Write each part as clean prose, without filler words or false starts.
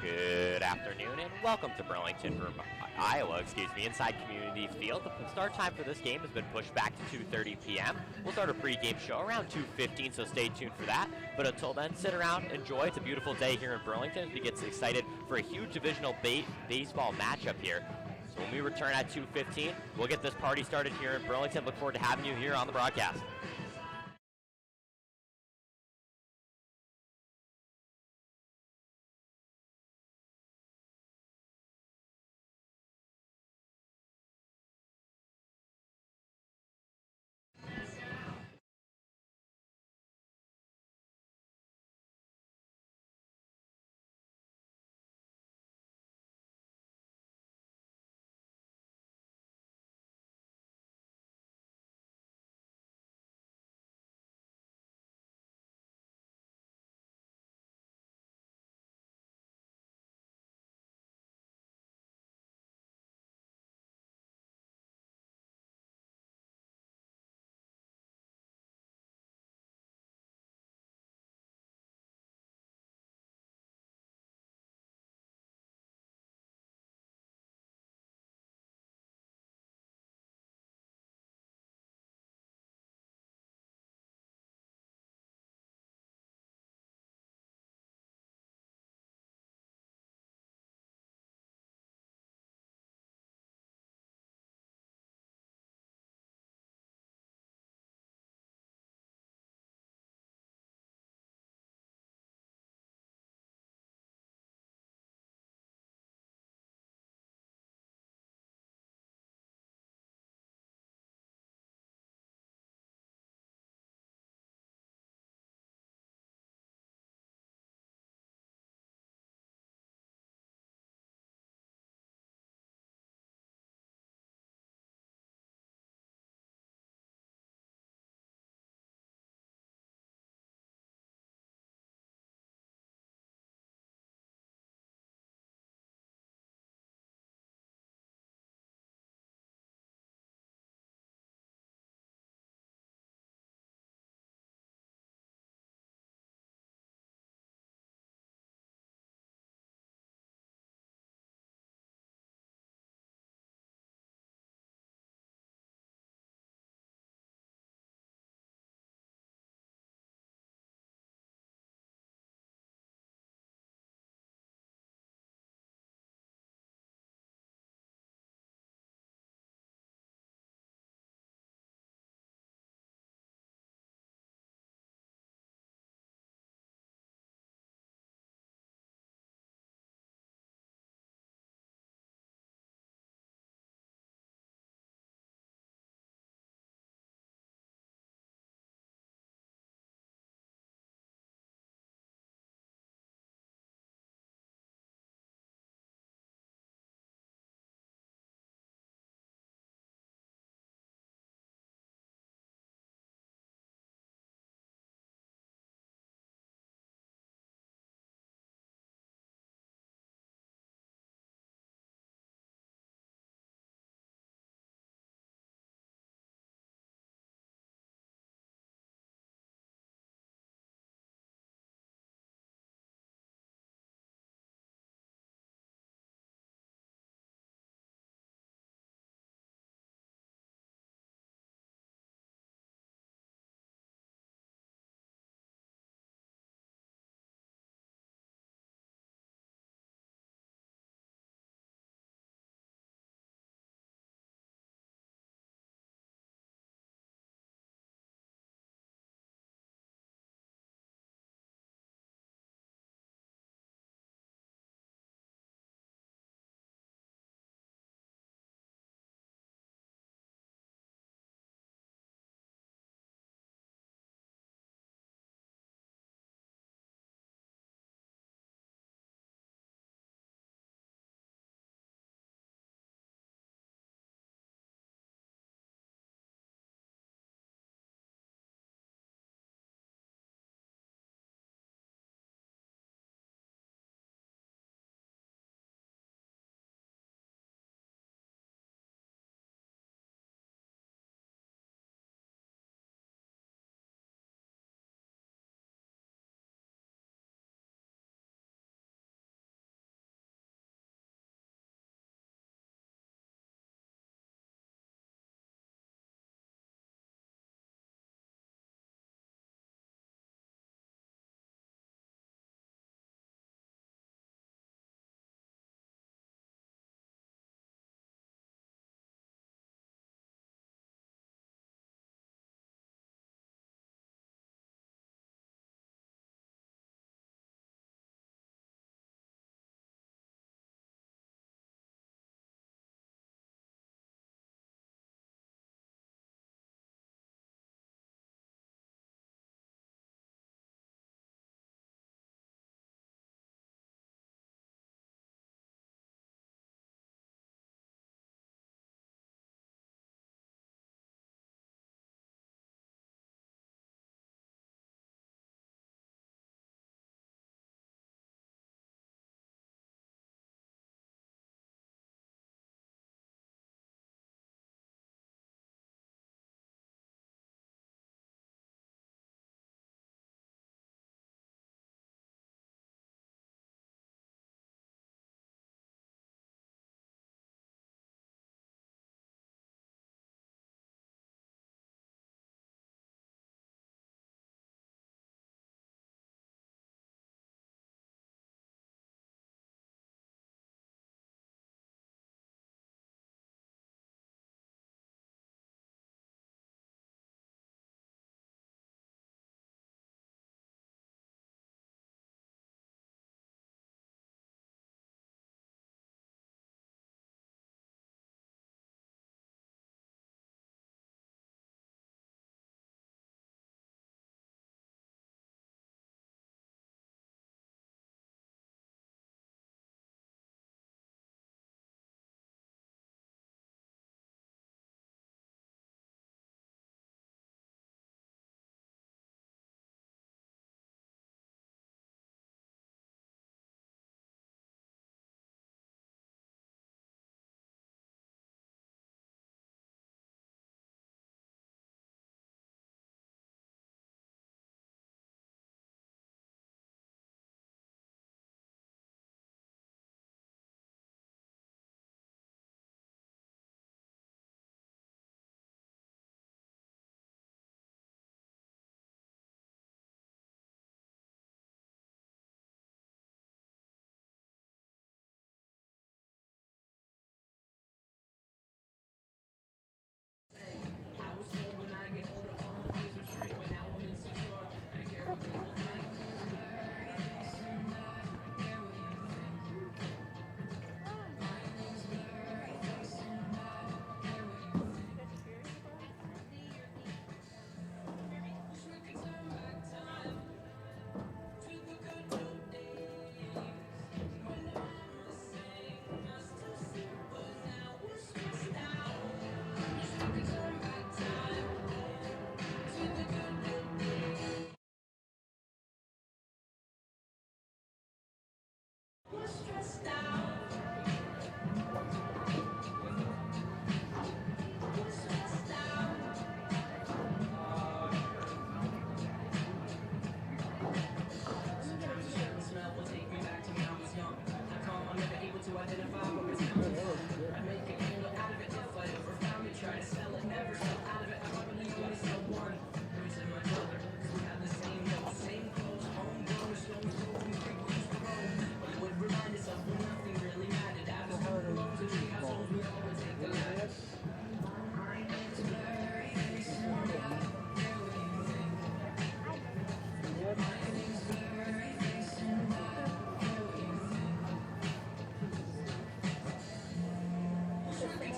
Good afternoon and welcome to Burlington, Iowa, inside Community Field. The start time for this game has been pushed back to 2:30 p.m. We'll start a pregame show around 2:15, so stay tuned for that. But until then, sit around, enjoy. It's a beautiful day here in Burlington as we get excited for a huge divisional baseball matchup here. So when we return at 2:15, we'll get this party started here in Burlington. Look forward to having you here on the broadcast.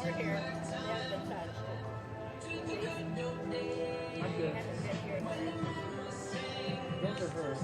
over here. They haven't been touched. I'm good. Those are hers.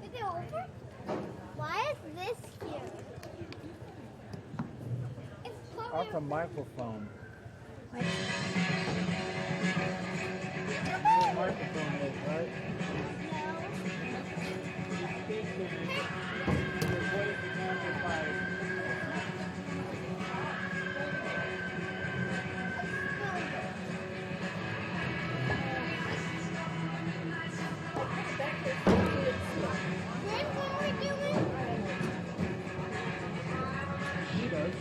Is it over? Why is this here? It's probably That's a microphone. Wait. The microphone is, right? Your voice is amplified. Then what are we doing? She does.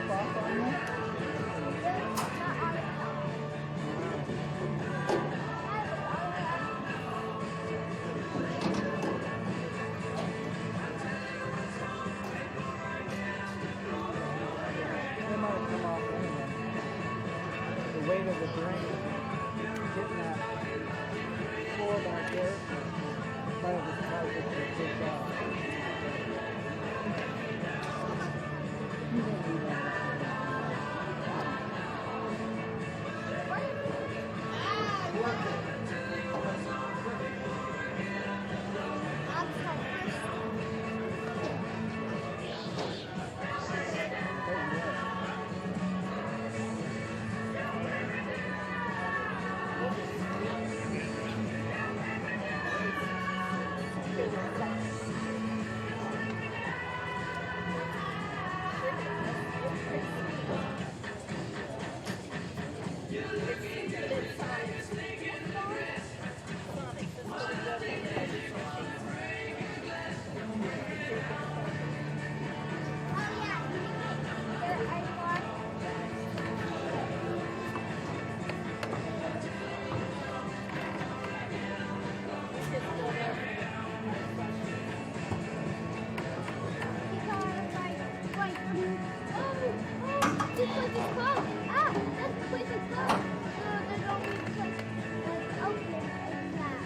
drop off on you? They might have come off anyway. The weight of the drain hitting that floor back there. Might have just caused it to push off. You don't need that. This place is closed. Ah, this place is closed. So there's only a place that's open like that.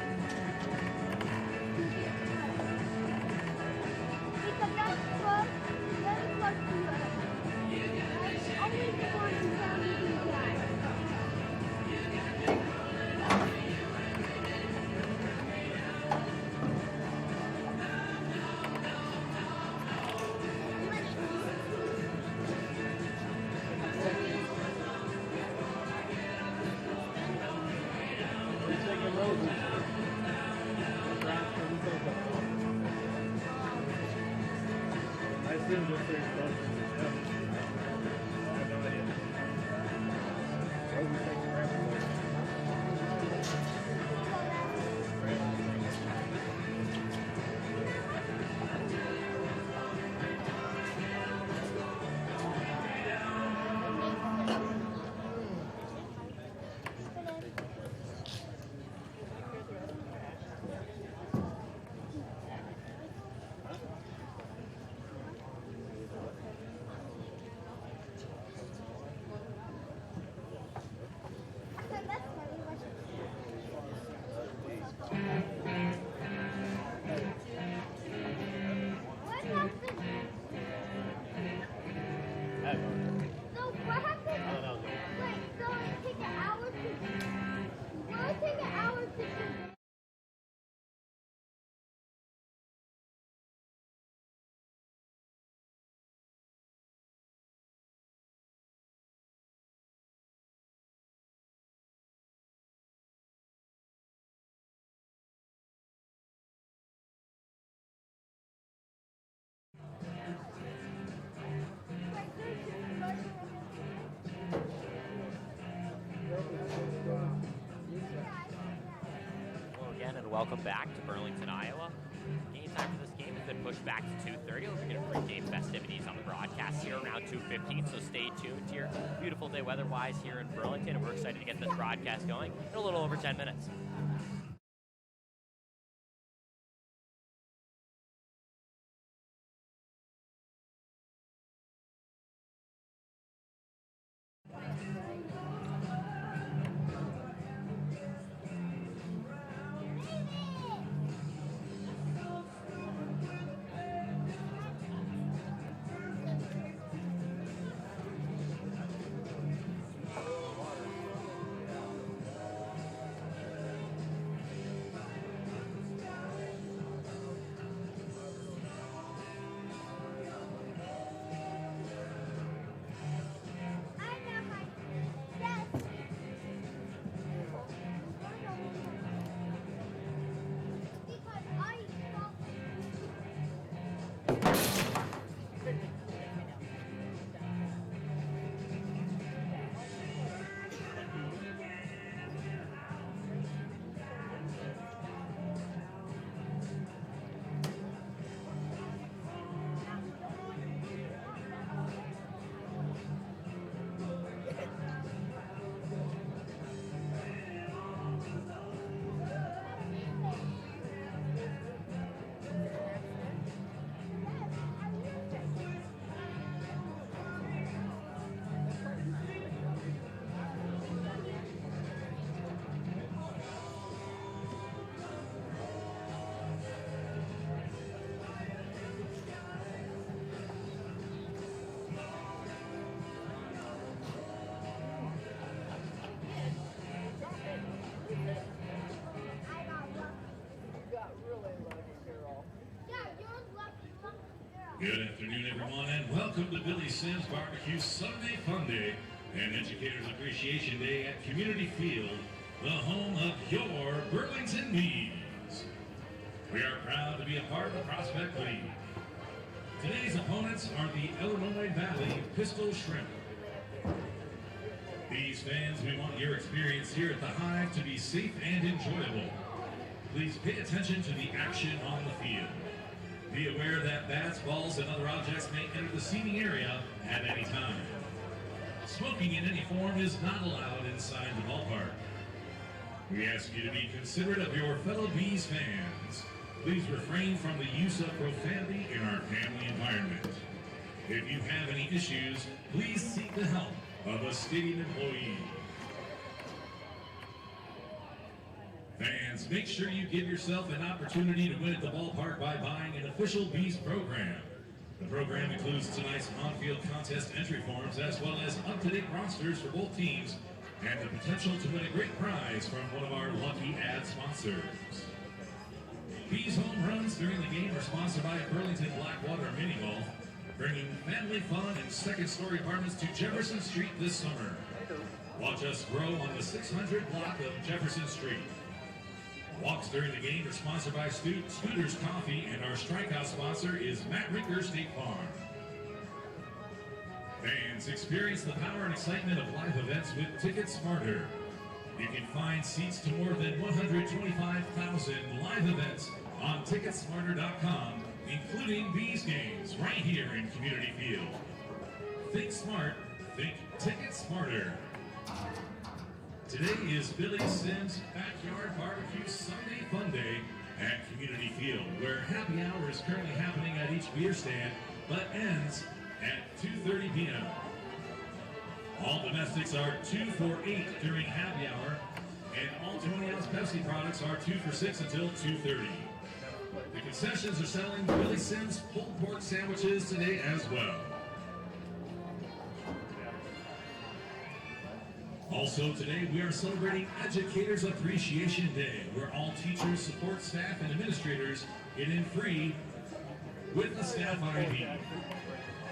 Because that's close. Very close to us. Only the one in town you can drive. I assume just there's close. I have no idea. Roses take forever. Welcome back to Burlington, Iowa. Game time for this game has been pushed back to 2:30. We're going to pregame festivities on the broadcast here around 2:15, so stay tuned here. Beautiful day weather-wise here in Burlington, and we're excited to get this broadcast going in a little over 10 minutes. Good afternoon, everyone, and welcome to Billy Sims Barbecue Sunday Fun Day and Educators Appreciation Day at Community Field, the home of your Burlington Bees. We are proud to be a part of the Prospect League. Today's opponents are the Illinois Valley Pistol Shrimp. Bees fans, we want your experience here at the Hive to be safe and enjoyable. Please pay attention to the action on the field. Be aware that bats, balls, and other objects may enter the seating area at any time. Smoking in any form is not allowed inside the ballpark. We ask you to be considerate of your fellow Bees fans. Please refrain from the use of profanity in our family environment. If you have any issues, please seek the help of a stadium employee. Fans, make sure you give yourself an opportunity to win at the ballpark by buying an official Bees program. The program includes tonight's on-field contest entry forms as well as up-to-date rosters for both teams and the potential to win a great prize from one of our lucky ad sponsors. Bees home runs during the game are sponsored by Burlington Blackwater Mini Golf, bringing family fun and second-story apartments to Jefferson Street this summer. Watch us grow on the 600 block of Jefferson Street. Walks during the game are sponsored by Scooters Coffee, and our strikeout sponsor is Matt Rinker State Farm. Fans, experience the power and excitement of live events with Ticket Smarter. You can find seats to more than 125,000 live events on Ticketsmarter.com, including Bees games right here in Community Field. Think smart, think Ticket Smarter. Today is Billy Sims' Backyard Barbecue Sunday Fun Day at Community Field, where happy hour is currently happening at each beer stand, but ends at 2:30 p.m. All domestics are 2 for $8 during happy hour, and all 20-ounce Pepsi products are 2 for $6 until 2:30. The concessions are selling Billy Sims pulled pork sandwiches today as well. Also today, we are celebrating Educators Appreciation Day, where all teachers, support staff, and administrators get in free with the staff ID.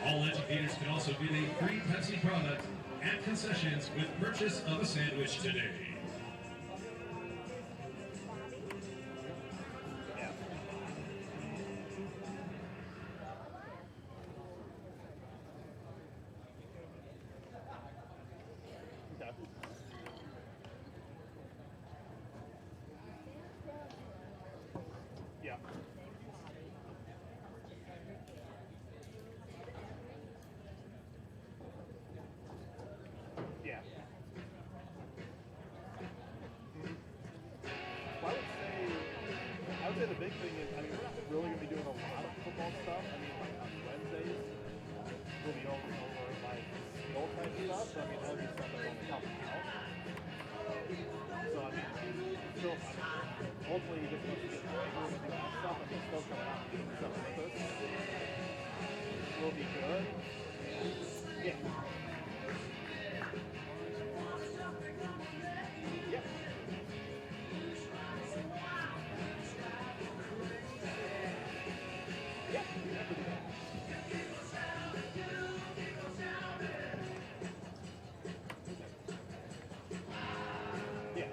All educators can also get a free Pepsi product at concessions with purchase of a sandwich today. Yeah. Yeah. Well, I would say the big thing is, I mean, we're not really going to be doing a lot of football stuff. I mean, like on Wednesdays, we'll be over like goal type stuff. So, I mean, that would be stuff that will help out. So, I mean, still, hopefully you get to get the labor and do that stuff, and they'll still come out and do stuff with us. We'll be good. Yeah. Yep. Yep. Yeah.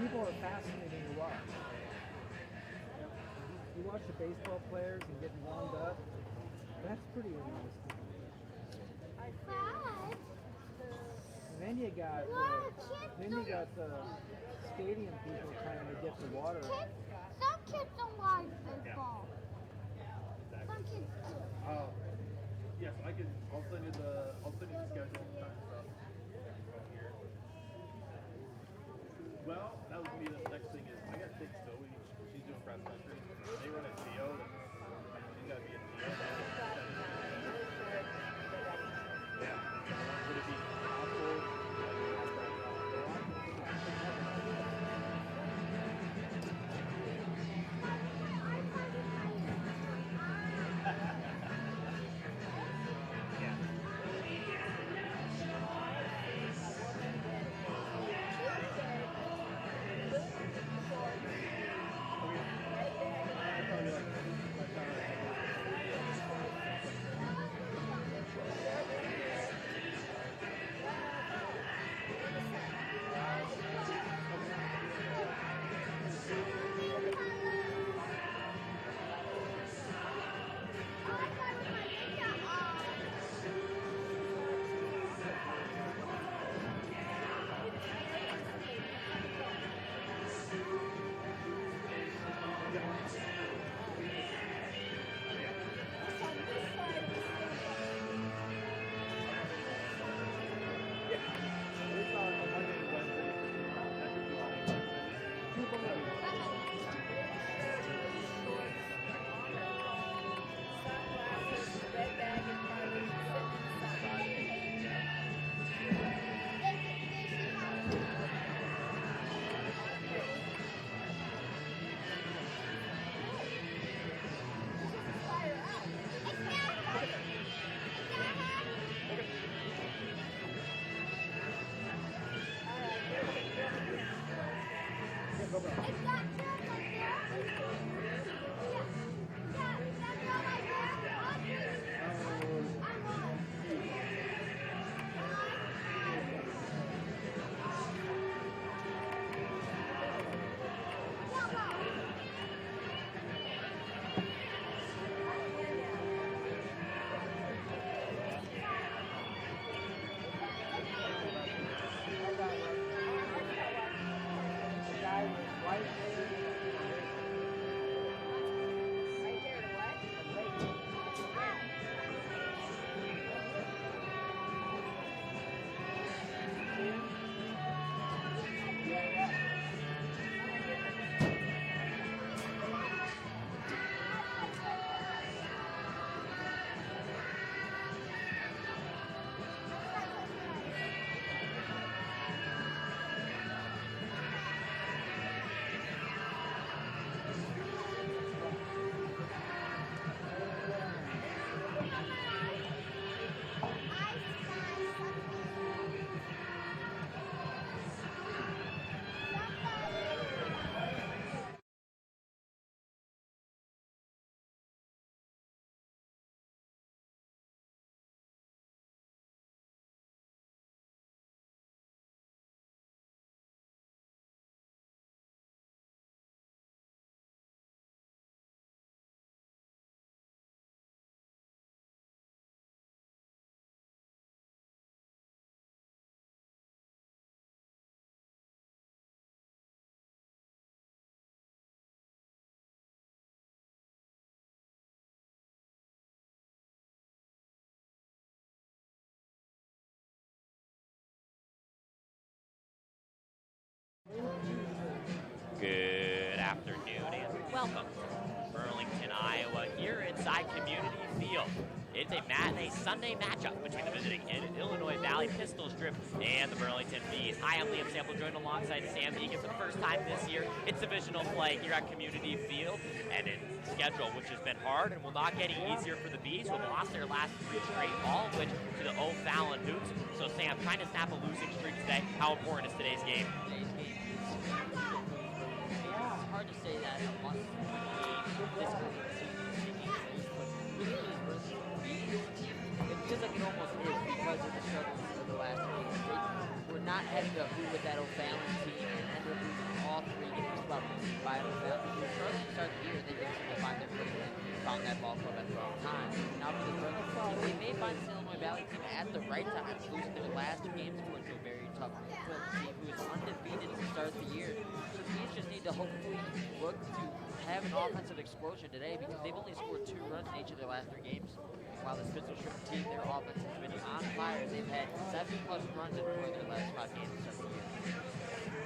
people are fascinating to watch. You watch the baseball players and getting warmed up. That's pretty interesting. But And then you got the stadium people trying to get the water. some kids don't like baseball. Some kids do. Yes, I'll send you the schedule and time stuff from here. Well, that would be the next thing is I got to take Zoe. She's doing cross country. They run at CO. She's got to be at CO. Yeah. Would it be possible? Good afternoon and welcome to Burlington, Iowa, here inside Community Field. It's a matinee Sunday matchup between the visiting Illinois Valley Pistol Strip and the Burlington Bees. Hi, I'm Liam Sample, joined alongside Sam Egan for the first time this year. It's divisional play here at Community Field, and its schedule, which has been hard and will not get any easier for the Bees, who have lost their last 3 straight, all of which to the O'Fallon Hoops. So Sam, trying to snap a losing streak today, how important is today's game? Today's game it's hard to say that a must-win game this early in the season, but really for this Burlington Bees team, it feels like it almost is because of the struggles of the last 2 games. We're not having to move with that O'Fallon team and ended up losing all by Alabama, who struggled to start the year. They did seem to find their footing and found that ball club at the wrong time. Now for the Burlington team, they may find this Illinois Valley team at the right time, losing their last 2 games according to a very tough Burlington team who is undefeated to start the year. So these just need to hopefully look to have an offensive explosion today because they've only scored 2 runs in each of their last 3 games. While this Pistol Shrimp team, their offense has been on fire. They've had 7+ runs in 4 of their last 5 games to start the year.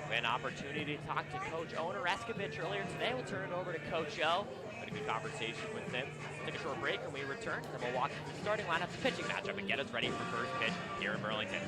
We had an opportunity to talk to Coach Owen Oreskovich earlier today. We'll turn it over to Coach O. Had a good conversation with him. Take a short break and we return. Then we'll walk through the starting lineup, the pitching matchup, and get us ready for first pitch here in Burlington.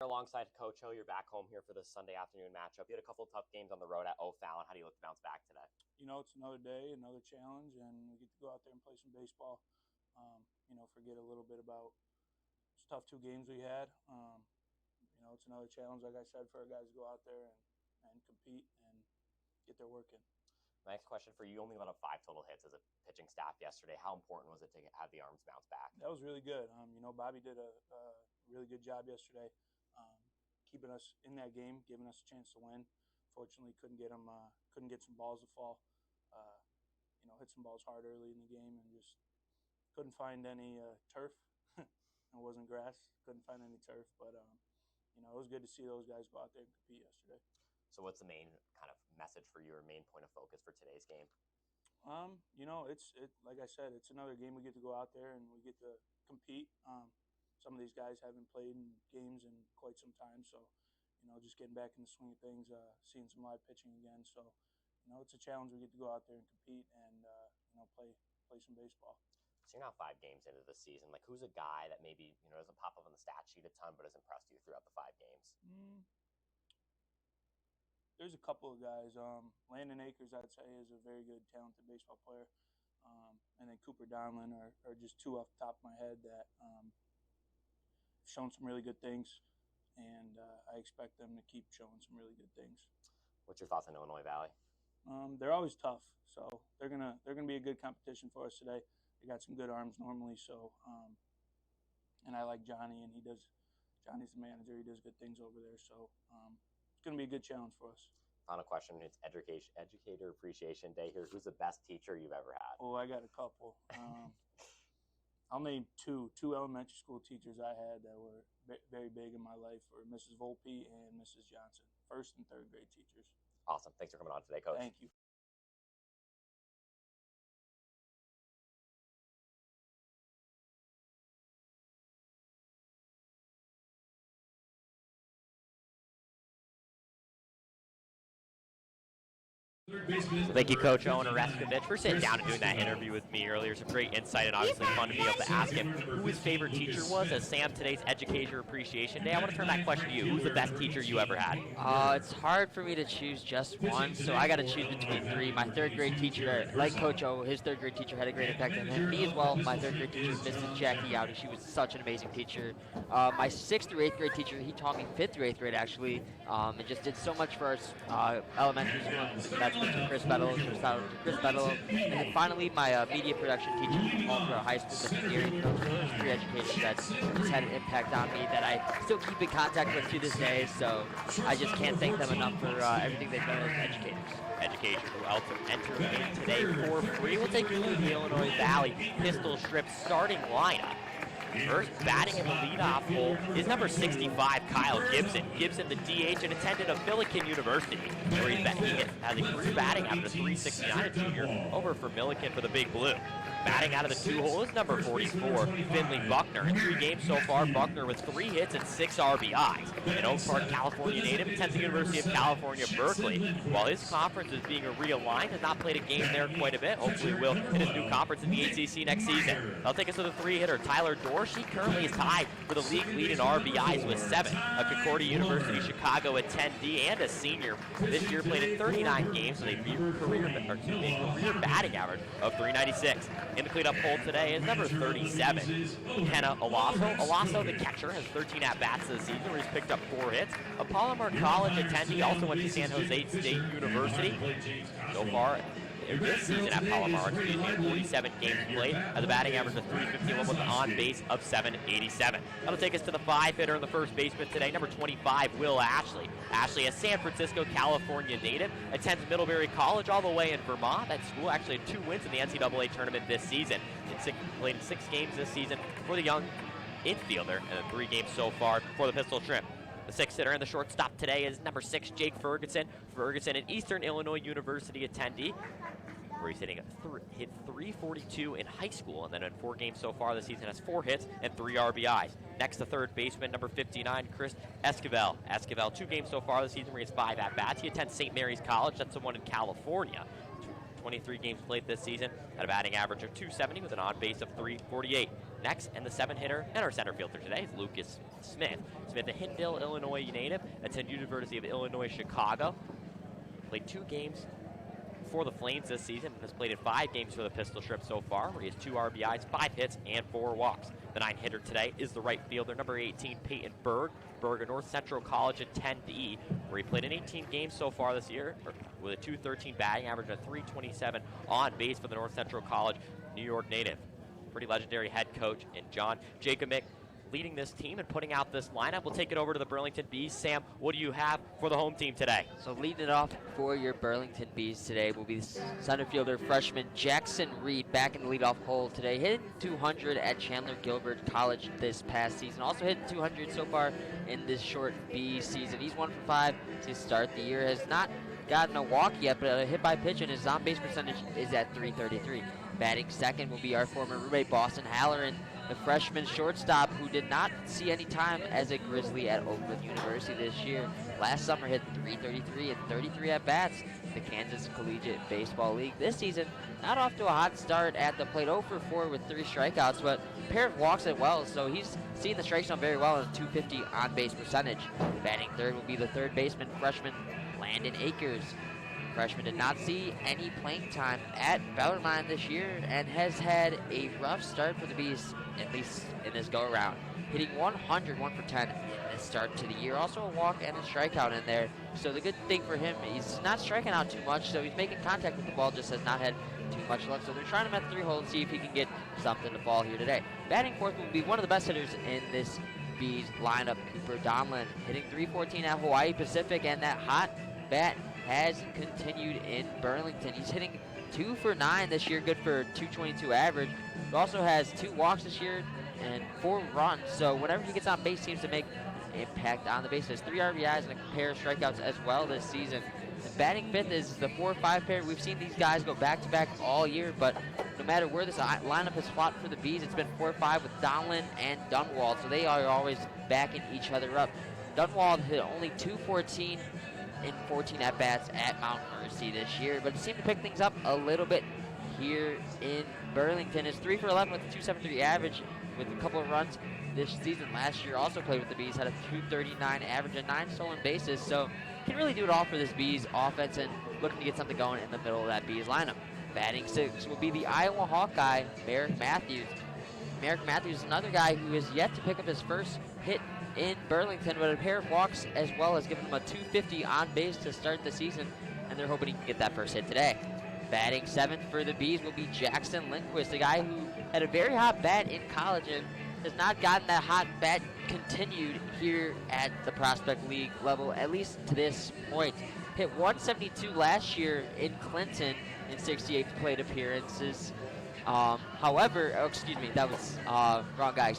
Alongside Coach O, you're back home here for this Sunday afternoon matchup. You had a couple of tough games on the road at O'Fallon. How do you look to bounce back today? You know, it's another day, another challenge, and we get to go out there and play some baseball. Forget a little bit about those tough 2 games we had. It's another challenge, like I said, for our guys to go out there and compete and get their work in. My next question for you, only let up 5 total hits as a pitching staff yesterday. How important was it to have the arms bounce back? That was really good. Bobby did a really good job yesterday, keeping us in that game, giving us a chance to win. Fortunately, couldn't get some balls to fall. Hit some balls hard early in the game and just couldn't find any turf. It wasn't grass. Couldn't find any turf, but it was good to see those guys go out there and compete yesterday. So what's the main kind of message for you or main point of focus for today's game? It's like I said, it's another game. We get to go out there and we get to compete. Some of these guys haven't played in games in quite some time, so just getting back in the swing of things, seeing some live pitching again. So it's a challenge. We get to go out there and compete and play some baseball. So you're now 5 games into the season. Like, who's a guy that maybe doesn't pop up on the stat sheet a ton, but has impressed you throughout the 5 games? There's a couple of guys. Landon Akers, I'd say, is a very good, talented baseball player. And then Cooper Donlin are just 2 off the top of my head that shown some really good things, and I expect them to keep showing some really good things. What's your thoughts on Illinois Valley? They're always tough, so they're gonna be a good competition for us today. They got some good arms normally, so and I like Johnny, and Johnny's the manager. He does good things over there, so it's gonna be a good challenge for us. Final question. It's Educator Appreciation Day here. Who's the best teacher you've ever had? Oh, I got a couple. I'll name two elementary school teachers I had that were very big in my life were Mrs. Volpe and Mrs. Johnson, 1st and 3rd grade teachers. Awesome. Thanks for coming on today, Coach. Thank you. Thank you, Coach Owen Oreskovich, for sitting down and doing that interview with me earlier. Some great insight and obviously fun to be able to ask him who his favorite teacher was as Sam today's Educator Appreciation Day. I want to turn that question to you. Who's the best teacher you ever had? It's hard for me to choose just one, so I got to choose between three. My third grade teacher, like Coach O, his third grade teacher had a great impact on me as well. My third grade teacher, Mrs. Jackie Yowdy, she was such an amazing teacher. My 6th through 8th grade teacher, he taught me 5th through 8th grade actually, and just did so much for us elementary school. That's Mr. Chris Bettle. Shout out to Chris Bettle. And then finally, my media production teacher all throughout high school, Mr. Gary. Those three educators that just had an impact on me that I still keep in contact with to this day. So I just can't thank them enough for everything they've done as educators. Education who else enter in today for free. We'll take you through the Illinois Valley Pistol Strip starting lineup. First, batting in the leadoff hole is number 65, Kyle Gibson. Gibson, the DH, and attended of Millikan University, where he has a career batting average of 369, a junior over for Millikan for the Big Blue. Batting out of the 2-hole is number 44, Finley Buckner. In 3 games so far, Buckner with 3 hits and 6 RBIs. An Oak Park, California native, attends the University of California, Berkeley. While his conference is being realigned, has not played a game there quite a bit. Hopefully will in his new conference in the ACC next season. That'll take us to the 3-hitter, Tyler Dorsch. He currently is tied for the league lead in RBIs with 7. A Concordia University Chicago attendee and a senior. This year played in 39 games with a career batting average of 396. In the cleanup hole today is number 37, Kenna Olaso. Olaso, the catcher, has 13 at-bats this season where he's picked up 4 hits. A Palomar College attendee, also went to San Jose State University. So far this season at Palomar, 47 games played, has a batting average of 351 with an on-base of 787. That'll take us to the 5-hitter in the first baseman today, number 25, Will Ashley. Ashley, a San Francisco, California native, attends Middlebury College all the way in Vermont. That school actually had 2 wins in the NCAA tournament this season. Played in 6 games this season for the young infielder, and then 3 games so far for the Pistol Shrimp. The 6th-hitter and the shortstop today is number 6, Jake Ferguson. Ferguson, an Eastern Illinois University attendee, where he's hit 342 in high school, and then in 4 games so far this season has 4 hits and 3 RBIs. Next, the third baseman, number 59, Chris Esquivel. Esquivel, 2 games so far this season where he has 5 at-bats. He attends St. Mary's College. That's the one in California. 23 games played this season at a batting average of 270 with an on-base of 348. Next, and the 7-hitter and our center fielder today is Lucas Smith. Smith, a Hindle, Illinois native, attended University of Illinois Chicago. Played 2 games for the Flames this season and has played in 5 games for the Pistol Strip so far, where he has 2 RBIs, 5 hits, and 4 walks. The 9-hitter today is the right fielder, number 18, Peyton Berg. Berg, a North Central College attendee, where he played in 18 games so far this year, with a 213 batting average and 327 on base for the North Central College New York native. Pretty legendary head coach, and John Jacobic leading this team and putting out this lineup. We'll take it over to the Burlington Bees. Sam, what do you have for the home team today? So leading it off for your Burlington Bees today will be center fielder freshman Jackson Reed, back in the leadoff hole today. Hitting 200 at Chandler Gilbert College this past season. Also hitting 200 so far in this short Bee season. He's 1 for 5 to start the year. Has not gotten a walk yet, but a hit by pitch, and his on-base percentage is at 333. Batting second will be our former roommate Boston Halloran, the freshman shortstop who did not see any time as a Grizzly at Oakland University this year. Last summer hit 333 and 33 at-bats in the Kansas Collegiate Baseball League. This season, not off to a hot start at the plate, 0 for 4 with 3 strikeouts, but a pair of walks as well, so he's seen the strike zone very well in a 250 on-base percentage. Batting third will be the third baseman freshman Landon Akers. Freshman did not see any playing time at Bellarmine this year and has had a rough start for the Bees, at least in this go-around. Hitting 100, 1 for 10 in this start to the year. Also a walk and a strikeout in there. So the good thing for him, he's not striking out too much, so he's making contact with the ball, just has not had too much luck. So they're trying him at the 3-hole and see if he can get something to fall here today. Batting fourth will be one of the best hitters in this Bees lineup, Cooper Donlin, hitting 314 at Hawaii Pacific, and that hot bat has continued in Burlington. He's hitting 2 for 9 this year, good for 222 average. He also has 2 walks this year and 4 runs, so whenever he gets on base, seems to make an impact on the base. Has 3 RBIs and a pair of strikeouts as well this season. And batting fifth is the 4-5 pair. We've seen these guys go back-to-back all year, but no matter where this lineup has fought for the Bees, it's been 4-5 with Donlin and Dunwald, so they are always backing each other up. Dunwald hit only 214 in 14 at-bats at Mount Mercy this year, but it seemed to pick things up a little bit here in Burlington. Is 3 for 11 with a 2.73 average with a couple of runs this season. Last year also played with the Bees, had a 2.39 average and 9 stolen bases, so can really do it all for this Bees offense and looking to get something going in the middle of that Bees lineup. Batting 6 will be the Iowa Hawkeye, Merrick Matthews. Merrick Matthews is another guy who has yet to pick up his first hit in Burlington, but a pair of walks as well as giving him a 250 on base to start the season, and they're hoping he can get that first hit today. Batting 7th for the Bees will be Jackson Lindquist, a guy who had a very hot bat in college and has not gotten that hot bat continued here at the Prospect League level, at least to this point. Hit 172 last year in Clinton in 68 plate appearances. However, that was wrong guy,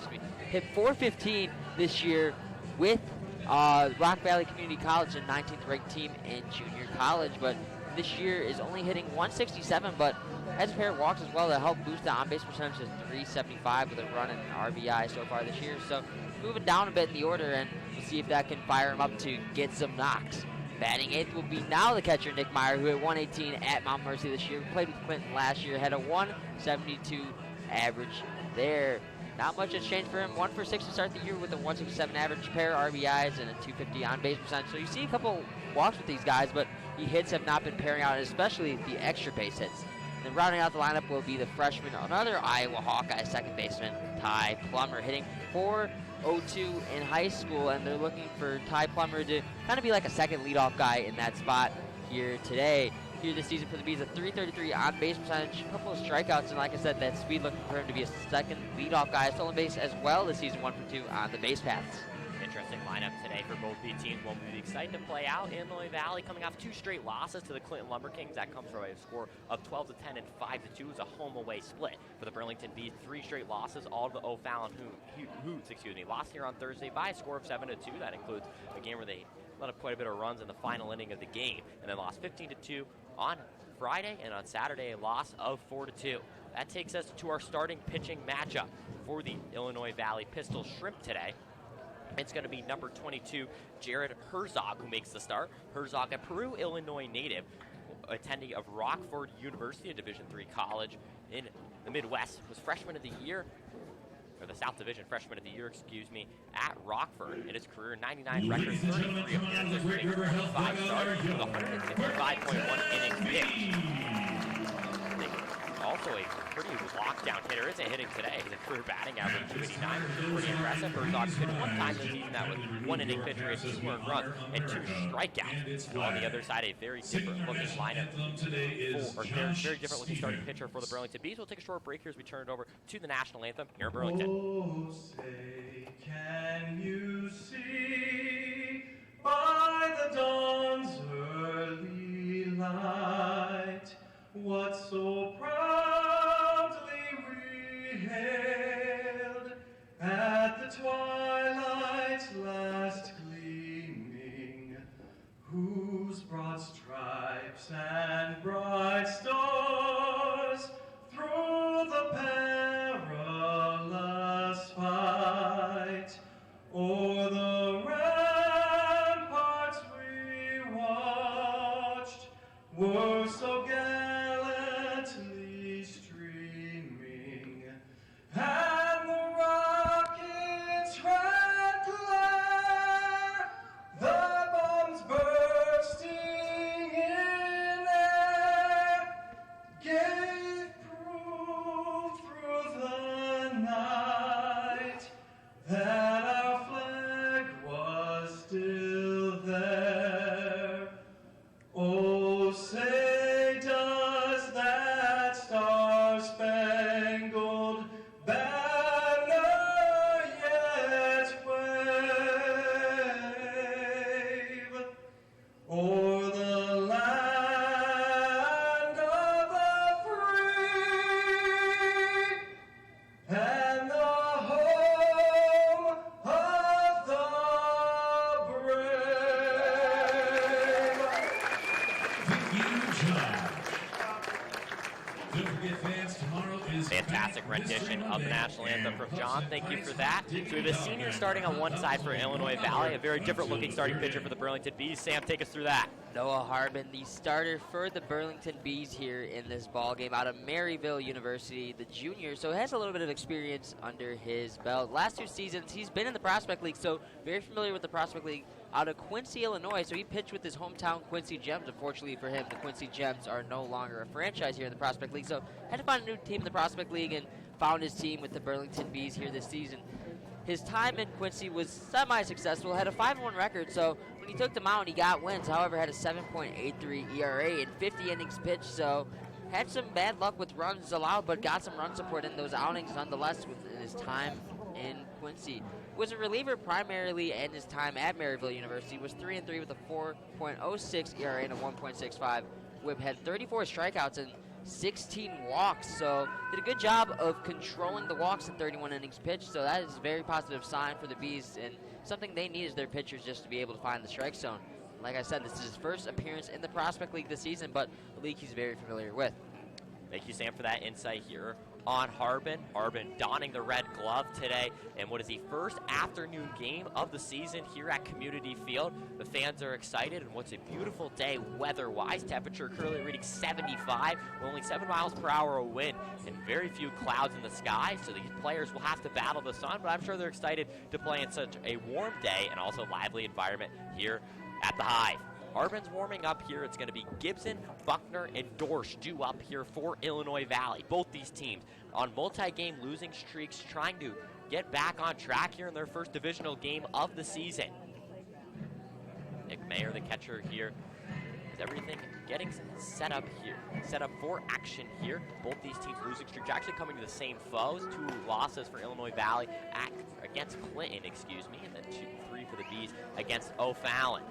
Hit 415 this year with Rock Valley Community College, a 19th ranked team in junior college, but this year is only hitting 167, but has a pair of walks as well to help boost the on-base percentage to 375 with a run and an RBI so far this year. So moving down a bit in the order, and we'll see if that can fire him up to get some knocks. Batting 8th will be now the catcher, Nick Meyer, who hit 118 at Mount Mercy this year. Played with Clinton last year, had a 172 average there. Not much has changed for him. 1 for 6 to start the year with a 167 average, pair of RBIs, and a 250 on-base percentage. So you see a couple walks with these guys, but the hits have not been pairing out, especially the extra base hits. Then rounding out the lineup will be the freshman, another Iowa Hawkeye second baseman, Ty Plummer, hitting .402 in high school, and they're looking for Ty Plummer to kind of be like a second leadoff guy in that spot here today. Here this season for the Bees, a 333 on base percentage, a couple of strikeouts, and like I said, that speed looking for him to be a second leadoff guy, stolen base as well this season, 1 for 2 on the base paths. Interesting lineup today for both these teams. One will be excited to play out. Illinois Valley coming off 2 straight losses to the Clinton Lumber Kings. That comes from a score of 12-10 and 5-2. It's a home-away split for the Burlington Bees. 3 straight losses, all to O'Fallon Hoots, lost here on Thursday by a score of 7-2. That includes a game where they let up quite a bit of runs in the final inning of the game, and then lost 15-2 on Friday, and on Saturday a loss of 4-2. That takes us to our starting pitching matchup for the Illinois Valley Pistol Shrimp today. It's going to be number 22, Jared Herzog, who makes the start. Herzog, a Peru, Illinois native, attending of Rockford University, a Division III college in the Midwest, was freshman of the year, or the South Division freshman of the year, at Rockford. In his career, 99 record, 33 appearances, 5 starts, with 165.1 innings pitched. Also a pretty lockdown hitter. Isn't hitting today. His career batting average 289, which is pretty impressive. Herzog pitched 1 time this season. That was 1 inning pitch rate, 2 earned runs, and 2 strikeouts. On the other side, a very different looking lineup, very different looking starting pitcher for the Burlington Bees. We'll take a short break here as we turn it over to the national anthem here in Burlington. Oh, say, can you see by the dawn's early light what so proudly we hailed at the twilight's last gleaming, whose broad stripes and bright stars through the perilous fight o'er the ramparts we watched were so gallantly streaming, and the rockets' red glare, the bombs bursting in air, gave proof through the night that our flag was still there. Oh, say does that star-spangled banner yet wave o'er the land of the free and the home of the brave? The huge Don't forget, fans, tomorrow is Fantastic rendition of the national anthem from John. Thank you for that. So we have a senior starting on one side for Illinois Valley, a very different looking starting pitcher for the Burlington Bees. Sam, take us through that. Noah Harbin, the starter for the Burlington Bees here in this ball game out of Maryville University, the junior, so has a little bit of experience under his belt. Last 2 seasons, he's been in the Prospect League, so very familiar with the Prospect League out of Quincy, Illinois. So he pitched with his hometown Quincy Gems. Unfortunately for him, the Quincy Gems are no longer a franchise here in the Prospect League, so had to find a new team in the Prospect League and found his team with the Burlington Bees here this season. His time in Quincy was semi-successful, had a 5-1 record, so when he took the mound, he got wins. However, had a 7.83 ERA in 50 innings pitched, so had some bad luck with runs allowed, but got some run support in those outings nonetheless within his time in Quincy. Was a reliever primarily in his time at Maryville University, was 3-3 with a 4.06 ERA and a 1.65 WHIP, had 34 strikeouts and 16 walks, so did a good job of controlling the walks in 31 innings pitched, so that is a very positive sign for the Bees, and something they need is their pitchers just to be able to find the strike zone. Like I said, this is his first appearance in the Prospect League this season, but a league he's very familiar with. Thank you, Sam, for that insight here on Harbin. Harbin donning the red glove today in what is the first afternoon game of the season here at Community Field. The fans are excited, and what's a beautiful day weather-wise. Temperature currently reading 75, with only 7 miles per hour of wind, and very few clouds in the sky, so these players will have to battle the sun, but I'm sure they're excited to play in such a warm day and also lively environment here at the Hive. Harbin's warming up here. It's going to be Gibson, Buckner, and Dorsch due up here for Illinois Valley. Both these teams on multi-game losing streaks, trying to get back on track here in their first divisional game of the season. Nick Mayer, the catcher here, is everything getting set up here, set up for action here. Both these teams losing streaks actually coming to the same foes. 2 losses for Illinois Valley against Clinton, and then 3 for the Bees against O'Fallon.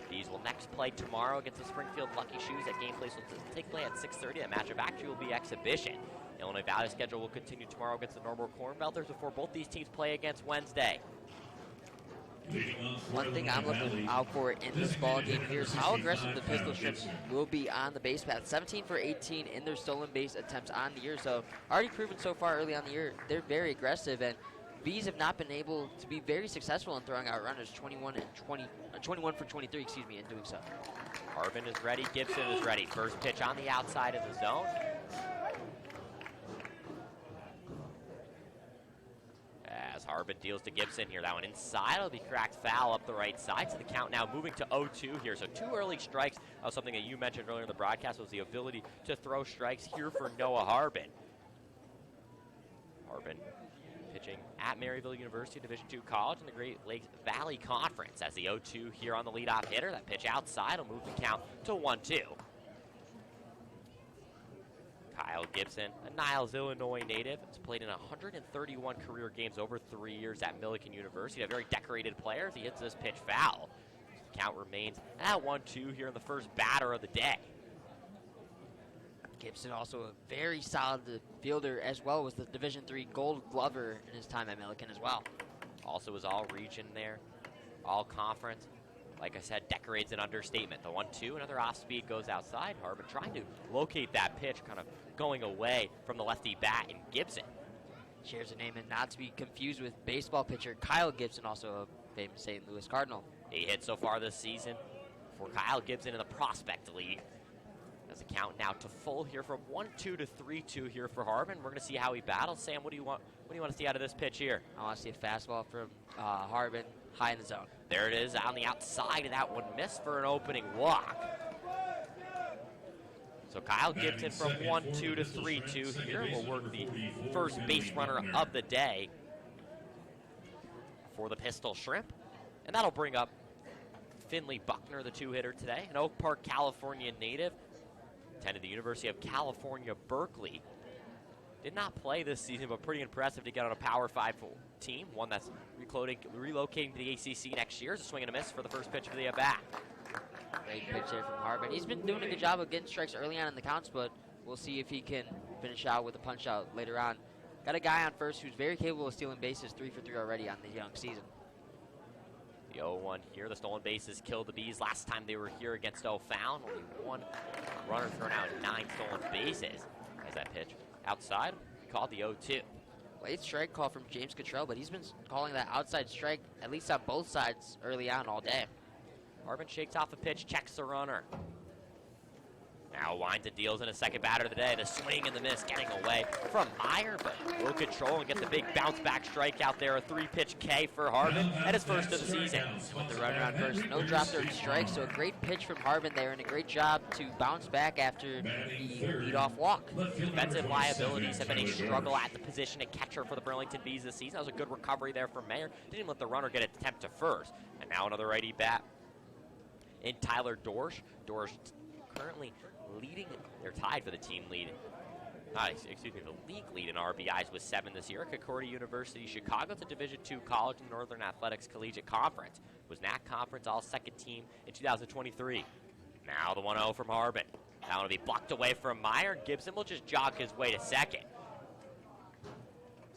Bees will next play tomorrow against the Springfield Lucky Shoes. That game place will take place at 6:30. That matchup actually will be exhibition. Illinois Valley's schedule will continue tomorrow against the Normal Corn Belters before both these teams play against Wednesday. One thing I'm looking out for in this ball game here is how aggressive the Pistol Shrimps will be on the base path. 17 for 18 in their stolen base attempts on the year, so already proven so far early on the year they're very aggressive, and Bees have not been able to be very successful in throwing out runners. 21 for 23, in doing so. Harbin is ready, Gibson is ready. First pitch on the outside of the zone. As Harbin deals to Gibson here, that one inside, it'll be cracked foul up the right side. So the count now moving to 0-2 here. So 2 early strikes. That was something that you mentioned earlier in the broadcast, was the ability to throw strikes here for Noah Harbin. Harbin pitching at Maryville University Division II College in the Great Lakes Valley Conference. As the 0-2 here on the leadoff hitter, that pitch outside will move the count to 1-2. Kyle Gibson, a Niles, Illinois native, has played in 131 career games over 3 years at Millikan University. A very decorated player. He hits this pitch foul. The count remains at 1-2 here in the first batter of the day. Gibson also a very solid fielder, as well as the Division III Gold Glover in his time at Millikan as well. Also was all region there, all conference. Like I said, decorates an understatement. The 1-2, another off speed goes outside. Harbin trying to locate that pitch, kind of going away from the lefty bat in Gibson. Shares a name and not to be confused with baseball pitcher Kyle Gibson, also a famous St. Louis Cardinal. 8 hits so far this season for Kyle Gibson in the Prospect League. As the count now to full here from 1-2 to 3-2 here for Harbin. We're going to see how he battles. Sam, what do you want to see out of this pitch here? I want to see a fastball from Harbin high in the zone. There it is on the outside of that one. Missed for an opening walk. So Kyle Gibson from 1-2 to 3-2 here will work the first base runner of the day for the Pistol Shrimp. And that'll bring up Finley Buckner, the 2-hitter today, an Oak Park, California native. Attended the University of California, Berkeley. Did not play this season, but pretty impressive to get on a Power 5 team, one that's relocating to the ACC next year. It's a swing and a miss for the first pitch of the at-bat. Great pitch there from Harbin. He's been doing a good job of getting strikes early on in the counts, but we'll see if he can finish out with a punch-out later on. Got a guy on first who's very capable of stealing bases, 3 for 3 already on the young season. The 0-1 here. The stolen bases killed the Bees last time they were here against O'Fallon. Only 1 runner thrown out, 9 stolen bases. As that pitch outside. Called the 0-2. Late strike call from James Cottrell, but he's been calling that outside strike at least on both sides early on all day. Harbin shakes off a pitch, checks the runner. Now winds and deals in a second batter of the day. The swing and the miss getting away from Meyer, but will control and get the big bounce back strikeout there. A 3-pitch K for Harbin at his first of the season. With the runner on first, no drop third strike, so a great pitch from Harbin there and a great job to bounce back after the leadoff walk. Defensive liabilities have been a struggle at the position at catcher for the Burlington Bees this season. That was a good recovery there from Mayer. Didn't even let the runner get an attempt to first. And now another righty bat in Tyler Dorsch. Dorsch currently leading, they're tied for the team lead. The league lead in RBIs with 7 this year. Concordia University Chicago, it's a Division II college in the Northern Athletics Collegiate Conference. Was NAC Conference all-second team in 2023. Now the 1-0 from Harbin. That one will be blocked away from Meyer. Gibson will just jog his way to second.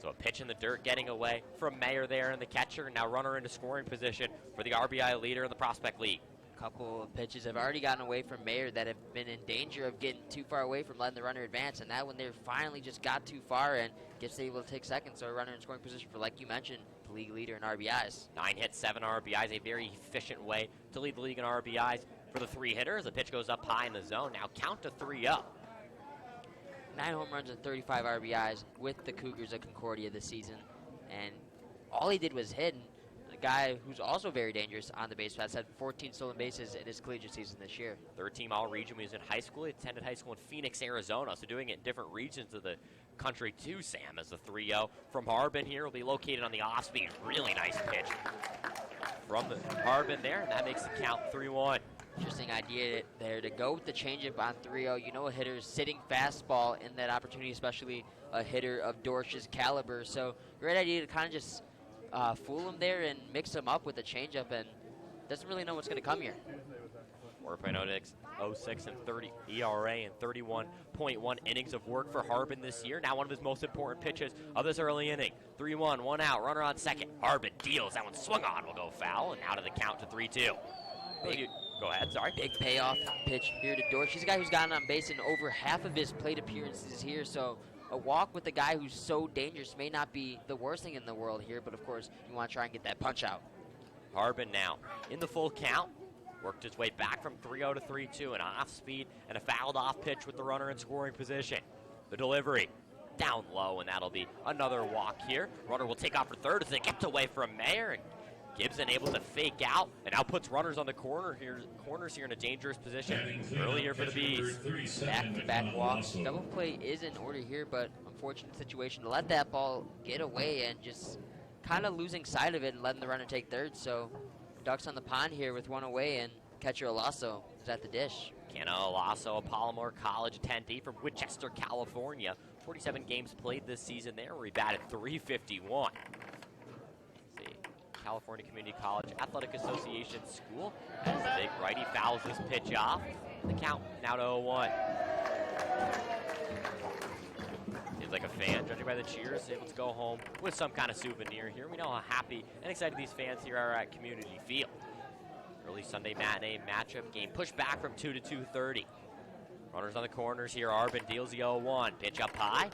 So a pitch in the dirt getting away from Mayer there in the catcher. Now runner into scoring position for the RBI leader in the Prospect League. Couple of pitches have already gotten away from Mayer that have been in danger of getting too far away from letting the runner advance, and that one there finally just got too far and gets able to take second, so a runner in scoring position for, like you mentioned, the league leader in RBIs. 9 hits, 7 RBIs, a very efficient way to lead the league in RBIs for the 3 hitters. The pitch goes up high in the zone. Now count to 3 up. 9 home runs and 35 RBIs with the Cougars of Concordia this season, and all he did was hit. A guy who's also very dangerous on the base paths had 14 stolen bases in his collegiate season this year. Third team all-region when he was in high school. He attended high school in Phoenix, Arizona, so doing it in different regions of the country too, Sam, as the 3-0 from Harbin here will be located on the off-speed. Really nice pitch from the Harbin there, and that makes the count 3-1. Interesting idea there to go with the changeup on 3-0. You know a hitter's sitting fastball in that opportunity, especially a hitter of Dorsch's caliber. So great idea to kind of just fool him there and mix him up with a changeup, and doesn't really know what's going to come here. 4.06 and 30 ERA and 31.1 innings of work for Harbin this year. Now one of his most important pitches of this early inning. 3-1, 1 out, runner on second. Harbin deals. That one swung on, will go foul, and out of the count to 3-2. Go ahead, sorry. Big payoff pitch here to Dorsch. He's a guy who's gotten on base in over half of his plate appearances here, so a walk with a guy who's so dangerous may not be the worst thing in the world here, but of course you want to try and get that punch out. Harbin now in the full count. Worked his way back from 3-0 to 3-2, an off speed and a fouled off pitch with the runner in scoring position. The delivery down low, and that'll be another walk here. Runner will take off for third as it gets away from Mayer, and Gibson able to fake out and now puts runners on the corners here in a dangerous position early here for the Bees. Back-to-back walks. Double play is in order here, but unfortunate situation to let that ball get away and just kind of losing sight of it and letting the runner take third. So Ducks on the pond here with 1 away, and catcher Olaso is at the dish. Kenna Olaso, a Palomar College attendee from Winchester, California. 47 games played this season there, where he batted .351. California Community College Athletic Association School. As the big righty fouls this pitch off. The count now to 0-1. Seems like a fan, judging by the cheers, able to go home with some kind of souvenir here. We know how happy and excited these fans here are at Community Field. Early Sunday matinee matchup game pushed back from 2 to 2:30. Runners on the corners here. Harbin deals the 0-1. Pitch up high.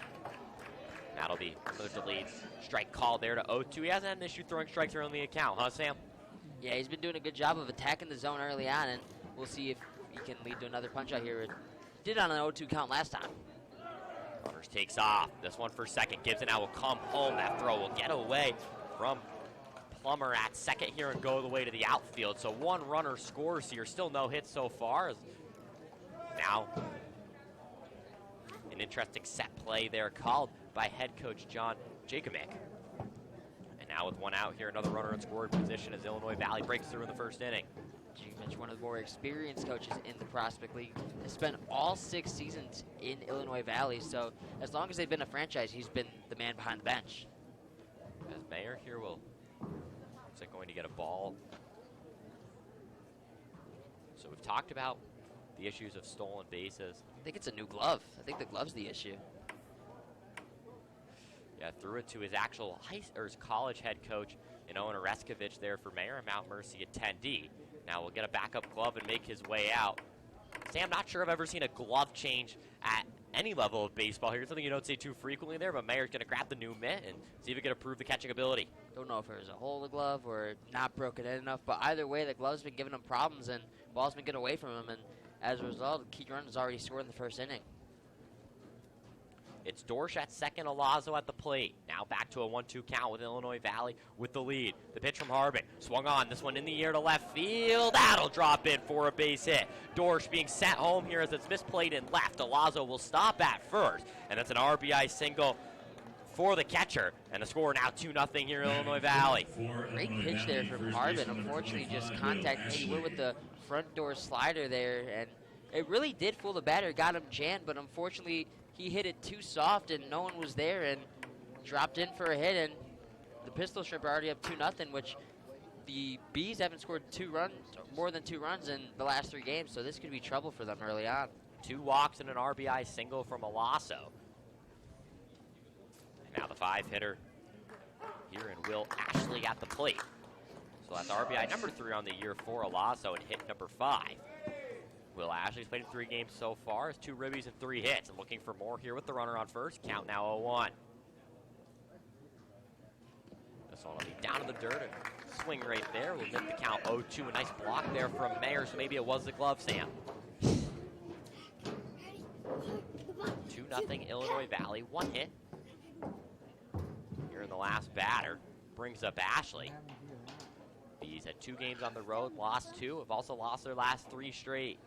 That'll be another delayed strike call there to 0-2. He hasn't had an issue throwing strikes early in the account, huh, Sam? Yeah, he's been doing a good job of attacking the zone early on, and we'll see if he can lead to another punch out here. It did on an 0-2 count last time. Runners takes off. This one for second. Gibson now will come home. That throw will get away from Plummer at second here and go the way to the outfield. So one runner scores here. Still no hits so far. Now an interesting set play there called by head coach John Jacomick. And now with 1 out here, another runner in scoring position as Illinois Valley breaks through in the first inning. Jacomick, one of the more experienced coaches in the Prospect League, has spent all 6 seasons in Illinois Valley, so as long as they've been a franchise, he's been the man behind the bench. As Mayer here will, is it going to get a ball? So we've talked about the issues of stolen bases. I think it's a new glove. I think the glove's the issue. Yeah, threw it to his actual his college head coach, Owen Oreskovich there for Mayer and Mount Mercy at 10D. Now we'll get a backup glove and make his way out. Sam, not sure I've ever seen a glove change at any level of baseball here. Something you don't see too frequently there, but Mayer's going to grab the new mitt and see if he can improve the catching ability. Don't know if it was a hole in the glove or not broken in enough, but either way, the glove's been giving him problems, and ball's been getting away from him, and as a result, key run has already scored in the first inning. It's Dorsch at second, Alazzo at the plate. Now back to a 1-2 count with Illinois Valley with the lead. The pitch from Harbin, swung on, this one in the air to left field. That'll drop in for a base hit. Dorsch being sent home here as it's misplayed in left. Alazzo will stop at first, and that's an RBI single for the catcher. And the score now 2-0 here in Illinois Valley. Great pitch there from Harbin. Unfortunately, just contact maybe went with the front door slider there, and it really did fool the batter, got him jammed, but unfortunately, he hit it too soft and no one was there and dropped in for a hit, and the Pistol Shrimp are already up 2-0, which the Bees haven't scored more than two runs in the last 3 games, so this could be trouble for them early on. 2 walks and an RBI single from Alasso. Now the 5-hitter here in Will Ashley at the plate. So that's RBI number 3 on the year for Alasso and hit number 5. Will Ashley's played in 3 games so far, has 2 ribbies and 3 hits. And looking for more here with the runner on first. Count now 0-1. This one will be down in the dirt and swing right there. We'll get the count 0-2. A nice block there from Mayer, so maybe it was the glove, Sam. 2-0 Illinois Valley. 1 hit. Here in the last batter. Brings up Ashley. He's had 2 games on the road, lost 2. Have also lost their last 3 straight.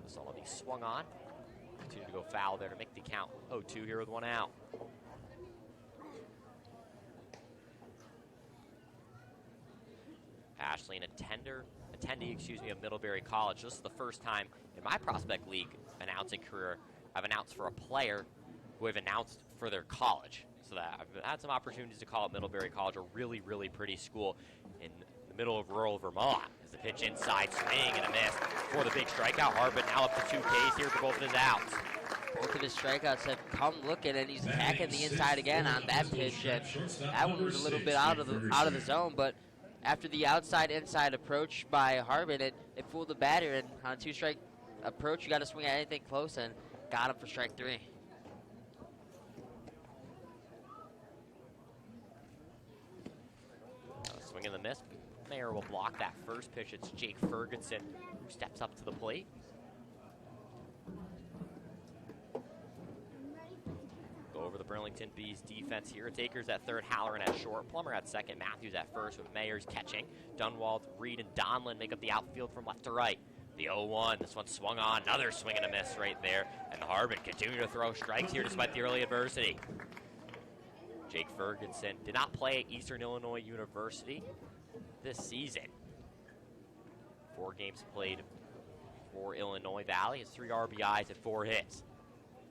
This one will be swung on. Continue to go foul there to make the count 0-2 here with 1 out. Ashley, an attendee of Middlebury College. This is the first time in my Prospect League announcing career I've announced for a player who I've announced for their college. So that I've had some opportunities to call at Middlebury College, a really, really pretty school in the middle of rural Vermont. As the pitch inside, swing and a miss for the big strikeout. Harbin now up to 2 Ks here for both of his outs. Both of his strikeouts have come looking, and he's attacking the inside again on that pitch. And that one was a little bit out of the zone, but after the outside-inside approach by Harbin, it fooled the batter. And on a 2-strike approach, you got to swing at anything close, and got him for strike 3. Swing and the miss. Mayer will block that first pitch. It's Jake Ferguson who steps up to the plate. Go over the Burlington Bees defense here. Takers at third, Halloran at short, Plummer at second, Matthews at first with Mayers catching. Dunwald, Reed, and Donlin make up the outfield from left to right. The 0-1, this one swung on, another swing and a miss right there. And the Harbin continue to throw strikes here despite the early adversity. Jake Ferguson did not play at Eastern Illinois University this season. 4 games played for Illinois Valley. Has 3 RBIs and 4 hits.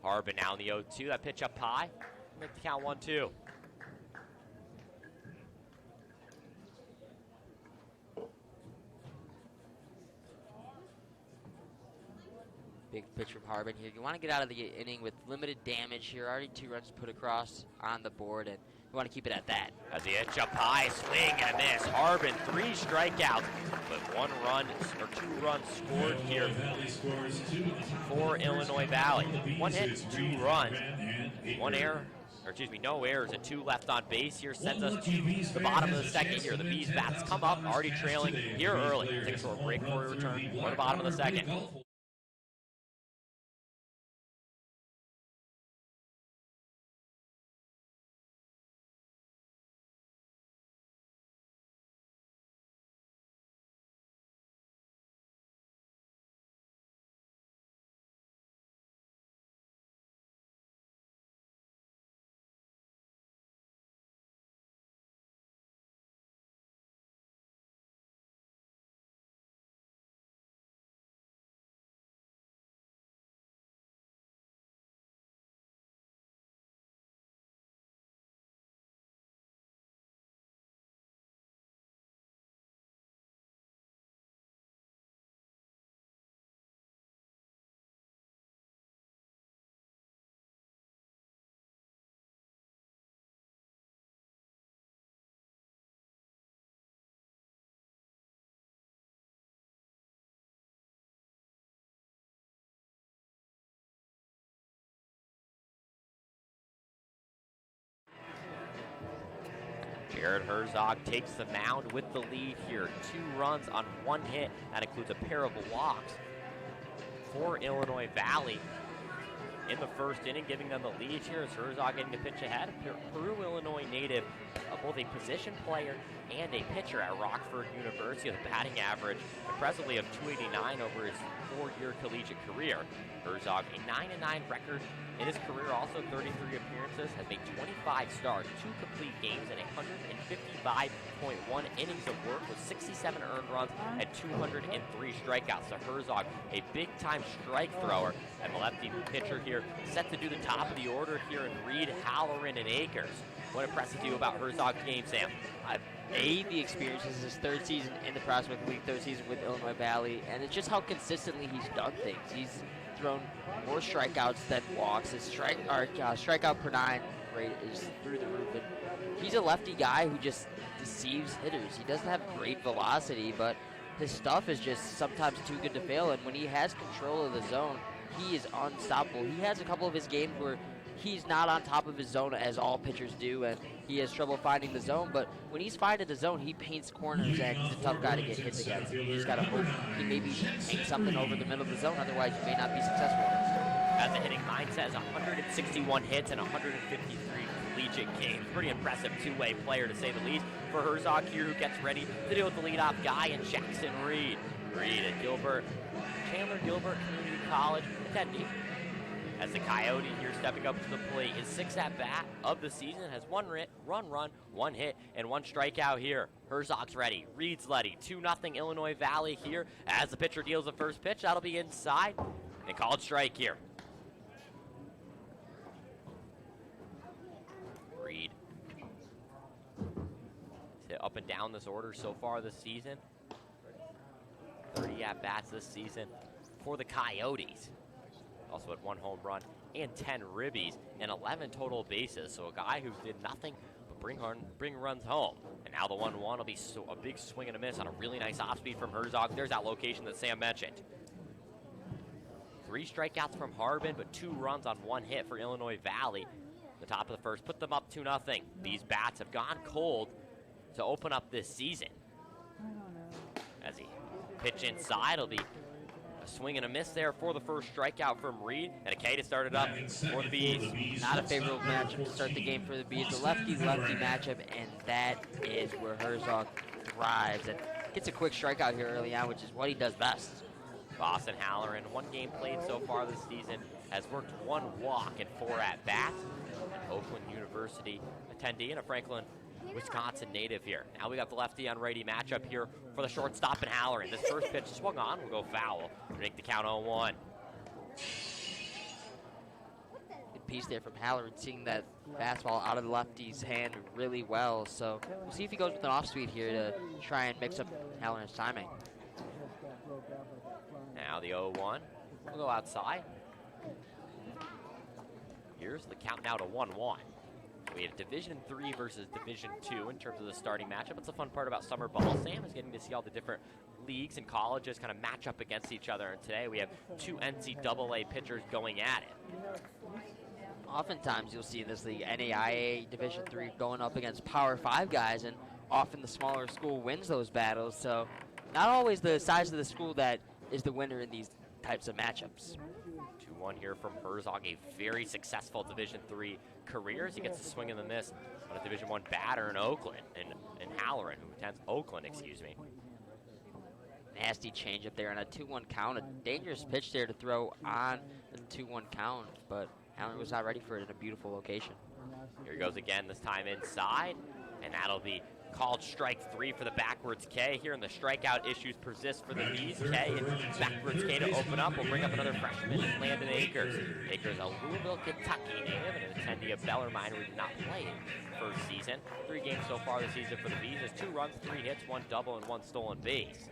Harbin now in the 0-2. That pitch up high. Make the count 1-2. Big pitch from Harbin here. You want to get out of the inning with limited damage here. Already 2 runs put across on the board, and you want to keep it at that. As the pitch up high, swing and a miss. Harbin, 3 strikeouts, but 1 run or 2 runs scored here for Illinois Valley. 1 hit, 2 runs, 1 error. No errors and 2 left on base here. Sends us to the bottom of the second here. The Bees bats come up, already trailing here early. Take a short break before we return. We're at the bottom of the second. Jared Herzog takes the mound with the lead here. 2 runs on 1 hit. That includes a pair of walks for Illinois Valley in the first inning, giving them the lead here as Herzog getting to pitch ahead. Peru, Illinois native, both a position player and a pitcher at Rockford University with a batting average impressively of .289 over his 4-year collegiate career. Herzog, a 9-9 record in his career, also 33 appearances, has made 25 starts, 2 complete games, and 155.1 innings of work with 67 earned runs and 203 strikeouts. So Herzog, a big-time strike thrower, and the lefty pitcher here set to do the top of the order here in Reed, Halloran, and Akers. What impresses you about Herzog's game, Sam? The experience is his 3rd season in the Prospect League, 3rd season with Illinois Valley, and it's just how consistently he's done things. He's thrown more strikeouts than walks. His strikeout per 9 rate is through the roof. And he's a lefty guy who just deceives hitters. He doesn't have great velocity, but his stuff is just sometimes too good to fail. And when he has control of the zone, he is unstoppable. He has a couple of his games where he's not on top of his zone as all pitchers do, and he has trouble finding the zone, but when he's finding the zone, he paints corners, and he's a tough guy to get hits against. You just got to hope he maybe paints something over the middle of the zone, otherwise you may not be successful against him. As the hitting mindset is 161 hits and 153 collegiate games. Pretty impressive two-way player, to say the least, for Herzog here, who gets ready to deal with the leadoff guy in Jackson Reed. Reed at Chandler Gilbert Community College attendee. As the Coyote here stepping up to the plate, his 6th at-bat of the season, has 1 run, 1 hit, and 1 strikeout here. Herzog's ready, Reed's ready, 2-0 Illinois Valley here as the pitcher deals the first pitch. That'll be inside, and called strike here. Reed hit up and down this order so far this season. 30 at-bats this season for the Coyotes. Also had 1 home run and 10 ribbies and 11 total bases. So a guy who did nothing but bring runs home. And now the 1-1 will be a big swing and a miss on a really nice off speed from Herzog. There's that location that Sam mentioned. 3 strikeouts from Harbin, but 2 runs on 1 hit for Illinois Valley. The top of the first put them up 2-0. These bats have gone cold to open up this season. As he pitch inside, it'll be a swing and a miss there for the first strikeout from Reed, and a K to start it up for the Bees. Not a favorable matchup to start the game for the Bees. The lefty-lefty matchup, and that is where Herzog thrives and gets a quick strikeout here early on, which is what he does best. Boston Halloran, 1 game played so far this season, has worked 1 walk and 4 at-bats. An Oakland University attendee and a Franklin, Wisconsin native here. Now we got the lefty on righty matchup here for the shortstop in Halloran. This first pitch swung on, will go foul to make the count 0-1. Good piece there from Halloran, seeing that fastball out of the lefty's hand really well. So we'll see if he goes with an off speed here to try and mix up Halloran's timing. Now the 0-1 will go outside. Here's the count now to 1-1. We have Division III versus Division II in terms of the starting matchup. It's the fun part about summer ball, Sam, is getting to see all the different leagues and colleges kind of match up against each other. And today we have 2 NCAA pitchers going at it. Oftentimes you'll see in this league NAIA Division III going up against Power 5 guys, and often the smaller school wins those battles. So not always the size of the school that is the winner in these types of matchups. 2-1 here from Herzog, a very successful Division III career as he gets a swing and the miss on a Division I batter in Oakland, in Halloran, who attends Oakland, excuse me. Nasty change up there on a 2-1 count. A dangerous pitch there to throw on the 2-1 count, but Halloran was not ready for it in a beautiful location. Here he goes again, this time inside, and that'll be called strike 3 for the backwards K here, and the strikeout issues persist for the Bees. K and backwards K to open up. We'll bring up another freshman, Landon Akers. Akers, a Louisville, Kentucky native and an attendee of Bellarmine, who did not play in first season. 3 games so far this season for the Bees. There's 2 runs, 3 hits, 1 double, and 1 stolen base.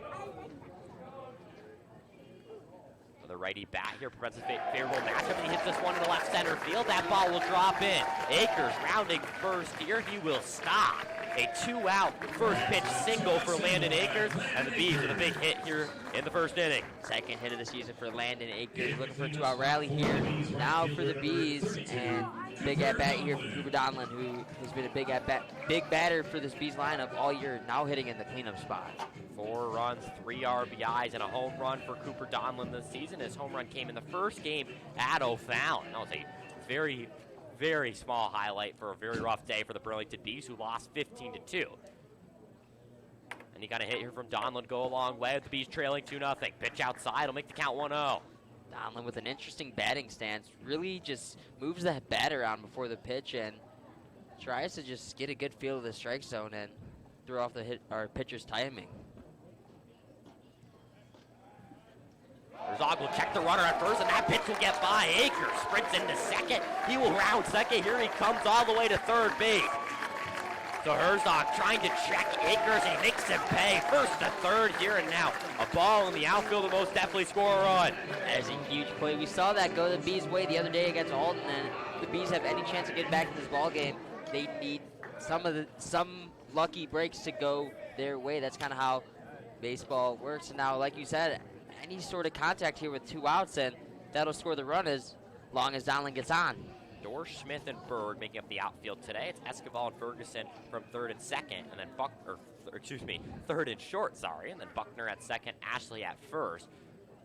The righty bat here prevents a favorable matchup, and he hits this one in the left center field. That ball will drop in. Akers rounding first here. He will stop. A 2-out first pitch single for Landon Akers, and the Bees with a big hit here in the first inning. Second hit of the season for Landon Akers, looking for a 2-out rally here. Now for the Bees, and big at-bat here for Cooper Donlin, who has been a big batter for this Bees lineup all year, now hitting in the cleanup spot. 4 runs, 3 RBIs, and a home run for Cooper Donlin this season. His home run came in the first game at O'Fallon. That was a very, very small highlight for a very rough day for the Burlington Bees, who lost 15-2. And you got a hit here from Donlin, go a long way with the Bees trailing 2-0. Pitch outside, will make the count 1-0. Donlin with an interesting batting stance, really just moves the bat around before the pitch and tries to just get a good feel of the strike zone and throw off the pitcher's timing. Herzog will check the runner at first, and that pitch will get by. Akers sprints into second. He will round second. Here he comes all the way to third base. So Herzog trying to check Akers. He makes him pay. First to third here and now. A ball in the outfield will most definitely score a run. That is a huge play. We saw that go the Bees' way the other day against Alden, and if the Bees have any chance to get back in this ball game, they need some lucky breaks to go their way. That's kind of how baseball works. And now, like you said, any sort of contact here with 2 outs, and that'll score the run as long as Donlin gets on. Dorsch, Smith, and Berg making up the outfield today. It's Escobar and Ferguson from third and second, and then third and short, and then Buckner at second, Ashley at first.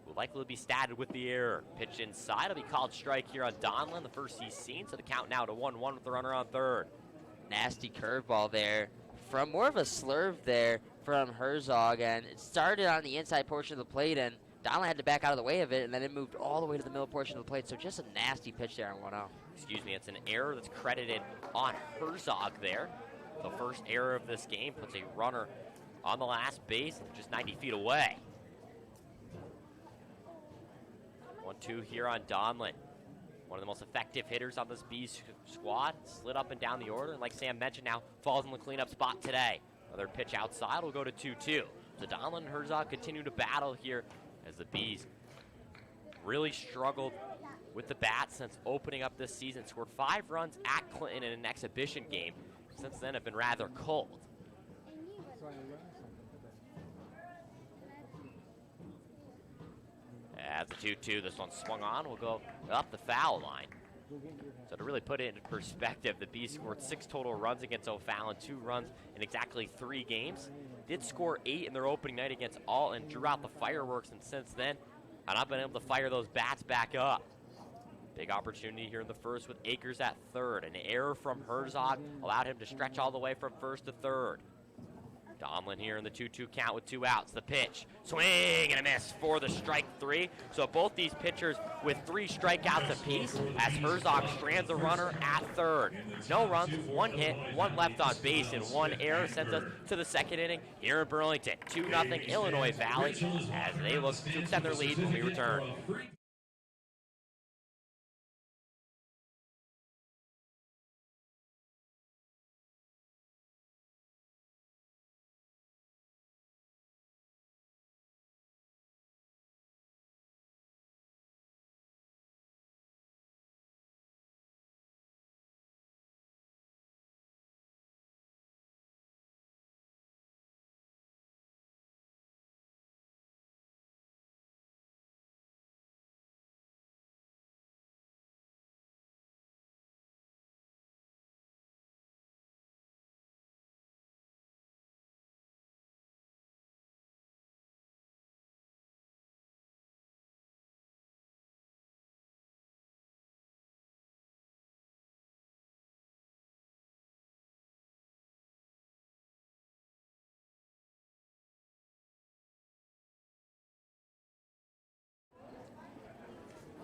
Will likely be statted with the error. Pitch inside will be called strike here on Donlin, the first he's seen, so the count now to 1-1 with the runner on third. Nasty curveball there from more of a slurve there from Herzog, and it started on the inside portion of the plate, and Donlin had to back out of the way of it, and then it moved all the way to the middle portion of the plate. So just a nasty pitch there on 1-0. Excuse me, it's an error that's credited on Herzog there. The first error of this game puts a runner on the last base and just 90 feet away. 1-2 here on Donlin. One of the most effective hitters on this Bees squad. Slid up and down the order, and like Sam mentioned, now falls in the cleanup spot today. Another pitch outside will go to 2-2. So Donlin and Herzog continue to battle here as the Bees really struggled with the bat since opening up this season. Scored 5 runs at Clinton in an exhibition game. Since then have been rather cold. As the 2-2, this one swung on, will go up the foul line. So to really put it into perspective, the Bees scored 6 total runs against O'Fallon, 2 runs in exactly 3 games. Did score 8 in their opening night against Alton, drew out the fireworks, and since then have not been able to fire those bats back up. Big opportunity here in the first with Akers at third. An error from Herzog allowed him to stretch all the way from first to third. Donlin here in the 2-2 count with 2 outs. The pitch, swing and a miss for the strike 3. So both these pitchers with 3 strikeouts apiece as Herzog strands a runner at third. No runs, 1 hit, 1 left on base, and 1 error sends us to the second inning here in Burlington. 2-0 Illinois Valley as they look to extend their lead when we return.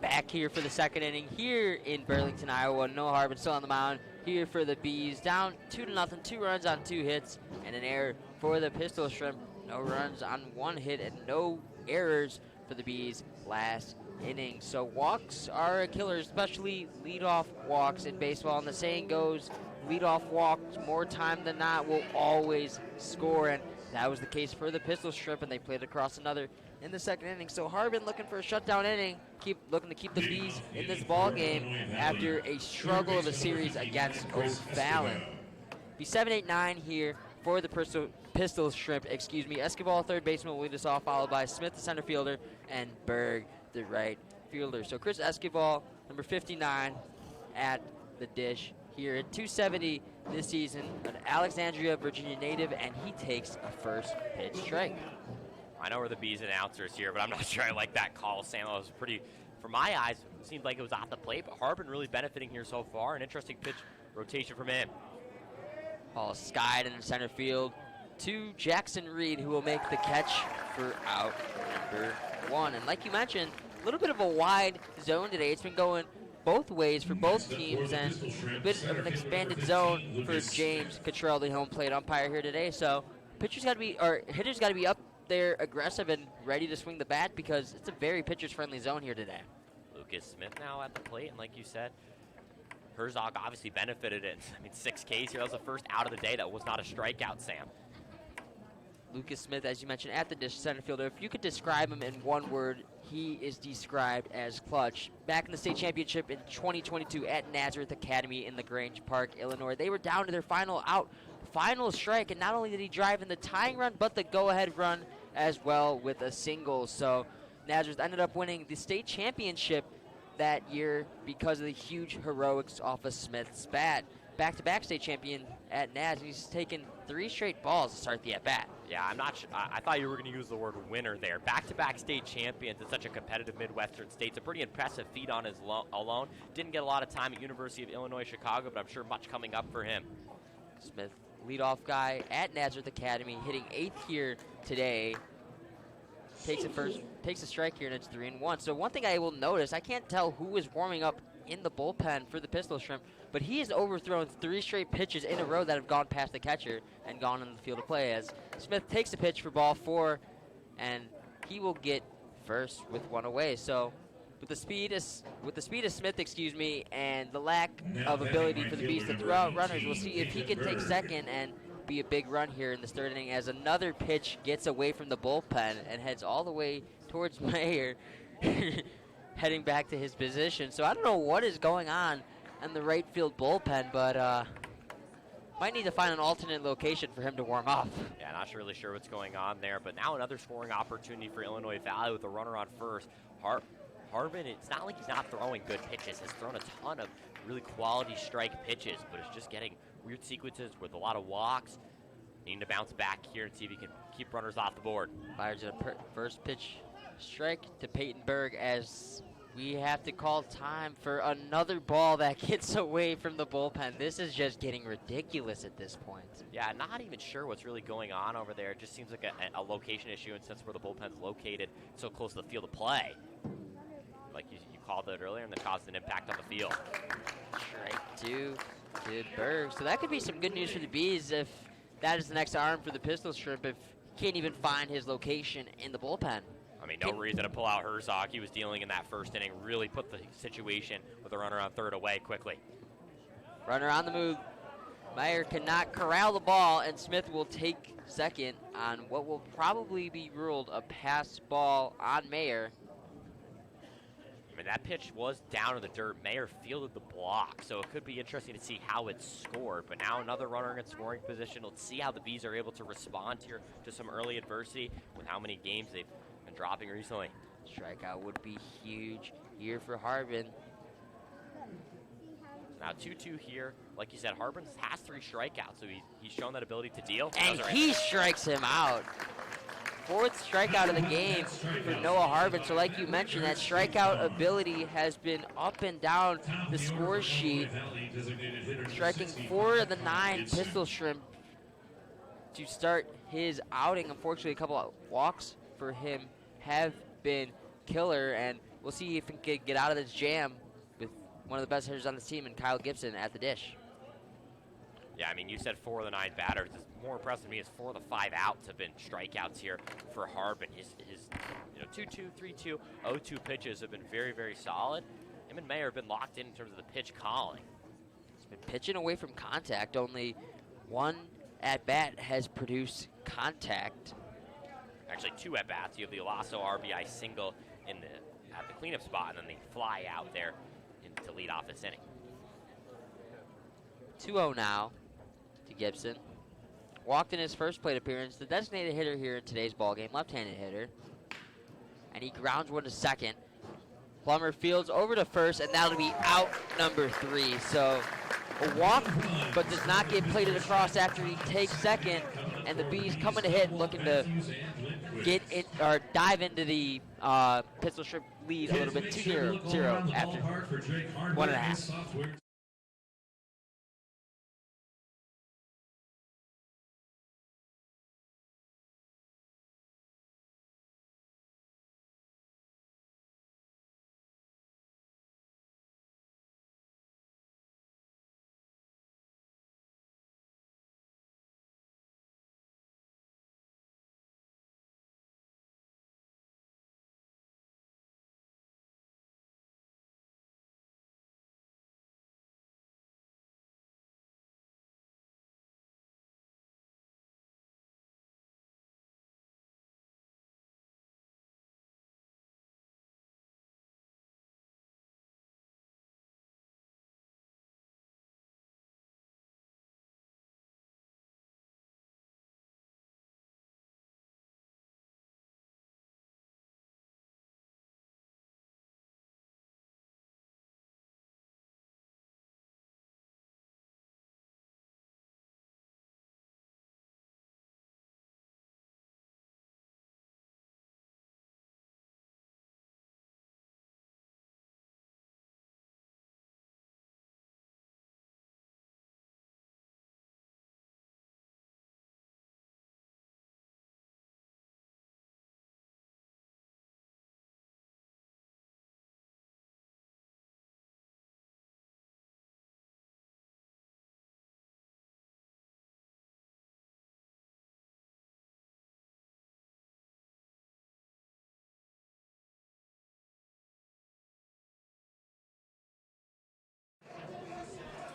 Back here for the second inning here in Burlington, Iowa. Noah Harbin still on the mound here for the Bees. Down 2-0, 2 runs on 2 hits, and an error for the Pistol Shrimp. No runs on 1 hit and no errors for the Bees last inning. So walks are a killer, especially leadoff walks in baseball. And the saying goes, leadoff walks more time than not will always score. And that was the case for the Pistol Shrimp, and they played across another in the second inning. So Harbin looking for a shutdown inning, looking to keep the Bees in this ball game after a struggle of a series against O'Fallon. Be 7-8-9 here for the Pistol Shrimp. Escobar, third baseman, will lead us off, followed by Smith, the center fielder, and Berg, the right fielder. So Chris Escobar, number 59, at the dish here at 270 this season, an Alexandria, Virginia native, and he takes a first pitch strike. I know we're the Bees announcers here, but I'm not sure I like that call, Sam. It was pretty, from my eyes, it seemed like it was off the plate, but Harbin really benefiting here so far. An interesting pitch rotation from him. Ball skied in the center field to Jackson Reed, who will make the catch for out number 1. And like you mentioned, a little bit of a wide zone today. It's been going both ways for both teams, and a bit of an expanded zone for James Cottrell, the home plate umpire here today. So hitters got to be up there aggressive and ready to swing the bat, because it's a very pitchers-friendly zone here today. Lucas Smith now at the plate, and like you said, Herzog obviously benefited it. I mean, 6 Ks here. That was the first out of the day that was not a strikeout, Sam. Lucas Smith, as you mentioned, at the dish center fielder. If you could describe him in one word, he is described as clutch. Back in the state championship in 2022 at Nazareth Academy in LaGrange Park, Illinois, they were down to their final out, final strike, and not only did he drive in the tying run, but the go-ahead run as well with a single. So Nazareth ended up winning the state championship that year because of the huge heroics off of Smith's bat. Back-to-back state champion at Naz. He's taken 3 straight balls to start the at-bat. Yeah, I'm not sure. I thought you were going to use the word winner there. Back-to-back state champions in such a competitive Midwestern state. It's a pretty impressive feat on his alone. Didn't get a lot of time at University of Illinois Chicago, but I'm sure much coming up for him. Smith, leadoff guy at Nazareth Academy, hitting 8th here today. Takes a strike here, and it's 3-1. So one thing I will notice, I can't tell who is warming up in the bullpen for the Pistol Shrimp, but he has overthrown 3 straight pitches in a row that have gone past the catcher and gone in the field of play, as Smith takes a pitch for ball 4, and he will get first with 1 away. So with the speed of Smith, and the lack of ability for the Bees to throw out runners, we'll see if he can take second and be a big run here in the 3rd inning, as another pitch gets away from the bullpen and heads all the way towards Mayer, heading back to his position. So I don't know what is going on in the right field bullpen, but might need to find an alternate location for him to warm up. Yeah, not really sure what's going on there, but now another scoring opportunity for Illinois Valley with a runner on first. Harbin, it's not like he's not throwing good pitches. He's thrown a ton of really quality strike pitches, but it's just getting weird sequences with a lot of walks. Needing to bounce back here and see if he can keep runners off the board. Fires a first pitch strike to Peyton Berg, as we have to call time for another ball that gets away from the bullpen. This is just getting ridiculous at this point. Yeah, not even sure what's really going on over there. It just seems like a location issue, and since where the bullpen's located so close to the field of play. Like you called it earlier, and that caused an impact on the field. Strike 2 to Berg. So that could be some good news for the Bees if that is the next arm for the Pistol Shrimp, if he can't even find his location in the bullpen. I mean, no reason to pull out Herzog. He was dealing in that 1st inning, really put the situation with a runner on 3rd away quickly. Runner on the move. Meyer cannot corral the ball, and Smith will take second on what will probably be ruled a pass ball on Mayer. I mean, that pitch was down in the dirt. Mayer fielded the block, so it could be interesting to see how it's scored. But now another runner in scoring position. Let's see how the Bees are able to respond here to some early adversity with how many games they've been dropping recently. Strikeout would be huge here for Harbin. Now 2-2 here. Like you said, Harbin has 3 strikeouts, so he's shown that ability to deal. And he strikes him out. 4th strikeout of the game for Noah Harbin. So like you mentioned, that strikeout ability has been up and down the score sheet. Striking 4 of the 9 Pistol Shrimp to start his outing. Unfortunately, a couple of walks for him have been killer, and we'll see if he can get out of this jam with one of the best hitters on the team, and Kyle Gibson at the dish. Yeah, I mean, you said 4 of the 9 batters. It's more impressive to me is 4 of the 5 outs have been strikeouts here for Harbin. His 2-2, 3-2, 0-2 pitches have been very, very solid. Him and Mayer have been locked in terms of the pitch calling. He's been pitching away from contact. Only 1 at-bat has produced contact. Actually, 2 at-bats. You have the Olaso RBI single at the cleanup spot, and then the fly out there to lead off this inning. 2-0 now to Gibson. Walked in his first plate appearance. The designated hitter here in today's ballgame, left-handed hitter. And he grounds one to second. Plummer fields over to first, and that'll be out number 3. So a walk, but does not get plated across after he takes second. And the Bees coming to hit, looking to get in or dive into the pistol strip lead a little bit. 2-0 after 1.5.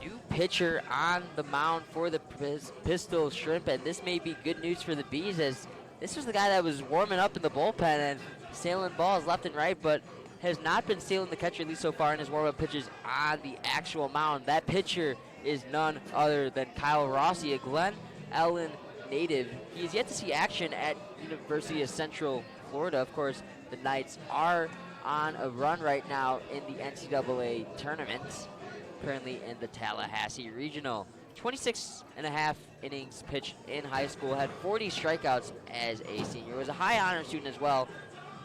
New pitcher on the mound for the Pistol Shrimp, and this may be good news for the Bees, as this was the guy that was warming up in the bullpen and sailing balls left and right, but has not been sailing the catcher, at least so far in his warm-up pitches on the actual mound. That pitcher is none other than Kyle Rossi, a Glen Ellen native. He is yet to see action at University of Central Florida. Of course, the Knights are on a run right now in the NCAA tournament, currently in the Tallahassee Regional. 26 and a half innings pitched in high school, had 40 strikeouts as a senior, was a high honor student as well,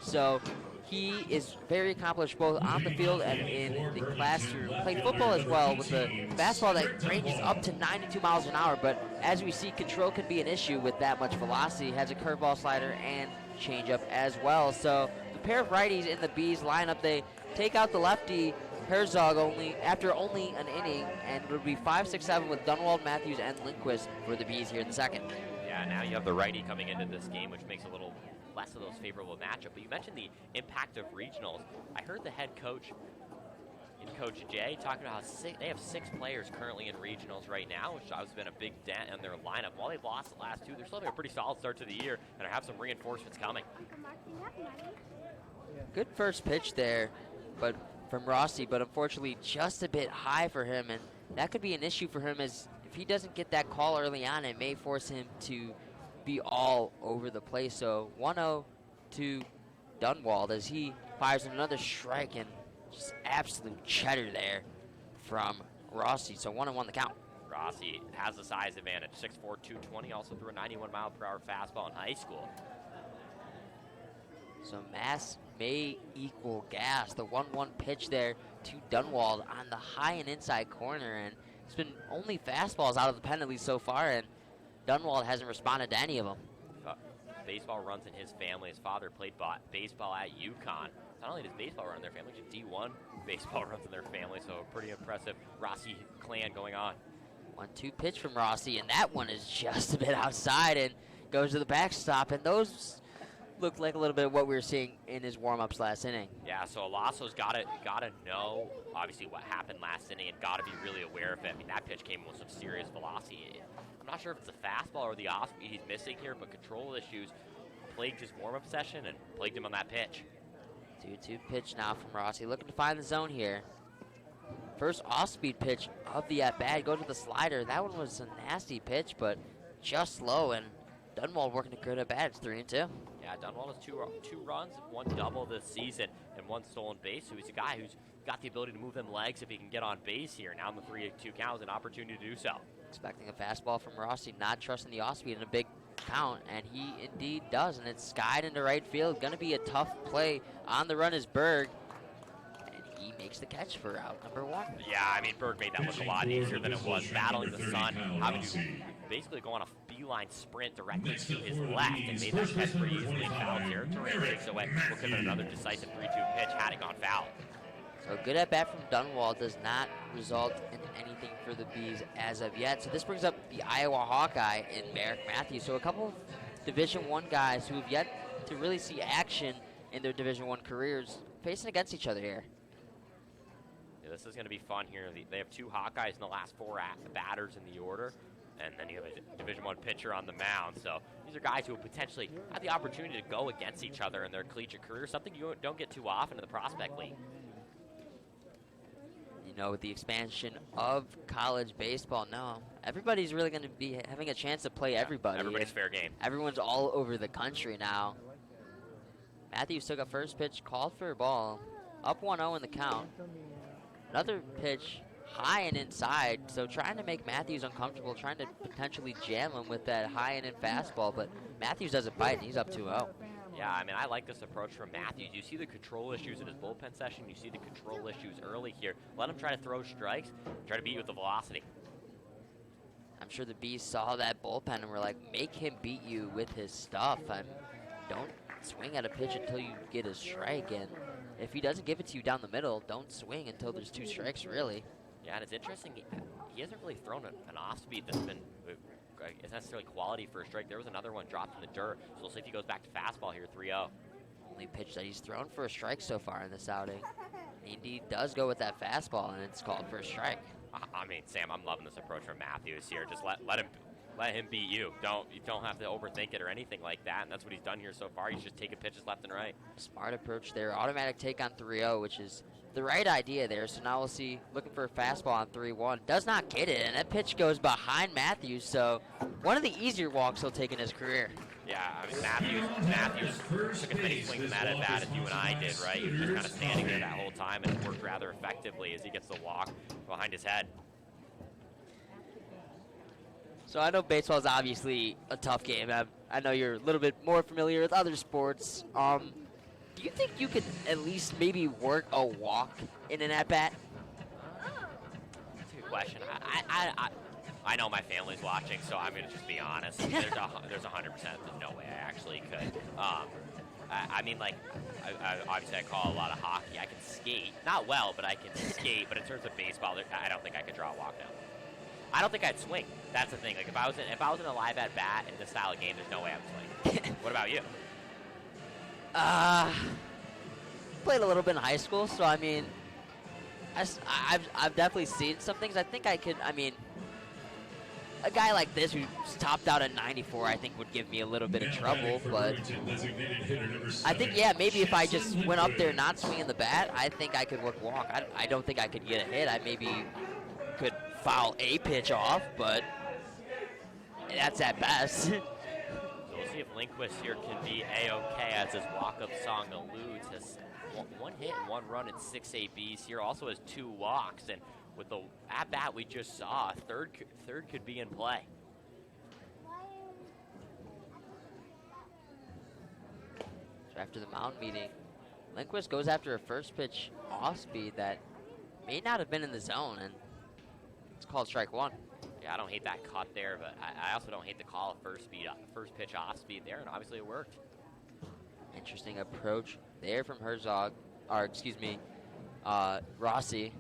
so he is very accomplished both on the field and in the classroom. Played football as well with a fastball that ranges up to 92 miles an hour, but as we see, control can be an issue with that much velocity. Has a curveball, slider, and changeup as well. So the pair of righties in the Bees lineup, they take out the lefty Herzog after only an inning, and it'll be 5, 6, 7 with Dunwald, Matthews, and Lindquist for the Bees here in the second. Yeah, now you have the righty coming into this game, which makes a little less of those favorable matchup. But you mentioned the impact of regionals. I heard the head coach, Coach Jay, talking about how they have 6 players currently in regionals right now, which has been a big dent in their lineup. While they've lost the last 2, they're still having a pretty solid start to the year, and have some reinforcements coming. Good first pitch there, but from Rossi, but unfortunately just a bit high for him, and that could be an issue for him, as if he doesn't get that call early on, it may force him to be all over the place. So 1-0 to Dunwald as he fires another strike, and just absolute cheddar there from Rossi. So 1-1 the count. Rossi has the size advantage, 6'4", 220, also threw a 91-mile-per-hour fastball in high school. So mass may equal gas. The 1-1 pitch there to Dunwald on the high and inside corner, and it's been only fastballs out of the pen at least so far, and Dunwald hasn't responded to any of them. Baseball runs in his family. His father played baseball at UConn. Not only does baseball run in their family, but D1 baseball runs in their family, so pretty impressive Rossi clan going on. 1-2 pitch from Rossi, and that one is just a bit outside and goes to the backstop, and those looked like a little bit of what we were seeing in his warm-ups last inning. Yeah, so Alasso's gotta know, obviously, what happened last inning and gotta be really aware of it. I mean, that pitch came with some serious velocity. I'm not sure if it's the fastball or the off-speed he's missing here, but control issues plagued his warm-up session and plagued him on that pitch. 2-2 pitch now from Rossi, looking to find the zone here. First off-speed pitch of the at-bat. Go to the slider. That one was a nasty pitch, but just low. And Dunwall working a good at-bat. It's 3-2. Yeah, Dunwall has two runs, one double this season, and one stolen base. So he's a guy who's got the ability to move them legs if he can get on base here. Now in the 3-2 count is an opportunity to do so. Expecting a fastball from Rossi, not trusting the off-speed in a big count, and he indeed does, and it's skied into right field. Going to be a tough play. On the run is Berg, and he makes the catch for out number 1. Yeah, I mean, Berg made that look a lot easier than it was, battling the sun, having to basically go on a beeline sprint directly to his left, and made that catch pretty easily in foul territory. And takes away, we'll give it another decisive 3-2 pitch had it gone foul. So good at bat from Dunwall does not result in anything for the Bees as of yet. So this brings up the Iowa Hawkeye in Merrick Matthews. So a couple of Division I guys who have yet to really see action in their Division I careers facing against each other here. Yeah, this is going to be fun here. They have 2 Hawkeyes in the last 4 batters in the order, and then you have a Division I pitcher on the mound. So these are guys who will potentially have the opportunity to go against each other in their collegiate career, something you don't get too often in the Prospect League. You know, with the expansion of college baseball, no, everybody's really going to be having a chance to play everybody. Everybody's fair game. Everyone's all over the country now. Matthews took a first pitch, called for a ball, up 1-0 in the count. Another pitch, high and inside, so trying to make Matthews uncomfortable, trying to potentially jam him with that high and in fastball, but Matthews doesn't bite, and he's up 2-0. Yeah, I mean, I like this approach from Matthews. You see the control issues in his bullpen session. You see the control issues early here. Let him try to throw strikes, try to beat you with the velocity. I'm sure the Bees saw that bullpen and were like, make him beat you with his stuff. And don't swing at a pitch until you get a strike. And if he doesn't give it to you down the middle, don't swing until there's 2 strikes, really. Yeah, and it's interesting. He hasn't really thrown an off-speed that's been it's necessarily quality for a strike. There was another one dropped in the dirt, so we'll see if he goes back to fastball here, 3-0. Only pitch that he's thrown for a strike so far in this outing. He indeed does go with that fastball, and it's called for a strike. I mean, Sam, I'm loving this approach from Matthews here. Just let him beat you. You don't have to overthink it or anything like that, and that's what he's done here so far. He's just taking pitches left and right. Smart approach there. Automatic take on 3-0, which is the right idea there. So now we'll see, looking for a fastball on 3-1. Does not get it, and that pitch goes behind Matthews, so one of the easier walks he'll take in his career. Yeah, I mean, Matthews took as many swings at that at-bat as you and I did, right? He was just kind of standing there that whole time, and it worked rather effectively as he gets the walk behind his head. So I know baseball is obviously a tough game. I know you're a little bit more familiar with other sports. Do you think you could at least maybe work a walk in an at-bat? That's a good question. I know my family's watching, so I'm going to just be honest. There's 100%. There's no way I actually could. I mean, like, obviously I call a lot of hockey. I can skate. Not well, but I can skate. But in terms of baseball, I don't think I could draw a walk now. I don't think I'd swing. That's the thing. Like, if I was in a live at-bat in this style of game, there's no way I'm swinging. What about you? Played a little bit in high school, so I mean, I've definitely seen some things. I think I could. I mean, a guy like this who's topped out at 94, I think would give me a little bit of trouble. But I think, yeah, maybe if I just went up there not swinging the bat, I think I could work walk. I don't think I could get a hit. I maybe could foul a pitch off, but that's at best. We'll see if Lindquist here can be A-OK as his walk-up song alludes. Has one hit and 1 run in 6 ABs here. Also has 2 walks, and with the at-bat we just saw, third could be in play. So after the mound meeting, Lindquist goes after a first pitch off-speed that may not have been in the zone, and it's called strike 1. Yeah, I don't hate that cut there, but I also don't hate the call of first pitch off speed there, and obviously it worked. Interesting approach there from Rossi.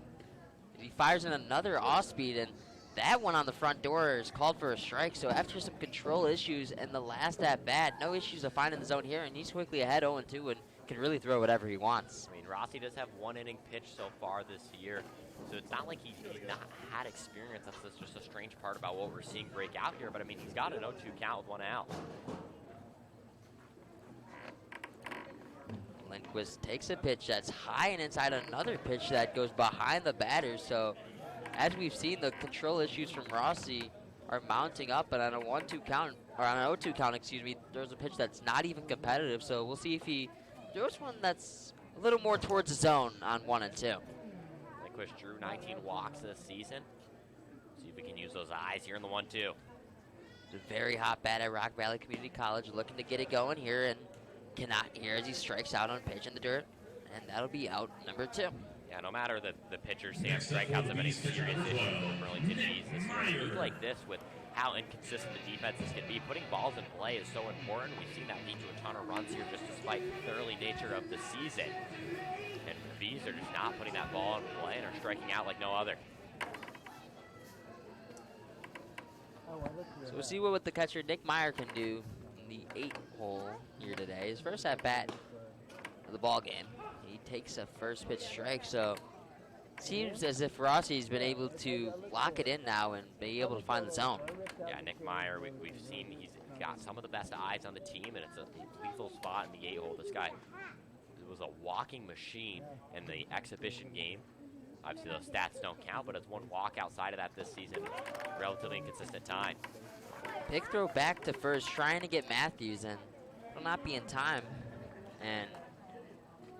He fires in another off speed, and that one on the front door is called for a strike. So after some control issues and the last at bat, no issues of finding the zone here, and he's quickly ahead 0-2 and can really throw whatever he wants. I mean, Rossi does have 1 inning pitch so far this year. So it's not like he's not had experience. That's just a strange part about what we're seeing break out here. But, I mean, he's got an 0-2 count with 1 out. Nyquist takes a pitch that's high and inside another pitch that goes behind the batter. So as we've seen, the control issues from Rossi are mounting up, and on a 1-2 count, or on an 0-2 count, excuse me, there's a pitch that's not even competitive. So we'll see if he throws one that's a little more towards the zone on 1 and 2. Nyquist drew 19 walks this season. See if we can use those eyes here in the 1-2. It's a very hot bat at Rock Valley Community College, looking to get it going here, and cannot hear as he strikes out on a pitch in the dirt, and that'll be out number 2. Yeah, no matter the pitcher, Sam, strikeouts have been a serious issue for Burlington Bees this year. In a league like this, with how inconsistent the defenses can be, putting balls in play is so important. We've seen that lead to a ton of runs here just despite the early nature of the season. And the Bees are just not putting that ball in play and are striking out like no other. So we'll see what the catcher Nick Meyer can do in the 8th hole here today. His first at bat of the ball game. He takes a first pitch strike, so seems as if Rossi's been able to lock it in now and be able to find the zone. Yeah, Nick Meyer, we've seen he's got some of the best eyes on the team, and it's a lethal spot in the 8 hole. This guy was a walking machine in the exhibition game. Obviously, those stats don't count, but it's one walk outside of that this season. Relatively inconsistent time. Pick throw back to first, trying to get Matthews, and will not be in time. And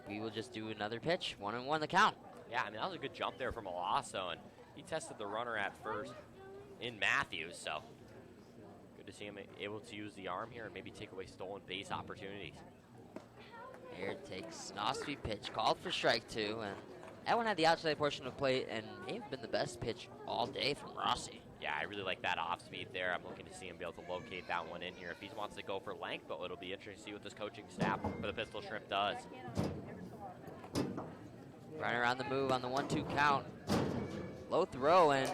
we will just do another pitch. 1-1 the count. Yeah, I mean, that was a good jump there from Alasso, and he tested the runner at first in Matthews, so good to see him able to use the arm here and maybe take away stolen base opportunities. Here takes an off-speed pitch, called for strike 2, and that one had the outside portion of plate and may have been the best pitch all day from Rossi. Yeah, I really like that off speed there. I'm looking to see him be able to locate that one in here if he wants to go for length, but it'll be interesting to see what this coaching staff for the Pistol Shrimp does. Runner on the move on the 1-2 count. Low throw and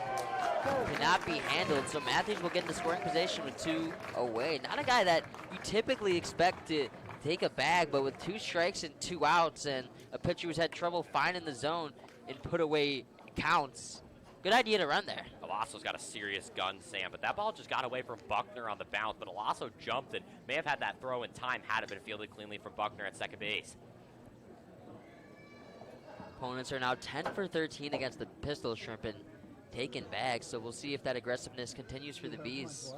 cannot be handled, so Matthews will get into scoring position with 2 away. Not a guy that you typically expect to take a bag, but with 2 strikes and 2 outs and a pitcher who's had trouble finding the zone and put away counts. Good idea to run there. Alasso's got a serious gun, Sam, but that ball just got away from Buckner on the bounce, but Alasso jumped and may have had that throw in time had it been fielded cleanly from Buckner at second base. Opponents are now 10 for 13 against the Pistol Shrimp and taking bags, so we'll see if that aggressiveness continues for the Bees.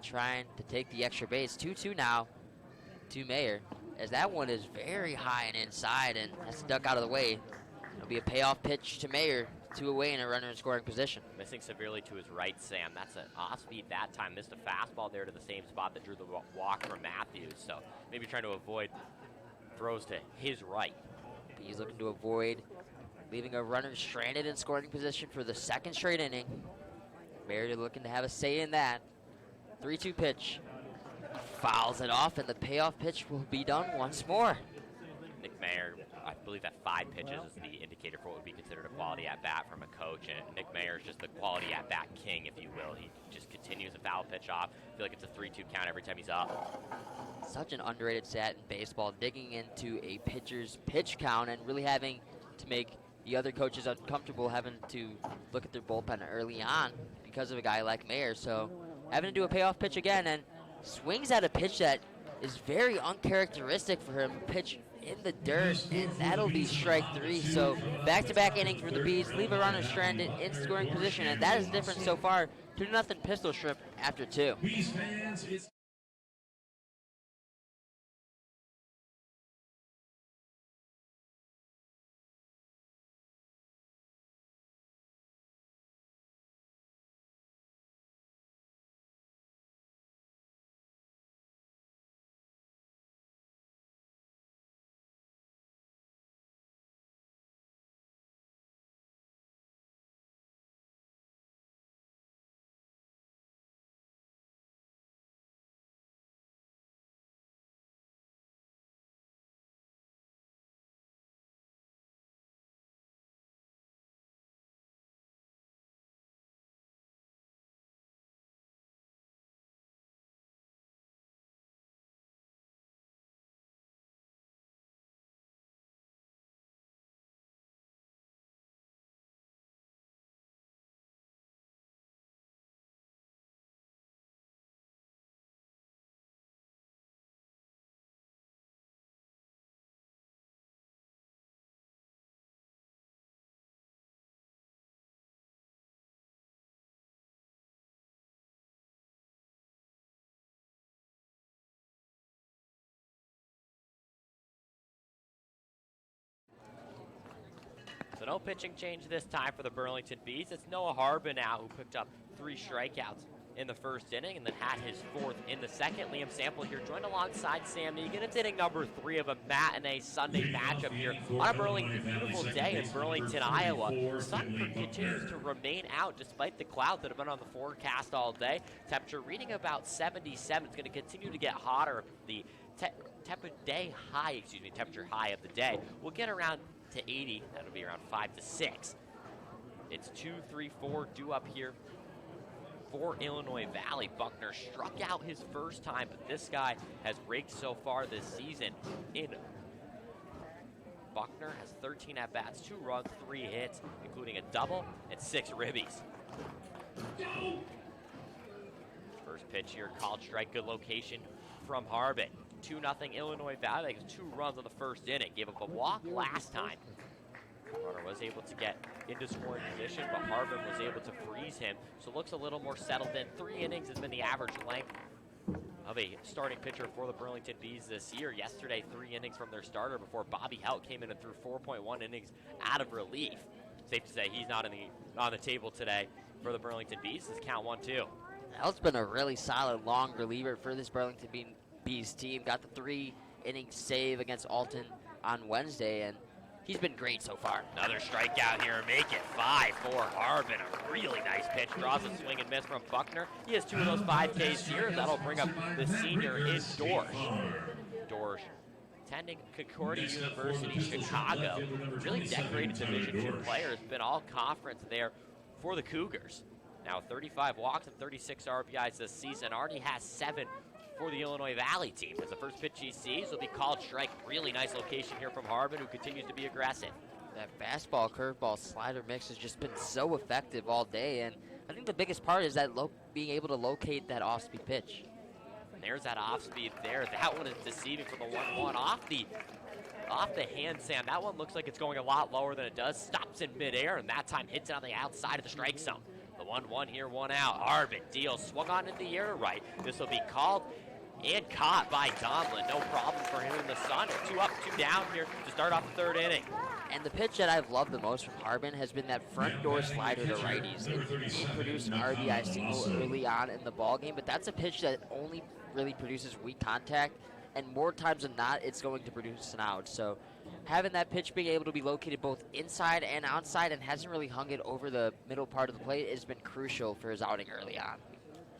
Trying to take the extra base. 2-2 now to Mayer, as that one is very high and inside and has to duck out of the way. It'll be a payoff pitch to Mayer, 2 away and a runner in scoring position. Missing severely to his right, Sam. That's an off speed that time. Missed a fastball there to the same spot that drew the walk from Matthews. So maybe trying to avoid throws to his right. He's looking to avoid leaving a runner stranded in scoring position for the 2nd straight inning. Mayer looking to have a say in that. 3-2 pitch. Fouls it off, and the payoff pitch will be done once more. Nick Mayer, I believe that 5 pitches is the indicator for what would be considered a quality at-bat from a coach, and Nick Mayer is just the quality at-bat king, if you will. He just continues to foul pitch off. I feel like it's a 3-2 count every time he's up. Such an underrated stat in baseball, digging into a pitcher's pitch count and really having to make the other coaches uncomfortable having to look at their bullpen early on because of a guy like Mayer. So having to do a payoff pitch again, and swings at a pitch that is very uncharacteristic for him, pitch in the dirt, and that'll be strike 3. So back-to-back innings for the Bees, leave a runner stranded in scoring position, and that is the difference so far. 2-0 Pistol Shrimp after 2. Bees fans, it's So no pitching change this time for the Burlington Bees. It's Noah Harbin now, who picked up 3 strikeouts in the first inning and then had his 4th in the second. Liam Sample here joined alongside Sam Egan. It's inning number 3 of a matinee Sunday matchup here on a beautiful day in Burlington, Iowa. Sun continues to remain out despite the clouds that have been on the forecast all day. Temperature reading about 77. It's going to continue to get hotter. The temperature high of the day will get around to 80. That'll be around 5 to 6. It's 2-3-4 due up here for Illinois Valley. Buckner struck out his first time, but this guy has raked so far this season. Buckner has 13 at-bats, 2 runs, 3 hits, including a double and 6 ribbies. First pitch here, called strike, good location from Harbin. 2-0 Illinois Valley. Makes 2 runs on the first inning. Gave up a walk last time. Runner was able to get into scoring position, but Harbin was able to freeze him. So looks a little more settled in. 3 innings has been the average length of a starting pitcher for the Burlington Bees this year. Yesterday, 3 innings from their starter before Bobby Helt came in and threw 4.1 innings out of relief. Safe to say he's not on the table today for the Burlington Bees. This count 1-2. Helt's been a really solid long reliever for this Burlington Bees team. Got the 3-inning save against Alton on Wednesday, and he's been great so far. Another strikeout here, make it 5 for Harbin. A really nice pitch, draws a swing and miss from Buckner. He has 2 of those 5Ks here. That'll bring up the senior in Dorsch. Attending Concordia University, Chicago. Really decorated Division II player. Has been all conference there for the Cougars. Now 35 walks and 36 RBIs this season. Already has 7 for the Illinois Valley team. As the first pitch he sees will be called strike. Really nice location here from Harbin, who continues to be aggressive. That fastball, curveball, slider mix has just been so effective all day, and I think the biggest part is that being able to locate that off-speed pitch. There's that off-speed there. That one is deceiving for the 1-1 off the hand, Sam. That one looks like it's going a lot lower than it does. Stops in midair, and that time hits it on the outside of the strike zone. The 1-1 here, 1 out. Harbin deals, swung on in the air right. This will be called and caught by Donlin. No problem for him in the sun. 2 up, 2 down here to start off the 3rd inning. And the pitch that I've loved the most from Harbin has been that front door slider to righties. He produced an RBI single early on in the ballgame, but that's a pitch that only really produces weak contact, and more times than not, it's going to produce an out. So having that pitch being able to be located both inside and outside and hasn't really hung it over the middle part of the plate has been crucial for his outing early on.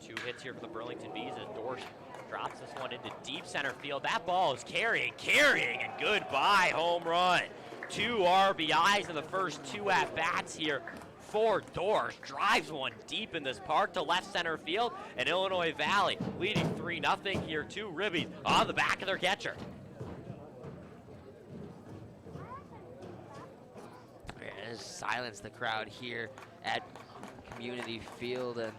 2 hits here for the Burlington Bees as Dorsch drops this one into deep center field. That ball is carrying, and goodbye, home run. 2 RBIs in the first 2 at-bats here for Dorsch. Drives one deep in this park to left center field, and Illinois Valley leading 3-0 here. 2 ribbies on the back of their catcher. Silence the crowd here at Community Field, and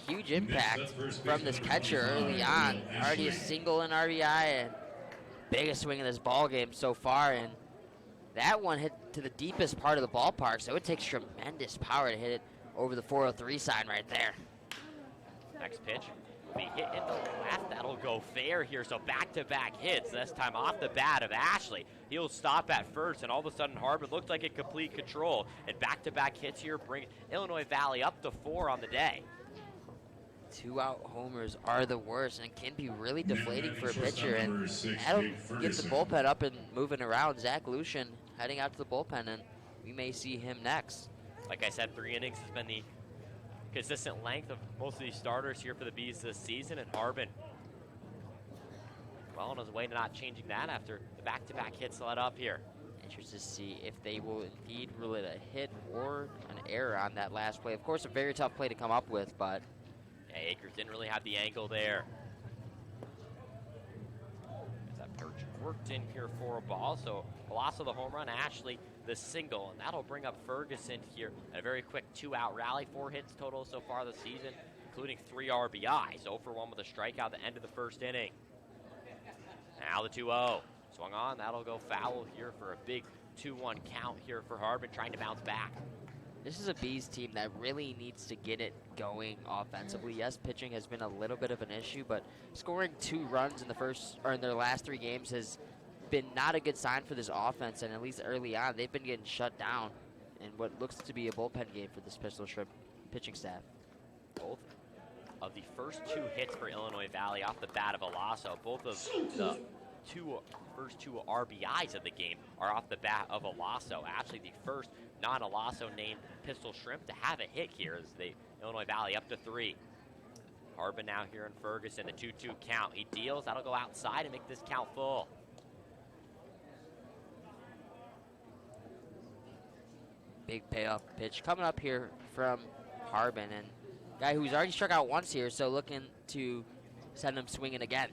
huge impact from this catcher early on. Already a single in RBI and biggest swing in this ball game so far, and that one hit to the deepest part of the ballpark, so it takes tremendous power to hit it over the 403 sign right there. Next pitch will be hit into left. That'll go fair here, so back-to-back hits, this time off the bat of Ashley. He'll stop at first, and all of a sudden Harbin looks like in complete control, and back-to-back hits here bring Illinois Valley up to 4 on the day. 2-out homers are the worst, and it can be really deflating for a pitcher, and that'll get the bullpen up and moving around. Zach Lucian heading out to the bullpen, and we may see him next. Like I said, 3 innings has been the consistent length of most of these starters here for the Bees this season, and Harbin well on his way to not changing that after the back-to-back hits led up here. Interested to see if they will indeed rule it a hit or an error on that last play. Of course, a very tough play to come up with, but yeah, Akers didn't really have the angle there. As that perch worked in here for a ball, so a loss of the home run, Ashley the single, and that'll bring up Ferguson here. A very quick 2-out rally, 4 hits total so far this season, including 3 RBIs. 0 for 1 with a strikeout at the end of the first inning. Now the 2-0. Swung on, that'll go foul here for a big 2-1 count here for Harbin, trying to bounce back. This is a Bees team that really needs to get it going offensively. Yes, pitching has been a little bit of an issue, but scoring 2 runs in their last 3 games has been not a good sign for this offense, and at least early on, they've been getting shut down. in what looks to be a bullpen game for this Pistol Shrimp pitching staff. Both of the first 2 hits for Illinois Valley off the bat of Alasso. Both of the first two RBIs of the game are off the bat of Alasso. Actually, the first non-Alasso named Pistol Shrimp to have a hit here is the Illinois Valley up to 3. Harbin now here in Ferguson, the 2-2 count. He deals, that'll go outside and make this count full. Big payoff pitch coming up here from Harbin, and guy who's already struck out once here, so looking to send him swinging again.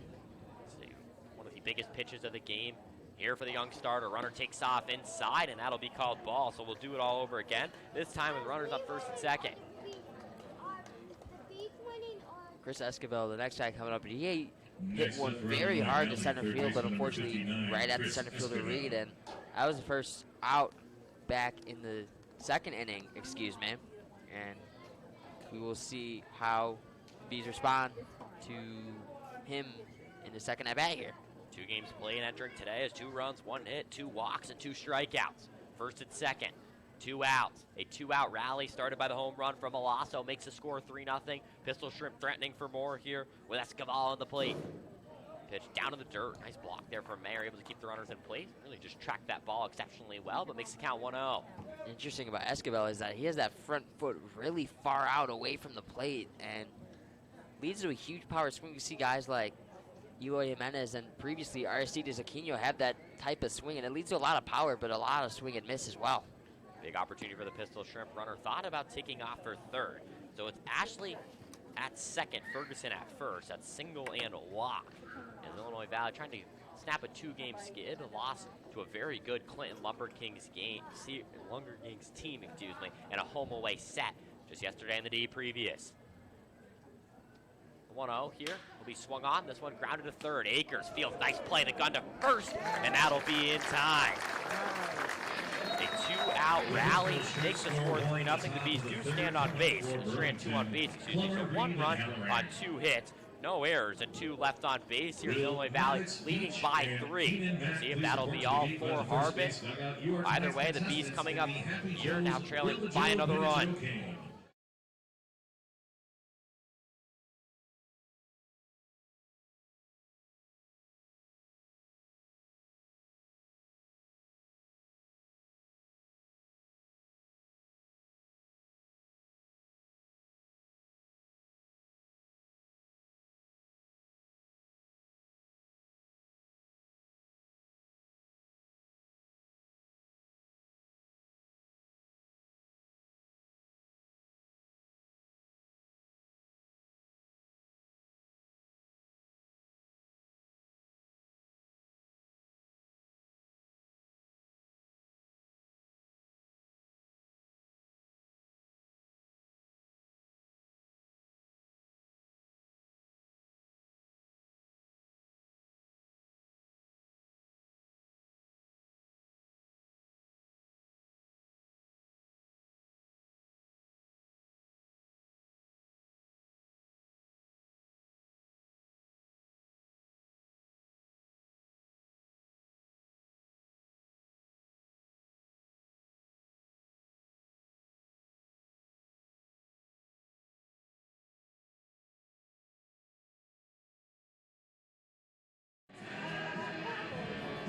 See, one of the biggest pitches of the game here for the young starter. Runner takes off inside, and that'll be called ball, so we'll do it all over again, this time with runners on first and second. Chris Esquivel, the next guy coming up, he hit one very hard to center field, but unfortunately right at the center fielder read, and that was the first out back in the second inning, excuse me, and we will see how Bees respond to him in the second at bat here. 2 games played entering today is 2 runs, 1 hit, 2 walks, and 2 strikeouts. First and second, 2 outs. A 2-out rally started by the home run from Alasso makes the score 3-0. Pistol Shrimp threatening for more here with Esquivel on the plate. Pitch down to the dirt. Nice block there from Mayer, able to keep the runners in place. Really just tracked that ball exceptionally well, but makes the count 1-0. Interesting about Esquivel is that he has that front foot really far out away from the plate and leads to a huge power swing. You see guys like Eloy Jimenez and previously Aristides Aquino have that type of swing, and it leads to a lot of power, but a lot of swing and miss as well. Big opportunity for the Pistol Shrimp. Runner thought about taking off for third. So it's Ashley at second, Ferguson at first. That's single and walk. And Illinois Valley trying to snap a 2-game skid, a loss to a very good Clinton Lumber Kings team, and a home away set just yesterday in the D previous. 1-0 here will be swung on. This one grounded to third. Akers fields nice play. The gun to first, and that'll be in time. A 2-out rally makes the score 3-0. The Bees do stand on base. Strand 2 on base, excuse me. So 1 run on 2 hits. No errors and 2 left on base here. Illinois Valley leading by 3. We'll see if that'll be all for Harbin. Either way, the Bees coming up here now trailing by another run.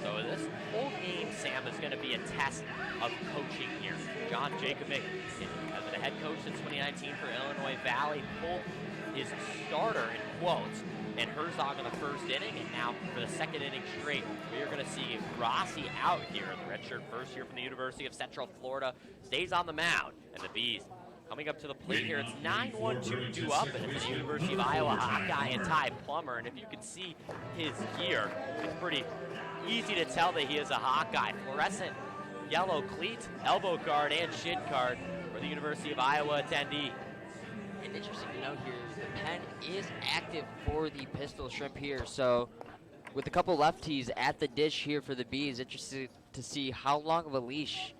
So this whole game, Sam, is going to be a test of coaching here. John Jacobic has been a head coach since 2019 for Illinois Valley. Pulled his starter in quotes and Herzog in the first inning, and now for the second inning straight, we are going to see Rossi out here. The redshirt first year from the University of Central Florida stays on the mound, and the Bees coming up to the plate here. It's 9-1-2 due up, and it's the University of Iowa Hawkeye and Ty Plummer. And if you can see his gear, it's pretty easy to tell that he is a Hawkeye. Fluorescent yellow cleat, elbow guard, and shin guard for the University of Iowa attendee. And interesting to note here, the pen is active for the Pistol Shrimp here. So with a couple lefties at the dish here for the Bees, interested to see how long of a leash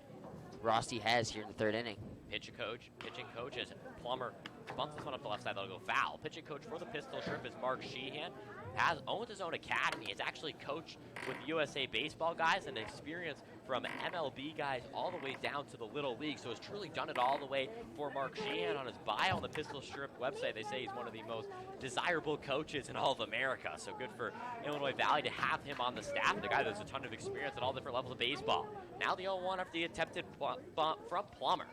Rossi has here in the third inning. Pitching coach is Plummer. Bumps this one up the left side, that'll go foul. Pitching coach for the Pistol Shrimp is Mark Sheehan. owns his own academy. He's actually coached with USA baseball guys and experience from MLB guys all the way down to the Little League. So has truly done it all the way for Mark Sheehan. On his bio on the Pistol Strip website, they say he's one of the most desirable coaches in all of America. So good for Illinois Valley to have him on the staff. The guy that has a ton of experience at all different levels of baseball. Now the 0-1 after the attempted bump from Plummer.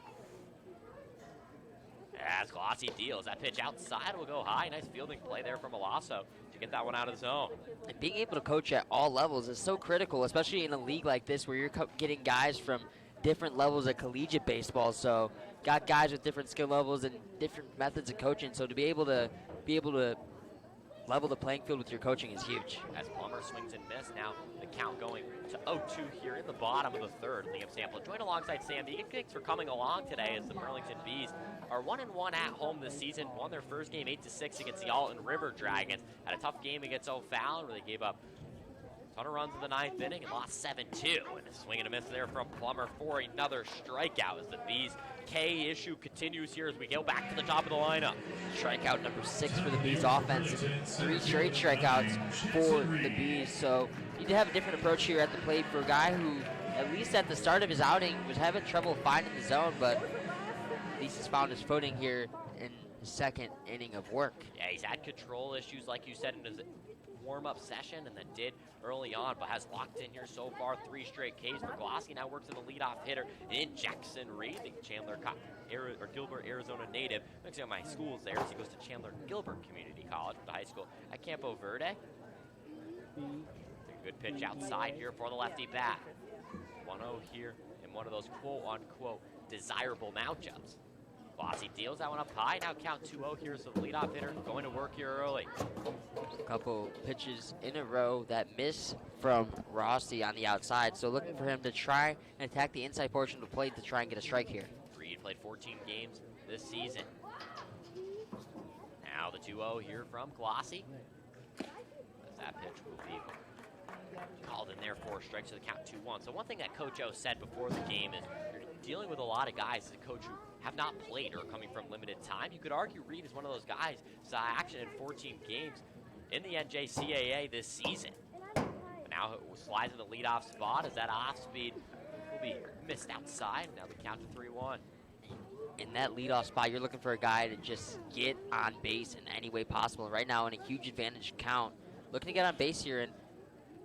As Glossy deals, that pitch outside will go high. Nice fielding play there from Alasso to get that one out of the zone. And being able to coach at all levels is so critical, especially in a league like this where you're getting guys from different levels of collegiate baseball. So got guys with different skill levels and different methods of coaching. So to be able to level the playing field with your coaching is huge. As Plummer swings and misses, now the count going to 0-2 here in the bottom of the third. Liam Sample joined alongside Sam Egan. Thanks for coming along today as the Burlington Bees are 1-1 at home this season. Won their first game 8-6 against the Alton River Dragons. Had a tough game against O'Fallon where they gave up a ton of runs in the ninth inning and lost 7-2. And a swing and a miss there from Plummer for another strikeout as the Bees K issue continues here as we go back to the top of the lineup. Strikeout number 6 for the Bees offense. 3 straight strikeouts for the Bees. So you need to have a different approach here at the plate for a guy who, at least at the start of his outing, was having trouble finding the zone, but at least he's found his footing here in his second inning of work. Yeah, he's had control issues, like you said, in his warm-up session, and then did early on, but has locked in here so far. 3 straight Ks for Glossy. Now works as a leadoff hitter in Jackson Reed, the Gilbert, Arizona native. Looks at my schools there as he goes to Chandler Gilbert Community College, the high school at Campo Verde. A good pitch outside here for the lefty bat. 1-0 here in one of those quote-unquote desirable matchups. Glossy deals that one up high. Now count 2-0 here, so the leadoff hitter going to work here early. A couple pitches in a row that miss from Rossi on the outside, so looking for him to try and attack the inside portion of the plate to try and get a strike here. Reed played 14 games this season. Now the 2-0 here from Glossy. As that pitch will be called in there for strikes, so the count 2-1. So one thing that Coach O said before the game is you're dealing with a lot of guys as a coach who have not played or are coming from limited time. You could argue Reed is one of those guys who saw action in 14 games in the NJCAA this season. But now it slides in the leadoff spot as that off speed will be missed outside. Now the count to 3-1. In that leadoff spot, you're looking for a guy to just get on base in any way possible. Right now, in a huge advantage count, looking to get on base here and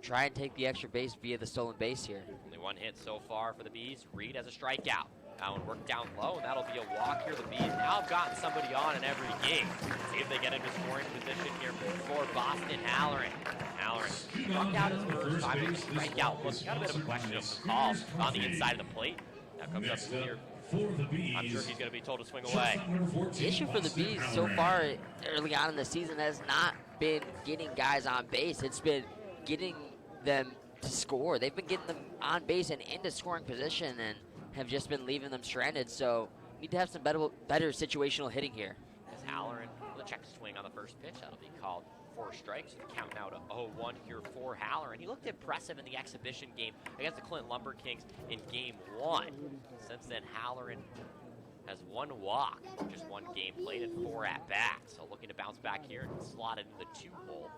try and take the extra base via the stolen base here. Only one hit so far for the Bees. Reed has a strikeout. That one worked down low, and that'll be a walk here. The Bees now have gotten somebody on in every game. See if they get into scoring position here for Boston Halloran. Halloran struck out his first time. Strikeout looks got a bit of a questionable call on the inside of the plate. Now comes up here. I'm sure he's going to be told to swing away. The issue for the Bees so far early on in the season has not been getting guys on base. It's been getting them to score. They've been getting them on base and into scoring position and have just been leaving them stranded. So need to have some better situational hitting here. As Halloran will check swing on the first pitch. That'll be called 4 strikes. The count now to 0-1 here for Halloran. He looked impressive in the exhibition game against the Clinton Lumber Kings in game 1. Since then, Halloran has 1 walk, just 1 game played and 4 at-bats. So looking to bounce back here and slot it in the 2 hole.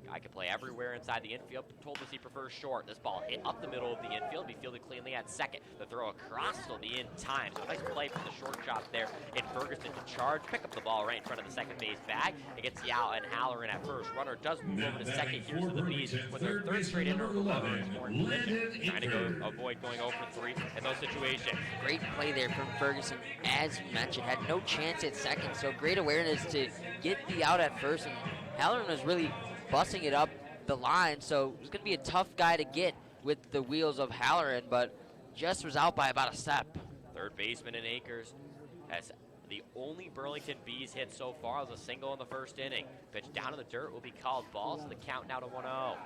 Guy can play everywhere inside the infield. Told us he prefers short. This ball hit up the middle of the infield. Be fielded cleanly at second. The throw across will be in time. So nice play from the shortstop there in Ferguson to charge. Pick up the ball right in front of the second base bag. It gets Yao and Halloran at first. Runner does move over to second here. So the Bees with their 3rd straight inning runner in scoring position. Trying to avoid going 0-3 in those situations. Great play there from Ferguson. As you mentioned, had no chance at second. So great awareness to get the out at first. And Halloran was really busting it up the line, so it was going to be a tough guy to get with the wheels of Halloran, but just was out by about a step. Third baseman in Akers has the only Burlington Bees hit so far was a single in the first inning. Pitch down to the dirt will be called ball, so the count now to 1-0.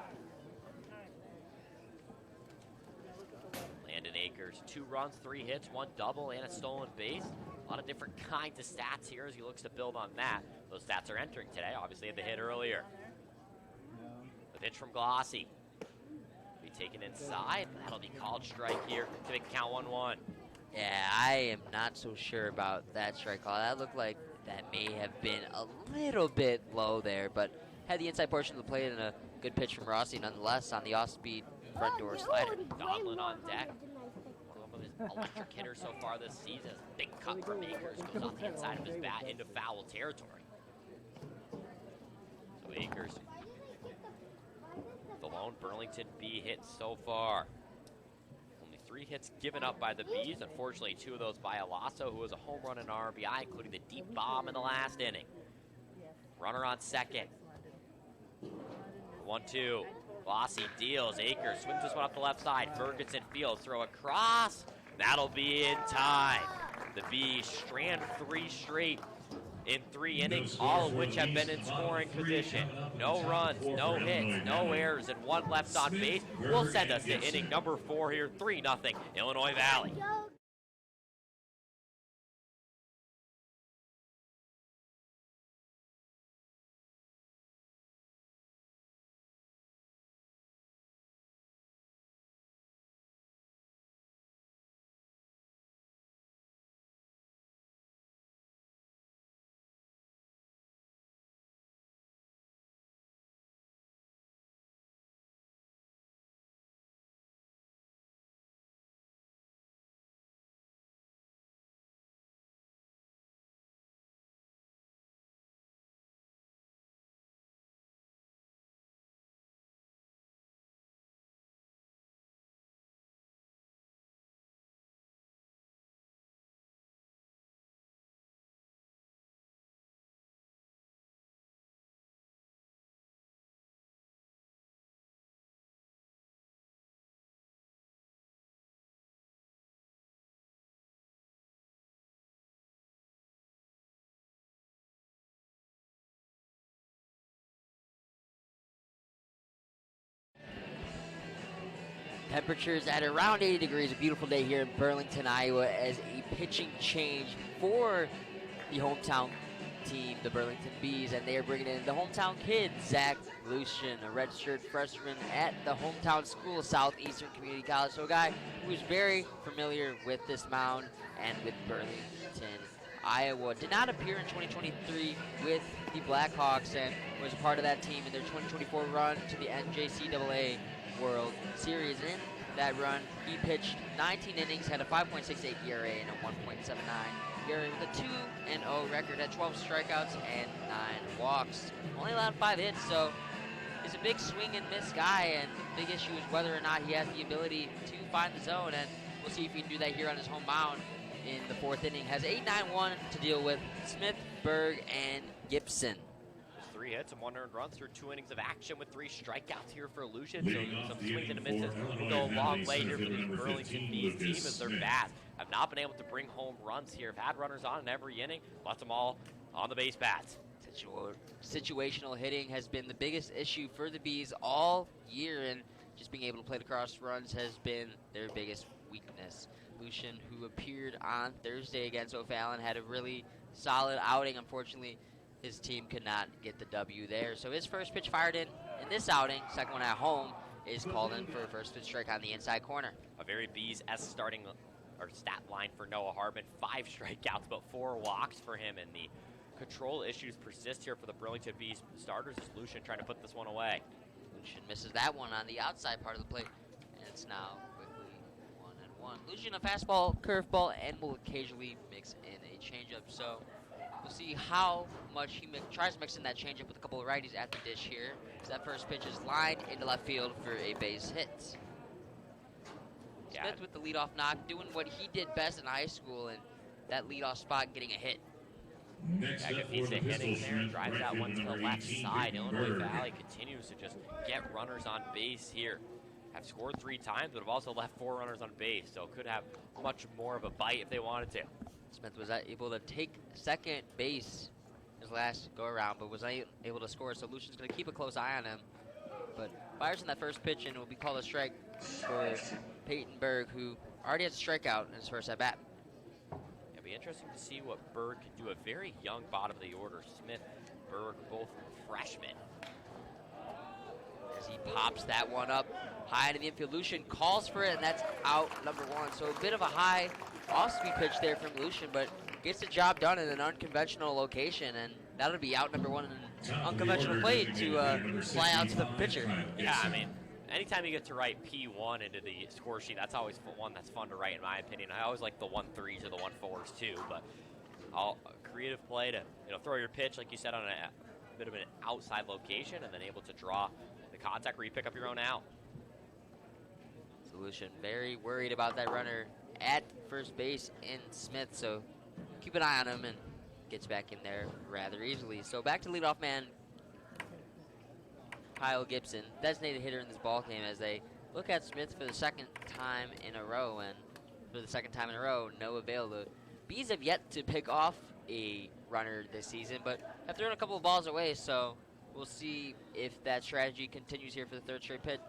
Landon Akers, 2 runs, 3 hits, 1 double, and a stolen base. A lot of different kinds of stats here as he looks to build on that. Those stats are entering today, obviously had the hit earlier. Pitch from Glossy. Be taken inside. That'll be called strike here to make the count 1-1. Yeah, I am not so sure about that strike call. That looked like that may have been a little bit low there, but had the inside portion of the plate and a good pitch from Rossi nonetheless on the off-speed front door slider. Donlin on deck. One of his electric hitters so far this season. Big cut from Akers goes off the inside of his bat into foul territory. So Akers, the lone Burlington Bee hit so far. Only 3 hits given up by the Bees. Unfortunately, 2 of those by Alasso, who was a home run and RBI, including the deep bomb in the last inning. Runner on second. 1-2. Bossy deals. Akers swings this one up the left side. Ferguson fields. Throw across. That'll be in time. The Bees strand 3 straight in 3 innings, all of which have been in scoring position. No runs, no hits, no errors, and 1 left on base will send us to inning number 4 here, 3-0 Illinois Valley. Temperatures at around 80 degrees. A beautiful day here in Burlington, Iowa, as a pitching change for the hometown team, the Burlington Bees, and they are bringing in the hometown kid, Zach Lucian, a redshirt freshman at the hometown school, Southeastern Community College. So a guy who's very familiar with this mound and with Burlington, Iowa. Did not appear in 2023 with the Blackhawks and was a part of that team in their 2024 run to the NJCAA World Series. In that run, he pitched 19 innings, had a 5.68 ERA and a 1.79 ERA with a 2-0 record at 12 strikeouts and 9 walks. Only allowed 5 hits, so he's a big swing and miss guy, and the big issue is whether or not he has the ability to find the zone, and we'll see if he can do that here on his home mound in the 4th inning. Has 8-9-1 to deal with Smith, Berg, and Gibson. 3 hits and 1 earned run through 2 innings of action with 3 strikeouts here for Lucian. So some swings and misses will go a long way here for this Burlington Bees team as their bats have not been able to bring home runs here. Have had runners on in every inning, left them all on the base paths. Situational hitting has been the biggest issue for the Bees all year, and just being able to play the cross runs has been their biggest weakness. Lucian, who appeared on Thursday against O'Fallon, had a really solid outing. Unfortunately, his team could not get the W there. So his first pitch fired in this outing, second one at home, is called in for a first pitch strike on the inside corner. A very Bees-esque starting or stat line for Noah Harbin. 5 strikeouts, but 4 walks for him, and the control issues persist here for the Burlington Bees starters as Lucian trying to put this one away. Lucian misses that one on the outside part of the plate, and it's now quickly 1-1. Lucian a fastball, curveball, and will occasionally mix in a changeup. So we'll see how much he tries to mix in that changeup with a couple of righties at the dish here. So that first pitch is lined into left field for a base hit. Yeah. Smith with the leadoff knock, doing what he did best in high school, and that leadoff spot getting a hit. Next Good up piece for of the hitting Pistol there, Shrimp, drives that one to the number left 18, side. Brittany Illinois Berg. Valley continues to just get runners on base here. Have scored 3 times, but have also left 4 runners on base, so could have much more of a bite if they wanted to. Smith was able to take second base his last go around, but was not able to score. So Lucian's going to keep a close eye on him. But fires in that first pitch, and it will be called a strike for Peyton Berg, who already has a strikeout in his first at bat. It'll be interesting to see what Berg can do. A very young bottom of the order. Smith, Berg, both freshmen. As he pops that one up high into the infield, Lucian calls for it, and that's out number 1. So a bit of a high off-speed pitch there from Lucian, but gets the job done in an unconventional location, and that'll be out number 1 in unconventional play to fly out to the pitcher. Yeah, I mean, anytime you get to write P1 into the score sheet, that's always one that's fun to write, in my opinion. I always like the 1-3s or the 1-4s too, but a creative play to throw your pitch, like you said, on a bit of an outside location, and then able to draw the contact where you pick up your own out. Solution very worried about that runner at first base in Smith, so keep an eye on him and gets back in there rather easily. So back to leadoff man Kyle Gibson, designated hitter in this ball game, as they look at Smith for the second time in a row, and for the second time in a row, no avail. The Bees have yet to pick off a runner this season, but have thrown a couple of balls away, so we'll see if that strategy continues here for the third straight pitch.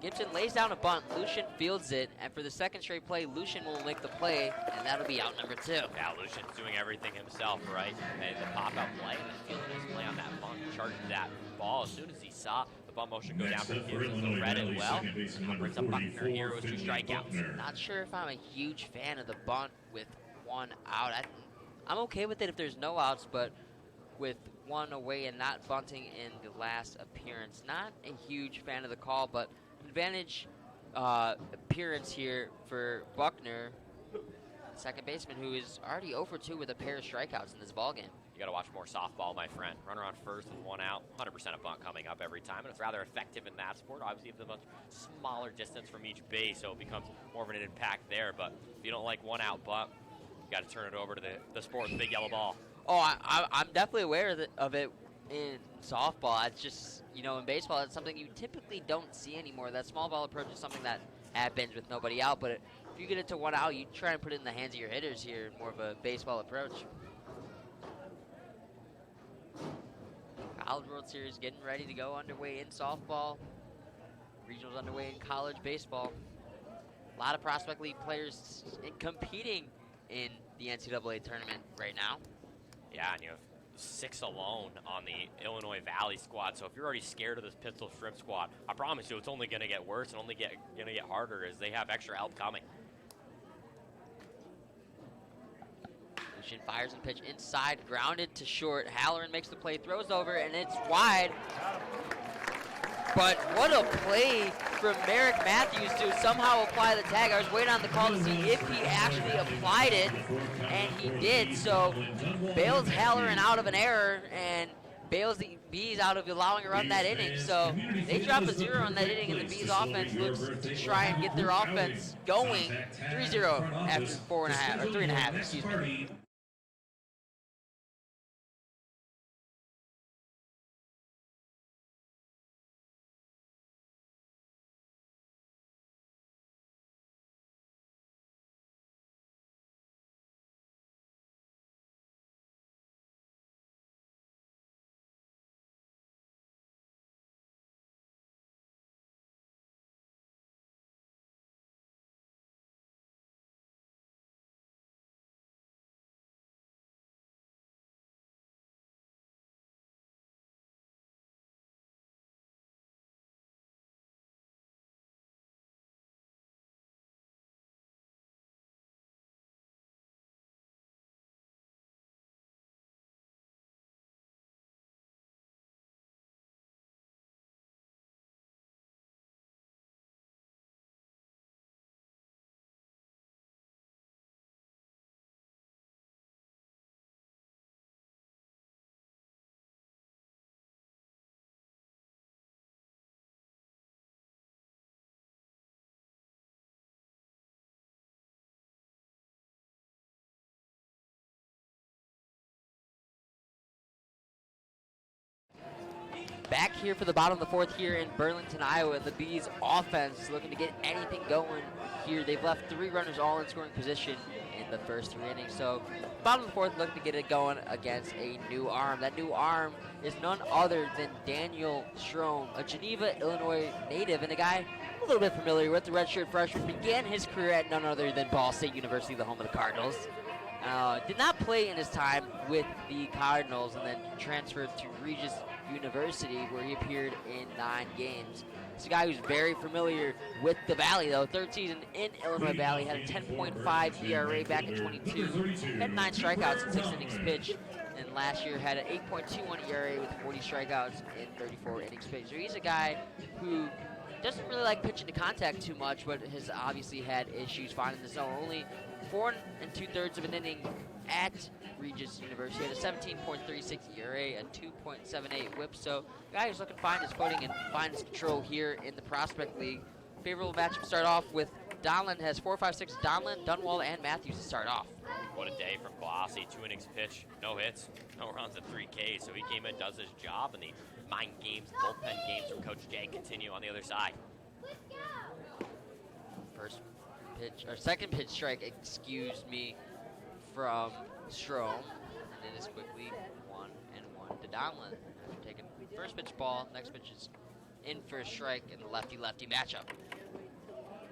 Gibson lays down a bunt, Lucian fields it, and for the second straight play, Lucian will make the play, and that'll be out number 2. Yeah, Lucian's doing everything himself, right? And the pop-out play, and the fielding his play on that bunt, charged that ball as soon as he saw the bunt motion go down for the field, so read it well. Brings up Buckner here with 2 strikeouts. Not sure if I'm a huge fan of the bunt with 1 out. I'm okay with it if there's no outs, but with 1 away and not bunting in the last appearance, not a huge fan of the call, but advantage appearance here for Buckner, second baseman, who is already 0 for 2 with a pair of strikeouts in this ballgame. You got to watch more softball, my friend. Runner on first with 1 out, 100% a bunt coming up every time, and it's rather effective in that sport. Obviously, it's a much smaller distance from each base, so it becomes more of an impact there. But if you don't like 1 out bunt, you got to turn it over to the sport with the big yellow ball. Oh, I'm definitely aware of it in softball. It's just, in baseball, it's something you typically don't see anymore. That small ball approach is something that happens with nobody out, but if you get it to 1 out, you try and put it in the hands of your hitters here, more of a baseball approach. College World Series getting ready to go underway in softball. Regionals underway in college baseball. A lot of Prospect League players competing in the NCAA tournament right now. Yeah, and you have 6 alone on the Illinois Valley squad. So if you're already scared of this Pittsell Shrimp squad, I promise you it's only going to get worse and only going to get harder as they have extra help coming. Lucian fires and pitch inside, grounded to short. Halloran makes the play, throws over, and it's wide. But what a play from Merrick Matthews to somehow apply the tag. I was waiting on the call to see if he actually applied it, and he did. So bails Halloran out of an error and bails the Bees out of allowing a run that inning. So they drop a 0 on that inning, and the Bees offense looks to try and get their offense going. 3-0 after 4.5 or 3.5, excuse me. Back here for the bottom of the 4th here in Burlington, Iowa. The Bees offense looking to get anything going here. They've left 3 runners all in scoring position in the first 3 innings. So bottom of the 4th looking to get it going against a new arm. That new arm is none other than Daniel Strom, a Geneva, Illinois native, and a guy a little bit familiar with. The redshirt freshman began his career at none other than Ball State University, the home of the Cardinals. Did not play in his time with the Cardinals and then transferred to Regis University where he appeared in 9 games. He's a guy who's very familiar with the Valley, though. Third season in Illinois Valley, had a 10.5 ERA back in 22, had 9 strikeouts in 6 innings pitched, and last year had an 8.21 ERA with 40 strikeouts in 34 innings pitched. So he's a guy who doesn't really like pitching to contact too much, but has obviously had issues finding the zone. Only 4 2/3 of an inning at Regis University. Had a 17.36 ERA, a 2.78 whip. So guy who's looking to find his footing and find his control here in the Prospect League. Favorable matchup start off with Donlin has 4, 5, 6. Donlin, Dunwald, and Matthews to start off. What a day from Glossy. 2 innings pitch, no hits, no runs, and 3 Ks. So he came in, does his job, and the mind games, bullpen games from Coach Jay continue on the other side. First pitch, or second pitch strike, excuse me, from Strom. And it is quickly 1-1 to Donlin. After taking first pitch ball, next pitch is in for a strike in the lefty-lefty matchup.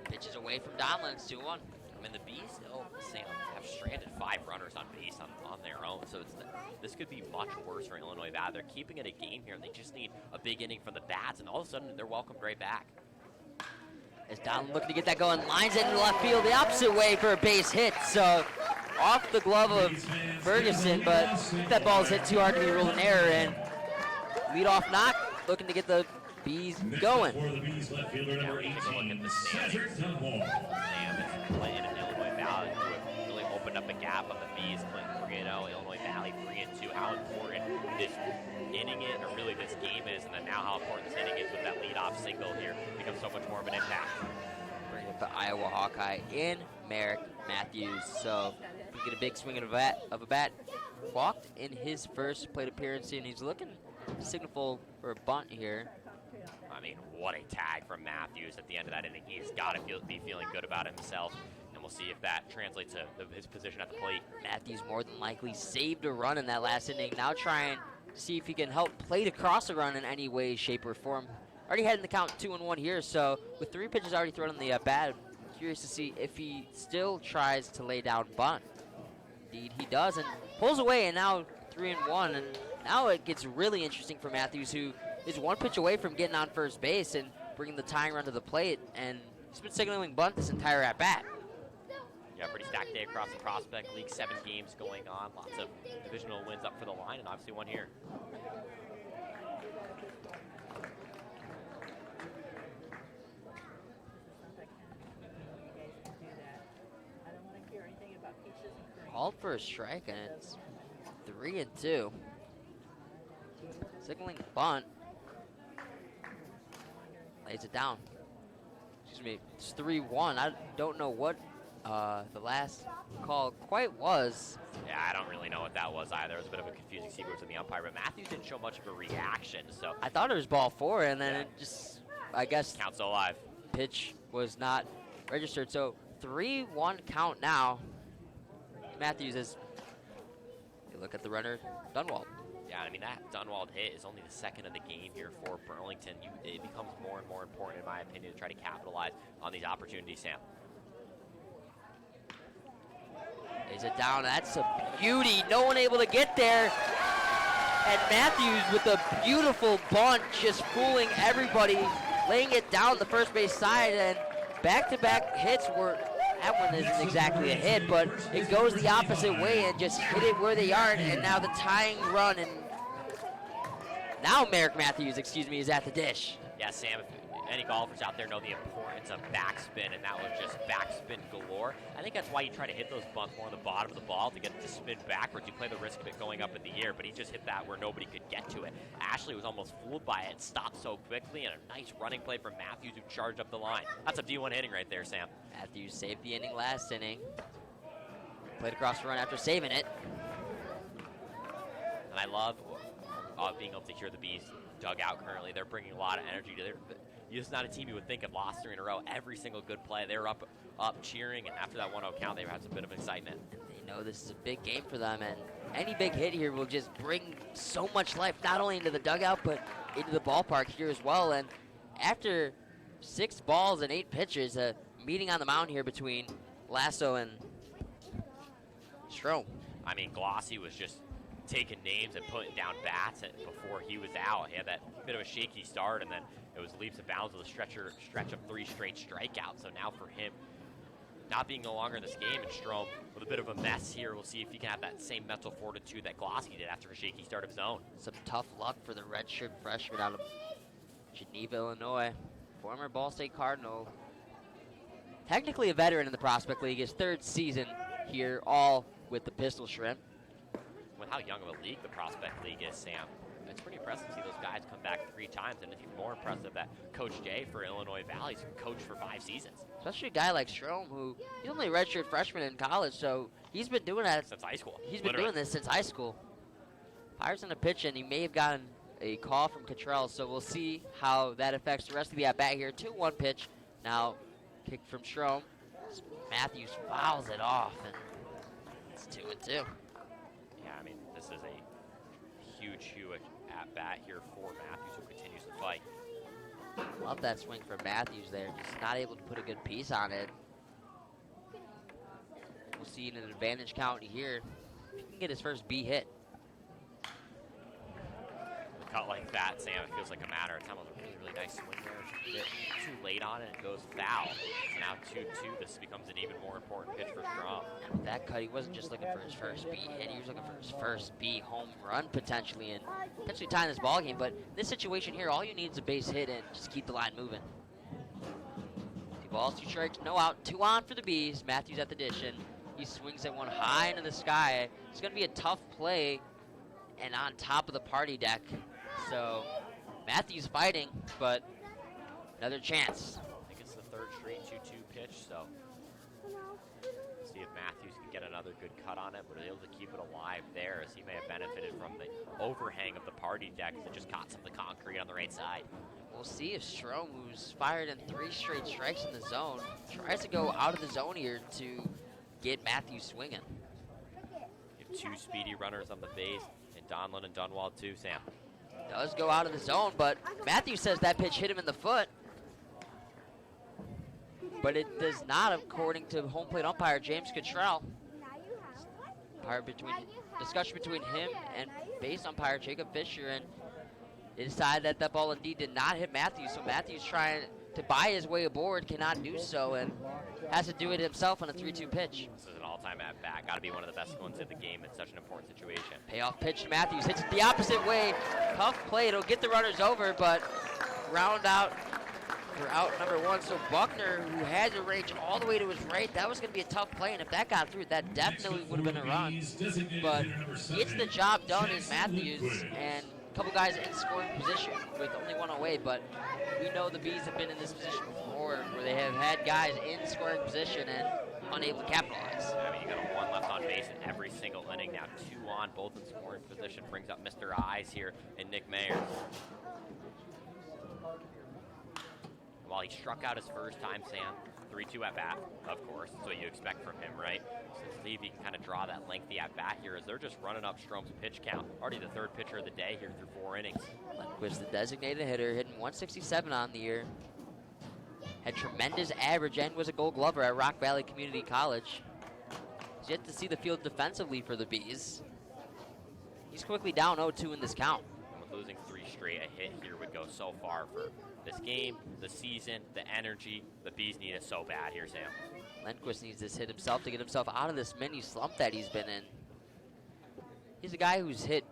Pitches away from Donlin, it's 2-1. I mean, the Bees, Sam, have stranded 5 runners on base on their own, so this could be much worse for Illinois Valley. They're keeping it a game here, and they just need a big inning from the bats, and all of a sudden, they're welcomed right back. As Donlin looking to get that going, lines it into left field the opposite way for a base hit, so off the glove of Ferguson, but that ball is hit too hard to be ruled an error, and leadoff knock, looking to get the Bees going. For the Bees, left fielder number 18, Take a look at the Cedric standings. Dunwall. Sam is playing in Illinois Valley, who have really opened up a gap on the Bees. Clinton 3-0, Illinois Valley 3-2. How important this inning is, or really this game is, and then now how important this inning is with that leadoff single here becomes so much more of an impact. Bringing up the Iowa Hawkeye in Merrick Matthews. So we get a big swing of a bat. Walked in his first plate appearance, and he's looking to signal for a bunt here. I mean, what a tag from Matthews at the end of that inning. He's got to be feeling good about himself, and we'll see if that translates to his position at the plate. Matthews more than likely saved a run in that last inning. Now trying to see if he can help plate across a run in any way, shape, or form. Already had in the count 2-1 here, so with 3 pitches already thrown in the bat, I'm curious to see if he still tries to lay down bunt. Indeed, he does, and pulls away, and now 3-1, and now it gets really interesting for Matthews, who is 1 pitch away from getting on first base and bringing the tying run to the plate, and he's been signaling bunt this entire at-bat. Yeah, pretty stacked day across the Prospect League. 7 games going on, lots of divisional wins up for the line, and obviously one here. Called for a strike, and it's 3-2. Signaling bunt. Lays it down. Excuse me, it's 3-1. I don't know what the last call quite was. Yeah, I don't really know what that was either. It was a bit of a confusing sequence with the umpire, but Matthews didn't show much of a reaction, so. I thought it was ball 4, and then it just, I guess, Count still alive. pitch was not registered. So 3-1 count now. Matthews is, you look at the runner, Dunwald. Yeah, I mean, that Dunwald hit is only the second of the game here for Burlington. It becomes more and more important, in my opinion, to try to capitalize on these opportunities, Sam. Is it down? That's a beauty. No one able to get there. And Matthews with a beautiful bunt, just fooling everybody, laying it down the first base side, and back-to-back hits were, that one isn't exactly a hit, but it goes the opposite way and just hit it where they are, and now the tying run, and now Merrick Matthews, is at the dish. Yeah, Sam, if any golfers out there know the importance of backspin, and that was just backspin galore. I think that's why you try to hit those bunts more on the bottom of the ball to get it to spin backwards. You play the risk of it going up in the air, but he just hit that where nobody could get to it. Ashley was almost fooled by it, stopped so quickly, and a nice running play from Matthews, who charged up the line. That's a D1 hitting right there, Sam. Matthews saved the inning last inning. Played across the run after saving it. And I love being able to hear the Bees dugout currently. They're bringing a lot of energy to their. This is not a team you would think have lost 3 in a row. Every single good play, they were up cheering, and after that 1-0 count, they had some bit of excitement. And they know this is a big game for them, and any big hit here will just bring so much life, not only into the dugout, but into the ballpark here as well. And after 6 balls and 8 pitches, a meeting on the mound here between Lasso and Strom. I mean, Glossy was just taking names and putting down bats before he was out. He had that bit of a shaky start, and then it was leaps and bounds with a stretch of 3 straight strikeouts. So now for him, not being no longer in this game, and Strom with a bit of a mess here. We'll see if he can have that same mental fortitude that Glossy did after a shaky start of his own. Some tough luck for the redshirt freshman out of Geneva, Illinois. Former Ball State Cardinal. Technically a veteran in the Prospect League. His 3rd season here, all with the Pistol Shrimp. With how young of a league the Prospect League is, Sam, it's pretty impressive to see those guys come back 3 times, and it's even more impressive that Coach Jay for Illinois Valley's coached for 5 seasons. Especially a guy like Strom, who he's only a redshirt freshman in college, so he's been doing that since high school. He's been doing this since high school. Pirates in the pitch, and he may have gotten a call from Cottrell, so we'll see how that affects the rest of the at-bat here. 2-1 pitch. Now, kick from Strom. Matthews fouls it off, and it's 2-2. Yeah, I mean, this is a huge at-bat here for Matthews, who continues to fight. Love that swing from Matthews there. Just not able to put a good piece on it. We'll see in an advantage count here. He can get his first B hit. A cut like that, Sam, it feels like a matter of time. It was a really, really nice swing there. It's a bit too late on it, and it goes foul. So now 2-2. This becomes an even more important pitch for Strom. And with that cut, he wasn't just looking for his first B hit. He was looking for his first B home run potentially, and potentially tying this ball game. But this situation here, all you need is a base hit and just keep the line moving. 2 balls, 2 strikes, no out. 2 on for the Bees. Matthews at the dish, and he swings at one high into the sky. It's going to be a tough play and on top of the party deck. So Matthews fighting, but another chance. I think it's the 3rd straight 2-2 pitch, so see if Matthews can get another good cut on it, but able to keep it alive there, as he may have benefited from the overhang of the party deck as it just caught some of the concrete on the right side. We'll see if Strom, who's fired in 3 straight strikes in the zone, tries to go out of the zone here to get Matthews swinging. You have 2 speedy runners on the base, and Donlin and Dunwald too, Sam. Does go out of the zone, but Matthews says that pitch hit him in the foot. But it does not, according to home plate umpire James Cottrell. Discussion between him and base umpire Jacob Fisher, and they decided that that ball indeed did not hit Matthews. So Matthews trying to buy his way aboard, cannot do so, and has to do it himself on a 3-2 pitch. This is an all-time at-bat. Got to be one of the best ones in the game in such an important situation. Payoff pitch to Matthews. Hits it the opposite way. Tough play. It'll get the runners over, but ground out for out number 1. So Buckner, who had to range all the way to his right, that was going to be a tough play, and if that got through, that definitely would have been a run. But gets the job done is Matthews, and a couple guys in scoring position with only 1 away, but we know the Bees have been in this position before where they have had guys in scoring position and unable to capitalize. I mean, you got a 1 left on base in every single inning. Now 2 on, both in scoring position. Brings up Mr. Eyes here and Nick Mayer. While he struck out his first time, Sam, 3-2 at bat, of course. That's what you expect from him, right? So see if he can kind of draw that lengthy at bat here as they're just running up Strom's pitch count. Already the 3rd pitcher of the day here through 4 innings. Was the designated hitter, hitting 167 on the year. Had tremendous average and was a Gold Glover at Rock Valley Community College. He's yet to see the field defensively for the Bees. He's quickly down 0-2 in this count. And with losing 3 straight, a hit here would go so far for this game, the season, the energy. The Bees need it so bad here, Sam. Lundquist needs this hit himself to get himself out of this mini slump that he's been in. He's a guy who's hit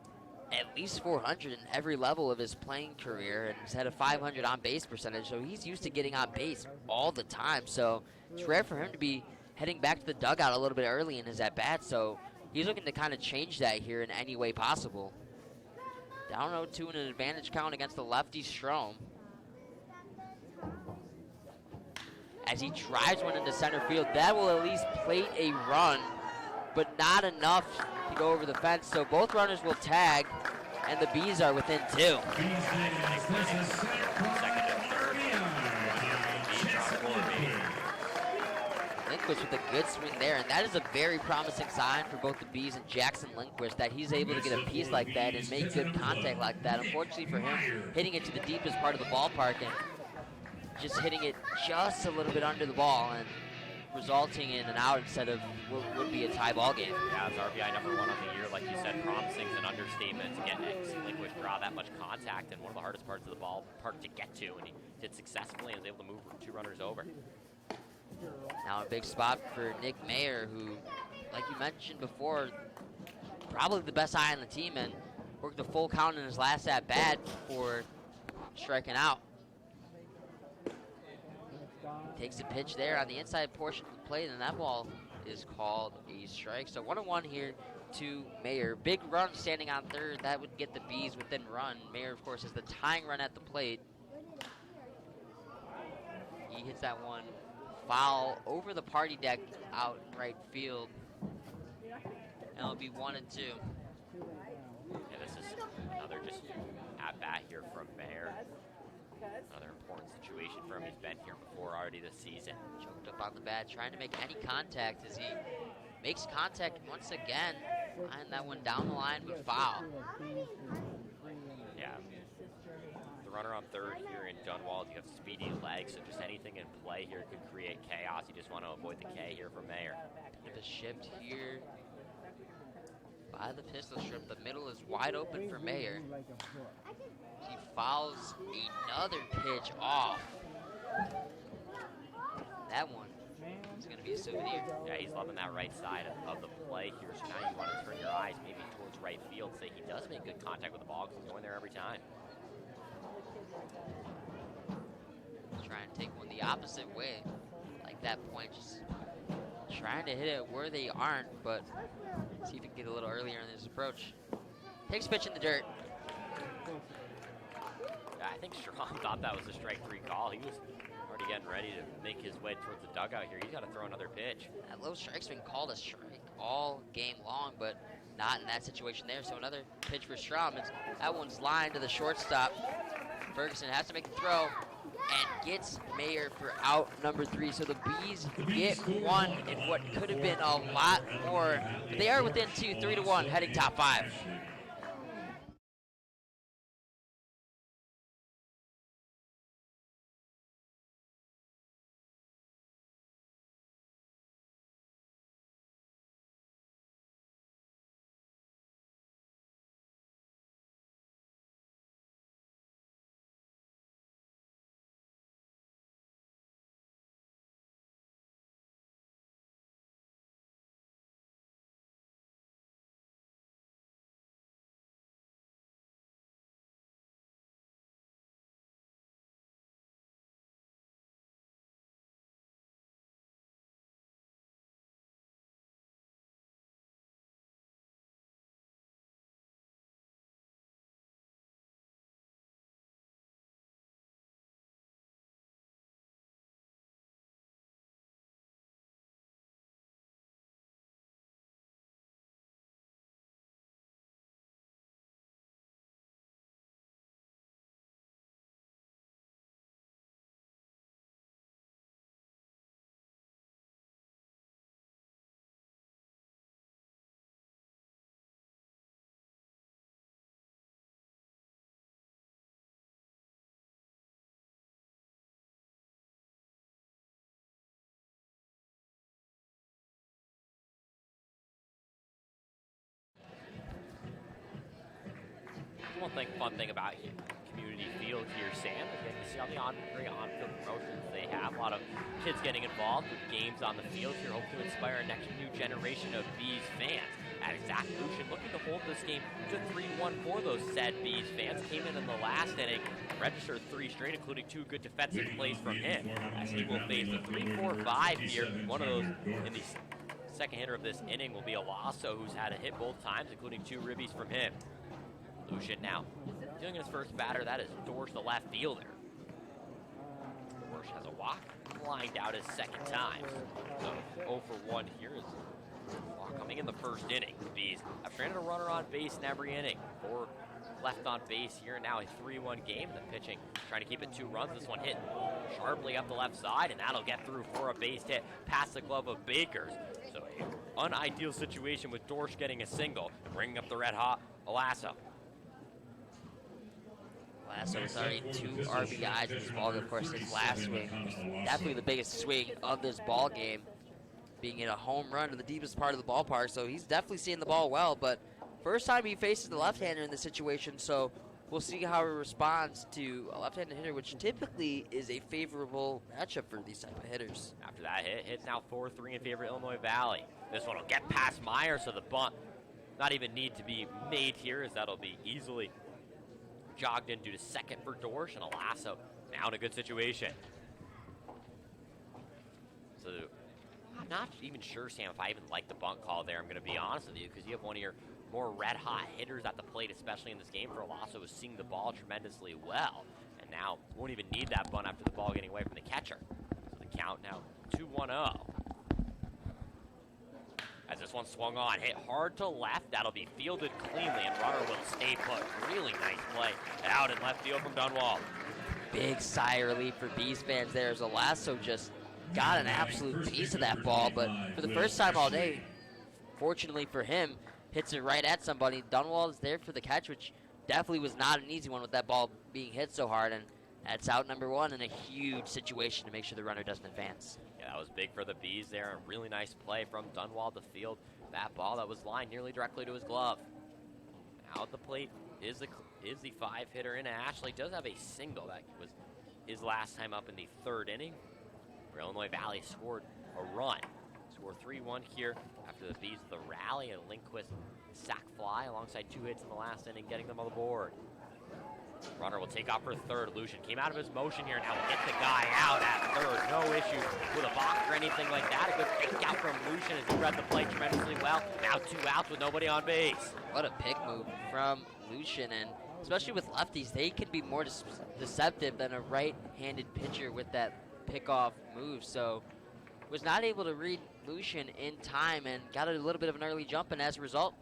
at least 400 in every level of his playing career, and he's had a 500 on-base percentage, so he's used to getting on base all the time. So it's rare for him to be heading back to the dugout a little bit early in his at-bat, so he's looking to kind of change that here in any way possible. Down 0-2 in an advantage count against the lefty Strom. As he drives one into center field, that will at least plate a run, but not enough to go over the fence. So both runners will tag, and the Bees are within 2. Lindquist with a good swing there, and that is a very promising sign for both the Bees and Jackson Lindquist, that he's able to get a piece like that and make good contact like that. Unfortunately for him, hitting it to the deepest part of the ballpark and just hitting it just a little bit under the ball, and resulting in an out instead of what would be a tie ball game. Yeah, it's RBI number 1 on the year. Like you said, promising is an understatement to get extinguished, draw that much contact, and one of the hardest parts of the ballpark to get to, and he did successfully and was able to move 2 runners over. Now a big spot for Nick Mayer, who, like you mentioned before, probably the best eye on the team, and worked the full count in his last at bat before striking out. Takes a pitch there on the inside portion of the plate, and that ball is called a strike. So 1-1 here to Mayer. Big run standing on third. That would get the Bees within run. Mayer, of course, has the tying run at the plate. He hits that one foul over the party deck out in right field. And it'll be 1-2. Yeah, this is another just at-bat here from Mayer. Another important situation for him. He's been here before already this season. Choked up on the bat, trying to make any contact as he makes contact once again. And that one down the line, but foul. Yeah. The runner on third here in Dunwald, you have speedy legs, so just anything in play here could create chaos. You just want to avoid the K here from Mayer. Bit of a shift here by the pistol strip. The middle is wide open for Mayer. He fouls another pitch off. That one is going to be a souvenir. Yeah, he's loving that right side of the play here. So now you want to turn your eyes maybe towards right field. Say he does make good contact with the ball because he's going there every time. Try and take one the opposite way. Like that point, just trying to hit it where they aren't, but see if he can get a little earlier in his approach. Takes a pitch in the dirt. Yeah, I think Strong thought that was a strike 3 call. He was already getting ready to make his way towards the dugout here. He's got to throw another pitch. That low strike's been called a strike all game long, but not in that situation there. So another pitch for Strom. That one's lined to the shortstop. Ferguson has to make the throw and gets Mayer for out number 3. So the Bees get one in what could have been a lot more. They are within 2, 3-1, heading top 5. One fun thing about community field here, Sam, is getting to see all the great on-field promotions they have. A lot of kids getting involved with games on the field here, hope to inspire a next new generation of Bees fans. At Zach Lucian looking to hold this game to 3-1 for those said Bees fans. Came in the last inning, registered 3 straight, including 2 good defensive plays from him, as he will face the 3-4-5 here. One of those in the second hitter of this inning will be Alasso, who's had a hit both times, including 2 ribbies from him. Lucian now doing his first batter. That is Dorsch, the left fielder. Dorsch has a walk, lined out his second time. So 0 for 1 here is walk coming in the first inning. The Bees have stranded a runner on base in every inning. 4 left on base here. Now a 3-1 game. The pitching trying to keep it 2 runs. This one hit sharply up the left side, and that'll get through for a base hit past the glove of Bakers. So an unideal situation with Dorsch getting a single, bringing up the red hot Alasso. Lasso with already 2 RBIs in this ball game. Of course, his last swing was definitely the biggest swing of this ball game. being in a home run to the deepest part of the ballpark, so he's definitely seeing the ball well. But first time he faces the left-hander in this situation, so we'll see how he responds to a left-handed hitter, which typically is a favorable matchup for these type of hitters. After that hit, hits now 4-3 in favor of Illinois Valley. This one will get past Meyer, so the bunt not even need to be made here, as that'll be easily jogged in due to second for Dorsch, and a lasso now in a good situation. So I'm not even sure, Sam, if I even like the bunt call there. I'm going to be honest with you, because you have one of your more red-hot hitters at the plate, especially in this game. For Lasso is seeing the ball tremendously well, and now won't even need that bunt after the ball getting away from the catcher. So the count now 2-1-0. As this one swung on, hit hard to left, that'll be fielded cleanly, and runner will stay put. Really nice play out in left field from Dunwald. Big sigh of relief for Bees fans there, as Lasso just got an absolute piece of that ball, but for the first time all day, fortunately for him, hits it right at somebody. Dunwald is there for the catch, which definitely was not an easy one with that ball being hit so hard, and that's out number one in a huge situation to make sure the runner doesn't advance. Yeah, that was big for the Bees there, and really nice play from Dunwald to field that ball that was lined nearly directly to his glove. Now at the plate is the five hitter in. Ashley does have a single. That was his last time up in the third inning, where Illinois Valley scored a run. Scored 3-1 here after the Bees the rally, and Lindquist sac fly alongside two hits in the last inning, getting them on the board. Runner will take off for third. Lucian came out of his motion here, now will get the guy out at third. No issue with a box or anything like that. A good fake out from Lucian as he read the play tremendously well. Now 2 outs with nobody on base. What a pick move from Lucian, and especially with lefties, they can be more deceptive than a right-handed pitcher with that pickoff move. So was not able to read Lucian in time and got a little bit of an early jump, and as a result,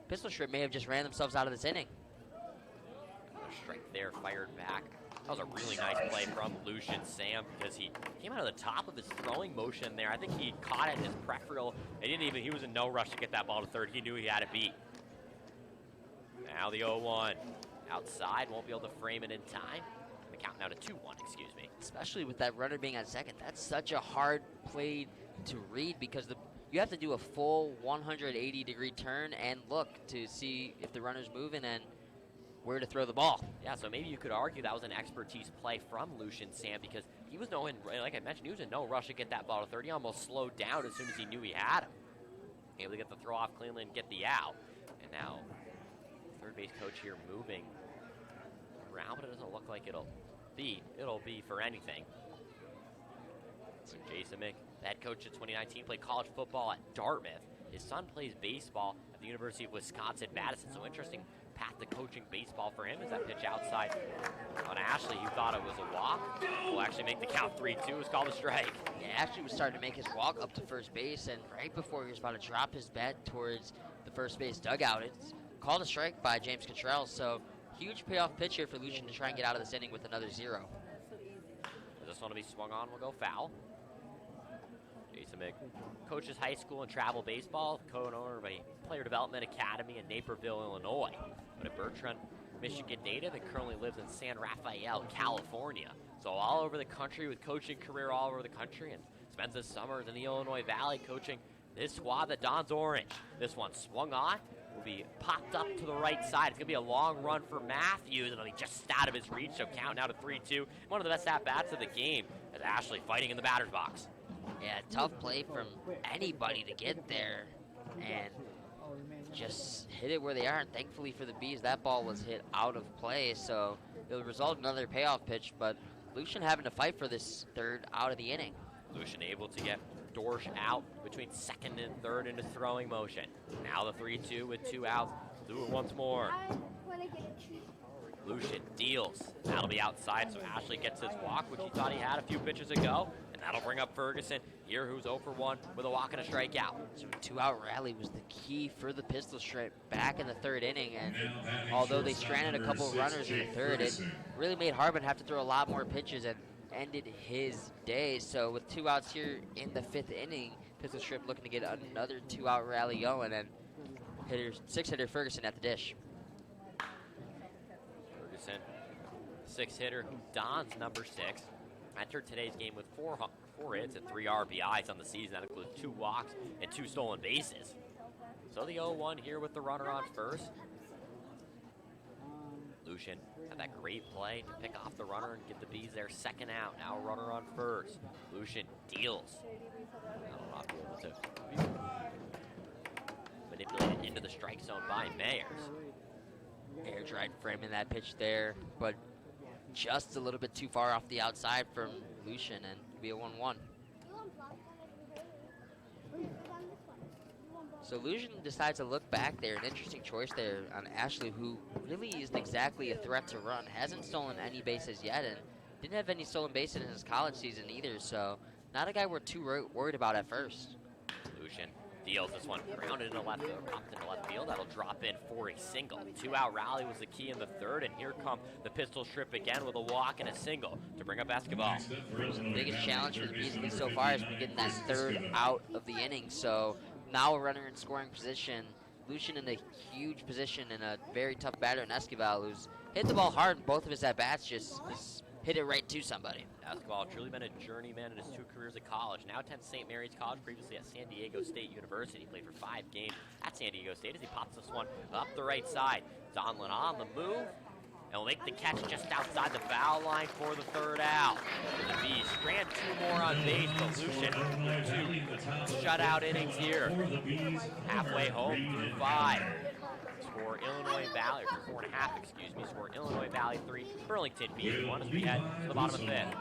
Pistol Strip may have just ran themselves out of this inning. Another strike there, fired back. That was a really nice play from Lucian Sam, because he came out of the top of his throwing motion there. I think he caught it in his peripheral. He was in no rush to get that ball to third. He knew he had it beat. Now the 0-1. Outside, won't be able to frame it in time. The count now to 2-1, excuse me. Especially with that runner being on second, that's such a hard play to read, because you have to do a full 180-degree turn and look to see if the runner's moving and where to throw the ball. Yeah, so maybe you could argue that was an expertise play from Lucian Sam, because he was like I mentioned, he was in no rush to get that ball to third. He almost slowed down as soon as he knew he had him. Able to get the throw off cleanly and get the out. And now third base coach here moving around, but it doesn't look like it'll be for anything. So Jason Mick, the head coach of 2019, played college football at Dartmouth. His son plays baseball at the University of Wisconsin-Madison. So interesting path to coaching baseball for him, as that pitch outside on Ashley. You thought it was a walk. Will actually make the count 3-2. It was called a strike. Yeah, Ashley was starting to make his walk up to first base, and right before he was about to drop his bat towards the first base dugout, it's called a strike by James Cottrell. So huge payoff pitch here for Lucian to try and get out of this inning with another 0. This one will be swung on, will go foul. Jason Mick coaches high school and travel baseball, co-owner of a player development academy in Naperville, Illinois. But at Bertrand, Michigan native, and currently lives in San Rafael, California. So all over the country, with coaching career all over the country, and spends his summers in the Illinois Valley coaching this squad that dons orange. This one swung on, will be popped up to the right side. It's going to be a long run for Matthews. It'll be just out of his reach, so count now to 3-2. One of the best at-bats of the game, as Ashley fighting in the batter's box. Yeah, tough play from anybody to get there and just hit it where they are. And thankfully for the Bees, that ball was hit out of play, so it'll result in another payoff pitch. But Lucian having to fight for this third out of the inning. Lucian able to get Dorsch out between second and third into throwing motion. Now the 3-2 with 2 outs. Do it once more. I want to get a treat. Lucian deals. That'll be outside, so Ashley gets his walk, which he thought he had a few pitches ago. And that'll bring up Ferguson here, who's 0 for 1 with a walk and a strikeout. So a 2-out rally was the key for the Pistol Strip back in the third inning. And although they stranded a couple of runners in the third, it really made Harbin have to throw a lot more pitches and ended his day. So with 2 outs here in the 5th inning, Pistol Strip looking to get another 2-out rally going, and 6-hitter Ferguson at the dish. Ferguson, 6-hitter who dons number 6. Entered today's game with 4 hits and 3 RBIs on the season. That includes 2 walks and 2 stolen bases. So the 0-1 here with the runner on first. Lucian had that great play to pick off the runner and get the Bees their second out. Now a runner on first. Lucian deals. Now not able to be manipulated into the strike zone by Mayers. Air tried framing that pitch there, but just a little bit too far off the outside from Lucian, and it'll be a 1-1. So Lucian decides to look back there. An interesting choice there on Ashley, who really isn't exactly a threat to run. Hasn't stolen any bases yet, and didn't have any stolen bases in his college season either, so not a guy we're too worried about at first. Lucian deals this one, grounded into left, popped into left field. That'll drop in for a single. 2-out rally was the key in the third, and here come the pistol strip again with a walk and a single to bring up Escobar. The biggest challenge for the Bees, at least so far, has been getting that third out of the inning. So now a runner in scoring position. Lucian in a huge position and a very tough batter in Escobar, who's hit the ball hard in both of his at-bats, just hit it right to somebody. Escobar truly been a journeyman in his 2 careers at college. Now attends St. Mary's College, previously at San Diego State University. Played for 5 games at San Diego State as he pops this one up the right side. Donlin on the move, and will make the catch just outside the foul line for the third out. The Bees strand 2 more on base, but Lucian with 2 shutout innings here. Halfway home through 5. For Illinois Valley, or for 4.5, excuse me, score Illinois Valley 3, Burlington Bees 1 as we head to the bottom of the 5th.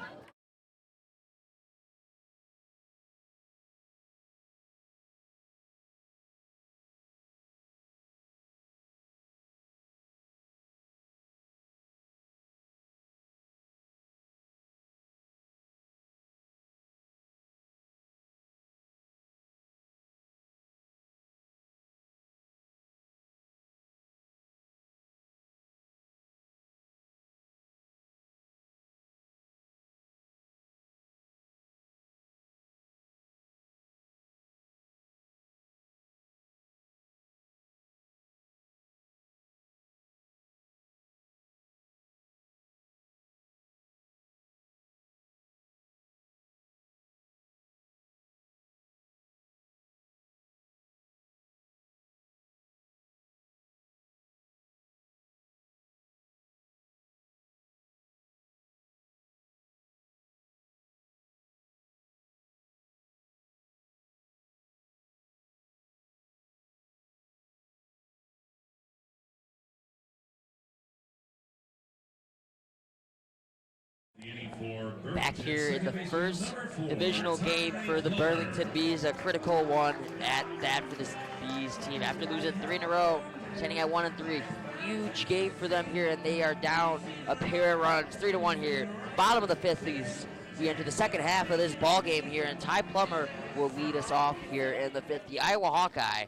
Back here in the first divisional game for the Burlington Bees, a critical one at that for this Bees team. After losing 3 in a row, standing at 1-3. Huge game for them here, and they are down a pair of runs, 3-1 here. Bottom of the 5th, we enter the second half of this ball game here, and Ty Plummer will lead us off here in the 5th. The Iowa Hawkeye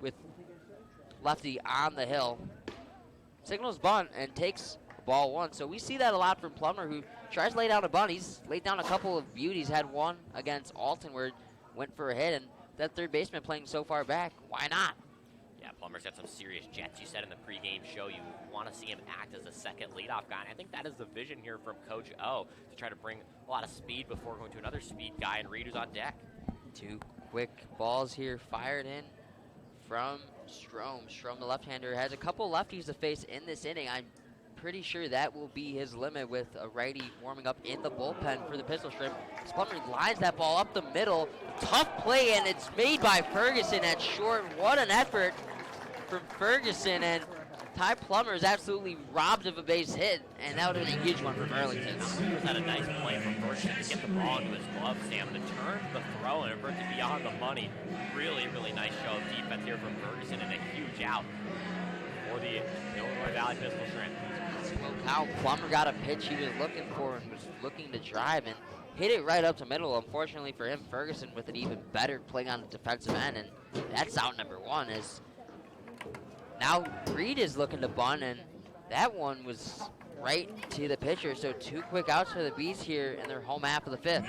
with lefty on the hill signals bunt and takes ball 1. So we see that a lot from Plummer, who tries to lay down a bunt. He's laid down a couple of beauties, had one against Alton where it went for a hit, and that third baseman playing so far back, why not? Yeah, Plummer's got some serious jets. You said in the pregame show you want to see him act as a second leadoff guy, and I think that is the vision here from Coach O, to try to bring a lot of speed before going to another speed guy, and Reed who's on deck. 2 quick balls here fired in from Strom. Strom, the left-hander, has a couple lefties to face in this inning. I'm pretty sure that will be his limit with a righty warming up in the bullpen for the pistol strip. Plummer lines that ball up the middle. Tough play, and it's made by Ferguson at short. What an effort from Ferguson, and Ty Plummer is absolutely robbed of a base hit, and that would have been a huge one for Burlington. He had a nice play from Ferguson to get the ball into his glove stand, the turn, the throw, and for it to be on the money. Really, really nice show of defense here from Ferguson, and a huge out for the Illinois Valley pistol shrimp. How Plummer got a pitch he was looking for and was looking to drive and hit it right up to middle. Unfortunately for him, Ferguson with an even better play on the defensive end, and that's out number 1. Is now Reed is looking to bunt, and that one was right to the pitcher. So 2 quick outs for the Bees here in their home half of the 5th.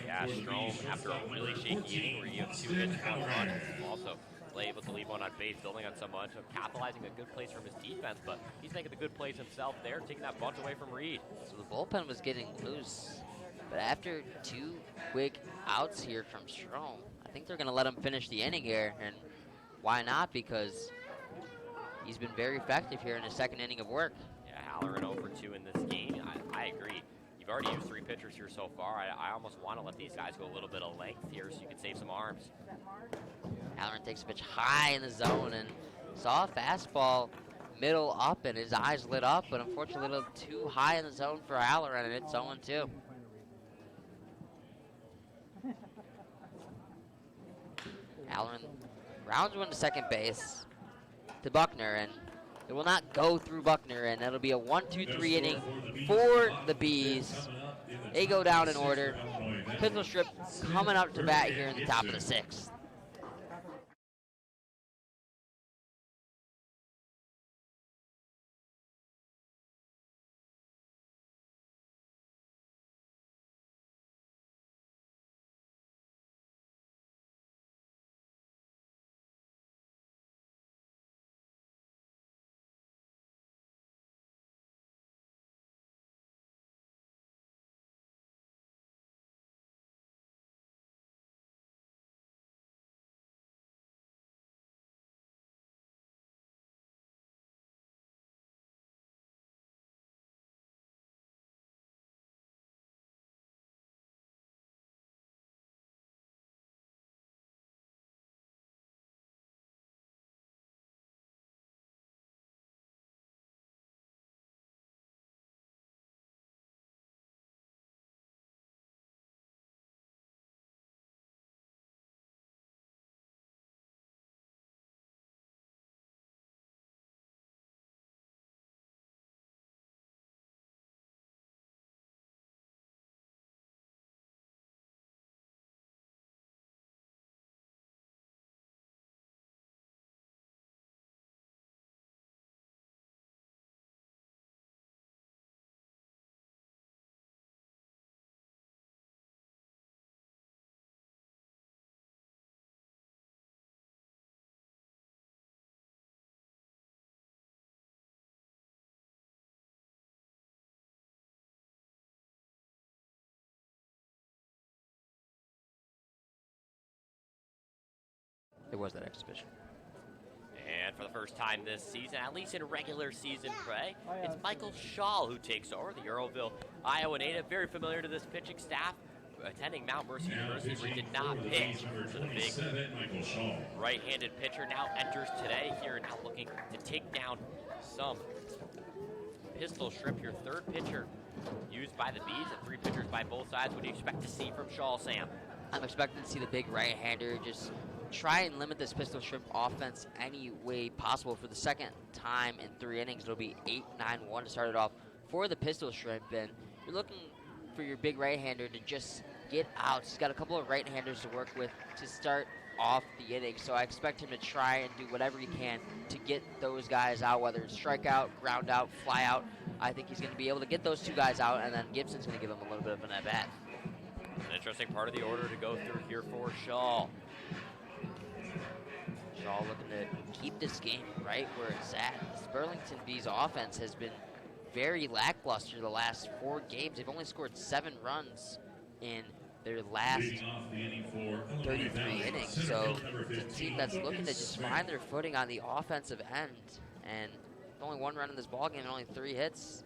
Yeah, Strom, after a really shaky inning where you have 2 hits, 1 run, also able to leave one on base, building on so much, capitalizing a good place from his defense, but he's making the good plays himself there, taking that bunt away from Reed. So the bullpen was getting loose But after 2 quick outs here from Strom, I think they're going to let him finish the inning here. And why not? Because he's been very effective here in his second inning of work. Yeah, Halloran 0 for 2 in this game. I agree. You've already used 3 pitchers here so far. I almost want to let these guys go a little bit of length here so you can save some arms. Halloran takes a pitch high in the zone and saw a fastball middle up, and his eyes lit up, but unfortunately a little too high in the zone for Halloran, and it's 0-2. Halloran rounds one to second base to Buckner, and it will not go through Buckner, and it'll be a 1-2-3 inning for the Bees. They go down in order. Pistol Strip coming up to bat here in the top of the 6th. There was that exhibition. And for the first time this season, at least in regular season play, it's Michael Shaw who takes over, the Earlville, Iowa native, very familiar to this pitching staff, attending Mount Mercy University, where he did not pitch. So the big right-handed pitcher now enters today here, now looking to take down some Pistol Shrimp, your third pitcher used by the Bees, and 3 pitchers by both sides. What do you expect to see from Shaw, Sam? I'm expecting to see the big right-hander just try and limit this Pistol Shrimp offense any way possible. For the second time in 3 innings, it'll be 8-9-1 to start it off for the Pistol Shrimp. And you're looking for your big right-hander to just get out. He's got a couple of right-handers to work with to start off the inning. So I expect him to try and do whatever he can to get those guys out, whether it's strike out, ground out, fly out. I think he's going to be able to get those 2 guys out, and then Gibson's going to give him a little bit of an at-bat. An interesting part of the order to go through here for Shaw. Shaw looking to keep this game right where it's at. This Burlington Bees offense has been very lackluster the last 4 games. They've only scored 7 runs in their last 33 innings. So it's a team that's looking to just find their footing on the offensive end. And only 1 run in this ballgame and only 3 hits.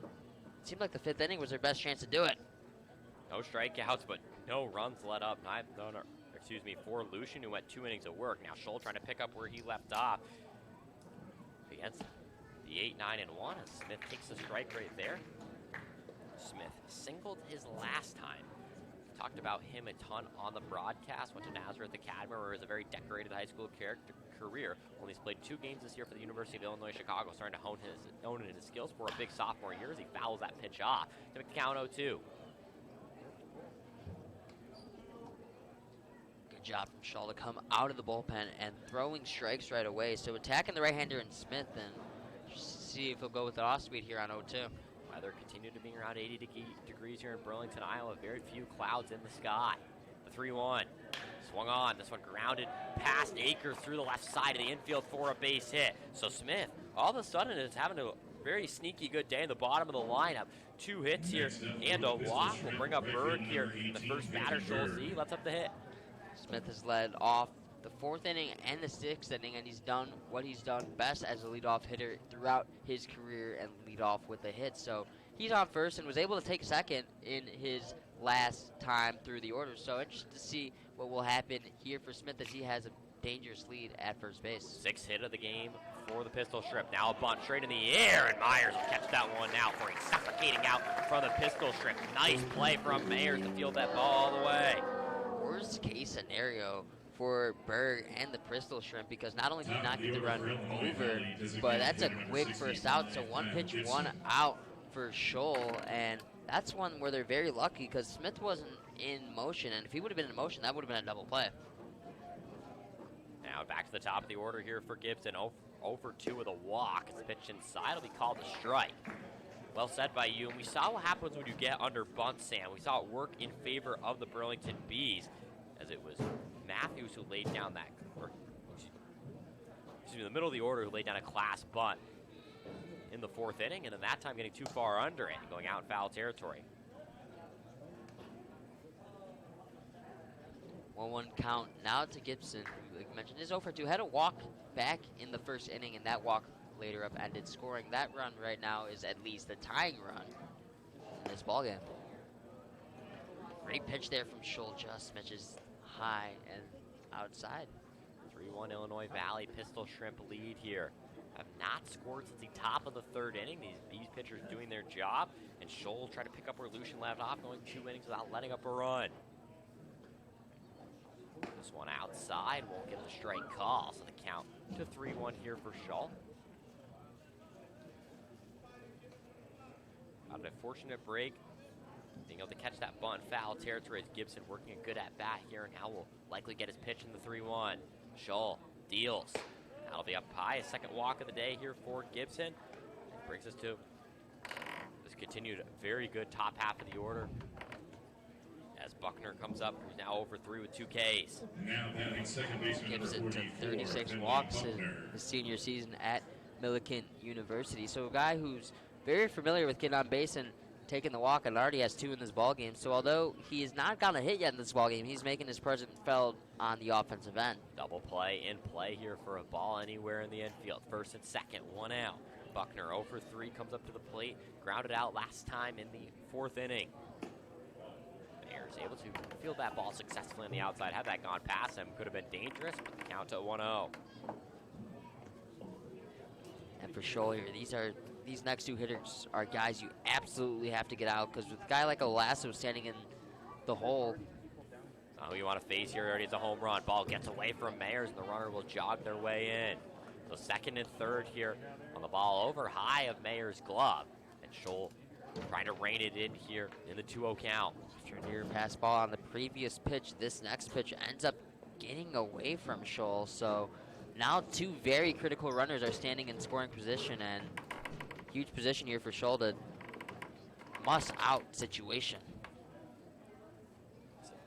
It seemed like the 5th inning was their best chance to do it. No strikeouts, but no runs let up. For Lucian, who went 2 innings of work. Now Scholl trying to pick up where he left off against the 8-9-1, and Smith takes the strike right there. Smith singled his last time. Talked about him a ton on the broadcast. Went to Nazareth Academy, where he was a very decorated high school career. Only he's played 2 games this year for the University of Illinois Chicago, starting to hone in his skills for a big sophomore year as he fouls that pitch off to make the count 0-2. Job from Shaw to come out of the bullpen and throwing strikes right away. So attacking the right-hander and Smith, and just see if he'll go with the off-speed here on 0-2. Weather continued to be around 80 degrees here in Burlington, Iowa. Very few clouds in the sky. The 3-1 swung on. This one grounded past Akers through the left side of the infield for a base hit. So Smith all of a sudden is having to very sneaky good day in the bottom of the lineup. 2 hits here and a walk. We'll bring up Berg here in the first batter. Scholl Z lets up the hit. Smith has led off the 4th inning and the 6th inning, and he's done what he's done best as a leadoff hitter throughout his career and lead off with a hit. So he's on first and was able to take second in his last time through the order. So interested to see what will happen here for Smith as he has a dangerous lead at first base. 6th hit of the game for the Pistol Shrimp. Now a bunt straight in the air, and Myers will catch that one now for a suffocating out from the Pistol Shrimp. Nice play from Myers to field that ball all the way. Worst case scenario for Berg and the Pistol Shrimp, because not only did he not get the run over, but that's a quick first out. So 1 pitch, 1 out for Scholl, and that's one where they're very lucky because Smith wasn't in motion, and if he would have been in motion, that would have been a double play. Now back to the top of the order here for Gibson. 0 for 2 with a walk. It's pitched inside. It'll be called a strike. Well said by you. And we saw what happens when you get under bunt, Sam. We saw it work in favor of the Burlington Bees, as it was Matthews who laid down that, or excuse me, in the middle of the order who laid down a class bunt in the 4th inning, and then that time getting too far under it and going out in foul territory. 1-1 count now to Gibson, who, like you mentioned, is 0 for 2. Had a walk back in the 1st inning, and that walk later up ended scoring. That run right now is at least a tying run in this ballgame. Great pitch there from Scholl, just misses high and outside. 3-1 Illinois Valley. Pistol Shrimp lead here. Have not scored since the top of the 3rd inning. These Bees pitchers doing their job, and Scholl trying to pick up where Lucian left off, going 2 innings without letting up a run. This one outside won't get the strike call, so the count to 3-1 here for Scholl. Out of a fortunate break, being able to catch that bunt foul territory as Gibson working a good at bat here, and now will likely get his pitch in the 3-1. Scholl deals. That'll be up high. A second walk of the day here for Gibson. Brings us to this continued very good top half of the order, as Buckner comes up, who's now over 3 with 2 Ks. Now batting second baseman number Gibson to 44, 36 Finley walks in Buckner. his senior season at Millikan University. So a guy who's very familiar with getting on base and taking the walk, and already has 2 in this ball game. So although he has not gotten a hit yet in this ball game, he's making his presence felt on the offensive end. Double play in play here for a ball anywhere in the infield. 1st and 2nd, 1 out. Buckner 0 for 3 comes up to the plate, grounded out last time in the 4th inning. Ayers able to field that ball successfully on the outside. Had that gone past him, could have been dangerous, but the count to 1-0. And for Scholl here, these next 2 hitters are guys you absolutely have to get out, because with a guy like Olasso standing in the hole, Who you want to face here already is a home run. Ball gets away from Mayers, and the runner will jog their way in. So 2nd and 3rd here on the ball over high of Mayers' glove. And Scholl trying to rein it in here in the 2-0 count. after a near pass ball on the previous pitch, this next pitch ends up getting away from Scholl. So now 2 very critical runners are standing in scoring position, and huge position here for Scholl to must-out situation.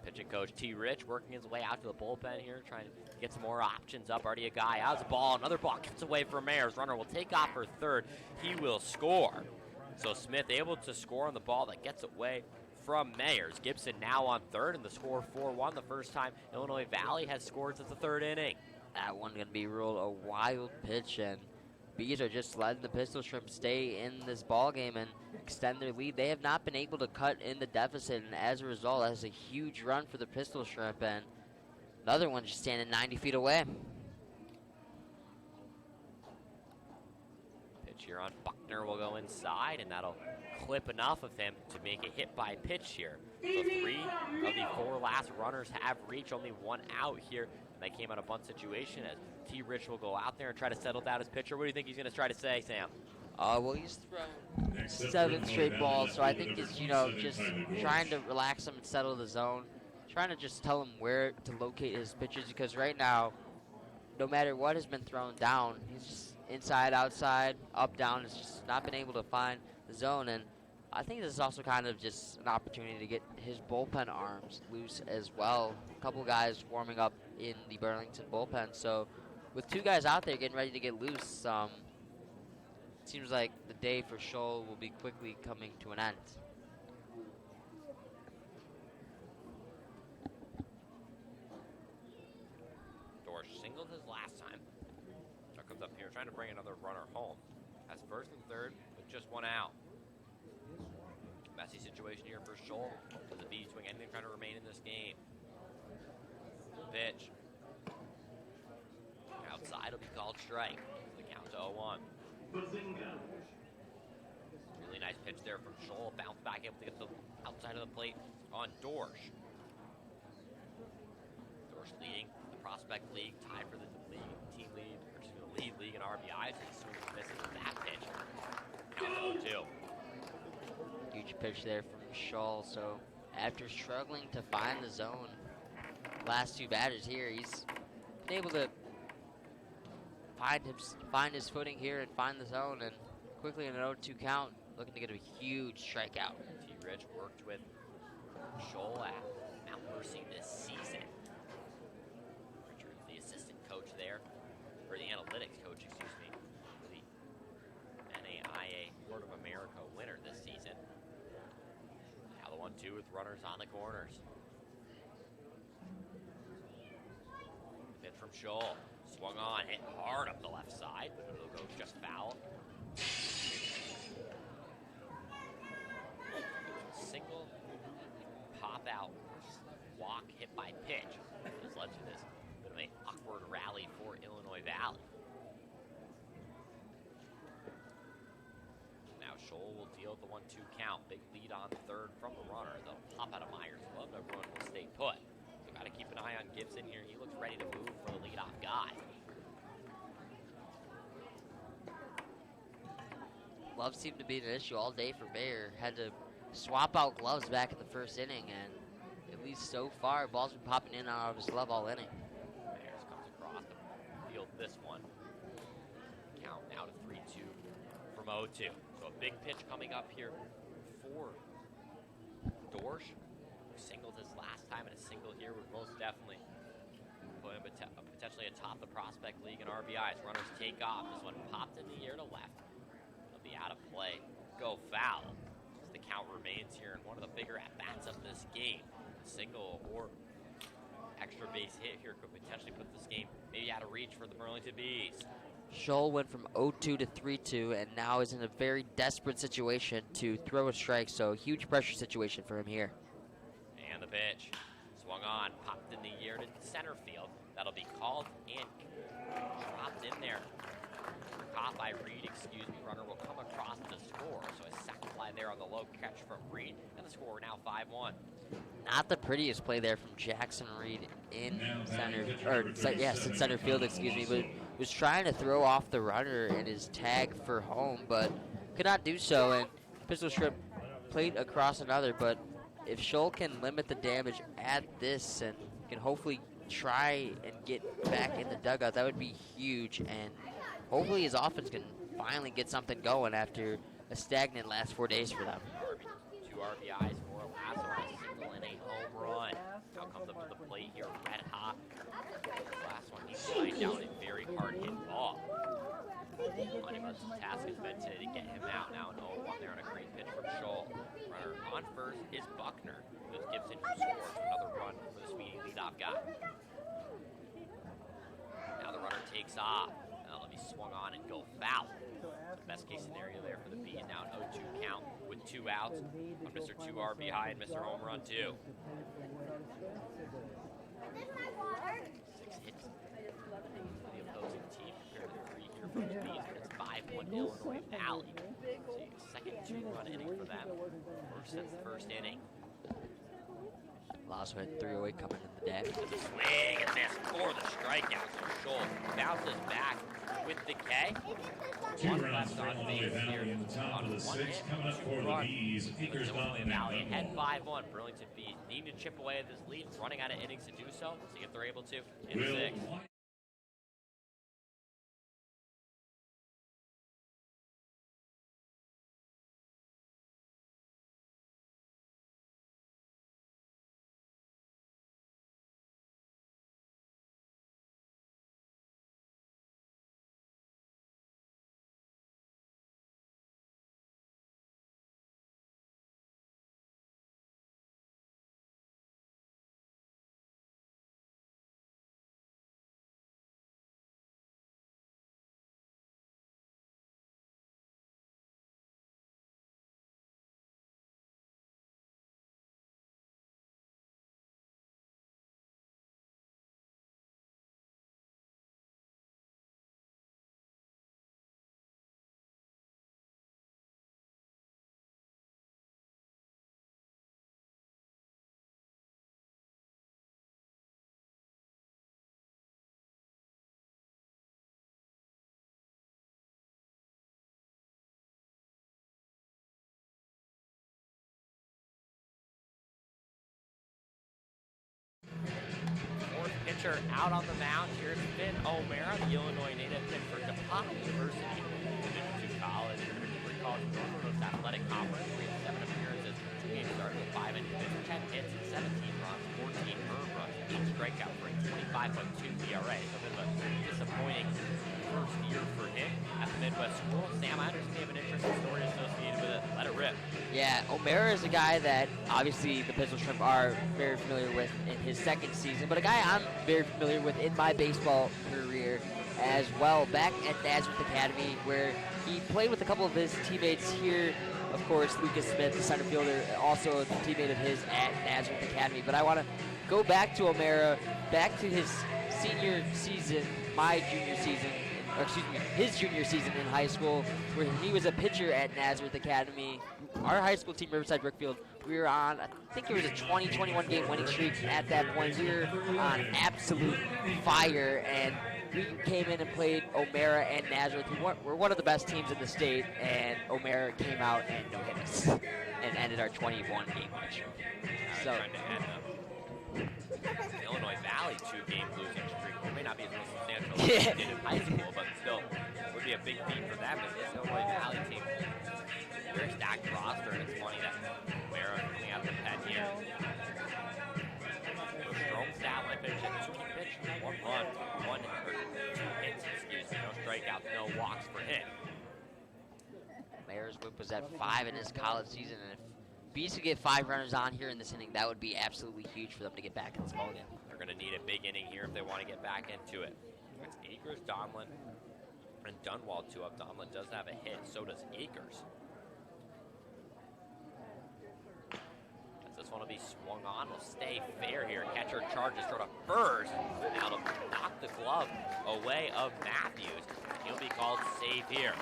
Pitching coach T. Rich working his way out to the bullpen here, trying to get some more options up. Already a guy out of the ball. Another ball gets away from Mayers. Runner will take off for 3rd. He will score. So Smith able to score on the ball that gets away from Mayers. Gibson now on 3rd, and the score 4-1. The first time Illinois Valley has scored since the 3rd inning. That one going to be ruled a wild pitch, and Bees are just letting the Pistol Shrimp stay in this ball game and extend their lead. They have not been able to cut in the deficit, and as a result, that's a huge run for the Pistol Shrimp, and another one just standing 90 feet away. Pitch here on Buckner will go inside, and that'll clip enough of him to make a hit by pitch here. So 3 of the 4 last runners have reached, only 1 out here. They came out of bunt situation as T. Rich will go out there and try to settle down his pitcher. What do you think he's going to try to say, Sam? Well, he's thrown 7 straight balls, so I think it's, just trying to relax him and settle the zone. Trying to just tell him where to locate his pitches, because right now, no matter what has been thrown down, he's just inside, outside, up, down. It's just not been able to find the zone, and I think this is also kind of just an opportunity to get his bullpen arms loose as well. A couple guys warming up in the Burlington bullpen, so with 2 guys out there getting ready to get loose, Seems like the day for Scholl will be quickly coming to an end. Dorsch singled his last time. Chuck comes up here trying to bring another runner home. Has first and third with just one out. Messy situation here for Scholl. Does the Bees doing anything trying to remain in this game? Pitch. Outside will be called strike. The count to 0-1. Really nice pitch there from Scholl. Bounce back, able to get the outside of the plate on Dorsch. Dorsch leading the Prospect League, tied for the team lead, or excuse me, the lead in RBIs. He swings and misses with that pitch. Count to 0-2. Huge pitch there from Scholl. So after struggling to find the zone, last two batters here, he's been able to find his footing here and find the zone, and quickly in an 0-2 count, looking to get a huge strikeout. T. Rich worked with Scholl at Mount Mercy this season. Richard, the assistant coach there, or the analytics coach, excuse me, for the NAIA Board of America winner this season. Now the 1-2 with runners on the corners. Pitch from Scholl. Swung on, hit hard up the left side, but it'll go just foul. Single pop out walk hit by pitch has led to this bit of an awkward rally for Illinois Valley. Now Scholl will deal with the 1-2 count. Big lead on third from the runner. They'll pop out of Myers' glove. Everyone will stay put. So got to keep an eye on Gibson here. He looks ready to move for the leadoff guy. Gloves seemed to be an issue all day for Bayer. Had to swap out gloves back in the first inning, and at least so far, balls been popping in and out of his glove all inning. Myers comes across to field this one. Count now to 3-2 from 0-2. So a big pitch coming up here for Dorsch, who singled his last time, and a single here would most definitely put him potentially atop the Prospect League in RBIs. Runners take off. This one popped in the air to left. It'll be out of play. Go foul. As the count remains here, and one of the bigger at-bats of this game. A single or extra base hit here could potentially put this game maybe out of reach for the Burlington Bees. Scholl went from 0-2 to 3-2, and now is in a very desperate situation to throw a strike, so huge pressure situation for him here. And the pitch. Swung on, popped in the air to center field. That'll be called and dropped in there. Caught by Reed, excuse me. Runner will come across to score. So a sac fly there on the low catch from Reed, and the score now 5-1. Not the prettiest play there from Jackson Reed in center field, excuse me, but was trying to throw off the runner in his tag for home, but could not do so, and pistol strip played across another. But if Scholl can limit the damage at this and can hopefully try and get back in the dugout, that would be huge, and hopefully his offense can finally get something going after a stagnant last 4 days for them. 2 RBIs for Lasso, a single and a home run. Now comes up to the plate here, red hot. Last one, he's flying down a very hard hit ball. Honeyman's task has been to get him out now. 0-1 there on a great pitch from Scholl. Runner on first is Buckner. With Gibson who scores another run for the speedy leadoff guy. Now the runner takes off. Now let me swung on and go foul. The best case scenario there for the Bees now an 0-2 count with 2 outs on Mr. 2 RBI and Mr. Home Run 2. 6 hits for the opposing team compared to 3 here for the Bees, but it's 5-1 Illinois Valley. So second 2-run inning for them. Since the first inning. Lasso had 308 coming in the day. There's a swing and miss for the strikeout. So Scholl bounces back with the K. 2 One runs left for on Illinois base Valley here. in the top On of the one 6th. hit, Coming up for the run. Bees, Akers Illinois dominant Valley ahead level. 5-1. Burlington Bees need to chip away at this lead, running out of innings to do so. See if they're able to in the Will 6th. pitcher out on the mound here. It's Finn O'Mara, the Illinois native, pitched for DePauw University, Division II college, or college North Coast Athletic Conference. We had 7 appearances. The game started with 5 innings, 10 hits, and 17 runs, 14 earned runs, 8 strikeouts for a 25.2 ERA. So a bit of a disappointing first year for him at the Midwest School. Sam, I understand you have an interesting story associated with it. Let it rip. Yeah, O'Mara is a guy that obviously the Pistol Shrimp are very familiar with in his second season, but a guy I'm very familiar with in my baseball career as well, back at Nazareth Academy, where he played with a couple of his teammates here. Of course, Lucas Smith, the center fielder, also a teammate of his at Nazareth Academy. But I want to go back to O'Mara, back to his senior season, my junior season, or excuse me, his junior season in high school, where he was a pitcher at Nazareth Academy. Our high school team, Riverside Brickfield, we were on, I think it was a 20-21 game winning streak at that point. We were on absolute fire, and we came in and played O'Mara and Nazareth. We're one of the best teams in the state, and O'Mara came out and no hit us and ended our 21 game winning streak. So, Trying to end the Illinois Valley 2-game losing streak. It may not be as most substantial as Yeah. they did in high school, but still would be a big feat for them. As this Illinois Valley team, very stacked roster, and it's funny that O'Mara coming out of the pen here. So Strome stat line pitch at 2 pitch, 1 run, 2 hits, excuse me, no strikeouts, no walks for him. O'Mara's whip was at 5 in his college season, and if Bees could get 5 runners on here in this inning, that would be absolutely huge for them to get back in this ballgame. They're going to need a big inning here if they want to get back into it. It's Akers, Donlin, and Dunwald 2 up. Donlin does have a hit, so does Akers. As this one will be swung on, will stay fair here. Catcher charges toward a first. Now to knock the glove away of Matthews. He'll be called safe here.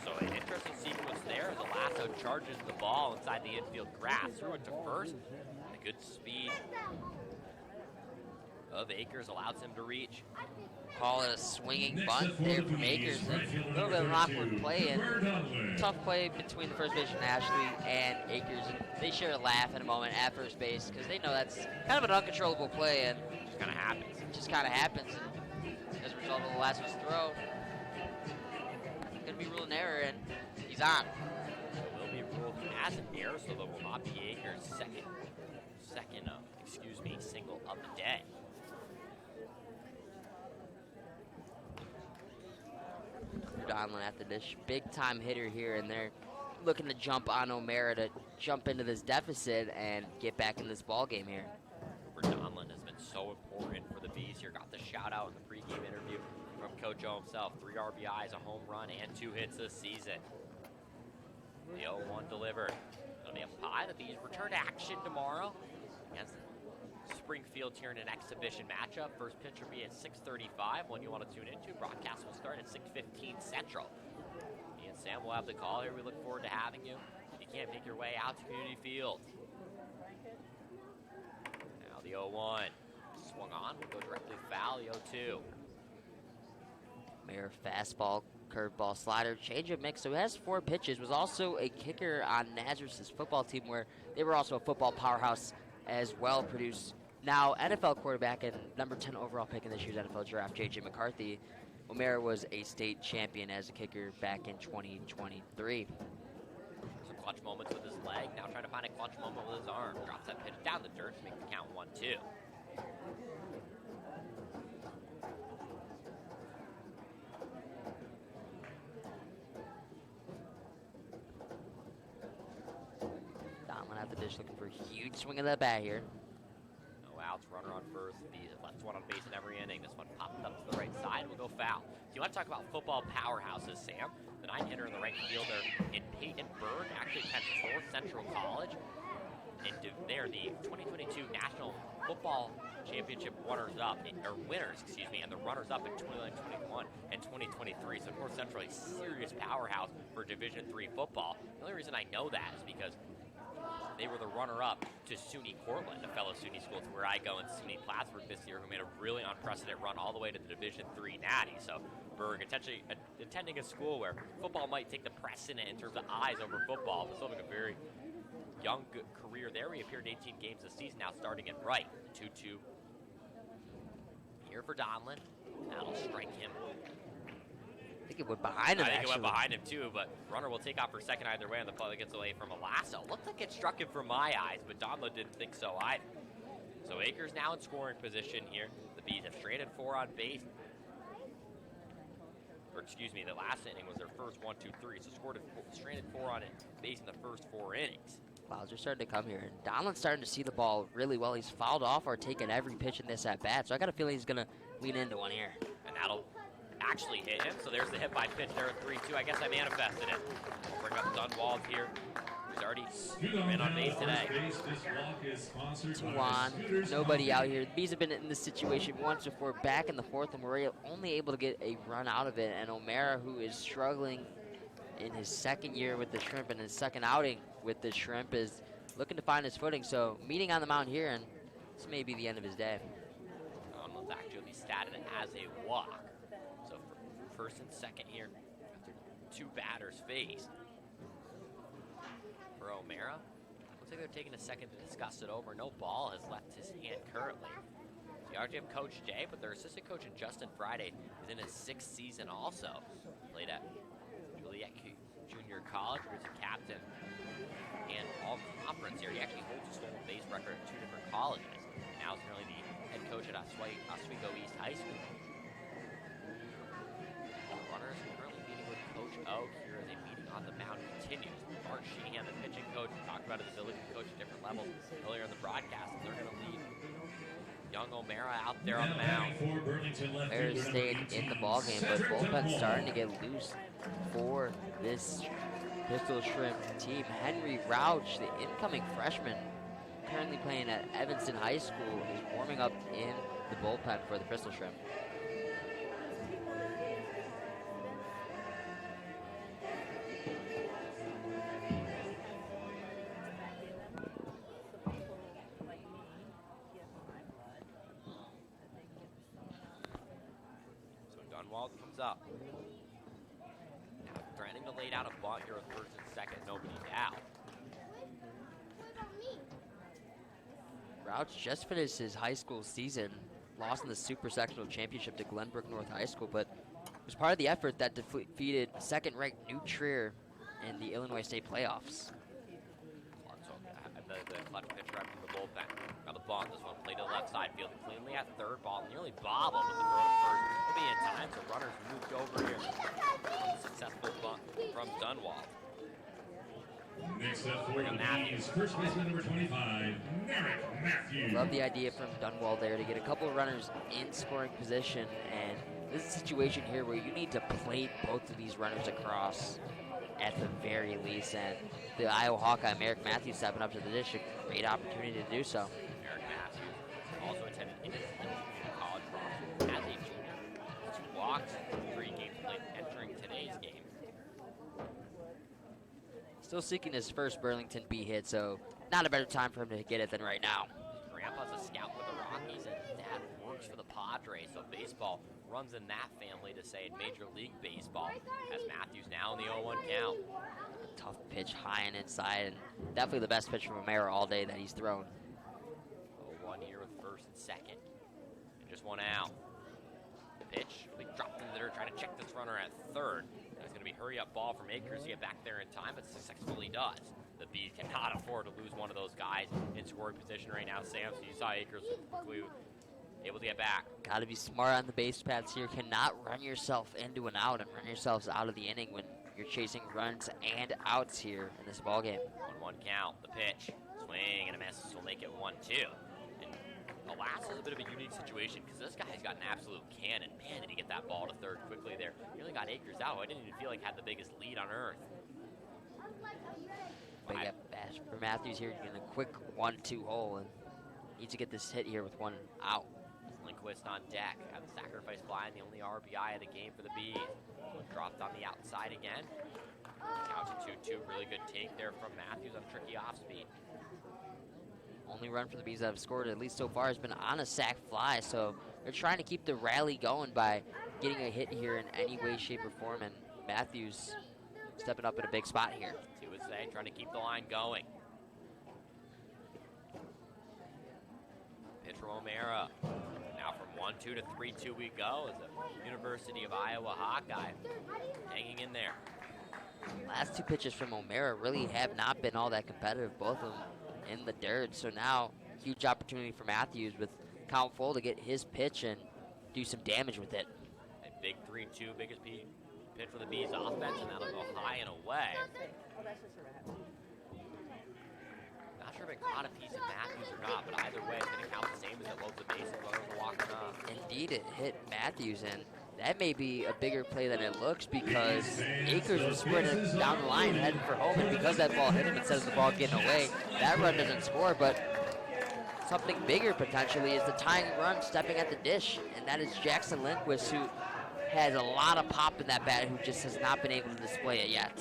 So an interesting sequence there as Lasso charges the ball inside the infield grass, threw it to first. The good speed of Akers allows him to reach. Call it a swinging bunt there from Akers. And a little bit of an awkward play, and tough play between the first baseman Ashley and Akers. And they share a laugh in a moment at first base because they know that's kind of an uncontrollable play, and Just kind of happens. it just kind of happens. And as a result of the Lasso's throw, going to be ruled an error, and he's on. It will be ruled as an error, so there will not be Akers' single of the day. Donlin at the dish. Big time hitter here, and they're looking to jump on O'Mara to jump into this deficit and get back in this ball game here. Cooper Donlin has been so important for the Bees here. Got the shout out in the pregame interview from Coach O himself. 3 RBIs, a home run, and 2 hits this season. The 0-1 delivered. It'll be a pie. The Bees return to action tomorrow against Springfield here in an exhibition matchup. First pitch will be at 6:35. One you want to tune into. Broadcast will start at 6:15 Central. Me and Sam will have the call here. We look forward to having you. If you can't make your way out to Community Field. Now the 0-1. Swung on. Will go directly foul. The 0-2. Mayor fastball, curveball, slider, changeup mix. So he has 4 pitches. Was also a kicker on Nazareth's football team, where they were also a football powerhouse as well. Produced now NFL quarterback and number 10 overall pick in this year's NFL draft, J.J. McCarthy. O'Mara was a state champion as a kicker back in 2023. Some clutch moments with his leg. Now trying to find a clutch moment with his arm. Drops that pitch down the dirt to make the count 1-2. Donlin at the dish looking for a huge swing of that bat here. No outs, runner on first. The left one on base in every inning. This one popped up to the right side. Will go foul. Do you want to talk about football powerhouses, Sam? The 9th hitter in the right fielder in Peyton Bird actually attends North Central College. And they're the 2022 National Football Championship runners-up, or winners, excuse me, and the runners-up in 2021 and 2023. So North Central, a serious powerhouse for Division III football. The only reason I know that is because they were the runner-up to SUNY Cortland, a fellow SUNY school to where I go, and SUNY Plattsburgh this year, who made a really unprecedented run all the way to the Division III Natty. So Berg potentially attending a school where football might take the precedent in terms of eyes over football, but still having a very young good career there. He appeared in 18 games this season, now starting at right. 2-2 here for Donlin. That'll strike him. I think it went behind him, I think actually. it went behind him too, but runner will take off for second either way, and the play gets away from Alasso. Looked like it struck him from my eyes, but Donlin didn't think so either. So Akers now in scoring position here. The Bees have stranded 4 on base. Or excuse me, the last inning was their first 1, 2, 3. So stranded 4 on base in the first 4 innings. Fouls are starting to come here. And Donlin's starting to see the ball really well. He's fouled off or taken every pitch in this at bat. So I got a feeling he's going to lean into one here. And that'll actually hit him. So there's the hit by pitch there at 3-2. I guess I manifested it. We'll bring up Dunwald here. He's already been on base today. 2 on, nobody out here. The Bees have been in this situation once before, back in the 4th, and we're only able to get a run out of it. And O'Mara, who is struggling in his 2nd year with the Shrimp and his 2nd outing with the Shrimp, is looking to find his footing. So meeting on the mound here, and this may be the end of his day. Donald's actually statted it as a walk. So for first and second here, after 2 batters faced. For O'Mara, looks like they're taking a second to discuss it over. No ball has left his hand currently. The RGM coach Jay, but their assistant coach Justin Friday is in his 6th season also. Played at Juliet Junior College, where he's a captain and all conference here. He actually holds a stolen base record at 2 different colleges. And now is currently the head coach at Oswego East High School. Runners currently meeting with Coach Oak here as a meeting on the mound continues. Mark Sheehan, the pitching coach, talked about his ability to coach at different levels earlier in the broadcast. They're going to lead young O'Mara out there on the mound. Bears stayed in the ballgame, but bullpen's starting to get loose for this Pistol Shrimp team. Henry Rauch, the incoming freshman, currently playing at Evanston High School, is warming up in the bullpen for the Pistol Shrimp. Dunwald comes up. Now threatening to lay down a bunt here with first and second, nobody out. Rauch just finished his high school season, lost in the Super Sectional Championship to Glenbrook North High School, but was part of the effort that defeated second-ranked New Trier in the Illinois State playoffs. The clutch pitch right from the bullpen. Got the bunt. This one played to the left side field cleanly at third. Ball nearly bobbled with the throw to first. Will be in time, so runners moved over here. Successful bunt from Dunwald. Next up for the Bees, first baseman number 25, Merrick Matthews. Love the idea from Dunwald there to get a couple of runners in scoring position, and this is a situation here where you need to plate both of these runners across at the very least, and the Iowa Hawkeye, Merrick Matthews, stepping up to the dish, a great opportunity to do so. Merrick Matthews also attended Independence Community College as a junior. 2 walks, 3 games played entering today's game. Still seeking his first Burlington B hit, so not a better time for him to get it than right now. His grandpa's a scout with the Rockies, and his dad works for the Padres, so baseball runs in that family, to say, in Major League Baseball, as Matthews now in the 0-1 count. Tough pitch high and inside, and definitely the best pitch from O'Mara all day that he's thrown. 0-1 here with first and second. And just 1 out. Pitch, really dropped in the dirt, trying to check this runner at third. That's going to be hurry-up ball from Akers to get back there in time, but successfully does. The Bees cannot afford to lose one of those guys in scoring position right now. Sam, so you saw Akers quickly able to get back. Got to be smart on the base paths here. Cannot run yourself into an out and run yourselves out of the inning when you're chasing runs and outs here in this ball game. 1-1 count. The pitch, swing and a miss. This will make it 1-2. And Alaska is a bit of a unique situation because this guy's got an absolute cannon. Man, did he get that ball to third quickly there. He really got Akers out. I didn't even feel like had the biggest lead on earth. Big up bash for Matthews here in a quick 1-2 hole, and needs to get this hit here with 1 out. Lindquist on deck. Had the sacrifice fly and the only RBI of the game for the Bees. Dropped on the outside again. Count to 2-2. Really good take there from Matthews on tricky off speed. Only run for the Bees that have scored, at least so far, has been on a sac fly, so they're trying to keep the rally going by getting a hit here in any way, shape, or form, and Matthews stepping up in a big spot here. He would say, trying to keep the line going. Pitch from O'Mara. Now from 1-2 to 3-2 we go as the University of Iowa Hawkeye hanging in there. Last two pitches from O'Mara really have not been all that competitive, both of them in the dirt. So now, huge opportunity for Matthews with count full to get his pitch and do some damage with it. A big 3-2, biggest pitch for the Bees offense, and that'll go high and away. Not sure if it caught a piece of Matthews or not, but either way, it's going to count the same as it loads the base and runners are walking up. Indeed, it hit Matthews, and that may be a bigger play than it looks because Akers was sprinting down the line heading for home, and because that ball hit him instead of the ball getting away, that run doesn't score, but something bigger potentially is the tying run stepping at the dish, and that is Jackson Lindquist, who has a lot of pop in that bat, who just has not been able to display it yet.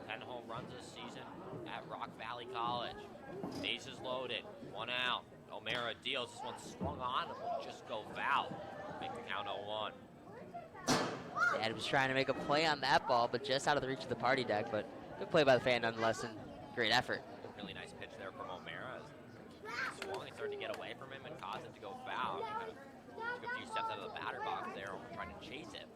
10 home runs this season at Rock Valley College. Bases loaded, 1 out. O'Mara deals, this one swung on and will just go foul. Make the count 0-1. Dad was trying to make a play on that ball, but just out of the reach of the party deck, but good play by the fan nonetheless, and great effort. Really nice pitch there from O'Mara. He swung, he started to get away from him and caused it to go foul. He kind of took a few steps out of the batter box there, trying to chase it.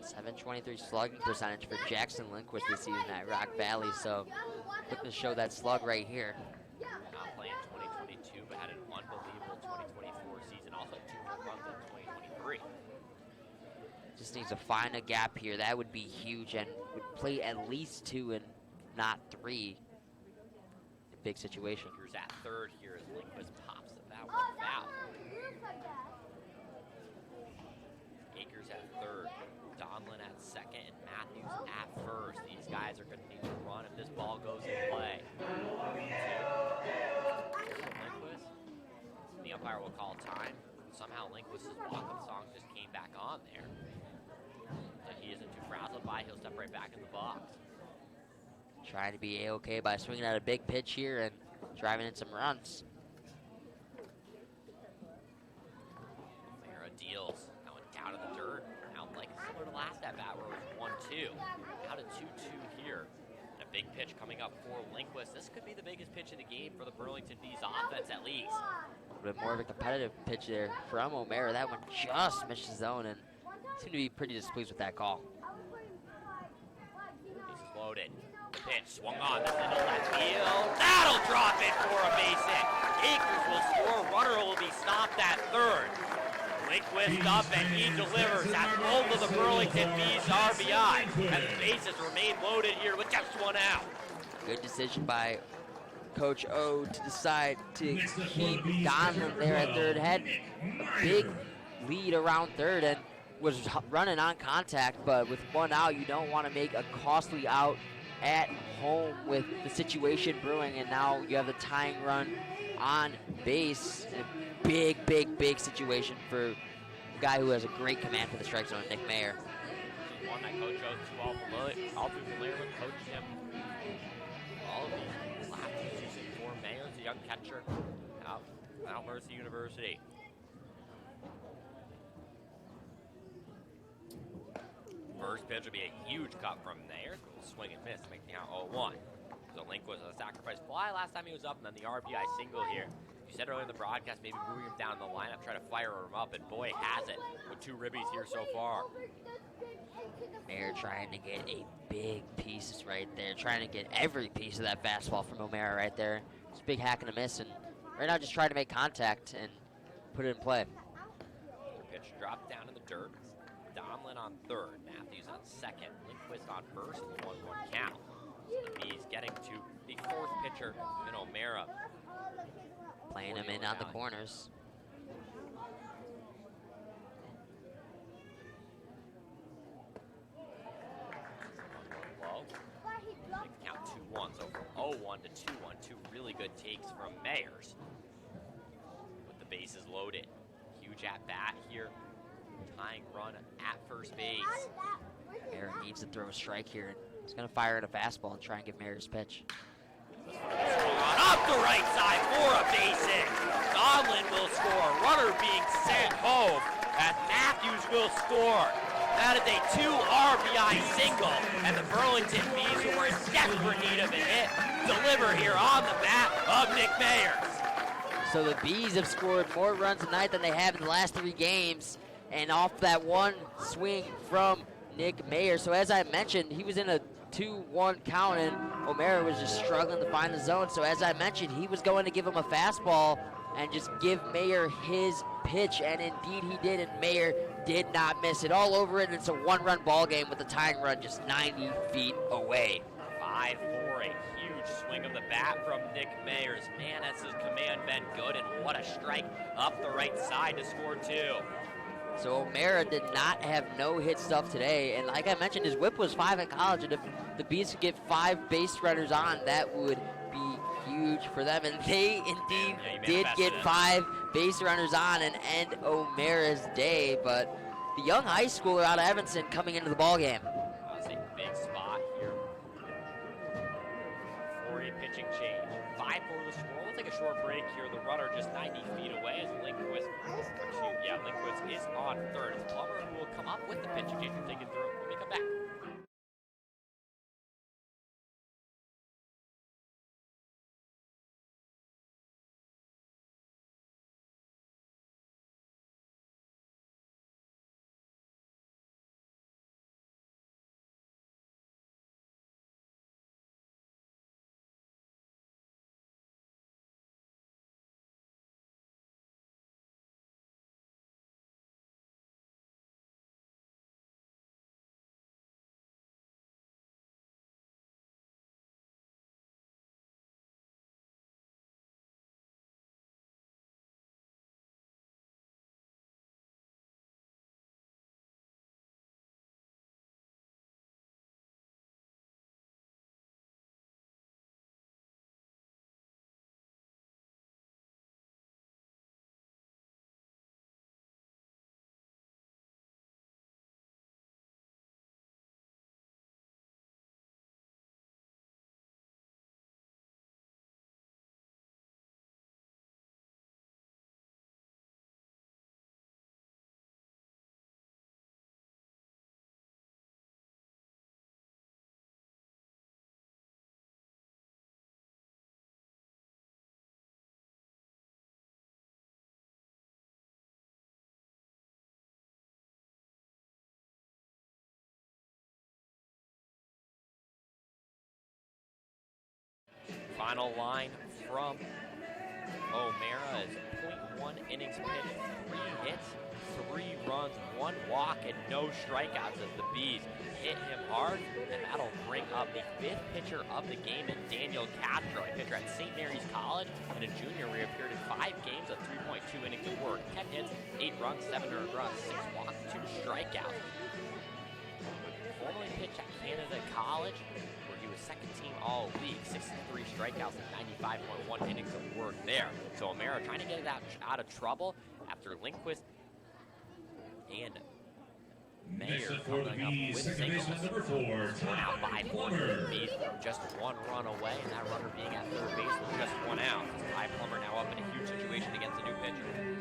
723 slugging percentage for Jackson Lindquist this season at Rock Valley, so looking to show that slug right here. Not playing 2022, but had an unbelievable 2024 season. Also 2 runs in 2023. Just needs to find a gap here. That would be huge and would play at least 2 and not 3. A big situation. Akers at third here as Lindquist pops that one foul. Akers at third, Donlin at second, and Matthews at first. These guys are going to need to run if this ball goes in play. 2. Lindquist. The umpire will call time. Somehow Lindquist's walk-up song just came back on there. So he isn't too frazzled by, he'll step right back in the box. Trying to be A-okay by swinging at a big pitch here and driving in some runs. O'Mara deals. That one down in the dirt. Now like similar to last at bat where it was 1-2. Out of 2-2 here. And a big pitch coming up for Lindquist. This could be the biggest pitch of the game for the Burlington Bees offense at least. A bit more of a competitive pitch there from O'Mara. That one just missed the zone and seemed to be pretty displeased with that call. Bases loaded. Pitch swung on. This into left field. That'll drop it for a base hit. Akers will score. Runner will be stopped at third. Lindquist up and he delivers at both of the Burlington Bees RBI. And the bases remain loaded here with just 1 out. Good decision by Coach O to decide to keep Donlin there at third. Had a big lead around third and was running on contact, but with 1 out, you don't want to make a costly out at home with the situation brewing, and now you have the tying run on base. A big situation for a guy who has a great command for the strike zone, Nick Mayer. One that Coach O's all too familiar with, coached him all of these last 2 seasons for Mayer. He's a young catcher out at Mercy University. First pitch will be a huge cut from there. Swing and miss to make the count 0-1. So Lindquist was a sacrifice fly last time he was up, and then the RBI single here. You said earlier in the broadcast, maybe moving him down the lineup, try to fire him up, and boy, has it with 2 ribbies here so far. Mayer trying to get a big piece right there, trying to get every piece of that fastball from O'Mara right there. It's a big hack and a miss, and right now just trying to make contact and put it in play. The pitch dropped down in the dirt. Donlin on third, Matthews on second, Lindquist on first, 1-1 count. So the Bees getting to the 4th pitcher in O'Mara. Playing him in on the corners. Low. Make the count 2-1, so from 0-1 to 2-1, 2 really good takes from Mayers. With the bases loaded. Huge at bat here. Tying run at first base. Mayer needs to throw a strike here. He's going to fire at a fastball and try and give Mayer his pitch. Up the right side for a base hit. Donlin will score. Runner being sent home as Matthews will score. That is a 2 RBI single, and the Burlington Bees, who were in desperate need of a hit, deliver here on the bat of Nick Mayers. So the Bees have scored more runs tonight than they have in the last 3 games, and off that one swing from Nick Mayer. So as I mentioned, he was in a 2-1 count, and O'Mara was just struggling to find the zone. So as I mentioned, he was going to give him a fastball and just give Mayer his pitch, and indeed he did, and Mayer did not miss it. All over it, and it's a 1-run ball game with the tying run just 90 feet away. 5-4, a huge swing of the bat from Nick Mayers. Man, that's his command been good, and what a strike up the right side to score 2. So O'Mara did not have no-hit stuff today, and like I mentioned, his whip was 5 at college, and if the Bees could get 5 base runners on, that would be huge for them, and they indeed did get 5 base runners on and end O'Mara's day, but the young high schooler out of Evanston coming into the ballgame. That's a big spot here for a pitching change. 5-4 the score. We'll take a short break here. The runner just 90 feet away as Lindquist is on third. It's Plummer who will come up with the pitching change and take it through when we come back. Final line from O'Mara is 0.1 innings pitched, 3 hits, 3 runs, 1 walk, and no strikeouts as the Bees hit him hard, and that'll bring up the 5th pitcher of the game in Daniel Castro, a pitcher at St. Mary's College and a junior where he appeared in 5 games of 3.2 innings of work, 10 hits, 8 runs, 7 earned runs, 6 walks, 2 strikeouts. Formerly pitched at Canada College, where he was second team all league, 63 strikeouts and 95.1 innings of work there. So O'Mara trying to get it out of trouble after Lindquist and Mayer coming up with singles. One out by Plummer. Bees just 1 run away, and that runner being at third base with just 1 out. Ty Plummer now up in a huge situation against a new pitcher.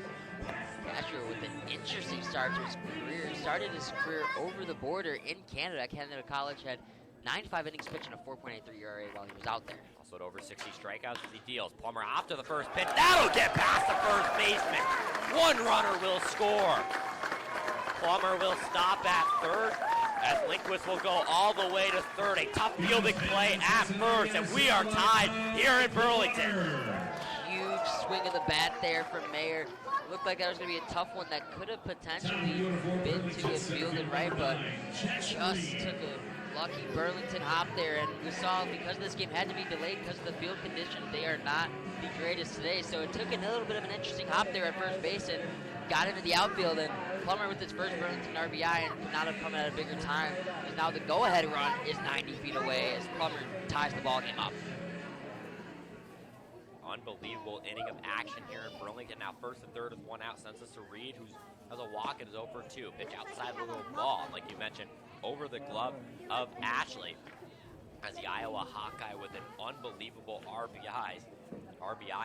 Castro with an interesting start to his career. He started his career over the border in Canada. Canada College had 95 innings pitched and a 4.83 ERA while he was out there. Also at over 60 strikeouts as he deals. Plummer after the first pitch. That'll get past the first baseman. 1 runner will score. Plummer will stop at third as Lindquist will go all the way to third. A tough fielding play at first, and we are tied here in Burlington. Huge swing of the bat there from Mayer. Looked like that was going to be a tough one that could have potentially been to get fielded right, but just took a lucky Burlington hop there. And we saw because this game had to be delayed because of the field conditions, they are not the greatest today. So it took a little bit of an interesting hop there at first base and got into the outfield. And Plummer with his first Burlington RBI and could not have come at a bigger time. Because now the go-ahead run is 90 feet away as Plummer ties the ball game up. Unbelievable inning of action here in Burlington. Now first and third with 1 out. Sends us to Reed, who has a walk and is 0 for 2. Pitch outside the little ball, like you mentioned, over the glove of Ashley. As the Iowa Hawkeye with an unbelievable RBI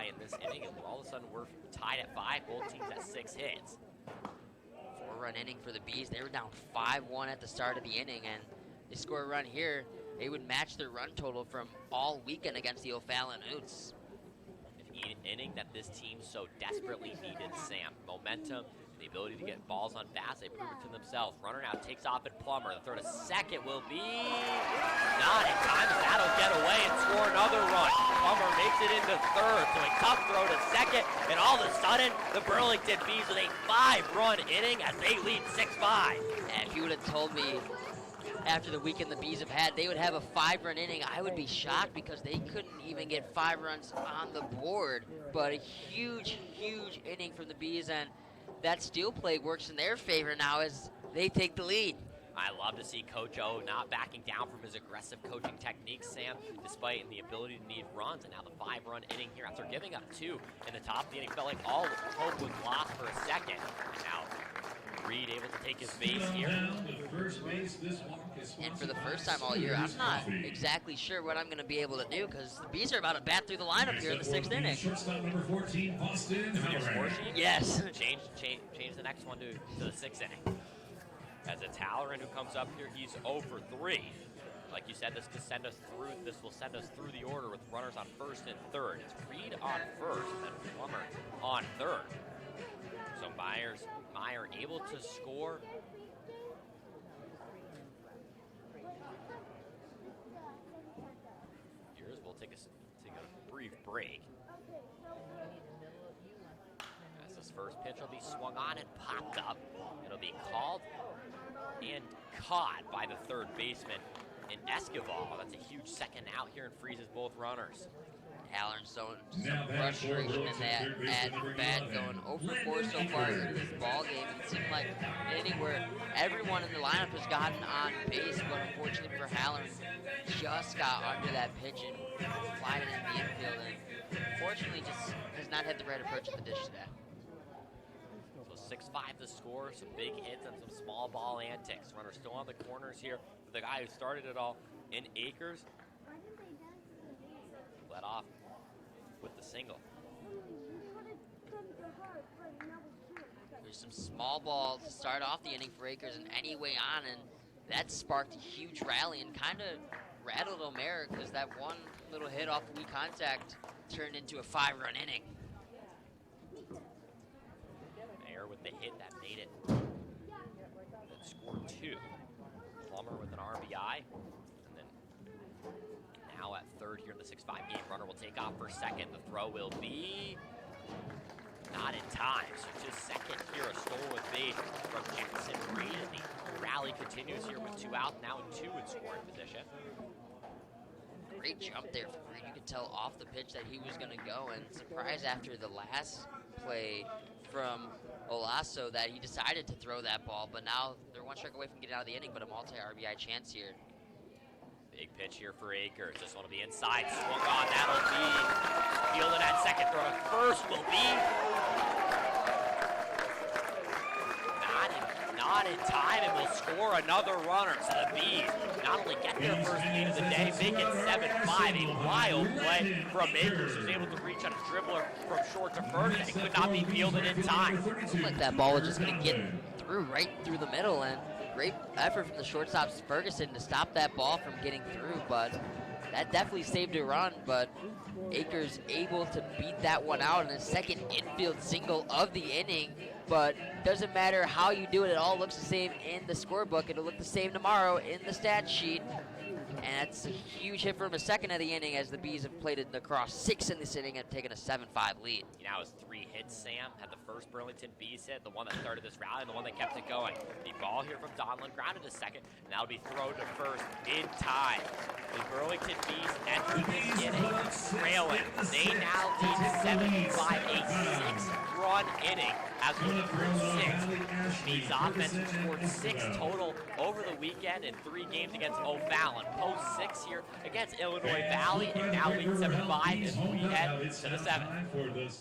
in this inning, and all of a sudden we're tied at 5. Both teams at 6 hits. 4-run inning for the Bees. They were down 5-1 at the start of the inning, and they score a run here. They would match their run total from all weekend against the O'Fallon Utes. inning that this team so desperately needed, Sam. Momentum, the ability to get balls on fast, they prove it to themselves. Runner now takes off at Plummer. The throw to second will be not in time. That'll get away and score another run. Plummer makes it into third, so a tough throw to second, and all of a sudden, the Burlington Bees with a 5-run inning as they lead 6-5. And if you would have told me after the weekend the Bees have had, they would have a 5-run inning, I would be shocked because they couldn't even get 5 runs on the board. But a huge, huge inning from the Bees, and that steal play works in their favor now as they take the lead. I love to see Coach O not backing down from his aggressive coaching techniques, Sam, despite the ability to need runs. And now the 5-run inning here after giving up 2 in the top of the inning. Felt like all hope was lost for a second. And now Reed able to take his base here. And for the first time all year, I'm not exactly sure what I'm going to be able to do because the Bees are about to bat through the lineup here in the 6th inning. Shortstop number 14, Boston Halloran. Yes. Change the next one to the 6th inning. As it's Halloran who comes up here, he's 0 for 3. Like you said, this will send us through the order with runners on first and third. It's Reed on first and Plummer on third. So Meyer able to score. Here's we'll take a brief break. As this first pitch will be swung on and popped up. It'll be called and caught by the third baseman in Escobar. That's a huge second out here and freezes both runners. Halloran's showing some frustration in that at bat, going 0 for 4 so far in this ball game. It seemed like an inning where everyone in the lineup has gotten on base, but unfortunately for Halloran, just got under that pitch and flied it in the infield, and unfortunately just has not had the right approach at the dish today. So 6-5 the score, some big hits and some small ball antics. Runner still on the corners here. The guy who started it all in Akers led off with the single. There's some small balls to start off the inning for Akers and any way on, and that sparked a huge rally and kind of rattled O'Mara because that one little hit off the weak contact turned into a 5-run inning. Mayer with the hit that made it. That scored 2. Plummer with an RBI. And then now at third here in the 6-5 game, runner will take off for second. The throw will be not in time. So just second here, a stolen base from Jackson Reed. And the rally continues here with 2 out, now in 2 in scoring position. Great jump there from Reed. You could tell off the pitch that he was going to go, and surprised after the last play from Olaso that he decided to throw that ball, but now they're 1 strike away from getting out of the inning, but a multi-RBI chance here. Big pitch here for Akers. This one will be inside, swung on, that'll be fielded at second. Throw to first will be not in time, and will score another runner. So the Bees not only get their first lead of the day, make it 7-5. A wild play from Akers, who's able to reach on a dribbler from short to first, and it could not be fielded in time. Looked like that ball was just going to get right through the middle, and great effort from the shortstop Ferguson to stop that ball from getting through, but that definitely saved a run. But Akers able to beat that one out in a second infield single of the inning. But doesn't matter how you do it, it all looks the same in the scorebook. It'll look the same tomorrow in the stat sheet. And that's a huge hit from a second of the inning as the Bees have played it across 6 in this inning and taken a 7-5 lead. Now his 3 hits, Sam. Had the first Burlington Bees hit, the one that started this rally, and the one that kept it going. The ball here from Donlin, grounded to second, and that'll be thrown to first in time. The Burlington Bees enter this inning trailing. They now lead 7-5, a 6-run inning as we look through 6. Bees offense has scored 6 total over the weekend in 3 games against O'Fallon. Post 6 here against Illinois Valley, and now lead 7-5 as we head to the 7th.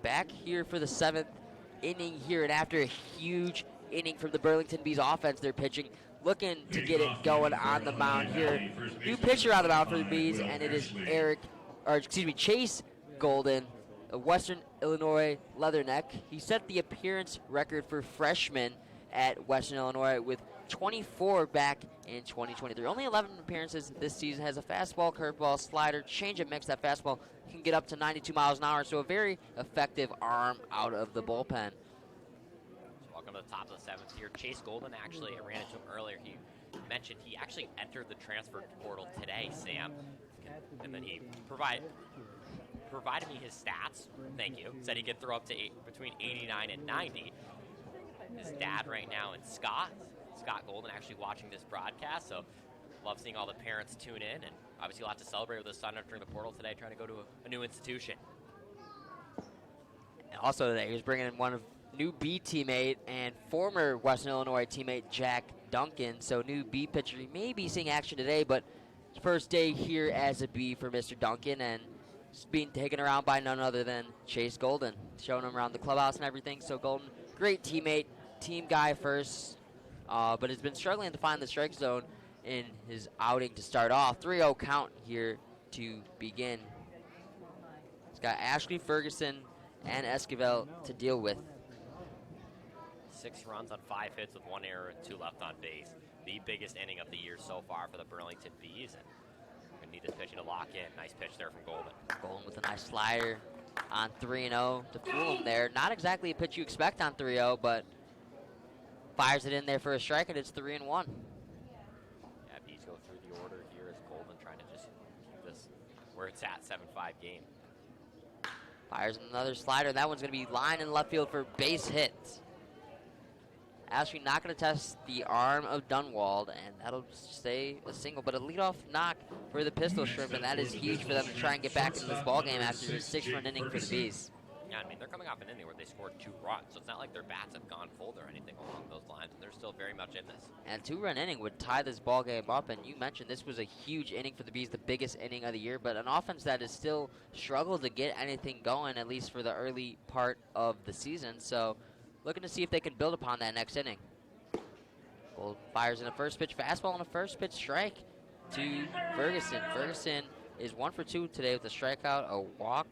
back here for the 7th inning here, and after a huge inning from the Burlington Bees offense, they're pitching, looking to get it going on the mound here. New pitcher on the mound for the Bees, and it is Chase Golden, a Western Illinois Leatherneck. He set the appearance record for freshmen at Western Illinois with 24 back in 2023. Only 11 appearances this season. Has a fastball, curveball, slider, change of mix. That fastball can get up to 92 miles an hour, so a very effective arm out of the bullpen. Welcome to the top of the 7th here. Chase Golden, actually, I ran into him earlier. He mentioned he actually entered the transfer portal today, Sam. And then he provided me his stats. Thank you. Said he could throw up to between 89 and 90. His dad right now, and Scott Golden, actually watching this broadcast. So love seeing all the parents tune in, and obviously a lot to celebrate with his son entering the portal today, trying to go to a new institution. And also today, he was bringing in one of new B teammate and former Western Illinois teammate Jack Duncan. So new B pitcher. He may be seeing action today, but first day here as a B for Mr. Duncan, and it's being taken around by none other than Chase Golden, showing him around the clubhouse and everything. So Golden, great teammate, team guy first, but has been struggling to find the strike zone in his outing to start off. 3-0 count here to begin. He's got Ashley Ferguson and Esquivel to deal with. 6 runs on 5 hits with 1 error and 2 left on base. The biggest inning of the year so far for the Burlington Bees. And we're going to need this pitching to lock in. Nice pitch there from Golden. Golden with a nice slider on 3-0 to fool him there. Not exactly a pitch you expect on 3-0, but fires it in there for a strike, and it's 3-1. Yeah, Bees go through the order here as Golden trying to just keep this where it's at, 7-5 game. Fires another slider. That one's going to be line in left field for base hit. Ashley not going to test the arm of Dunwald, and that'll stay a single, but a leadoff knock for the Pistol Shrimp, and that is huge for them to try and get back into this ballgame after a 6-run inning for the Bees. Yeah, I mean, they're coming off an inning where they scored 2 runs, so it's not like their bats have gone cold or anything along those lines, and they're still very much in this. And a 2-run inning would tie this ballgame up, and you mentioned this was a huge inning for the Bees, the biggest inning of the year, but an offense that has still struggled to get anything going, at least for the early part of the season, so looking to see if they can build upon that next inning. Gold fires in a first pitch fastball and a first pitch strike to Ferguson. Ferguson is 1 for 2 today with a strikeout, a walk,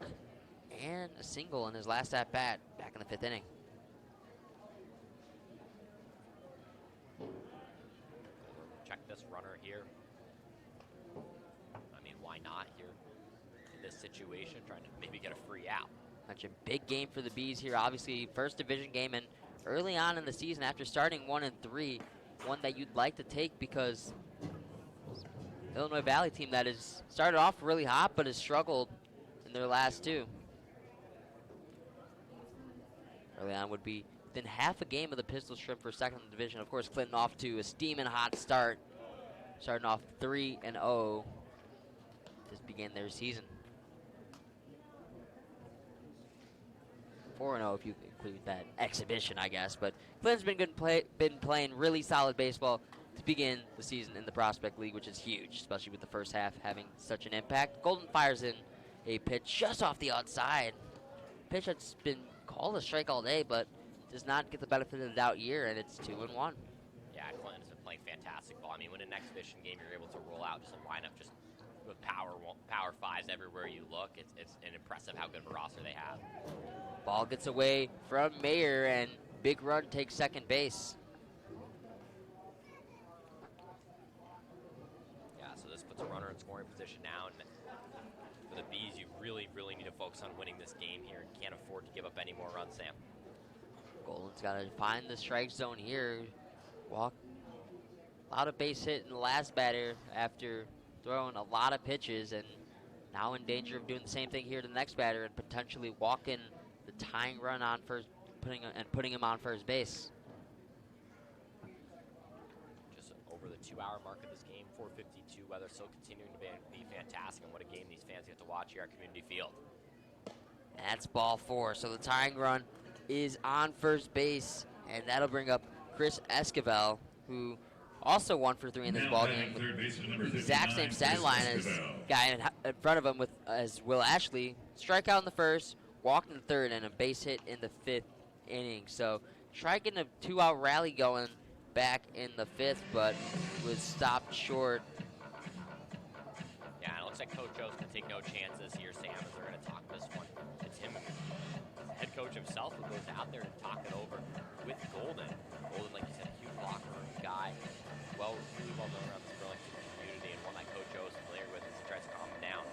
and a single in his last at bat back in the 5th inning. Check this runner here. I mean, why not here in this situation, trying to maybe get a free out. Such a big game for the Bees here. Obviously, first division game, and early on in the season, after starting 1-3, one that you'd like to take because Illinois Valley team that has started off really hot but has struggled in their last 2. Early on would be within half a game of the Pistol Shrimp for second in the division. Of course, Clinton off to a steaming hot start, starting off 3-0 to begin their season. 4-0 if you include that exhibition, I guess. But Clinton's been playing really solid baseball to begin the season in the Prospect League, which is huge, especially with the first half having such an impact. Golden fires in a pitch just off the outside. Pitch that's been called a strike all day, but does not get the benefit of the doubt here, and it's 2-1. Yeah, Clinton's been playing fantastic ball. I mean, when in an exhibition game you're able to roll out just a lineup just with power fives everywhere you look, it's an impressive how good of a roster they have. Ball gets away from Mayer, and big run takes second base. Yeah, so this puts a runner in scoring position now, and for the Bees, you really, really need to focus on winning this game here and can't afford to give up any more runs, Sam. Golden's got to find the strike zone here. Walk. A lot of base hit in the last batter after throwing a lot of pitches, and now in danger of doing the same thing here to the next batter and potentially walking the tying run on first, putting him on first base. Just over the 2-hour mark of this game, 4:52. Weather still continuing to be fantastic, and what a game these fans get to watch here at Community Field. And that's ball 4. So the tying run is on first base, and that'll bring up Chris Esquivel, who also 1 for 3 in this ballgame with the exact same stat line as guy in front of him as Will Ashley. Strikeout in the first, walked in the third and a base hit in the 5th inning. So try getting a 2-out rally going back in the 5th, but was stopped short. Yeah, and it looks like Coach O's can take no chances here, Sam, as they're going to talk this one. It's him, head coach himself, who goes out there to talk it over with Golden. Golden, like you said, a huge locker room guy, really well known around this Burlington community, and one that Coach O is familiar with as he tries to calm him down.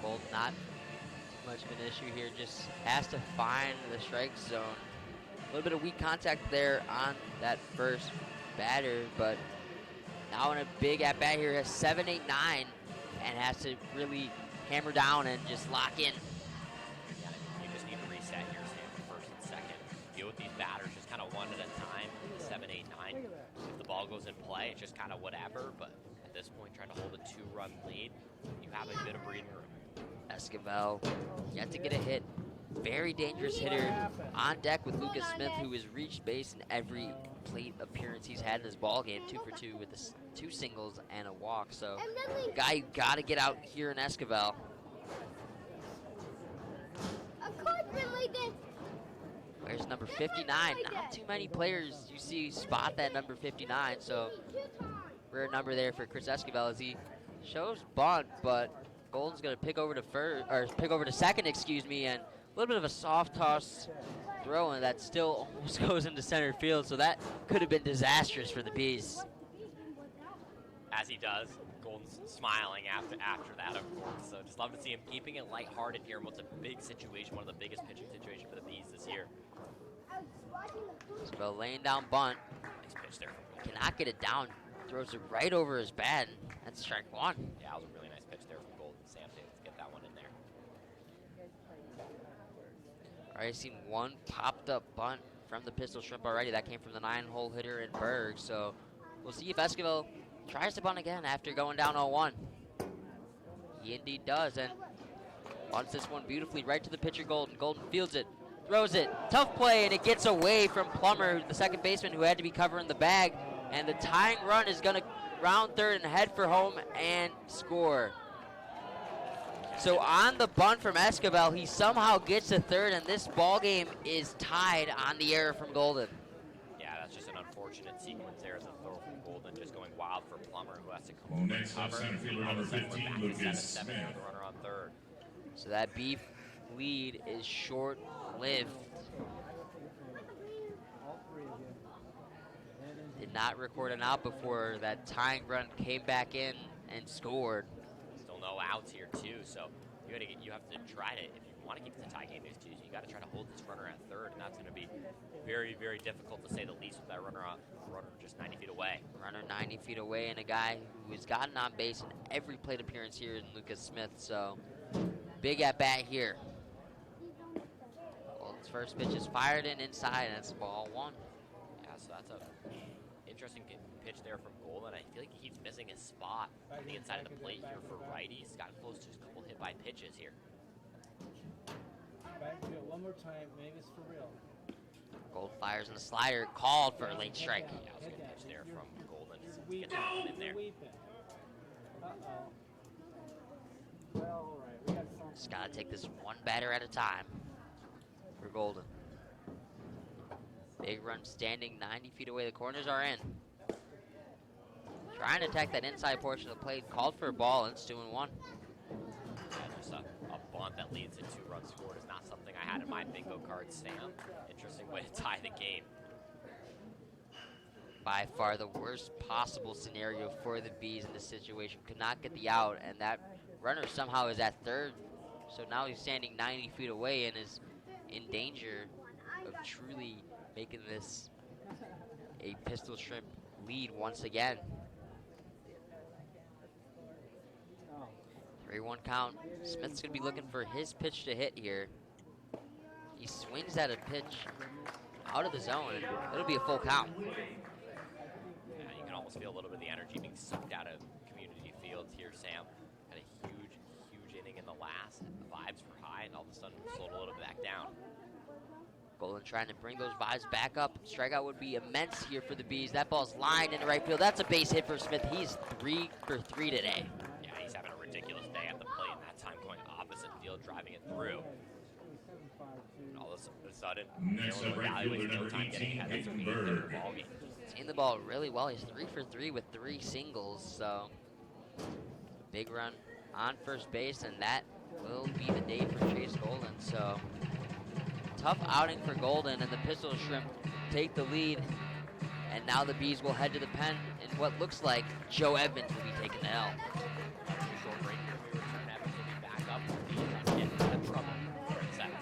Bold not much of an issue here, just has to find the strike zone. A little bit of weak contact there on that first batter, but now in a big at-bat here, has 7, 8, 9, and has to really hammer down and just lock in. Yeah, you just need to reset here, Sam, first and second. Deal with these batters just kind of one at a time, 7, 8, 9. If the ball goes in play, it's just kind of whatever, but at this point, trying to hold a 2-run lead, you have a bit of breathing room. Esquivel yet to get a hit. Very dangerous hitter on deck with Lucas Smith, who has reached base in every plate appearance he's had in this ball game. 2 for 2 with 2 singles and a walk. So, guy you got to get out here in Esquivel. Where's number 59? Not too many players you see spot that number 59. So, rare number there for Chris Esquivel as he shows bunt, but Golden's going to pick over to second, and a little bit of a soft toss throw, and that still almost goes into center field, so that could have been disastrous for the Bees. As he does, Golden's smiling after that, of course. So just love to see him keeping it lighthearted here in what's a big situation, one of the biggest pitching situations for the Bees this year. So laying down bunt. Nice pitch there from Golden. Cannot get it down. Throws it right over his bat. That's strike one. Yeah, that was a really nice pitch there from Golden. Sam to get that one in there. Already seen one popped up bunt from the Pistol Shrimp already. That came from the 9-hole hitter in Berg. So we'll see if Esquivel tries to bunt again after going down 0-1. He indeed does, and bunts this one beautifully right to the pitcher Golden. Golden fields it, throws it, tough play, and it gets away from Plummer, the second baseman, who had to be covering the bag. And the tying run is going to round third and head for home and score. So on the bunt from Esquivel, he somehow gets to third, and this ball game is tied on the error from Golden. Yeah, that's just an unfortunate sequence there as a throw from Golden, just going wild for Plummer, who has to come over Next and up, cover. center fielder number 15, Lucas Smith. The runner on third. So that Beef lead is short-lived. Did not record an out before that tying run came back in and scored. Still no outs here too, so you have to try to, if you want to keep the tie game these two, you got to try to hold this runner at third, and that's going to be very, very difficult to say the least with that runner just 90 feet away. Runner 90 feet away, and a guy who has gotten on base in every plate appearance here in Lucas Smith. So big at bat here. Well, his first pitch is fired in inside, and it's ball one. Yeah, so that's a interesting pitch there from Golden. I feel like he keeps missing his spot on the inside of the plate here for righties. He's gotten close to a couple hit by pitches here. Back to it one more time, maybe it's for real. Gold fires in the slider, called for a late strike. Yeah, it was a good pitch there from Golden. You're Get that one in there. Uh-oh. Well, all right, we got something. Just got to take this one batter at a time for Golden. Big run standing 90 feet away. The corners are in. Trying to attack that inside portion of the plate. Called for a ball, and it's 2-1. Yeah, just a bunt that leads to 2 runs scored is not something I had in my bingo card, Sam. Interesting way to tie the game. By far the worst possible scenario for the Bees in this situation. Could not get the out, and that runner somehow is at third. So now he's standing 90 feet away and is in danger of truly making this a Pistol Shrimp lead once again. 3-1 count. Smith's going to be looking for his pitch to hit here. He swings at a pitch out of the zone, and it'll be a full count. Yeah, you can almost feel a little bit of the energy being sucked out of Community Fields here, Sam. Had a huge inning in the last. The vibes were high, and all of a sudden slowed a little bit back down. Golden trying to bring those vibes back up. Strikeout would be immense here for the Bees. That ball's lined into right field. That's a base hit for Smith. He's 3 for 3 today. Yeah, he's having a ridiculous day at the plate, and that time going opposite field, driving it through. 27-5-2. And all of a sudden, Next up, Illinois right Valley fielder wastes no number time getting 18, ahead. That's a Peyton 8-30 Bird. ball game. Seeing the ball really well. He's 3 for 3 with 3 singles. So big run on first base, and that will be the day for Chase Golden. So tough outing for Golden, and the Pistol Shrimp take the lead. And now the Bees will head to the pen in what looks like Joe Evans will be taking the L. Short break here. We return. Evans will be back up. He's trying to get into trouble for a second.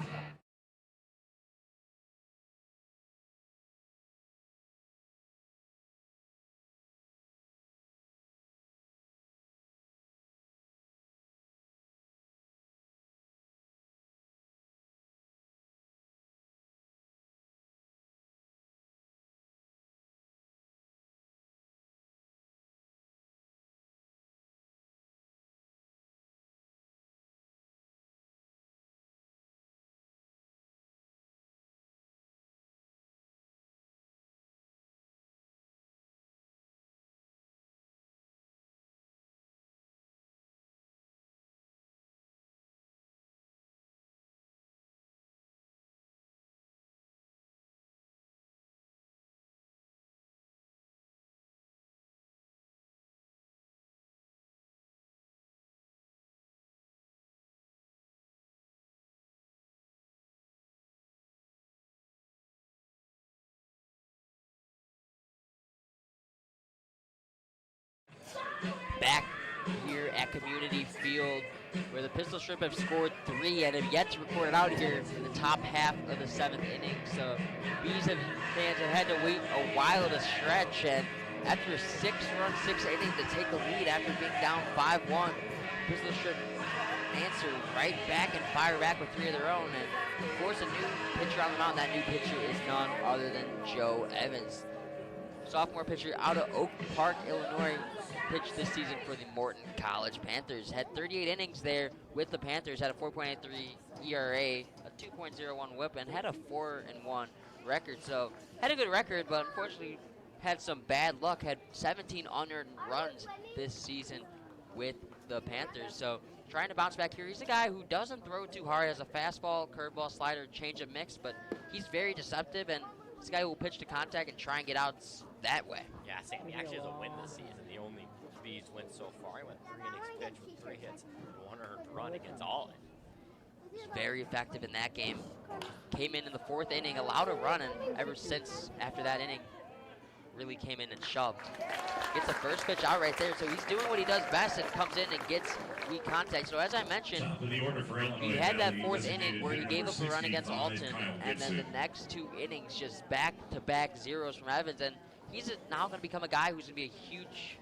Back here at Community Field, where the Pistol Shrimp have scored 3 and have yet to record it out here in the top half of the 7th inning. So Bees fans have had to wait a while to stretch, and after a 6-run, 6th inning to take the lead after being down 5-1, Pistol Shrimp answer right back and fire back with 3 of their own, and force a new pitcher on the mound. That new pitcher is none other than Joe Evans. Sophomore pitcher out of Oak Park, Illinois, pitched this season for the Morton College Panthers. Had 38 innings there with the Panthers, had a 4.83 ERA, a 2.01 whip, and had a 4-1 record. So had a good record, but unfortunately had some bad luck. Had 17 unearned runs this season with the Panthers. So trying to bounce back here. He's a guy who doesn't throw too hard, has a fastball, curveball, slider, change-up mix, but he's very deceptive, and he's a guy who will pitch to contact and try and get outs that way. Yeah, Sam, he actually has a win this season. The only Bees win so far. He went 3 innings pitched with 3 hits, 1 earned run against Alton. He's very effective in that game. Came in the 4th inning, allowed a run, and ever since after that inning, really came in and shoved. Gets the first pitch out right there, so he's doing what he does best and comes in and gets weak contact. So as I mentioned, Top of the order for Illinois he had that Valley, 4th inning designated where he hitter gave up number a run against 65, Alton, Kyle and then the Gibson. next 2 innings just back-to-back zeros from Evans, and he's now going to become a guy who's going to be a huge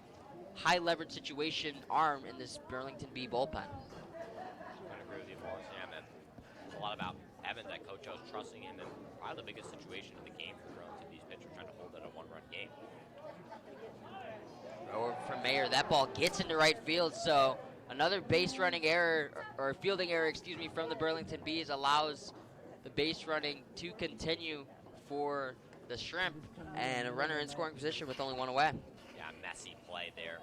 high-leverage situation arm in this Burlington Bee bullpen. I agree with you more, Sam. And it's a lot about Evans that Coach O's trusting him, and probably the biggest situation in the game for Burlington Bees pitcher trying to hold it a 1-run game. Or from Mayer, that ball gets into right field, so another base running error, or fielding error, excuse me, from the Burlington Bees allows the base running to continue for the Shrimp, and a runner in scoring position with only 1 away. Yeah, messy play there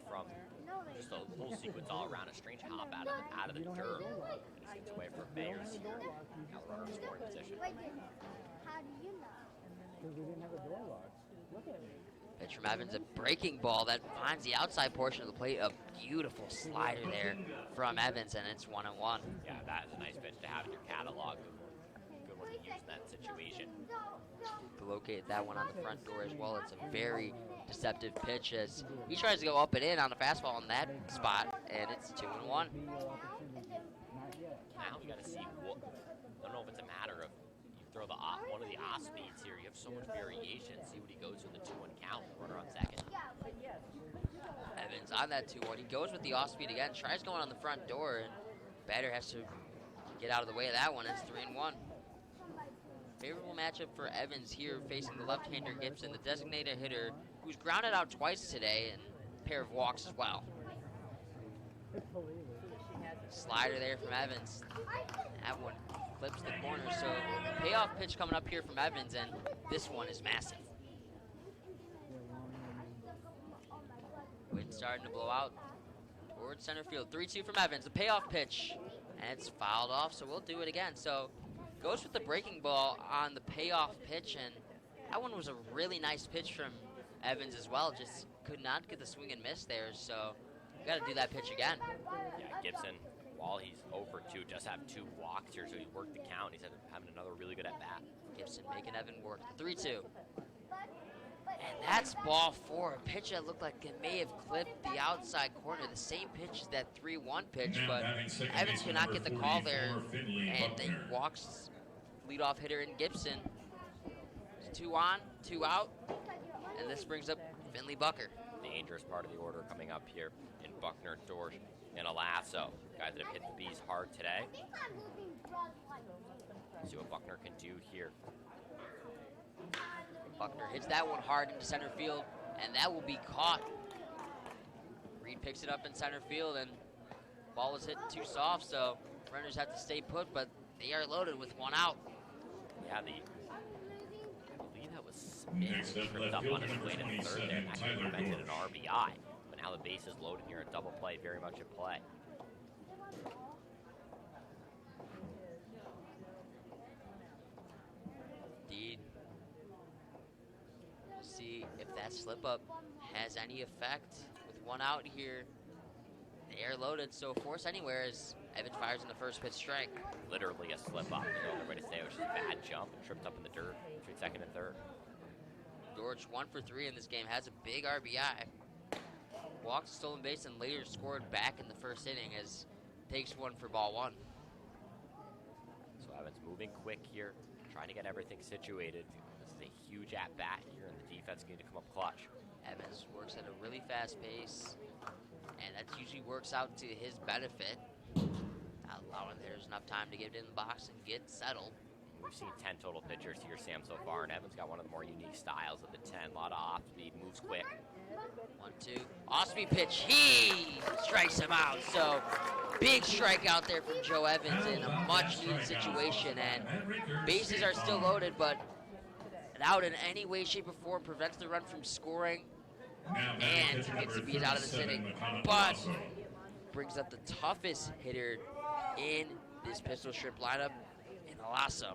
from just a little sequence all around. A strange hop out of the dirt. And it gets away from Mayers here. Now runner in scoring position. How do you know? Because we didn't have a door lock. Look at me. Pitch from Evans, a breaking ball that finds the outside portion of the plate. A beautiful slider there from Evans, and it's 1-1. Yeah, that is a nice pitch to have in your catalog. Good one to use in that situation. To locate that one on the front door as well. It's a very deceptive pitch as he tries to go up and in on the fastball on that spot, and it's 2-1. Not yet. Now we got to see what. I don't know if it's a matter of you throw the one of the off speeds here. You have so much variation. See what he goes with the 2-1 count. Runner on second. Evans on that 2-1. He goes with the off speed again. Tries going on the front door, and batter has to get out of the way of that one. It's 3-1. Favorable matchup for Evans here facing the left-hander Gibson, the designated hitter who's grounded out twice today and a pair of walks as well. Slider there from Evans. That one clips the corner, so payoff pitch coming up here from Evans, and this one is massive. Wind starting to blow out towards center field. 3-2 from Evans. The payoff pitch And it's fouled off, so we'll do it again. So goes with the breaking ball on the payoff pitch, and that one was a really nice pitch from Evans as well. Just could not get the swing and miss there, so got to do that pitch again. Yeah, Gibson, while he's over 2, does have 2 walks here, so he worked the count. He's having another really good at bat. Gibson making Evan work. 3-2. And that's ball 4. A pitch that looked like it may have clipped the outside corner. The same pitch as that 3-1 pitch, but Evans could not get the call there. And then walks leadoff hitter in Gibson. 2 on, 2 out. And this brings up Finley Bucker. Dangerous part of the order coming up here in Buckner, Dorsch, and Alasso. Guys that have hit the bees hard today. See what Buckner can do here. Buckner hits that one hard into center field, and that will be caught. Reed picks it up in center field, and ball is hit too soft, so runners have to stay put, but they are loaded with 1 out. Yeah, I believe that was Smith tripped up on his way to the third there and actually prevented an RBI. But now the base is loaded here, a double play very much in play. Indeed. We'll see if that slip up has any effect. With 1 out here, they are loaded, so force anywhere as Evans fires in the first pitch strike. Literally a slip up. You know, everybody say it was just a bad jump and tripped up in the dirt between second and third. George 1 for 3 in this game, has a big RBI. Walks a stolen base and later scored back in the first inning as takes 1 for ball 1. So Evans moving quick here, trying to get everything situated. This is a huge at-bat here, and the defense need to come up clutch. Evans works at a really fast pace, and that usually works out to his benefit, not allowing there's enough time to get it in the box and get settled. We've seen 10 total pitchers here, Sam, so far, and Evans got one of the more unique styles of the 10. A lot of off-speed, moves quick. 1-2. Off-speed pitch. He strikes him out. So big strikeout there from Joe Evans in a much-needed situation. And bases are still loaded, but an out in any way, shape, or form prevents the run from scoring and gets the bees out of this inning. But brings up the toughest hitter in this pistol shrimp lineup, in Alasso.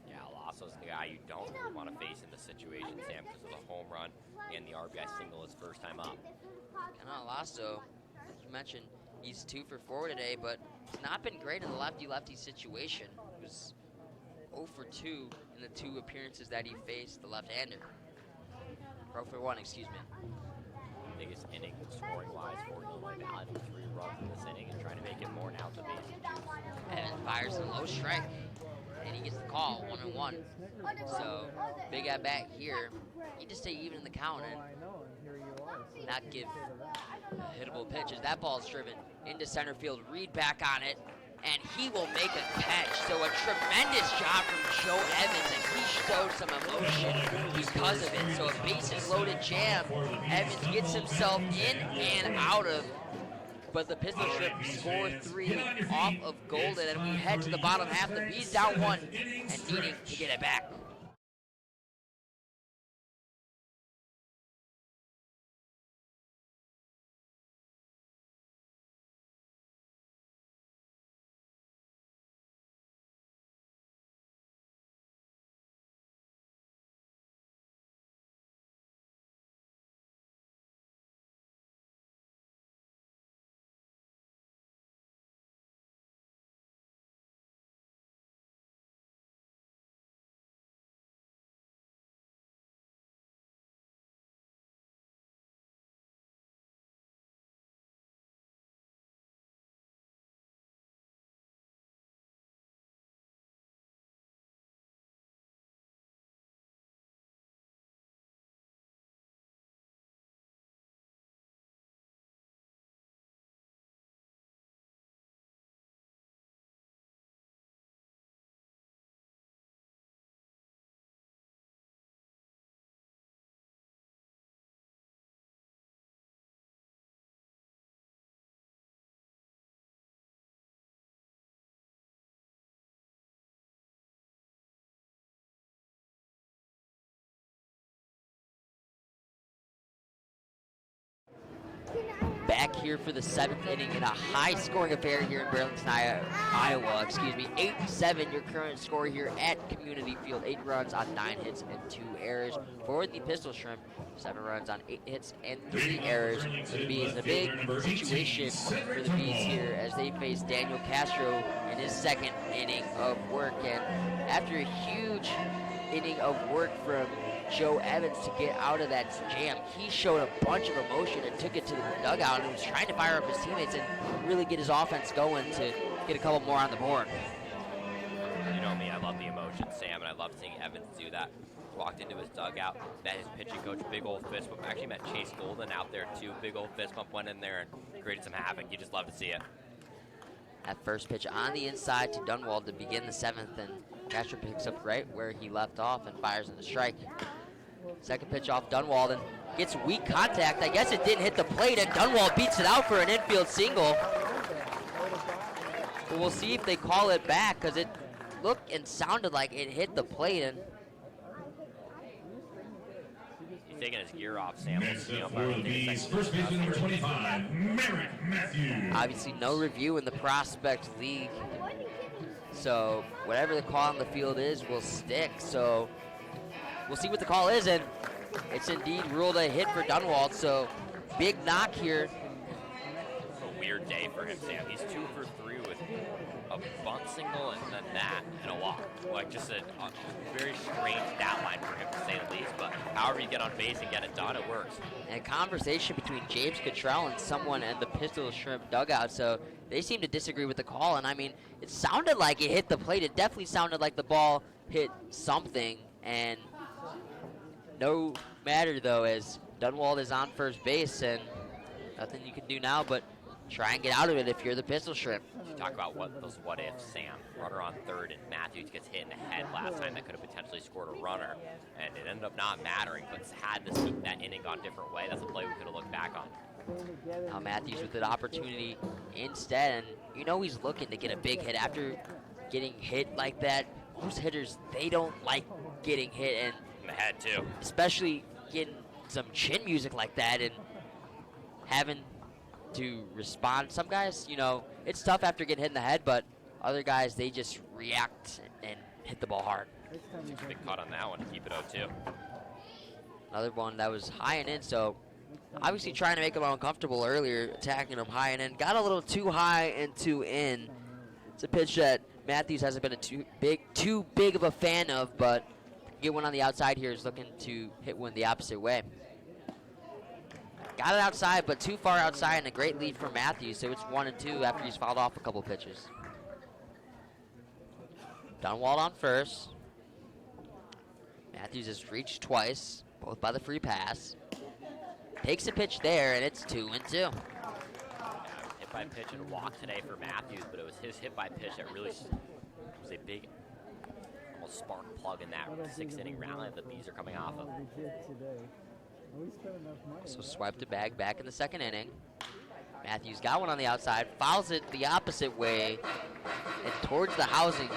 Yeah, Alasso's the guy you don't really want to face in this situation, Sam, because of the home run and the RBI single his first time up. And Alasso, as you mentioned, he's 2 for 4 today, but he's not been great in the lefty-lefty situation. He was 0 for 2 in the 2 appearances that he faced the left-hander. 0 for 1, excuse me. Biggest inning scoring-wise for Illinois Valley, 3 runs in this inning, and trying to make it more now to base and juice. Evans fires a low strike, and he gets the call, 1-1. So big at bat here. He just stay even in the count and not give hittable pitches. That ball's driven into center field. Reed back on it, and he will make a catch. So a tremendous job from Joe Evans, and he showed some emotion because of it. So a bases loaded jam. Evans gets himself in and out of, but the pistol shrimp score 3 off of Golden, and we head to the bottom half. The Bees down 1 and needing to get it back. back here for the 7th inning in a high-scoring affair here in Burlington, Iowa. 8-7, your current score here at Community Field. 8 runs on 9 hits and 2 errors for the Pistol Shrimp. 7 runs on 8 hits and 3 errors for the Bees. A big situation for the Bees here as they face Daniel Castro in his 2nd inning of work. And after a huge inning of work from Joe Evans to get out of that jam, he showed a bunch of emotion and took it to the dugout and was trying to fire up his teammates and really get his offense going to get a couple more on the board. You know me, I love the emotion, Sam, and I love seeing Evans do that. Walked into his dugout, met his pitching coach, big old fist bump. Actually met Chase Golden out there too, big old fist bump, went in there and created some havoc. You just love to see it. That first pitch on the inside to Dunwald to begin the 7th, and Castro picks up right where he left off and fires in a strike. Second pitch off Dunwald and gets weak contact. I guess it didn't hit the plate, and Dunwald beats it out for an infield single. But we'll see if they call it back, because it looked and sounded like it hit the plate. And he's taking his gear off, Sam. Next up for the Bees, first baseman number 25, Merrick Matthews. obviously no review in the Prospect League, so whatever the call on the field is will stick. So we'll see what the call is, and it's indeed ruled a hit for Dunwald. So big knock here. A weird day for him, Sam. He's 2 for 3 with a bunt single and then that and a walk. Like just a very strange stat line for him, to say the least. But however you get on base and get it done, it works. And a conversation between James Cottrell and someone in the Pistol Shrimp dugout. So they seem to disagree with the call. And I mean, it sounded like it hit the plate. It definitely sounded like the ball hit something. And no matter though, as Dunwald is on first base, and nothing you can do now but try and get out of it if you're the Pistol Shrimp. You talk about those what ifs, Sam. Runner on third, and Matthews gets hit in the head last time. That could have potentially scored a runner, and it ended up not mattering, but had to see that inning gone a different way. That's a play we could have looked back on. Now Matthews with an opportunity instead, and you know he's looking to get a big hit after getting hit like that. Most hitters, they don't like getting hit, and In the head, too. especially getting some chin music like that and having to respond. Some guys, you know, it's tough after getting hit in the head, but other guys, they just react and hit the ball hard. Big cut on that one to keep it 0-2. Another one that was high and in, so obviously trying to make him uncomfortable earlier, attacking him high and in. Got a little too high and too in. It's a pitch that Matthews hasn't been too big of a fan of, but get one on the outside here is looking to hit one the opposite way. Got it outside, but too far outside, and a great lead for Matthews, so it's 1-2 after he's fouled off a couple pitches. Dunwald on first. Matthews has reached twice, both by the free pass. Takes a pitch there, and it's 2-2. Yeah, hit by pitch and walk today for Matthews, but it was his hit by pitch that really was a big, almost spark plug in that 6th inning rally the Bees are coming off of. So swiped a bag back in the 2nd inning. Matthews got one on the outside, fouls it the opposite way and towards the housing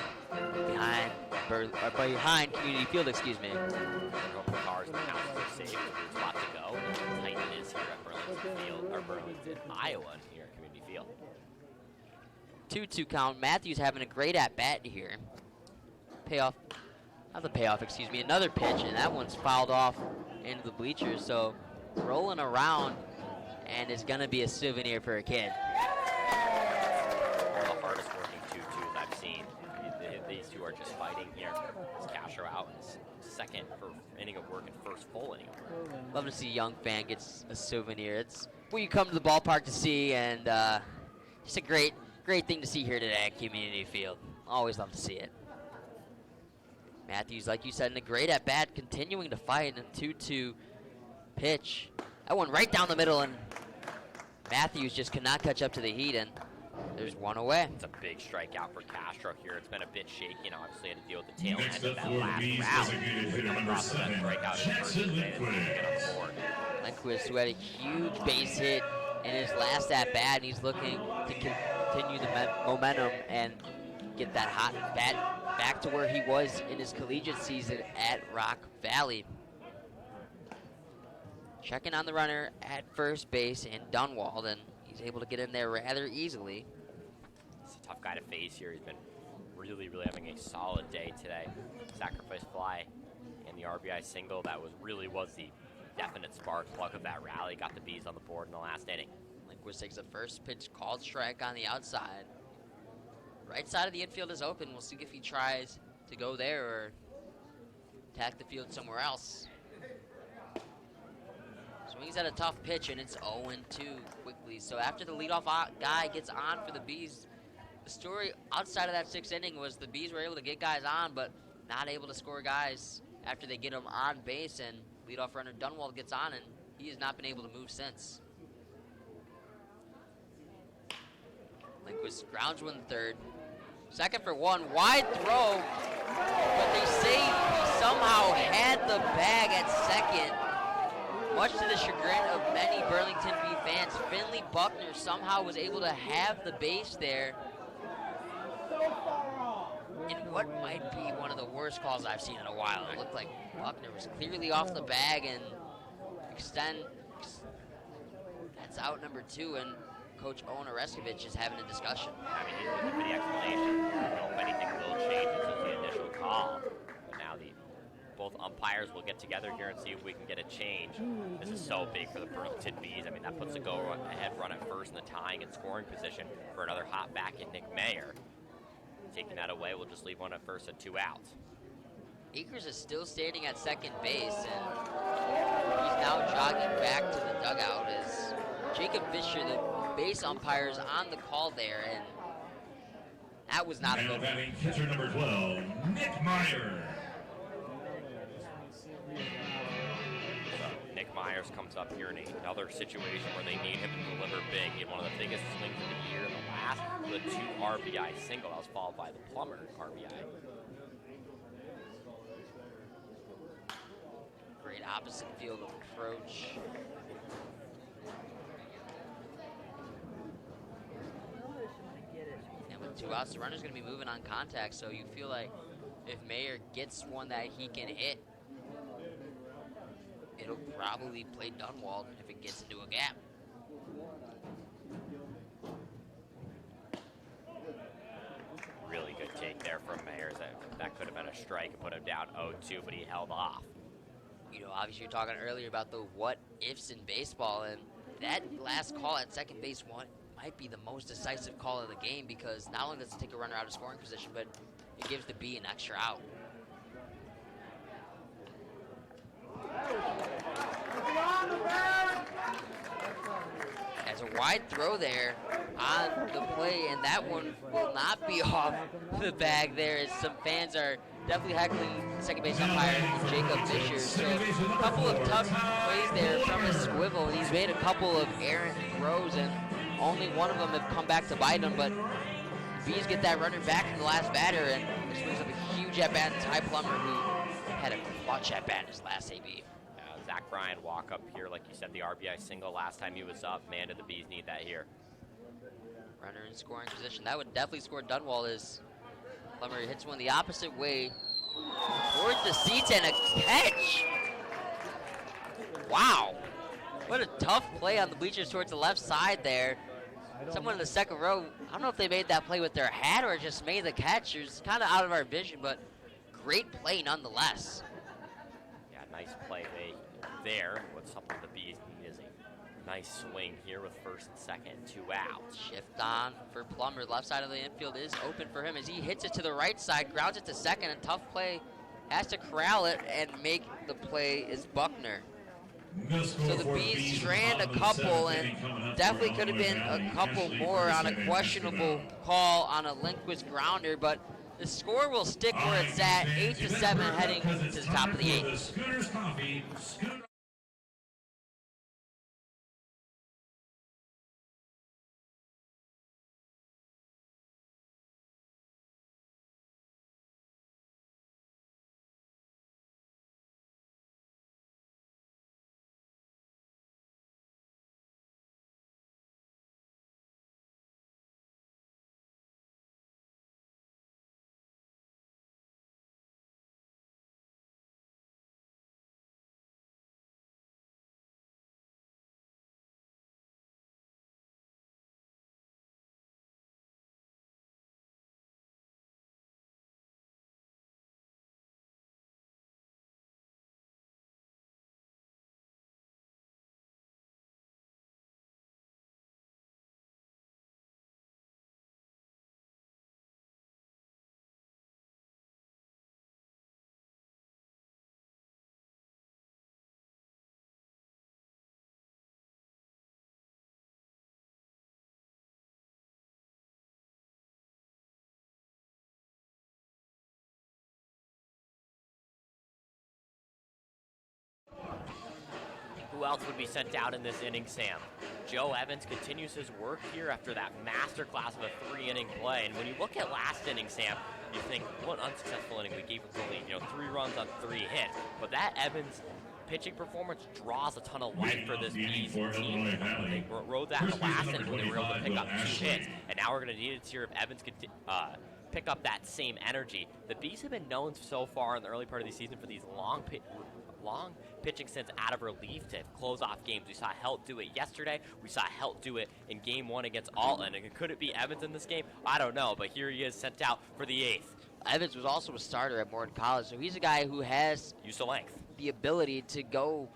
behind Community Field, excuse me. Cars and houses are safe. There's a lot to go. How tight it is here at Burlington Field, or Burlington, Iowa, here at Community Field. 2-2 count. Matthews having a great at-bat here. Another pitch, and that one's fouled off into the bleachers, so rolling around, and it's gonna be a souvenir for a kid. One of the hardest working 2-2s I've seen. These two are just fighting here. It's Castro out in his 2nd inning of work and 1st full inning of work. Love to see a young fan gets a souvenir. It's what you come to the ballpark to see, and just a great thing to see here today at Community Field. Always love to see it. Matthews, like you said, in a great at-bat, continuing to fight in a 2-2 pitch. That one right down the middle, and Matthews just could not catch up to the heat, and there's one away. It's a big strikeout for Castro here. It's been a bit shaky, and obviously had to deal with the tail Next end of up that for the last Bees, round. designated hitter number 7, Jackson Lindquist. Lindquist, who had a huge base hit in his last at-bat, and he's looking to continue the momentum and get that hot bat back to where he was in his collegiate season at Rock Valley. Checking on the runner at first base in Dunwald, and He's able to get in there rather easily. He's a tough guy to face here. He's been really having a solid day today. Sacrifice fly and the RBI single, that was the definite spark plug of that rally. Got the Bees on the board in the last inning. Lindquist takes the first pitch, called strike on the outside. Right side of the infield is open. We'll see if he tries to go there or attack the field somewhere else. Swings at a tough pitch, and it's 0-2 quickly. So after the leadoff guy gets on for the Bees, the story outside of that sixth inning was the Bees were able to get guys on, but not able to score guys after they get them on base, and leadoff runner Dunwald gets on, and he has not been able to move since. Lindquist grounds one third. Second for one, wide throw, but they say he somehow had the bag at second. Much to the chagrin of many Burlington Bee fans, Finley Buckner somehow was able to have the base there. In what might be one of the worst calls I've seen in a while. It looked like Buckner was clearly off the bag, and that's out number 2, and Coach Owen Oreskovich is having a discussion. I mean, he didn't give the explanation. I don't know if anything will change since the initial call. But now both umpires will get together here and see if we can get a change. This is so big for the Burlington Bees. I mean, that puts the go-ahead run at first in the tying and scoring position for another hot back in Nick Mayer. Taking that away, we'll just leave one at first and 2 outs. Akers is still standing at second base, and he's now jogging back to the dugout as Jacob Fisher, the base umpire, is on the call there, and that was not a good one. Batting catcher number 12, Nick Meyer. Nick Myers comes up here in another situation where they need him to deliver big. He had one of the biggest swings of the year in the last with a 2 RBI single. That was followed by the Plummer RBI. Great opposite field approach. And with 2 outs, the runner's going to be moving on contact, so you feel like if Mayer gets one that he can hit, it'll probably play Dunwald if it gets into a gap. Really good take there from Mayers. That could have been a strike and put him down 0-2, but he held off. You know, obviously you're talking earlier about the what-ifs in baseball, and that last call at second base might be the most decisive call of the game, because not only does it take a runner out of scoring position, but it gives the Bee an extra out. As a wide throw there on the play, and that one will not be off the bag there, as some fans are definitely heckling second base umpire Jacob Fisher. So a couple of tough plays there from his swivel, and he's made a couple of errant throws, and only one of them have come back to bite him, but the Bees get that runner back from the last batter, and this brings up a huge at-bat to Ty Plummer, who had a clutch at-bat in his last AB. Zach Bryan walk up here, like you said, the RBI single last time he was up. Man, did the Bees need that here. Runner in scoring position. That would definitely score Dunwald as Plummer hits one the opposite way towards the seats, and a catch. Wow. What a tough play on the bleachers towards the left side there. Someone in the second row, I don't know if they made that play with their hat or just made the catch. It's kind of out of our vision, but great play nonetheless. Yeah, nice play there. What's something the Bees need is a nice swing here with first and second, 2 outs. Shift on for Plummer. Left side of the infield is open for him as he hits it to the right side, grounds it to second. A tough play, has to corral it and make the play is Buckner. So the Bees strand a couple, and definitely could have been a couple more on a questionable call on a Lindquist grounder, but the score will stick where it's at, 8-7, heading to the top of the 8th. Who else would be sent out in this inning, Sam? Joe Evans continues his work here after that masterclass of a 3-inning play. And when you look at last inning, Sam, you think, what an unsuccessful inning. We gave up the lead, 3 runs on 3 hits. But that Evans pitching performance draws a ton of life for this Bees team. They rode that in the last inning when they were able to pick up 2 hits. And now we're going to need to hear if Evans could pick up that same energy. The Bees have been known so far in the early part of the season for these long pitching stints out of relief to close off games. We saw Helt do it yesterday. We saw Helt do it in Game 1 against Alton. And could it be Evans in this game? I don't know, but here he is sent out for the 8th. Evans was also a starter at Morton College, so he's a guy who has use of length, the ability to go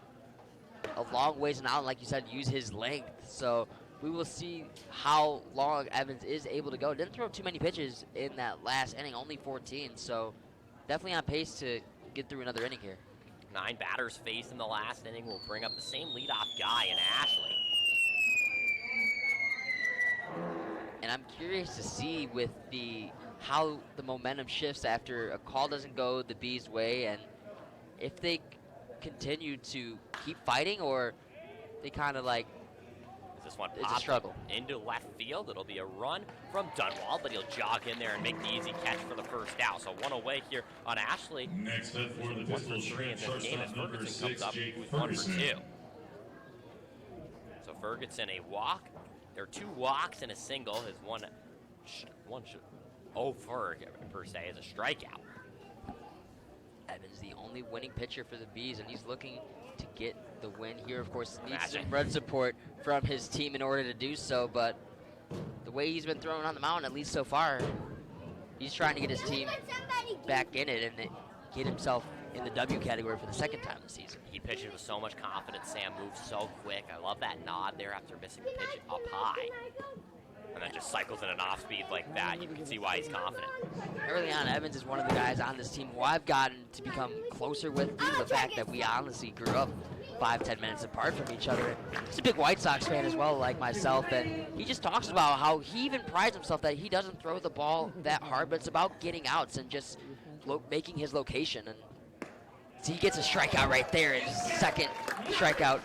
a long ways and out, and like you said, use his length. So we will see how long Evans is able to go. Didn't throw too many pitches in that last inning, only 14. So definitely on pace to get through another inning here. 9 batters faced in the last inning will bring up the same leadoff guy in Ashley. And I'm curious to see with how the momentum shifts after a call doesn't go the Bees' way, and if they continue to keep fighting or they kind of like this one it's a struggle into left field. It'll be a run from Dunwald, but he'll jog in there and make the easy catch for the first out. So 1 away here on Ashley. Next up for the Pistol Shrimp, shortstop number 6, Jake with 1 for 2. Ferguson. So Ferguson a walk. There are 2 walks and a single. His one over per se is a strikeout. Evans the only winning pitcher for the Bees, and he's looking to get the win here. Of course, needs some run support from his team in order to do so, but the way he's been throwing on the mound, at least so far, he's trying to get his team back in it and get himself in the W category for the 2nd time this season. He pitches with so much confidence. Sam moves so quick. I love that nod there after missing a pitch up high. And then just cycles in an off-speed like that. You can see why he's confident. Early on, Evans is one of the guys on this team who I've gotten to become closer with due to the fact that we honestly grew up 5-10 minutes apart from each other. He's a big White Sox fan as well, like myself, and he just talks about how he even prides himself that he doesn't throw the ball that hard, but it's about getting outs and just making his location. And so he gets a strikeout right there, his 2nd strikeout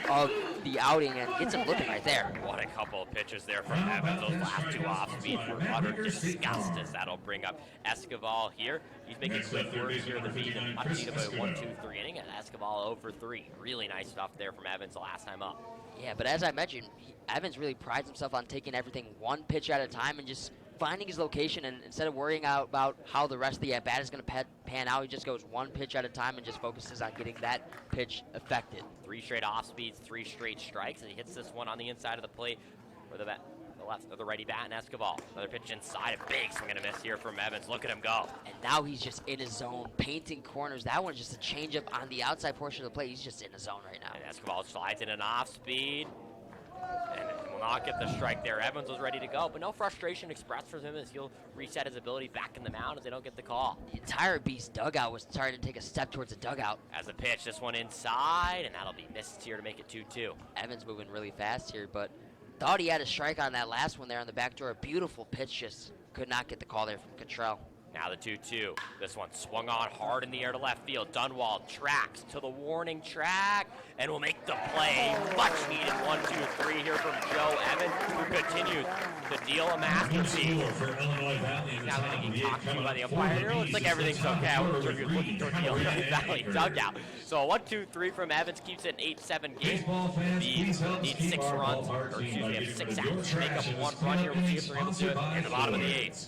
of the outing, and gets him looking right there. What a couple of pitches there from Evans. Those last 2 off-speeds were utter disgust as that'll bring up Escobar here. He's making quick work here in the Bees and punching him a 1-2-3 inning, and Escobar over 3. Really nice stuff there from Evans the last time up. Yeah, but as I mentioned, Evans really prides himself on taking everything 1 pitch at a time and just finding his location, and instead of worrying about how the rest of the at-bat is going to pan out, he just goes 1 pitch at a time and just focuses on getting that pitch affected. 3 straight off-speeds, 3 straight strikes, and he hits this one on the inside of the plate for the left of the righty bat, and Escobar. Another pitch inside, a big swing and a miss here from Evans. Look at him go. And now he's just in his zone, painting corners. That one's just a changeup on the outside portion of the plate. He's just in his zone right now. And Escobar slides in an off-speed, and will not get the strike there. Evans was ready to go, but no frustration expressed from him as he'll reset his ability back in the mound as they don't get the call. The entire Beast dugout was starting to take a step towards the dugout. As a pitch, this one inside, and that'll be missed here to make it 2-2. Evans moving really fast here, but thought he had a strike on that last one there on the back door. A beautiful pitch, just could not get the call there from Cottrell. Now the 2-2. This one swung on hard in the air to left field. Dunwald tracks to the warning track and will make the play. Much needed 1-2-3 here from Joe Evans, who continues to deal a masterpiece. Now getting talked to by the umpire here. Looks like everything's okay. I was looking toward the Illinois Valley dugout. So 1-2-3 from Evans keeps it an 8-7 game. The need 6 runs, or excuse me, have 6 outs to make up 1 run here. We'll see if they're able to do it in the bottom of the 8th.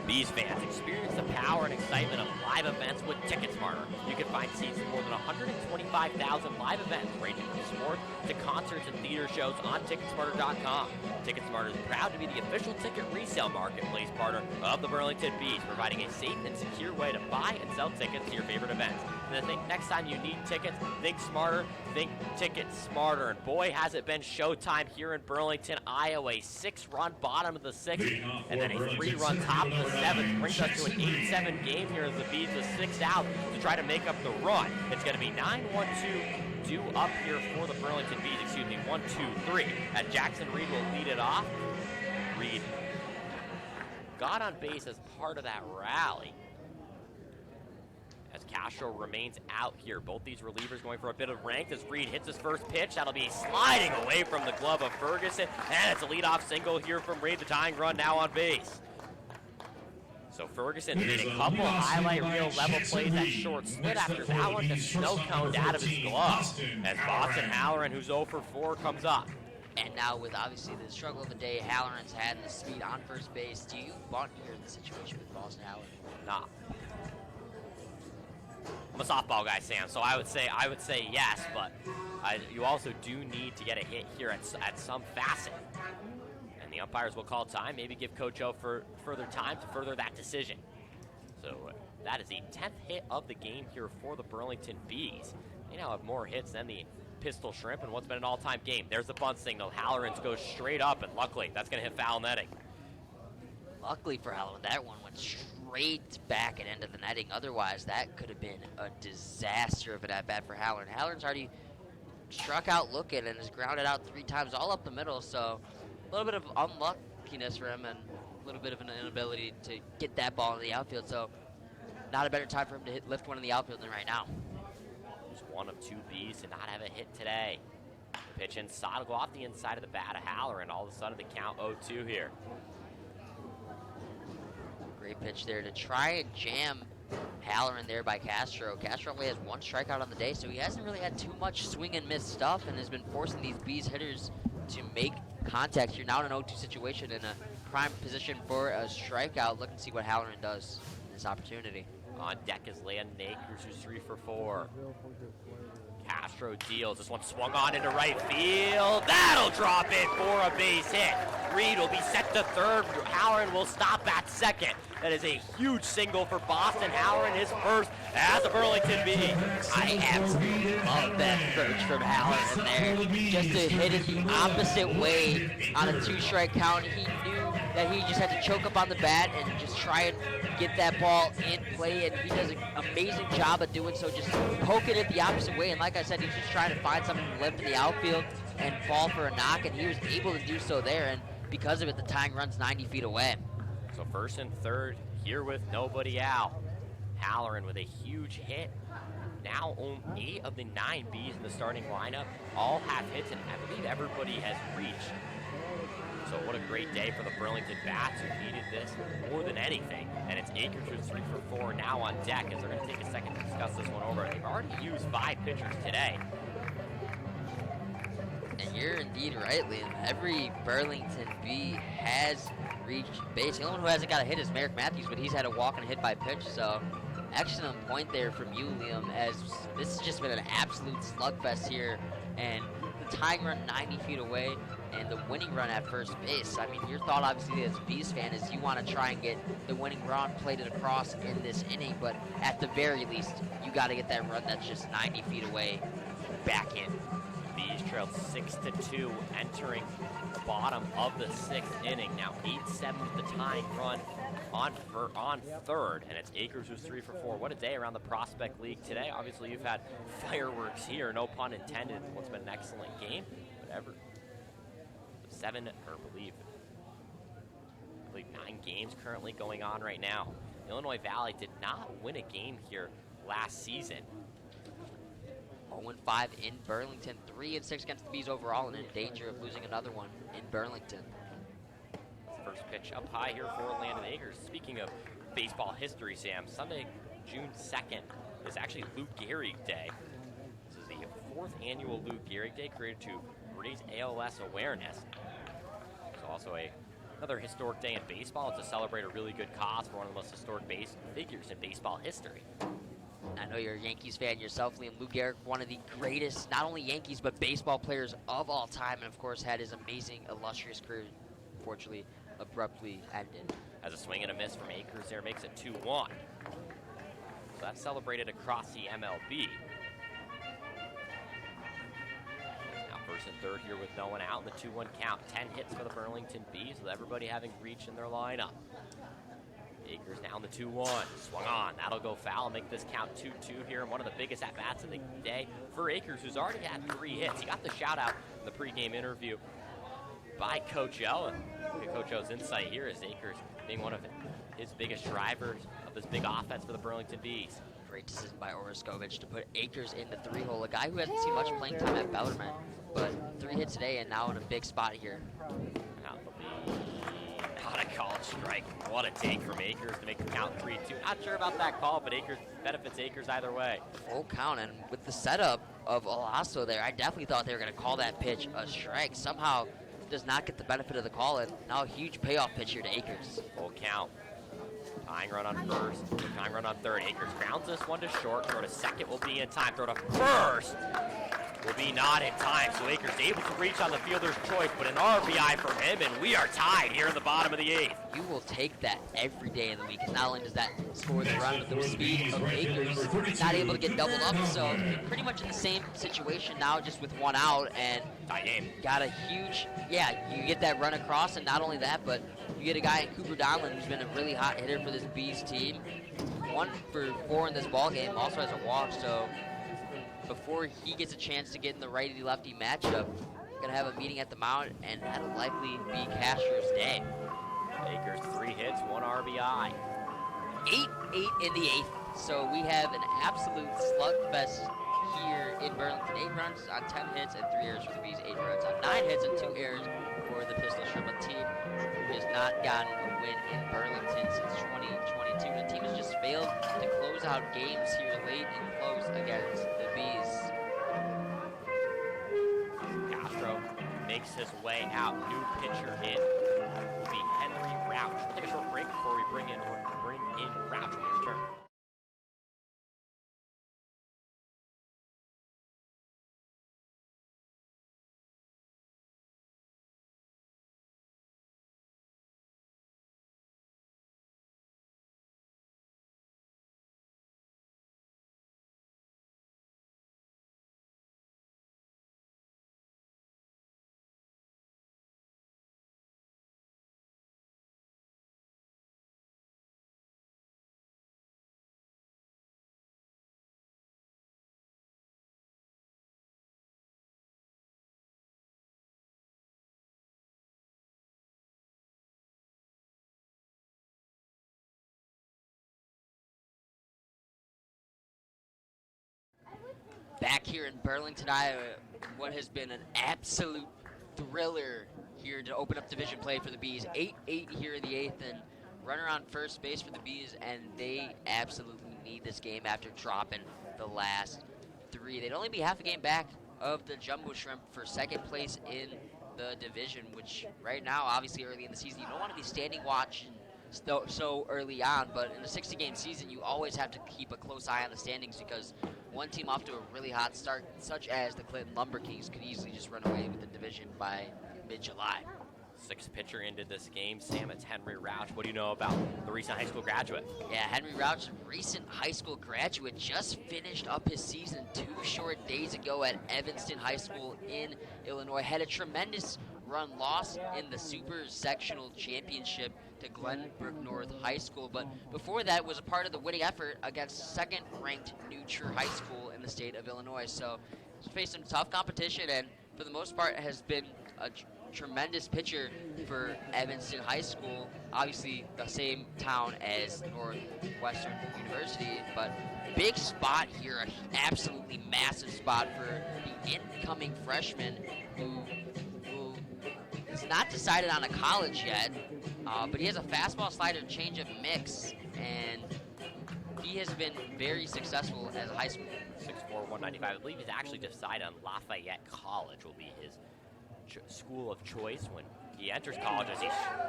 Bees fans, experience the power and excitement of live events with TicketSmarter. You can find seats in more than 125,000 live events ranging from sports to concerts and theater shows on TicketSmarter.com. TicketSmarter is proud to be the official ticket resale marketplace partner of the Burlington Bees, providing a safe and secure way to buy and sell tickets to your favorite events. And I think next time you need tickets, think smarter, think TicketSmarter. And boy, has it been showtime here in Burlington, Iowa. A 6-run bottom of the 6th, and then a 3-run top of the 7th brings us to an 8-7 game here as the Bees with 6 out to try to make up the run. It's going to be 9-1-2 due up here for the Burlington Bees, 1-2-3. As Jackson Reed will lead it off. Reed got on base as part of that rally. As Castro remains out here. Both these relievers going for a bit of rank as Reed hits his first pitch. That'll be sliding away from the glove of Ferguson. And it's a leadoff single here from Reed, the tying run now on base. So Ferguson made a couple highlight reel level plays at short split after that one just snow-coned out of his glove. As Boston Halloran, who's 0 for 4, comes up. And now with obviously the struggle of the day Halloran's had and the speed on first base, do you bunt here in the situation with Boston Halloran? Nah. I'm a softball guy, Sam, so I would say yes, but you also do need to get a hit here at some facet. And the umpires will call time, maybe give Coach O for further time to further that decision. So that is the 10th hit of the game here for the Burlington Bees. They now have more hits than the Pistol Shrimp in what's been an all-time game. There's the bunt signal. Halloran's goes straight up, and luckily that's going to hit foul netting. Luckily for Halloran, that one went straight back and into the netting. Otherwise, that could have been a disaster of an at-bat for Halloran. Halloran's already struck out looking and has grounded out 3 times all up the middle, so a little bit of unluckiness for him and a little bit of an inability to get that ball in the outfield, so not a better time for him to lift one in the outfield than right now. Just one of 2 Bees to not have a hit today. The pitch inside will go off the inside of the bat of Halloran. All of a sudden, the count 0-2 here. Great pitch there to try and jam Halloran there by Castro. Castro only has 1 strikeout on the day, so he hasn't really had too much swing and miss stuff and has been forcing these Bees hitters to make contact. You're now in an 0-2 situation in a prime position for a strikeout. Look and see what Halloran does in this opportunity. On deck is Landon Akers, who's 3 for 4. Castro deals. This one swung on into right field. That'll drop it for a base hit. Reed will be set to third. Halloran will stop at second. That is a huge single for Boston Halloran, his first as a Burlington Bee. I absolutely love that approach from Halloran there. Just to hit it the opposite way on a 2-strike count. He knew that he just had to choke up on the bat and just try and get that ball in play, and he does an amazing job of doing so, just poking it the opposite way. And like I said, he's just trying to find something to lift in the outfield and fall for a knock, and he was able to do so there, and because of it, the tying run's 90 feet away. So first and third here with nobody out. Halloran with a huge hit. Now 8 of the 9 Bees in the starting lineup all have hits, and I believe everybody has reached. So what a great day for the Burlington Bats, who needed this more than anything. And it's Akers who's 3 for 4 now on deck, as they're going to take a second to discuss this one over. They've already used 5 pitchers today. And you're indeed right, Liam. Every Burlington Bee has reached base. The only one who hasn't got a hit is Merrick Matthews, but he's had a walk and a hit by pitch. So excellent point there from you, Liam, as this has just been an absolute slugfest here. And the tying run 90 feet away and the winning run at first base. I mean, your thought obviously as a Bees fan is you want to try and get the winning run plated across in this inning, but at the very least, you got to get that run that's just 90 feet away back in. Bees trailed 6-2 entering the bottom of the 6th inning. Now 8-7 with the tying run on third, and it's Akers who's 3 for 4. What a day around the Prospect League today. Obviously, you've had fireworks here, no pun intended. What's been an excellent game, but 9 games currently going on right now. Illinois Valley did not win a game here last season. 0-5 in Burlington, 3-6 against the Bees overall, and in danger of losing another one in Burlington. First pitch up high here for Landon Akers. Speaking of baseball history, Sam, Sunday, June 2nd is actually Lou Gehrig Day. This is the 4th annual Lou Gehrig Day, created to raise ALS awareness. It's also a Another historic day in baseball. It's to celebrate a really good cause for one of the most historic base figures in baseball history. I know you're a Yankees fan yourself, Liam. Lou Gehrig, one of the greatest, not only Yankees, but baseball players of all time, and of course had his amazing, illustrious career, unfortunately, abruptly ended. As a swing and a miss from Akers there makes it 2-1. So that's celebrated across the MLB. Now first and third here with no one out in the 2-1 count. 10 hits for the Burlington Bees with everybody having reach in their lineup. Akers now in the 2-1. Swung on. That'll go foul. Make this count 2-2 here. And one of the biggest at-bats of the day for Akers, who's already had 3 hits. He got the shout-out in the pregame interview by Coach O. And look at Coach O's insight here is Akers being one of his biggest drivers of this big offense for the Burlington Bees. Great decision by Oroskovich to put Akers in the 3-hole, a guy who hasn't seen much playing time at Bellarmine, but 3 hits today and now in a big spot here. Now there'll be not a called strike. What a take from Akers to make the count 3-2. Not sure about that call, but Akers benefits Akers either way. Full count, and with the setup of Olaso there, I definitely thought they were going to call that pitch a strike. Somehow does not get the benefit of the call, and now a huge payoff pitch here to Akers. Full count. Tying run on first, tying run on third. Akers grounds this one to short. Throw to second will be in time. Throw to first will be not in time. So Akers able to reach on the fielder's choice, but an RBI for him, and we are tied here in the bottom of the 8th. You will take that every day of the week. Not only does that score the run, but the speed of Akers not able to get doubled up. So pretty much in the same situation now, just with 1 out, and tie game. Got a huge, you get that run across, and not only that, but you get a guy in Cooper Donlin who's been a really hot hitter for this Bees team. 1 for 4 in this ball game, also has a walk. So before he gets a chance to get in the righty-lefty matchup, gonna have a meeting at the mound, and that'll likely be Castro's day. Akers 3 hits, 1 RBI. 8-8 in the 8th. So we have an absolute slugfest here in Burlington. 8 runs on 10 hits and 3 errors for the Bees. 8 runs on 9 hits and 2 errors for the Pistol Shrimp, a team who has not gotten a win in Burlington since 2022. The team has just failed to close out games here late and close against the Bees. Castro makes his way out. New pitcher in will be Henry Rauch. We'll take a short break before we bring in Rauch when we return. Back here in Burlington, Iowa, what has been an absolute thriller here to open up division play for the Bees. 8-8 here in the 8th, and runner on first base for the Bees, and they absolutely need this game after dropping the last 3. They'd only be half a game back of the Jumbo Shrimp for second place in the division, which right now, obviously early in the season, you don't want to be standing watch so early on, but in a 60-game season, you always have to keep a close eye on the standings because one team off to a really hot start, such as the Clinton Lumber Kings, could easily just run away with the division by mid-July. 6th pitcher into this game, Sam. It's Henry Rauch. What do you know about the recent high school graduate? Yeah, Henry Rauch, recent high school graduate, just finished up his season 2 short days ago at Evanston High School in Illinois. Had a tremendous run, lost in the Super Sectional Championship to Glenbrook North High School, but before that was a part of the winning effort against second-ranked New Trier High School in the state of Illinois. So he's faced some tough competition, and for the most part has been a tremendous pitcher for Evanston High School, obviously the same town as Northwestern University, but big spot here, an absolutely massive spot for the incoming freshman who is not decided on a college yet, but he has a fastball slider changeup mix, and he has been very successful as a high school. 6'4", 195. I believe he's actually decided on Lafayette College will be his school of choice when He enters college as he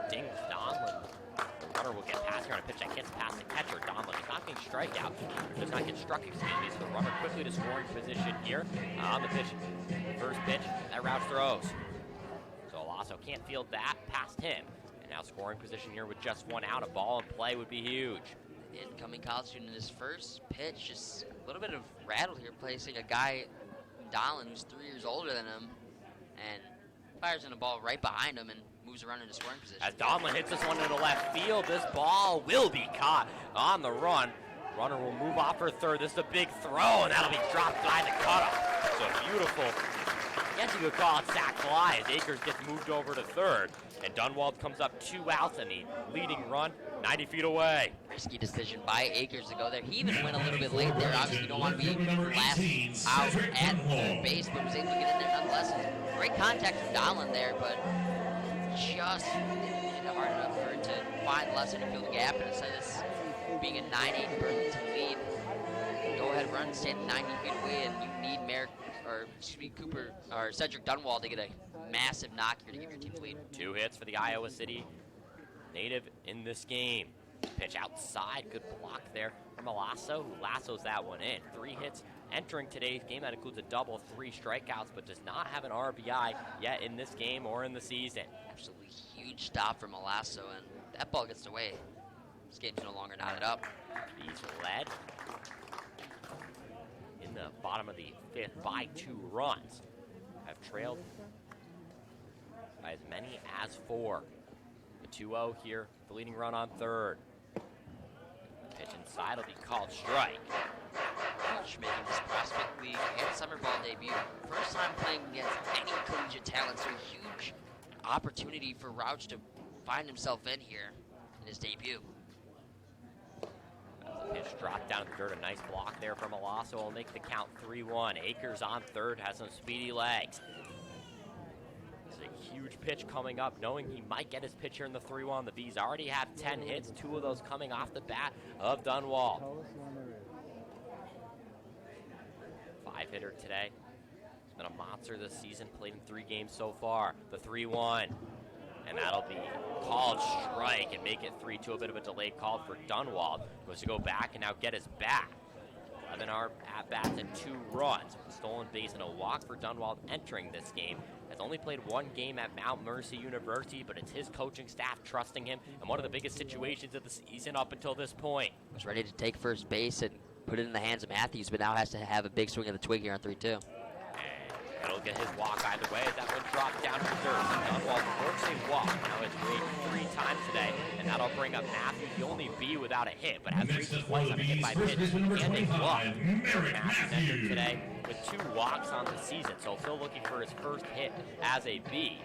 dings Donlin. The runner will get past here on a pitch that gets past the catcher. Donlin does not get strikeout. Does not get struck, excuse me. So the runner quickly to scoring position here on the pitch. First pitch, that route throws. So Alasso can't field that past him. And now scoring position here with just one out. A ball in play would be huge. Incoming college student in his first pitch, just a little bit of rattle here, placing a guy, Donlin, who's 3 years older than him, and fires in a ball right behind him and moves around into scoring position. As Donlin hits this one into left field, this ball will be caught on the run. Runner will move off for third. This is a big throw, and that'll be dropped by the cutoff. So beautiful. I guess you could call it sac fly as Akers gets moved over to third. And Dunwald comes up 2 outs, and the leading run 90 feet away. Risky decision by Akers to go there. He even went a little bit late there. Obviously, you don't want to be last out at third base, but was able to get in there nonetheless. Great contact from Donlin there, but just hit it hard enough for it to find less than a field gap. And instead of this being a 9-8 Burlington lead, go ahead run, stand 90 feet away, and you need Cooper or Cedric Dunwald to get a massive knock here to give your team the lead. 2 hits for the Iowa City native in this game. Pitch outside, good block there from Alasso, who lassos that one in. 3 hits entering today's game. That includes a double, 3 strikeouts, but does not have an RBI yet in this game or in the season. Absolutely huge stop from Alasso, and that ball gets away. This game's no longer knotted up. He's led in the bottom of the 5th by 2 runs. Have trailed by as many as 4. The 2-0 here, the leading run on third. Pitch inside will be called strike. Couch making this Prospect League and Summer Ball debut. First time playing against any collegiate talent, so a huge opportunity for Rouch to find himself in here in his debut. The pitch dropped down to the dirt. A nice block there from Alasso will make the count 3-1. Akers on third, has some speedy legs. It's a huge pitch coming up, knowing he might get his pitch here in the 3-1. The Bees already have 10 hits, 2 of those coming off the bat of Dunwald. 5-hitter today. He's been a monster this season, played in 3 games so far. The 3-1. And that'll be called strike and make it 3-2. A bit of a delayed call for Dunwald. Goes to go back and now get his bat. 11 at-bats and 2 runs. A stolen base and a walk for Dunwald entering this game. Has only played 1 game at Mount Mercy University, but it's his coaching staff trusting him in one of the biggest situations of the season up until this point. Was ready to take first base and put it in the hands of Matthews, but now has to have a big swing of the twig here on 3-2. It'll get his walk either way as that one drops down to third. Dunwald works a walk. Now it's made 3 times today, and that'll bring up Matthews. The only B without a hit, but has reached twice on a hit by pitch and a walk. Matthews entered today with 2 walks on the season, so still looking for his first hit as a B.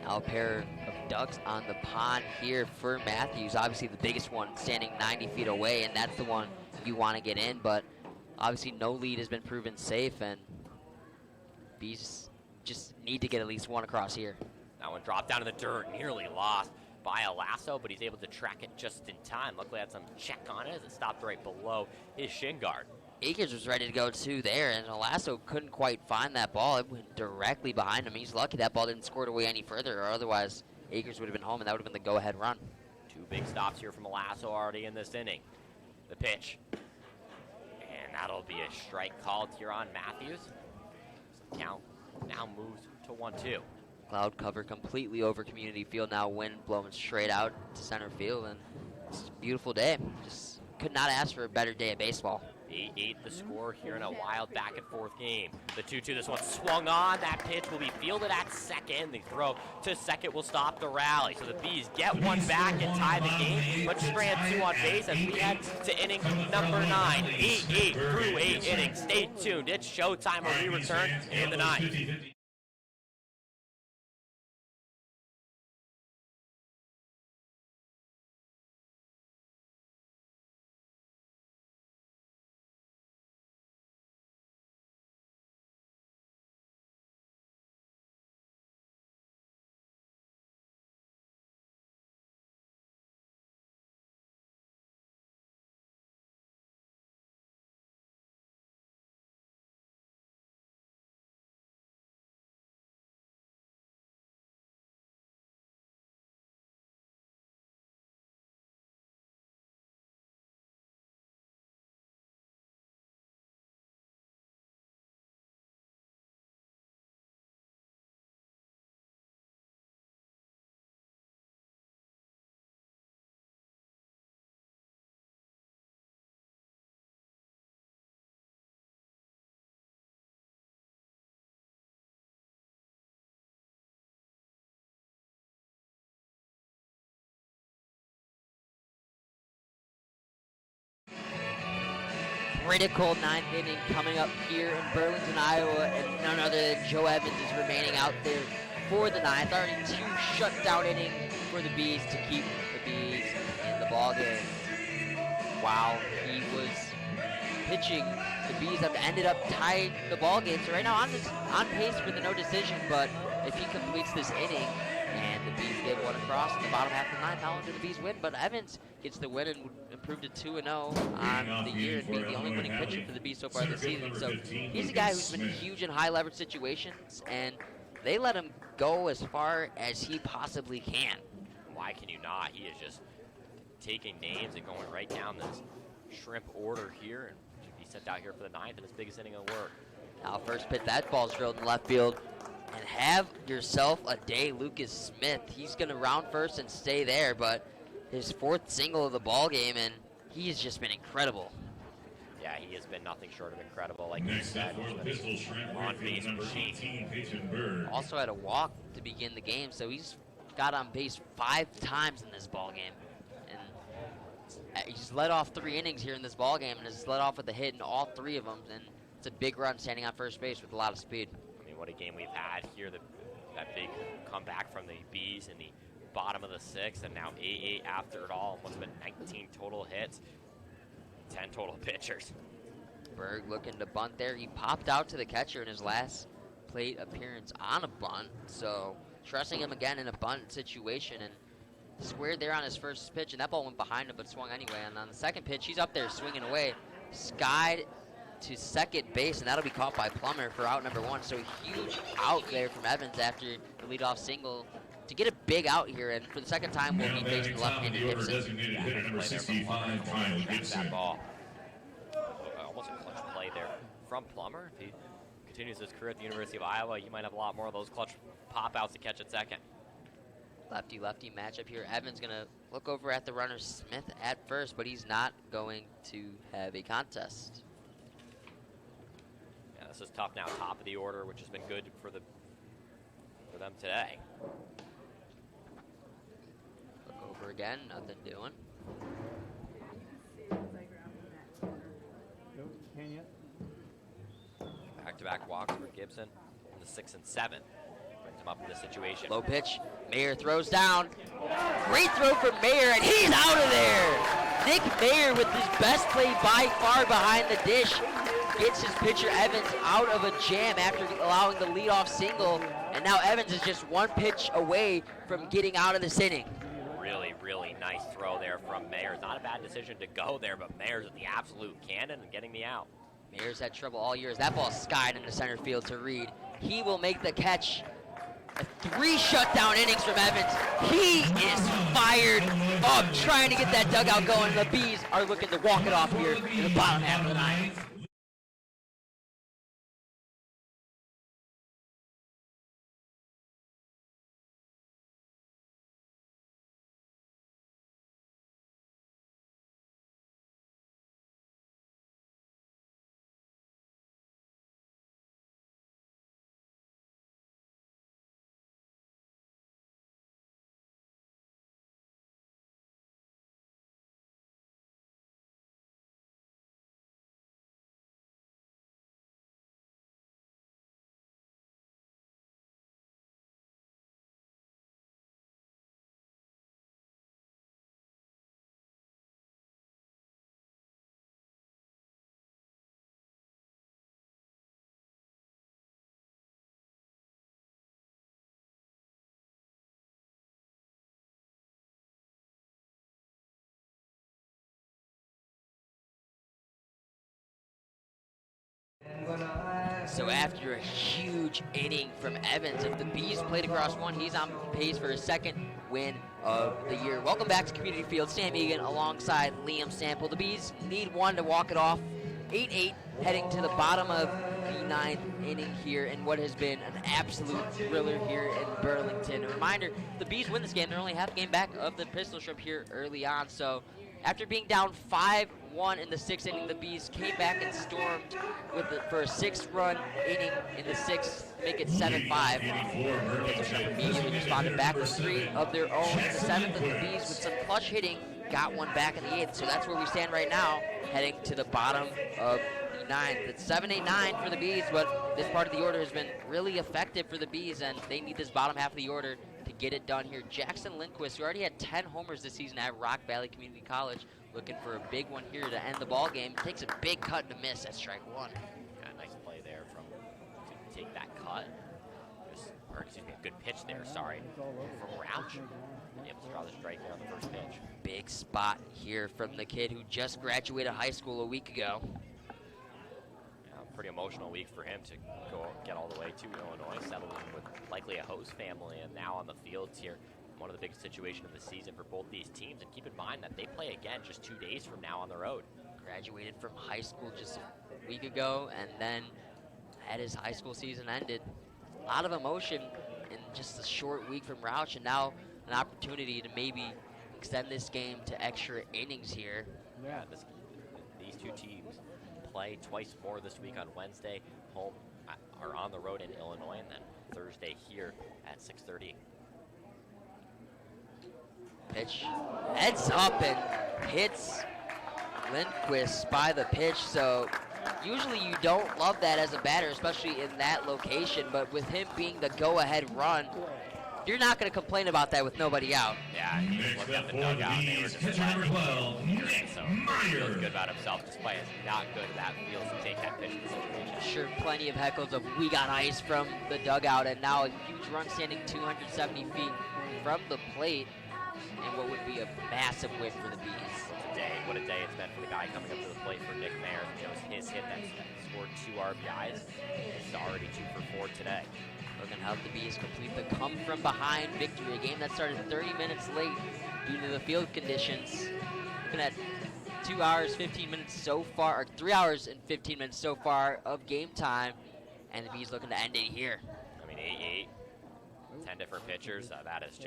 Now a pair of ducks on the pond here for Matthews. Obviously the biggest one standing 90 feet away, and that's the one you want to get in, but obviously no lead has been proven safe, and Bees just need to get at least 1 across here. That one dropped down in the dirt, nearly lost by Alasso, but he's able to track it just in time. Luckily had some check on it as it stopped right below his shin guard. Akers was ready to go too there, and Alasso couldn't quite find that ball. It went directly behind him. He's lucky that ball didn't score it away any further, or otherwise Akers would have been home, and that would have been the go-ahead run. 2 big stops here from Alasso already in this inning. The pitch. And that'll be a strike called here on Matthews. Count now moves to 1-2. Cloud cover completely over Community Field. Now wind blowing straight out to center field, and it's a beautiful day. Just could not ask for a better day of baseball. 8-8 the score here in a wild back and forth game. The 2-2, this one swung on. That pitch will be fielded at second. The throw to second will stop the rally. So the Bees get one back and tie the game, but strand 2 on base as we head to inning number 9. 8-8 through 8 innings. Stay tuned. It's showtime when we return in the 9th. critical 9th inning coming up here in Burlington, Iowa, and none other than Joe Evans is remaining out there for the 9th. Already 2 shutdown innings for the Bees to keep the Bees in the ballgame. While he was pitching, the Bees have ended up tying the ballgame. So right now on pace for the no decision, but if he completes this inning and the Bees get one across in the bottom half of the 9th, not only do the Bees win, but Evans gets the win and improved to 2-0 on the year and being the only winning pitcher for the Bees so far this season. So he's a guy who's been huge in high leverage situations, and they let him go as far as he possibly can. Why can you not? He is just taking names and going right down this shrimp order here, and should be sent out here for the 9th in his biggest inning of work. Now first pitch, that ball's drilled in left field. And have yourself a day, Lucas Smith. He's going to round first and stay there, but his 4th single of the ball game, and he's just been incredible. Yeah, he has been nothing short of incredible. Like you Next said, up for the Pistol Shrimp, on right base field, number machine. 18, Peyton Bird. Also had a walk to begin the game, so he's got on base 5 times in this ball game. And he's led off 3 innings here in this ball game, and has led off with a hit in all 3 of them. And it's a big run standing on first base with a lot of speed. I mean, what a game we've had here. That big comeback from the Bees in the bottom of the 6th, and now 8-8 after it all. What's been 19 total hits, 10 total pitchers. Berg looking to bunt there. He popped out to the catcher in his last plate appearance on a bunt, so trusting him again in a bunt situation, and squared there on his first pitch, and that ball went behind him but swung anyway. And on the second pitch, he's up there swinging away, skied to second base, and that'll be caught by Plummer for out number 1. So huge out there from Evans after the leadoff single to get a big out here, and for the second time we'll be facing the left-handed Gibson. Designated hitter number 65, Kyle Gibson. That ball. Almost a clutch play there from Plummer. If he continues his career at the University of Iowa, you might have a lot more of those clutch pop-outs to catch at second. Lefty-lefty matchup here. Evans going to look over at the runner Smith at first, but he's not going to have a contest. Yeah, this is tough now. Top of the order, which has been good for them today. Look over again, nothing doing. Can you? Back-to-back walks for Gibson in the 6 and 7. Brings him up in this situation. Low pitch, Mayer throws down. Great throw from Mayer, and he's out of there. Nick Mayer with his best play by far behind the dish gets his pitcher Evans out of a jam after allowing the leadoff single, and now Evans is just 1 pitch away from getting out of this inning. Really, really nice throw there from Mayer. Not a bad decision to go there, but Mayer's at the absolute cannon and getting the out. Mayer's had trouble all year as that ball skied into center field to Reed. He will make the catch. 3 shutdown innings from Evans. He is fired up trying to get that dugout going. The Bees are looking to walk it off here in the bottom half of the 9th. So after a huge inning from Evans, if the Bees played across 1, he's on pace for his 2nd win of the year. Welcome back to Community Field. Sam Egan alongside Liam Sample. The Bees need 1 to walk it off. 8-8 heading to the bottom of the 9th inning here in what has been an absolute thriller here in Burlington. A reminder, the Bees win this game. They're only half a game back of the Pistol Shrimp here early on. So after being down 5-1 in the 6th inning, the Bees came back and stormed for a 6-run inning in the 6th, make it 7-5. Pistol Shrimp immediately responded back with 3 of their own in the 7th, and the Bees with some clutch hitting got one back in the 8th. So that's where we stand right now, heading to the bottom of the 9th. It's 7-8-9 for the Bees, but this part of the order has been really effective for the Bees, and they need this bottom half of the order to get it done here. Jackson Lindquist, who already had 10 homers this season at Rock Valley Community College, looking for a big one here to end the ball game. Takes a big cut to miss at strike 1. Yeah, nice play there to take that cut. Or excuse me, a good pitch there, sorry, from Rouch. Able to draw the strike there on the first pitch. Big spot here from the kid who just graduated high school a week ago. Yeah, pretty emotional week for him to get all the way to Illinois, settling with likely a host family, and now on the fields here. One of the biggest situations of the season for both these teams, and keep in mind that they play again just 2 days from now on the road. Graduated from high school just a week ago, and then had his high school season ended. A lot of emotion in just a short week from Rouch, and now an opportunity to maybe extend this game to extra innings here. Yeah, these two teams play twice more this week on Wednesday, home or on the road in Illinois, and then Thursday here at 6:30. Pitch heads up and hits Lindquist by the pitch, so usually you don't love that as a batter, especially in that location, but with him being the go-ahead run, you're not going to complain about that with nobody out. Yeah, he was looking at the dugout, and they were just letting him, so he feels good about himself, despite as not good that feels to take that pitch in the situation. Sure, plenty of heckles of "we got ice" from the dugout, and now a huge run standing 270 feet from the plate, and what would be a massive win for the Bees. What a day it's been for the guy coming up to the plate for Nick Mayer. His hit that scored 2 RBIs. It's already 2 for 4 today. Looking to help the Bees complete the come-from-behind victory, a game that started 30 minutes late due to the field conditions. Looking at 2 hours, 15 minutes so far, or 3 hours and 15 minutes so far of game time, and the Bees looking to end it here. I mean, 8-8, 10 different pitchers. That is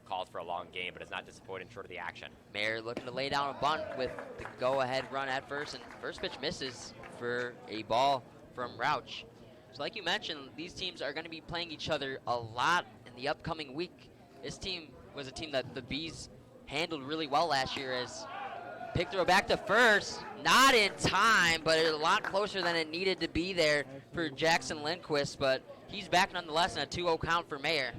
called for a long game, but it's not disappointing short of the action. Mayer looking to lay down a bunt with the go-ahead run at first, and first pitch misses for a ball from Rouch. So like you mentioned, these teams are going to be playing each other a lot in the upcoming week. This team was a team that the Bees handled really well last year, as pick throw back to first, not in time, but a lot closer than it needed to be there for Jackson Lindquist, but he's back nonetheless in a 2-0 count for Mayer.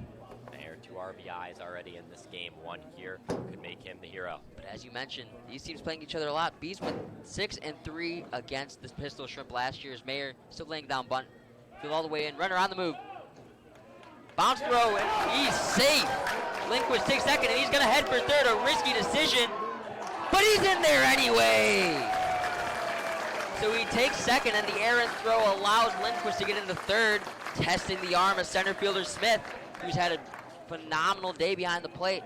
2 RBIs already in this game. 1 here could make him the hero. But as you mentioned, these teams playing each other a lot. Bees went 6-3 against the Pistol Shrimp last year, as Mayer still laying down bunt. Field all the way in, runner on the move. Bounce throw, and he's safe. Lindquist takes second, and he's going to head for third. A risky decision, but he's in there anyway. So he takes second, and the errant throw allows Lindquist to get into third, testing the arm of center fielder Smith, who's had a phenomenal day behind the plate.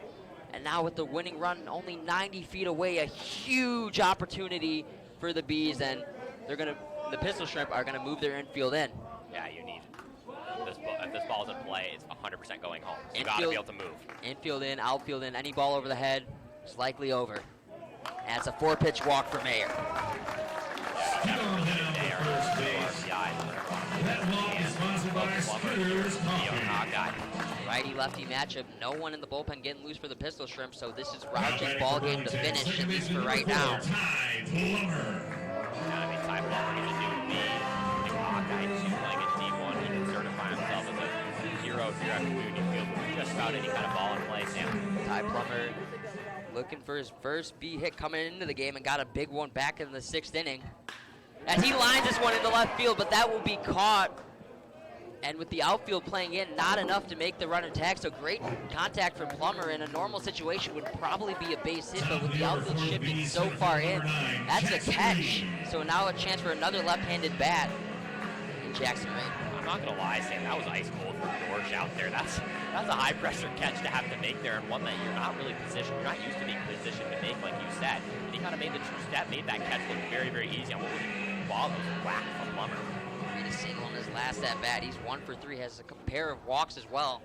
And now with the winning run only 90 feet away, a huge opportunity for the Bees, and the Pistol Shrimp are gonna move their infield in. Yeah, you need this ball. If this ball's in play, it's 100% going home. So you gotta be able to move. Infield in, outfield in, any ball over the head is likely over. And it's a 4-pitch walk for Mayer. That walk is sponsored by Scooters Coffee. Righty-lefty matchup. No one in the bullpen getting loose for the Pistol Shrimp, so this is Rouch's ball game to finish, at least for right now. Ty Plummer. Ty Plummer, he's a new Hawkeye. He's playing at D1. He can certify himself as a hero here at Community Field with just about any kind of ball in play, Sam. Ty Plummer looking for his first B hit coming into the game, and got a big one back in the 6th inning. As he lines this one into left field, but that will be caught. And with the outfield playing in, not enough to make the runner tag. So great contact from Plummer. In a normal situation would probably be a base hit, but with the outfield shifting so far in, that's a catch. So now a chance for another left-handed bat in Jackson Ray. I'm not gonna lie, Sam, that was ice cold from George out there. That's a high pressure catch to have to make there, and one that you're not really positioned. You're not used to being positioned to make, like you said. And he kind of made the true step, made that catch look very, very easy on what was a ball that was whacked from Plummer. A single on his last at bat. He's 1 for 3, has a pair of walks as well.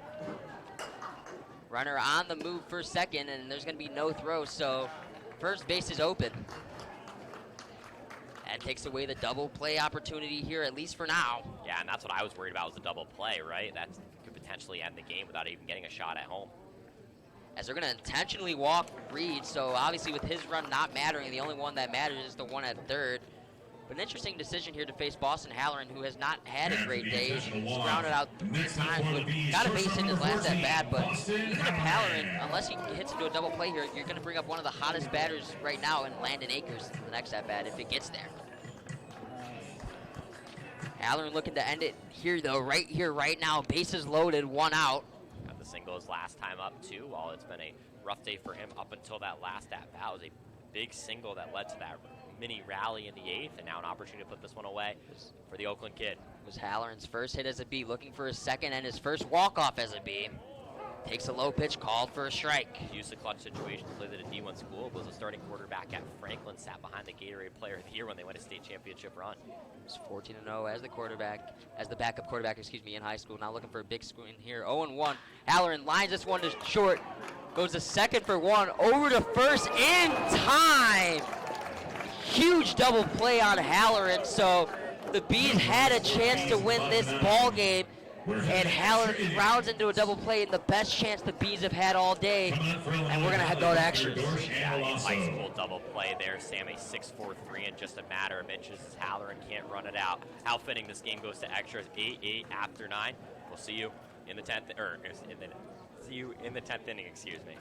Runner on the move for second, and there's going to be no throw, so first base is open. That takes away the double play opportunity here, at least for now. Yeah, and that's what I was worried about, was the double play, right? That could potentially end the game without even getting a shot at home. as they're going to intentionally walk Reed. So obviously with his run not mattering, the only one that matters is the one at third. But an interesting decision here to face Boston Halloran, who has not had a great day. He's grounded out 3 times, but got a base hit his last at bat. But even if Halloran, unless he hits into a double play here, you're going to bring up one of the hottest batters right now in Landon Akers for the next at bat if it gets there. Halloran looking to end it here, though, right here, right now. Bases loaded, 1 out. Got the single his last time up, too. While it's been a rough day for him up until that last at bat. It was a big single that led to that mini rally in the 8th, and now an opportunity to put this one away for the Oakland kid. It was Halloran's first hit as a B, looking for his second and his first walk-off as a B. Takes a low pitch, called for a strike. Used the clutch situation to play at a D1 school, was a starting quarterback at Franklin, sat behind the Gatorade Player of the Year when they went a state championship run. He was 14-0 as the quarterback, as the backup quarterback, in high school. Now looking for a big screen here. 0-1. Halloran lines this one to short, goes to second for 1, over to first in time. Huge double play on Halloran, so the Bees had a chance to win this ball game, and Halloran rounds into a double play, and the best chance the Bees have had all day, and we're going to go to extras. Yeah, high school double play there. Sammy 6-4-3 in just a matter of inches as Halloran can't run it out. How fitting this game goes to extras, 8-8 after 9. We'll see you in the 10th, see you in the 10th inning, excuse me.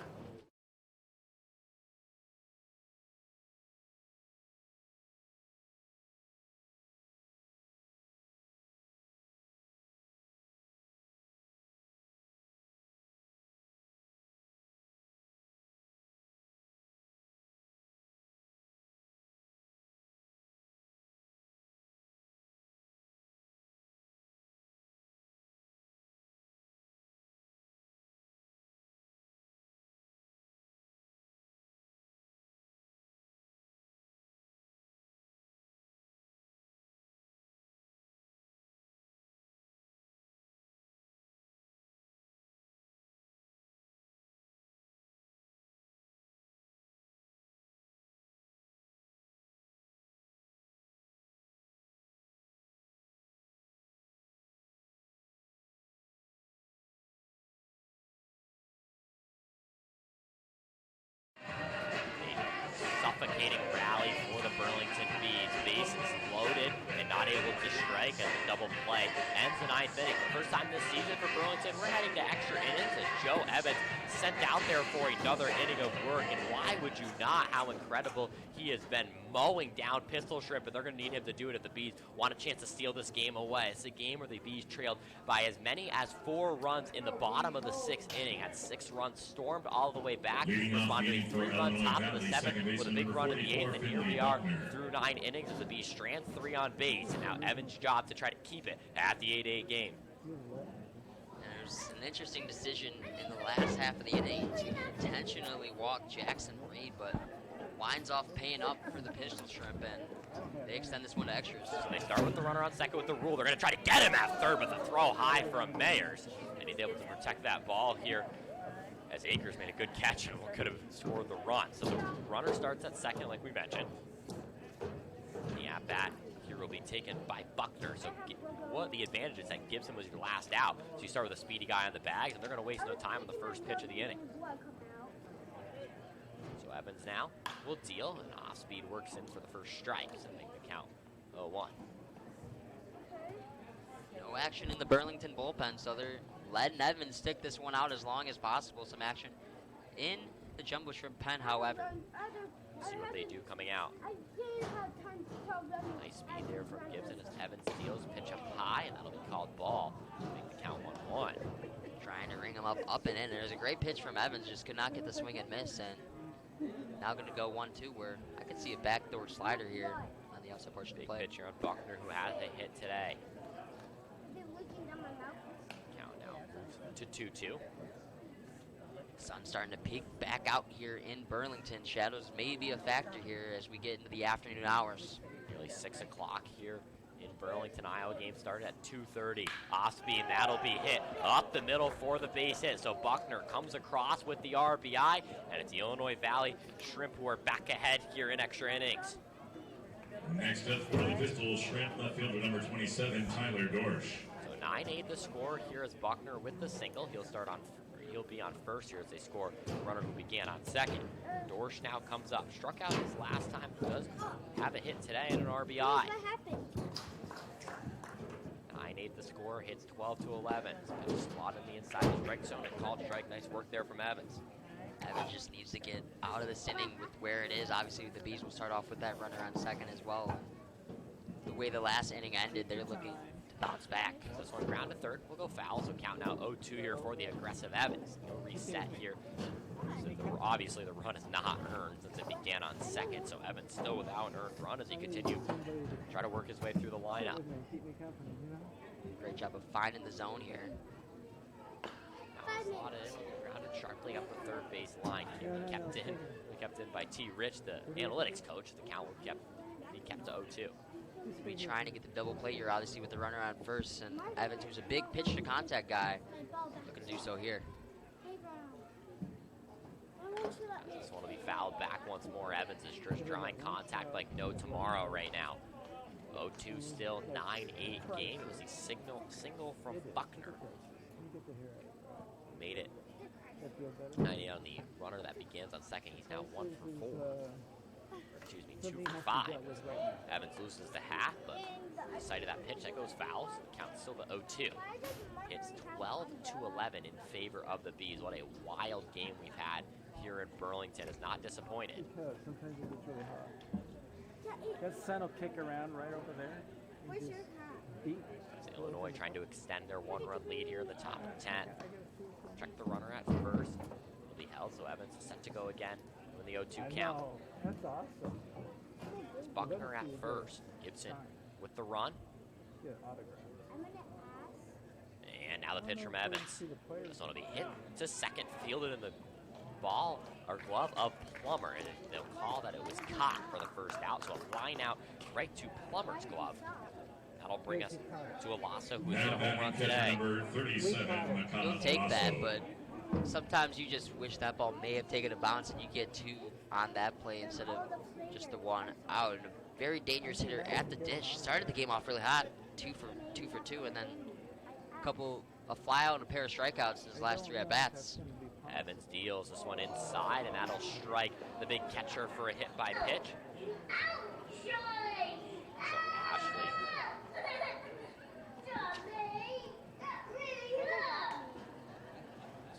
Suffocating rally for the Burlington Bees. Bases loaded and not able to strike as the double play ends the 9th inning. The first time this season for Burlington, we're heading to extra innings as Joe Evans sent out there for another inning of work. And why would you not? How incredible he has been mowing down Pistol Shrimp, and they're going to need him to do it if the Bees want a chance to steal this game away. It's a game where the Bees trailed by as many as 4 runs in the bottom of the 6th inning. Had 6 runs stormed all the way back. Responded to a 3-run top of the 7th with a big run in the 8th, and here we are through 9 innings as the Bees strand 3 on base, and now Evans' job to try to keep it at the 8-8 game. There's an interesting decision in the last half of the inning to intentionally walk Jackson Reed, but winds off paying up for the Pistol Shrimp, and they extend this one to extras. So they start with the runner on second with the rule. They're going to try to get him at third, but the throw high from Mayers, and he's able to protect that ball here as Akers made a good catch and could have scored the run. So the runner starts at second, like we mentioned. The at-bat here will be taken by Buckner. So what the advantage is that Gibson was your last out. So you start with a speedy guy on the bags, and they're going to waste no time on the first pitch of the inning. So Evans now will deal, and off-speed works in for the first strike, so make the count 0-1. No action in the Burlington bullpen, so they're letting Evans stick this one out as long as possible. Some action in the Jumbo Shrimp pen, however. We'll see what they do coming out. Nice speed there from Gibson as Evans deals, pitch up high, and that'll be called ball. Make the count 1-1. Trying to ring him up and in. There's a great pitch from Evans, just could not get the swing and miss, and now going to go 1-2, where I could see a backdoor slider here on the outside portion of the Big play. pitcher on Buckner, who has a hit today. Count now to 2-2. Sun starting to peek back out here in Burlington. Shadows may be a factor here as we get into the afternoon hours. Nearly 6 o'clock here in Burlington. Iowa game started at 2:30. Off speed, that'll be hit up the middle for the base hit. So Buckner comes across with the RBI, and it's the Illinois Valley Shrimp who are back ahead here in extra innings. Next up for the Pistol Shrimp, left fielder number 27, Tyler Dorsch. So 9-8 the score here as Buckner with the single. He'll start on he'll be on first here as they score the runner who began on second. Dorsch now comes up. Struck out his last time. Does have a hit today and an RBI. What happened? 9-8 the score. Hits 12-11. Pitch slot in the inside of the strike zone and called strike. Nice work there from Evans. Evans just needs to get out of this inning with where it is. Obviously, the Bees will start off with that runner on second as well. The way the last inning ended, they're looking to bounce back. This one ground to third. We'll go foul, so count now 0-2 here for the aggressive Evans. No reset here. So obviously, the run is not earned since it began on second, so Evans still without an earned run as he continues to try to work his way through the lineup. Great job of finding the zone here. Now slotted in, grounded sharply up the third base line. Kept in by T. Rich, the analytics coach. The count will be kept to 0-2. He'll be trying to get the double play here, obviously, with the runner on first, and Evans, who's a big pitch to contact guy, looking to do so here. This one will be fouled back once more. Evans is just drawing contact like no tomorrow right now. 0-2 still, 9-8 game. It was a single from Buckner. Made it 90 on the runner that begins on second. He's now 1 for 4. Excuse me, 2 for 5. Evans loses the half, but the sight of that pitch that goes foul. So the count's still the 0-2. It's 12-11 in favor of the Bees. What a wild game we've had here in Burlington. Is not disappointed. Sometimes it gets really hot. That sun will kick around right over there. Where's your hat? Beat. Illinois trying to extend their one-run lead here in the top of 10. Check the runner at first. Will be held, so Evans is set to go again with the 0-2 count. Know. That's awesome. It's Buckner at first. Gibson with the run. Get an autograph. I'm gonna ask. And now the pitch from Evans. This one will be hit to second, fielded in the ball or glove of Plummer, and they'll call that it was caught for the first out. So a line out right to Plummer's glove. That'll bring us to Alasa, who hit a home run today. Number 37, You'll take that, but sometimes you just wish that ball may have taken a bounce and you get 2 on that play instead of just the 1 out. And a very dangerous hitter at the dish. Started the game off really hot, 2 for 2, and then a fly out and a pair of strikeouts in his last 3 at bats. Evans deals this one inside, and that'll strike the big catcher for a hit by pitch. So Ashley.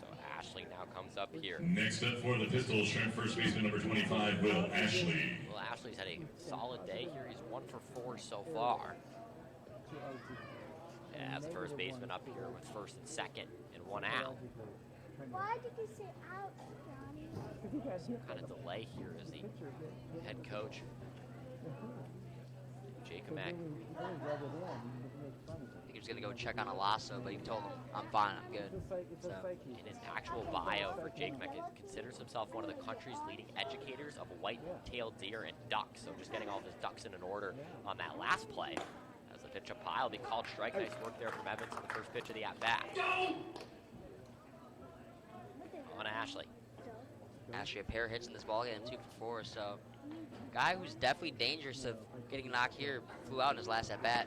So Ashley now comes up here. Next up for the Pistols, shrimp first baseman number 25, Will Ashley. Well, Ashley's had a solid day here. He's 1 for 4 so far. Yeah, as first baseman up here with first and second and 1 out. Why did you say out, Johnny? Some kind of delay here as the head coach, Jacob Mack. I think he was going to go check on Alasa, but he told him, I'm fine, I'm good. So, in his actual bio for Jake Mack, he considers himself one of the country's leading educators of white-tailed deer and ducks. So just getting all of his ducks in an order on that last play. As the pitch up high will be called strike. Nice work there from Evans on the first pitch of the at-bat. On Ashley. Ashley, a pair of hits in this ball game, 2 for 4. So, guy who's definitely dangerous of getting knocked here flew out in his last at bat.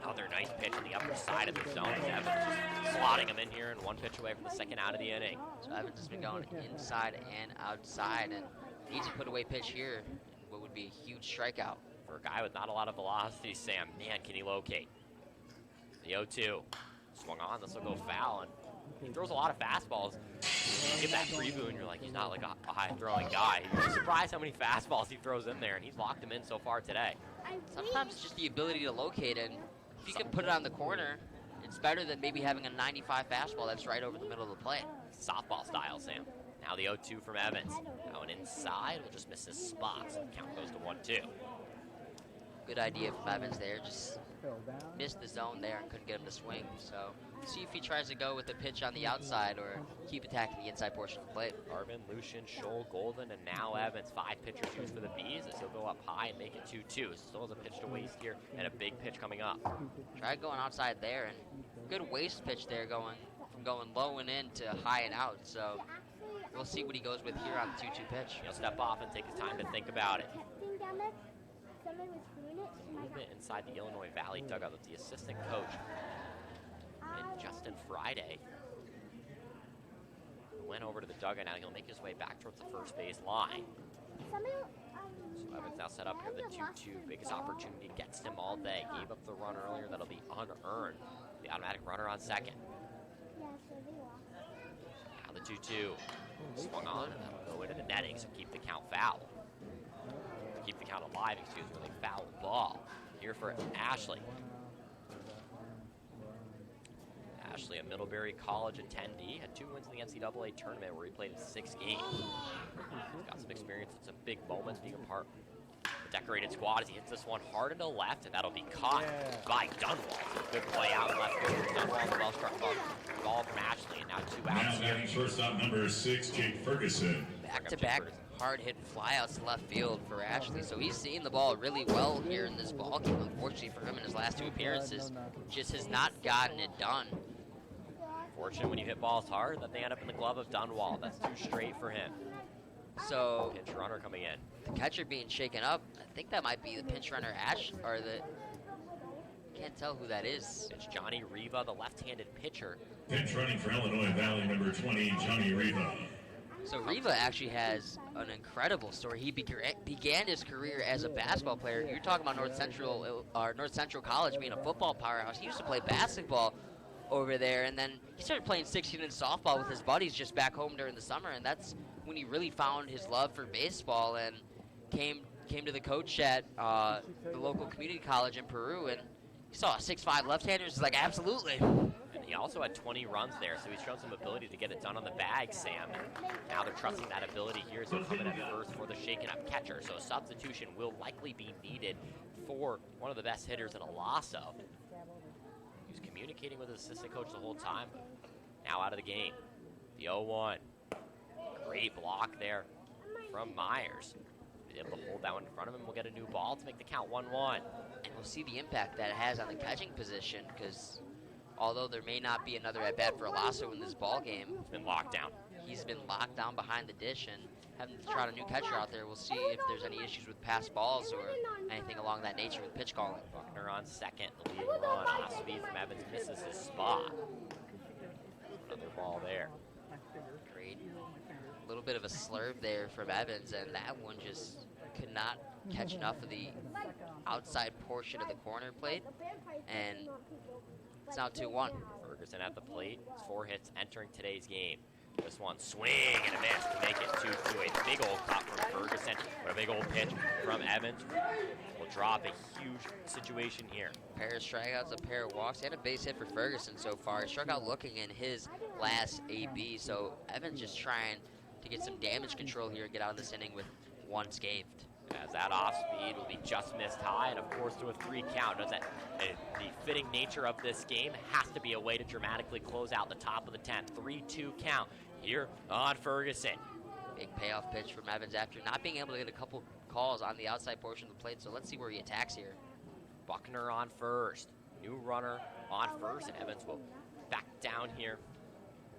Another nice pitch on the upper side of the zone. Evans just slotting him in here and 1 pitch away from the second out of the inning. So Evans has been going inside and outside and needs to put away pitch here. What would be a huge strikeout. For a guy with not a lot of velocity, Sam, man, can he locate? The 0-2 swung on. This will go foul, and he throws a lot of fastballs. You get that preview, and you're like, he's not like a high-throwing guy. You're surprised how many fastballs he throws in there, and he's locked them in so far today. Sometimes it's just the ability to locate it. If you can put it on the corner, it's better than maybe having a 95 fastball that's right over the middle of the plate. Softball style, Sam. Now the 0-2 from Evans. Now an inside will just miss his spot, so the count goes to 1-2. Good idea from Evans there. Just missed the zone there and couldn't get him to swing. So see if he tries to go with the pitch on the outside or keep attacking the inside portion of the plate. Arvin, Lucian, Scholl, Golden, and now Evans. 5 pitchers used for the Bees as he'll go up high and make it 2-2. Still has a pitch to waste here and a big pitch coming up. Tried going outside there and good waste pitch there going low and in to high and out. So we'll see what he goes with here on the 2-2 pitch. He'll step off and take his time to think about it. Testing down there. Someone was doing it. Oh my Movement God. inside the Illinois Valley dugout with the assistant coach and Justin Friday. went over to the dugout. Now he'll make his way back towards the first base line. So Evans now set up here the 2-2. Biggest opportunity gets him all day. Gave up the run earlier. That'll be unearned. The automatic runner on second. Now the 2-2. Swung on, and that'll go into the netting, so keep the count foul. Keep the count alive, excuse me, with a foul ball. Here for Ashley. Ashley, a Middlebury College attendee, had 2 wins in the NCAA tournament where he played in 6 games. He's got some experience in some big moments, being a part of the decorated squad as he hits this one hard into left, and that'll be caught by Dunwall. Good play out in left field. Dunwall, the well-struck ball from Ashley, and now 2 outs Now here. batting shortstop number 6, Jake Ferguson. Back-to-back hard-hit flyouts to left field for Ashley, so he's seen the ball really well here in this ball game. Unfortunately for him in his last 2 appearances, just has not gotten it done. Fortunate when you hit balls hard that they end up in the glove of Dunwall. That's 2 straight for him. So Pinch runner coming in. the catcher being shaken up, I think that might be the pinch runner or the, can't tell who that is. It's Johnny Riva, the left-handed pitcher. Pinch running for Illinois Valley number 20, Johnny Riva. So Riva actually has an incredible story. He began his career as a basketball player. You're talking about North Central College being a football powerhouse. He used to play basketball over there, and then he started playing 16 in softball with his buddies just back home during the summer, and that's when he really found his love for baseball and came to the coach at the local community college in Peru, and he saw a 6'5" left-hander. He's like, absolutely. And he also had 20 runs there, so he's shown some ability to get it done on the bag, Sam. And now they're trusting that ability here, so coming at first for the shaken-up catcher. So a substitution will likely be needed for one of the best hitters in Olaso. He was communicating with his assistant coach the whole time. Now out of the game. The 0-1. Great block there from Myers. He's able to hold that one in front of him. We'll get a new ball to make the count 1-1. And we'll see the impact that it has on the catching position, because although there may not be another at-bat for Olaso in this ball game, It's been locked down. he's been locked down behind the dish, and having to try a new catcher out there, we'll see if there's any issues with pass balls or anything along that nature with pitch calling. Buckner on second, the leading run. Osby from Evans misses his spot. Another ball there. Great. A little bit of a slurve there from Evans, and that one just could not catch enough of the outside portion of the corner plate, and it's now 2-1. Ferguson at the plate. 4 hits entering today's game. This one swing and a miss to make it 2-2. A big old cut from Ferguson, but a big old pitch from Evans will drop a huge situation here. A pair of strikeouts, a pair of walks, and a base hit for Ferguson so far. He struck out looking in his last AB, so Evans just trying to get some damage control here and get out of this inning with 1 scathed. As that off speed will be just missed high, and of course to a 3 count. Does that the fitting nature of this game has to be a way to dramatically close out the top of the 10th. 3-2 count here on Ferguson. Big payoff pitch from Evans after not being able to get a couple calls on the outside portion of the plate, so let's see where he attacks here. Buckner on first. New runner on first, and Evans will back down here.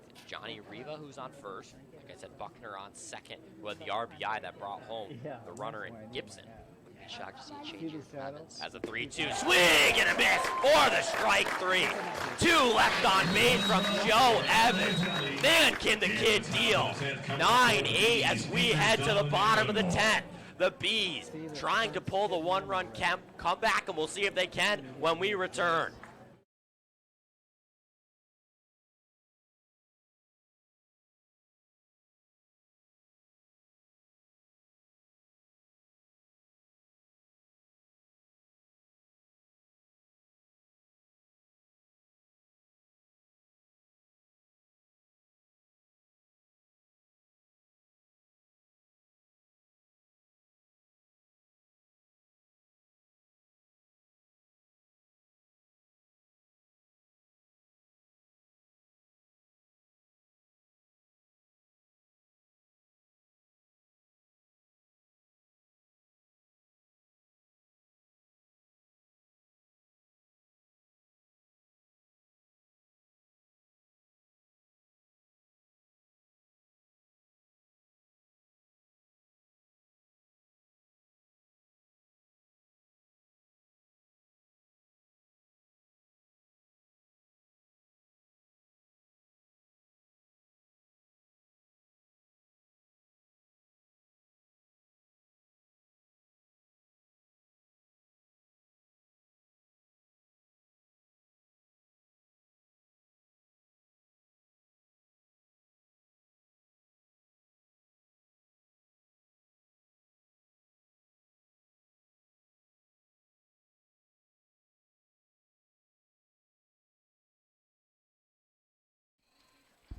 It's Johnny Riva who's on first. Like I said, Buckner on second, who had the RBI that brought home the runner in Gibson. Would be shocked to see a change here from Evans. As a 3-2 swing and a miss for the strike 3. 2 left on base from Joe Evans. Man, can the kid deal. 9-8 as we head to the bottom of the 10th. The Bees trying to pull the 1-run comeback, and we'll see if they can when we return.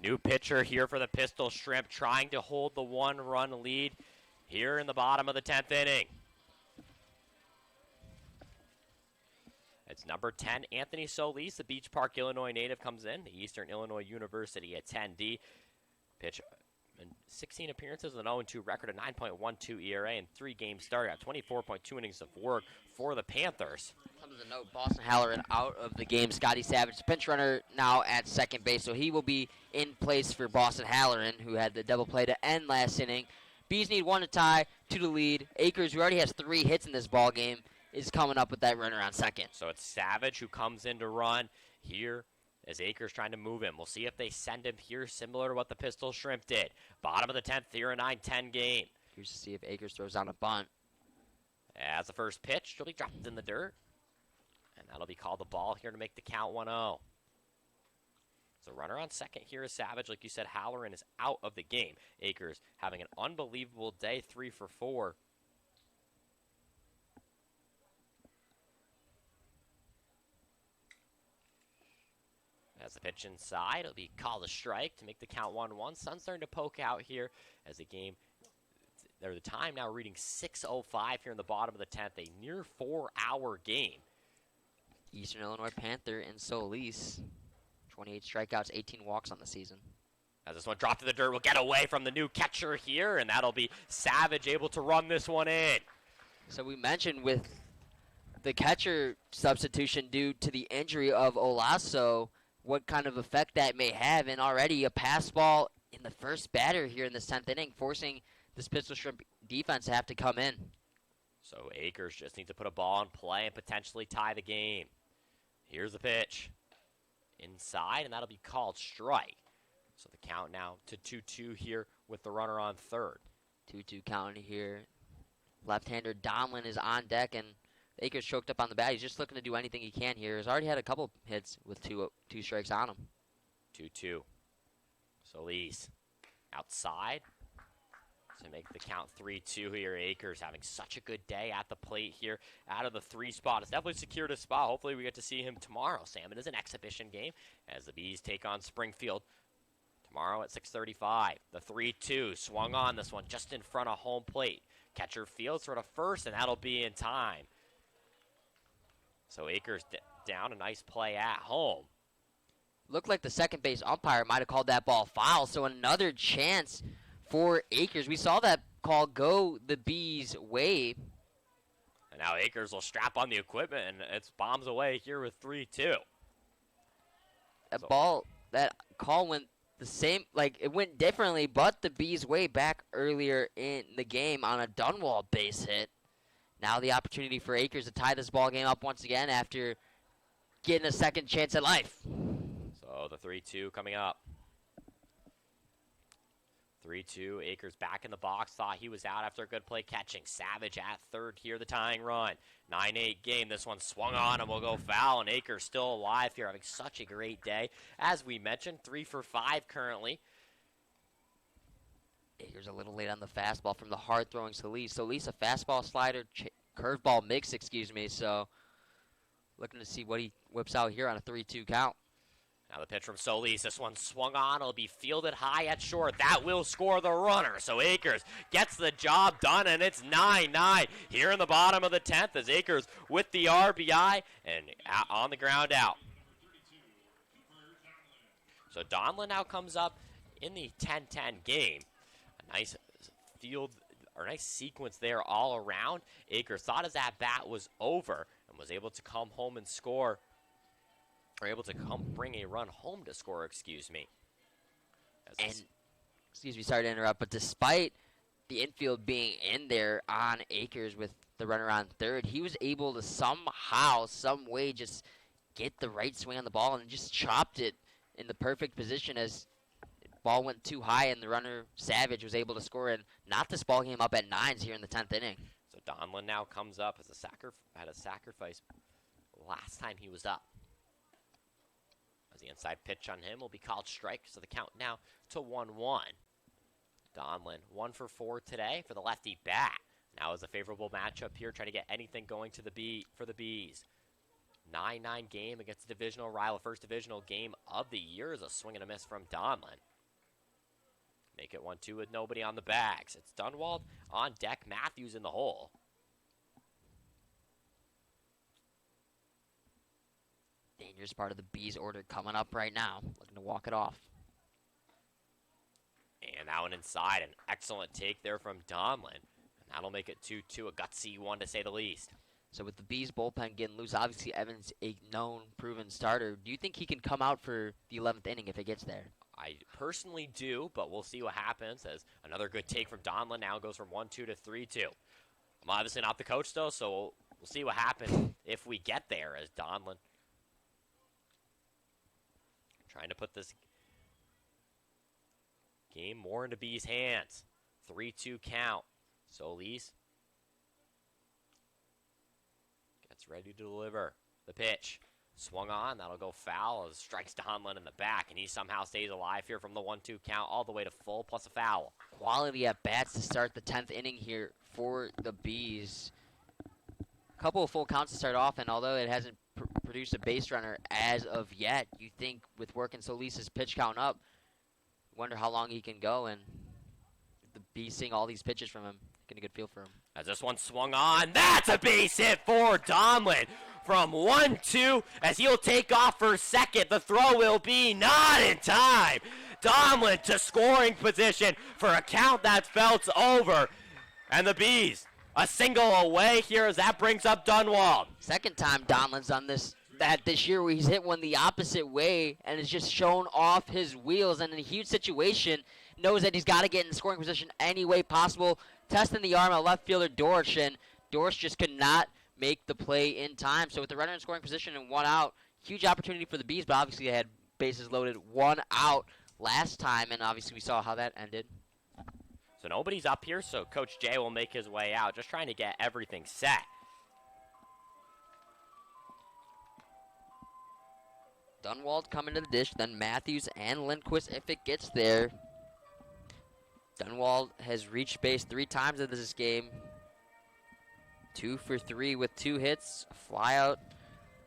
New pitcher here for the Pistol Shrimp, trying to hold the 1-run lead here in the bottom of the 10th inning. It's number 10, Anthony Solis, the Beach Park, Illinois native, comes in. The Eastern Illinois University attendee. Pitch in 16 appearances with an 0-2 record, a 9.12 ERA, and 3 games started at 24.2 innings of work for the Panthers. Comes a note, Boston Halloran out of the game. Scotty Savage, pinch runner, now at second base, so he will be in place for Boston Halloran, who had the double play to end last inning. Bees need 1 to tie, 2 to lead. Akers, who already has 3 hits in this ball game, is coming up with that runner on second. So it's Savage who comes in to run here as Akers trying to move him. We'll see if they send him here, similar to what the Pistol Shrimp did. Bottom of the 10th here, a 9-10 game. Here's to see if Akers throws down a bunt. As the first pitch, she'll be dropped in the dirt. And that'll be called the ball here to make the count 1-0. So runner on second here is Savage. Like you said, Halloran is out of the game. Akers having an unbelievable day, 3 for 4. As the pitch inside, it'll be called a strike to make the count 1-1. Sun's starting to poke out here as the game, or the time now reading 6:05 here in the bottom of the 10th, a near 4-hour game. Eastern Illinois Panther and Solis, 28 strikeouts, 18 walks on the season. As this one dropped to the dirt, we'll get away from the new catcher here, and that'll be Savage able to run this one in. So we mentioned with the catcher substitution due to the injury of Olaso, what kind of effect that may have, and already a pass ball in the first batter here in this 10th inning, forcing this Pistol Shrimp defense to have to come in. So Akers just needs to put a ball in play and potentially tie the game. Here's the pitch. Inside, and that'll be called strike. So the count now to 2-2 here with the runner on third. 2-2 counting here. Left-hander Donlin is on deck, and Akers choked up on the bat. He's just looking to do anything he can here. He's already had a couple hits with two strikes on him. 2-2. Solis outside to make the count 3-2 here. Akers having such a good day at the plate here out of the 3 spot. It's definitely secured a spot. Hopefully we get to see him tomorrow, Sam. It is an exhibition game as the Bees take on Springfield tomorrow at 6:35. The 3-2 swung on this one just in front of home plate. Catcher fields for the first, and that'll be in time. So Akers down, a nice play at home. Looked like the second base umpire might have called that ball foul, so another chance for Akers. We saw that call go the Bees' way. And now Akers will strap on the equipment, and it's bombs away here with 3-2. That call went the same, like it went differently, but the Bees' way back earlier in the game on a Dunwall base hit. Now the opportunity for Akers to tie this ball game up once again after getting a second chance at life. So the 3-2 coming up. 3-2, Akers back in the box, thought he was out after a good play catching. Savage at third here, the tying run. 9-8 game, this one swung on and will go foul, and Akers still alive here, having such a great day. As we mentioned, 3 for 5 currently. Akers a little late on the fastball from the hard-throwing Solis. Solis, a fastball slider, curveball mix, so looking to see what he whips out here on a 3-2 count. Now the pitch from Solis. This one swung on. It'll be fielded high at short. That will score the runner. So Akers gets the job done, and it's 9-9 here in the bottom of the 10th as Akers with the RBI and on the ground out. So Donlin now comes up in the 10-10 game. A nice field, or nice sequence there all around. Akers thought his at-bat was over and was able to come home and score. Are able to bring a run home to score, excuse me. Sorry to interrupt, but despite the infield being in there on Akers with the runner on third, he was able to somehow, some way, just get the right swing on the ball and just chopped it in the perfect position as the ball went too high and the runner, Savage, was able to score and knock this ball game up at 9s here in the 10th inning. So Donlin now comes up as had a sacrifice last time he was up. As the inside pitch on him will be called strike, so the count now to 1-1. Donlin 1 for 4 today for the lefty bat. Now is a favorable matchup here, trying to get anything going to for the Bees. 9-9 game against a divisional rival, first divisional game of the year is a swing and a miss from Donlin. Make it 1-2 with nobody on the bags. It's Dunwald on deck, Matthews in the hole. Dangerous part of the Bees order coming up right now. Looking to walk it off. And that one inside, an excellent take there from Donlin. And that'll make it 2-2, a gutsy one to say the least. So with the Bees bullpen getting loose, obviously Evans a known, proven starter. Do you think he can come out for the 11th inning if it gets there? I personally do, but we'll see what happens as another good take from Donlin now goes from 1-2 to 3-2. I'm obviously not the coach, though, so we'll see what happens if we get there as Donlin trying to put this game more into B's hands. 3-2 count. Solis gets ready to deliver. The pitch. Swung on. That'll go foul as strikes Donlin in the back, and he somehow stays alive here from the 1-2 count all the way to full plus a foul. Quality at bats to start the 10th inning here for the Bees. A couple of full counts to start off, and although it hasn't produced a base runner as of yet, you think with working Solis's pitch count up, wonder how long he can go, and the Bees seeing all these pitches from him, getting a good feel for him. As this one swung on, that's a base hit for Donlin from 1-2 as he'll take off for second. The throw will be not in time. Donlin to scoring position for a count that felt over. And the Bees, a single away here as that brings up Dunwald. Second time Donlin's done this year where he's hit one the opposite way and has just shown off his wheels, and in a huge situation knows that he's got to get in scoring position any way possible. Testing the arm of left fielder Dorsch, and Dorsch just could not make the play in time. So with the runner in scoring position and 1 out, huge opportunity for the Bees, but obviously they had bases loaded, 1 out last time, and obviously we saw how that ended. So nobody's up here, so Coach Jay will make his way out, just trying to get everything set. Dunwald coming to the dish, then Matthews and Lindquist if it gets there. Dunwald has reached base 3 times in this game. 2 for 3 with 2 hits, fly out,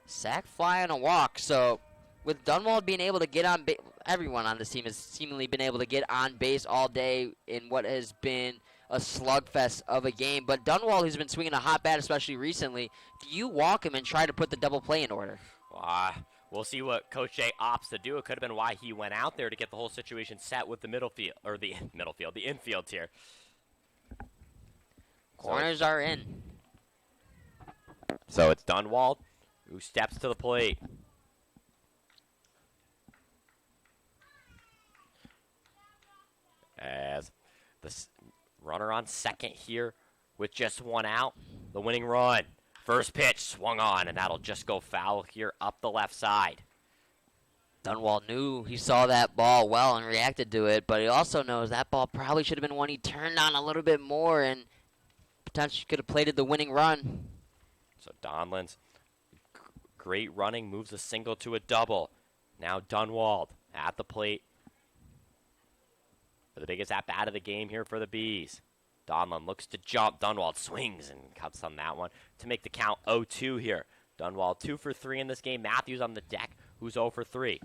sack fly, and a walk. So with Dunwald being able to get on base, everyone on this team has seemingly been able to get on base all day in what has been a slugfest of a game. But Dunwald, who's been swinging a hot bat, especially recently, do you walk him and try to put the double play in order? We'll see what Coach Jay opts to do. It could have been why he went out there to get the whole situation set with the the infield here. Corners are in. So it's Dunwald who steps to the plate. As the runner on second here with just 1 out, the winning run. First pitch swung on, and that'll just go foul here up the left side. Dunwald knew he saw that ball well and reacted to it, but he also knows that ball probably should have been one he turned on a little bit more and potentially could have plated the winning run. So Donlin's great running moves a single to a double. Now Dunwald at the plate for the biggest at-bat of the game here for the Bees. Donlin looks to jump. Dunwald swings and cuts on that one to make the count 0-2 here. Dunwald 2 for 3 in this game. Matthews on the deck, who's 0 for 3.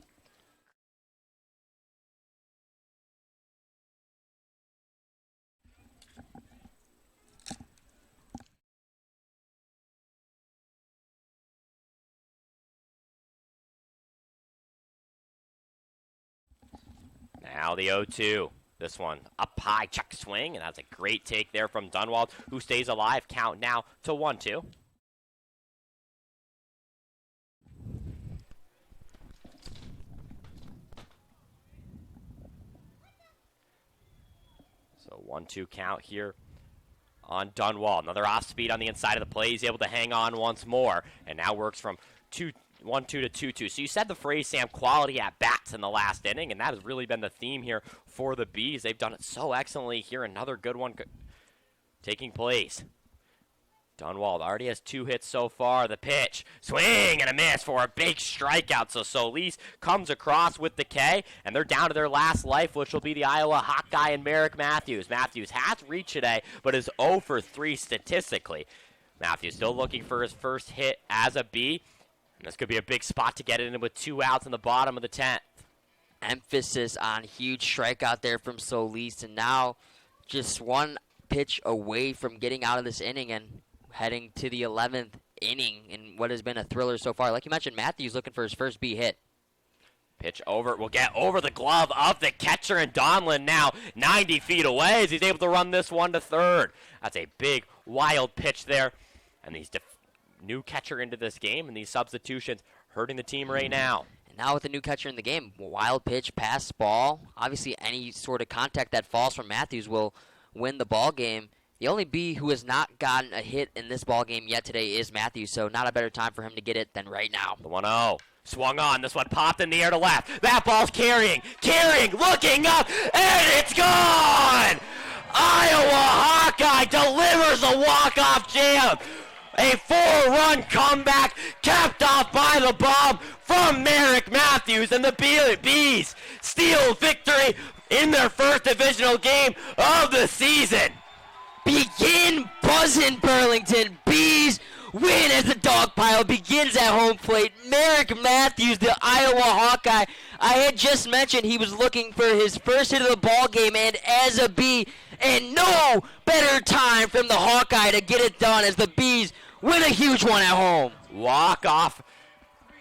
Now the 0-2. This one up high, check swing, and that's a great take there from Dunwald, who stays alive. Count now to 1-2. So 1-2 count here on Dunwald. Another off speed on the inside of the play. He's able to hang on once more, and now works from 1-2 to 2-2. So you said the phrase, Sam, quality at bats in the last inning, and that has really been the theme here for the Bees. They've done it so excellently here. Another good one taking place. Dunwald already has 2 hits so far. The pitch, swing and a miss for a big strikeout. So Solis comes across with the K, and they're down to their last life, which will be the Iowa Hawkeye and Merrick Matthews. Matthews has reached today, but is 0 for 3 statistically. Matthews still looking for his first hit as a B. And this could be a big spot to get it in with 2 outs in the bottom of the 10th. emphasis on huge strikeout there from Solis, and now just one pitch away from getting out of this inning and heading to the 11th inning in what has been a thriller so far. Like you mentioned, Matthews looking for his first B hit. Pitch over, will get over the glove of the catcher, and Donlin now 90 feet away as he's able to run this one to third. That's a big, wild pitch there, and these new catcher into this game, and these substitutions hurting the team right now. And now with the new catcher in the game, wild pitch, pass ball. Obviously, any sort of contact that falls from Matthews will win the ball game. The only B who has not gotten a hit in this ball game yet today is Matthews, so not a better time for him to get it than right now. The 1-0. Swung on. This one popped in the air to left. That ball's carrying, looking up, and it's gone! Iowa Hawkeye delivers a walk-off jam. A 4-run comeback capped off by the bomb from Merrick Matthews, and the Bees steal victory in their first divisional game of the season. Begin buzzing, Burlington. Bees win as the dog pile begins at home plate. Merrick Matthews, the Iowa Hawkeye. I had just mentioned he was looking for his first hit of the ball game, and as a Bee, and no better time from the Hawkeye to get it done as the Bees win a huge one at home. Walk-off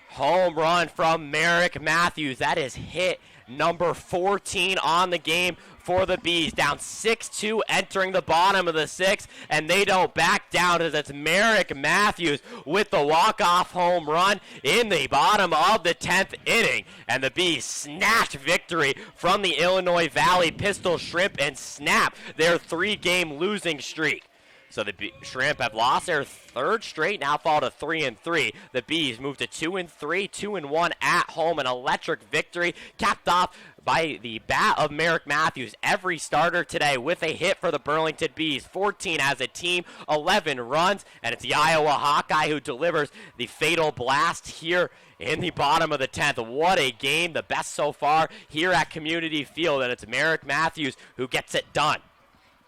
home run from Merrick Matthews. That is hit number 14 on the game for the Bees. Down 6-2 entering the bottom of the sixth, and they don't back down as it's Merrick Matthews with the walk-off home run in the bottom of the 10th inning. And the Bees snatch victory from the Illinois Valley Pistol Shrimp and snap their 3-game losing streak. So the Shrimp have lost their third straight, now fall to 3-3. The Bees move to 2-3, 2-1 at home. An electric victory capped off by the bat of Merrick Matthews. Every starter today with a hit for the Burlington Bees. 14 as a team, 11 runs, and it's the Iowa Hawkeye who delivers the fatal blast here in the bottom of the 10th. What a game, the best so far here at Community Field, and it's Merrick Matthews who gets it done.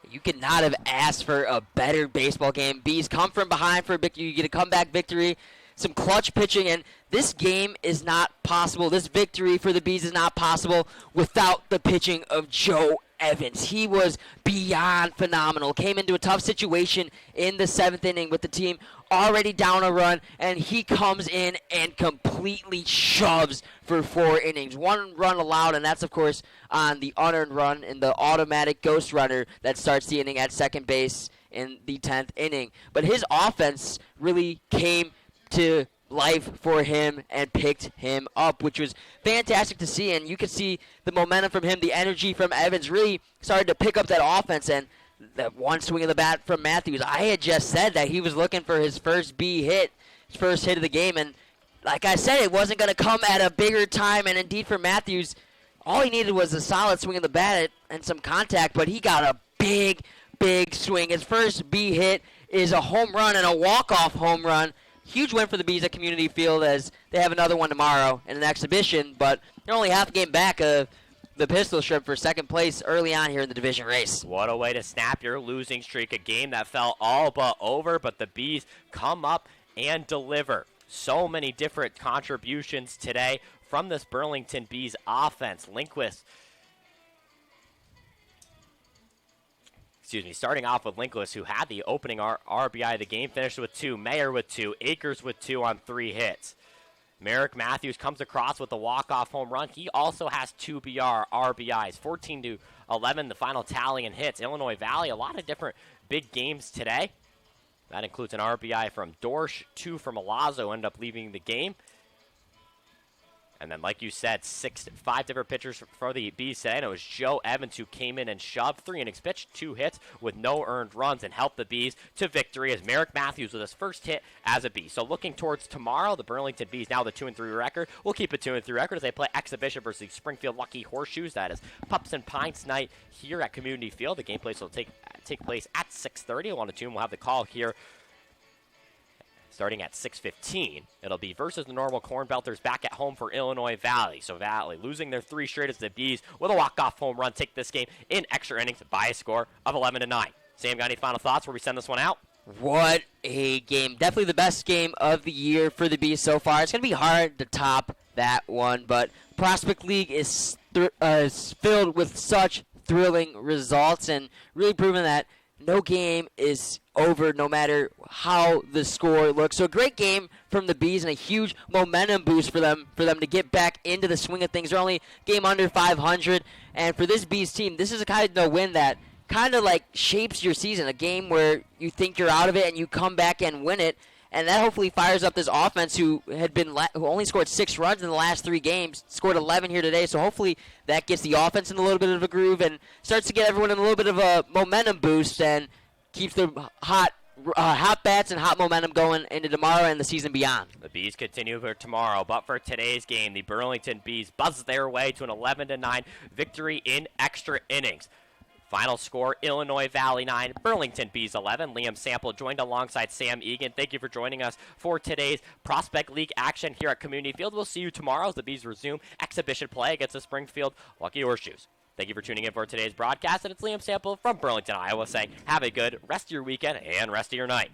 You could not have asked for a better baseball game. Bees come from behind for a victory. You get a comeback victory, some clutch pitching, and this game is not possible. This victory for the Bees is not possible without the pitching of Joe Evans. He was beyond phenomenal. Came into a tough situation in the 7th inning with the team already down a run, and he comes in and completely shoves for 4 innings. 1 run allowed, and that's, of course, on the unearned run in the automatic ghost runner that starts the inning at second base in the 10th inning. But his offense really came to life for him and picked him up, which was fantastic to see. And you could see the momentum from him, the energy from Evans really started to pick up that offense. And that one swing of the bat from Matthews, I had just said that he was looking for his first B hit, his first hit of the game. And like I said, it wasn't going to come at a bigger time. And indeed for Matthews, all he needed was a solid swing of the bat and some contact, but he got a big, big swing. His first B hit is a home run and a walk-off home run. Huge win for the Bees at Community Field as they have another one tomorrow in an exhibition, but they're only half a game back of the Pistol Shrimp for second place early on here in the division race. What a way to snap your losing streak, a game that fell all but over, but the Bees come up and deliver. So many different contributions today from this Burlington Bees offense. Starting off with Linquist, who had the opening RBI of the game, finished with 2, Mayer with 2, Akers with 2 on 3 hits. Merrick Matthews comes across with a walk-off home run. He also has 2 RBIs, 14-11, the final tally in hits. Illinois Valley, a lot of different big games today. That includes an RBI from Dorsch, 2 from Milazzo, ended up leaving the game. And then, like you said, 5 different pitchers for the Bees today. And it was Joe Evans who came in and shoved 3 innings pitched, 2 hits with no earned runs and helped the Bees to victory as Merrick Matthews with his first hit as a Bee. So looking towards tomorrow, the Burlington Bees now the 2-3 record. We'll keep a 2-3 record as they play exhibition versus the Springfield Lucky Horseshoes. That is Pups and Pints night here at Community Field. The game place will take place at 6:30. Along the tune, we'll have the call here starting at 6:15. It'll be versus the normal Corn Belters back at home for Illinois Valley. So Valley losing their 3 straight as the Bees with a walk-off home run take this game in extra innings by a score of 11-9. Sam, got any final thoughts before we send this one out? What a game. Definitely the best game of the year for the Bees so far. It's going to be hard to top that one. But Prospect League is filled with such thrilling results and really proving that no game is over no matter how the score looks. So a great game from the Bees and a huge momentum boost for them to get back into the swing of things. They're only game under 500, and for this Bees team, this is a kind of win that kind of like shapes your season, a game where you think you're out of it and you come back and win it. And that hopefully fires up this offense who only scored 6 runs in the last 3 games, scored 11 here today. So hopefully that gets the offense in a little bit of a groove and starts to get everyone in a little bit of a momentum boost and keeps the hot bats and hot momentum going into tomorrow and the season beyond. The Bees continue for tomorrow, but for today's game, the Burlington Bees buzz their way to an 11-9 victory in extra innings. Final score, Illinois Valley 9, Burlington Bees 11. Liam Sample joined alongside Sam Egan. Thank you for joining us for today's Prospect League action here at Community Field. We'll see you tomorrow as the Bees resume exhibition play against the Springfield Lucky Horseshoes. Thank you for tuning in for today's broadcast, and it's Liam Sample from Burlington, Iowa saying have a good rest of your weekend and rest of your night.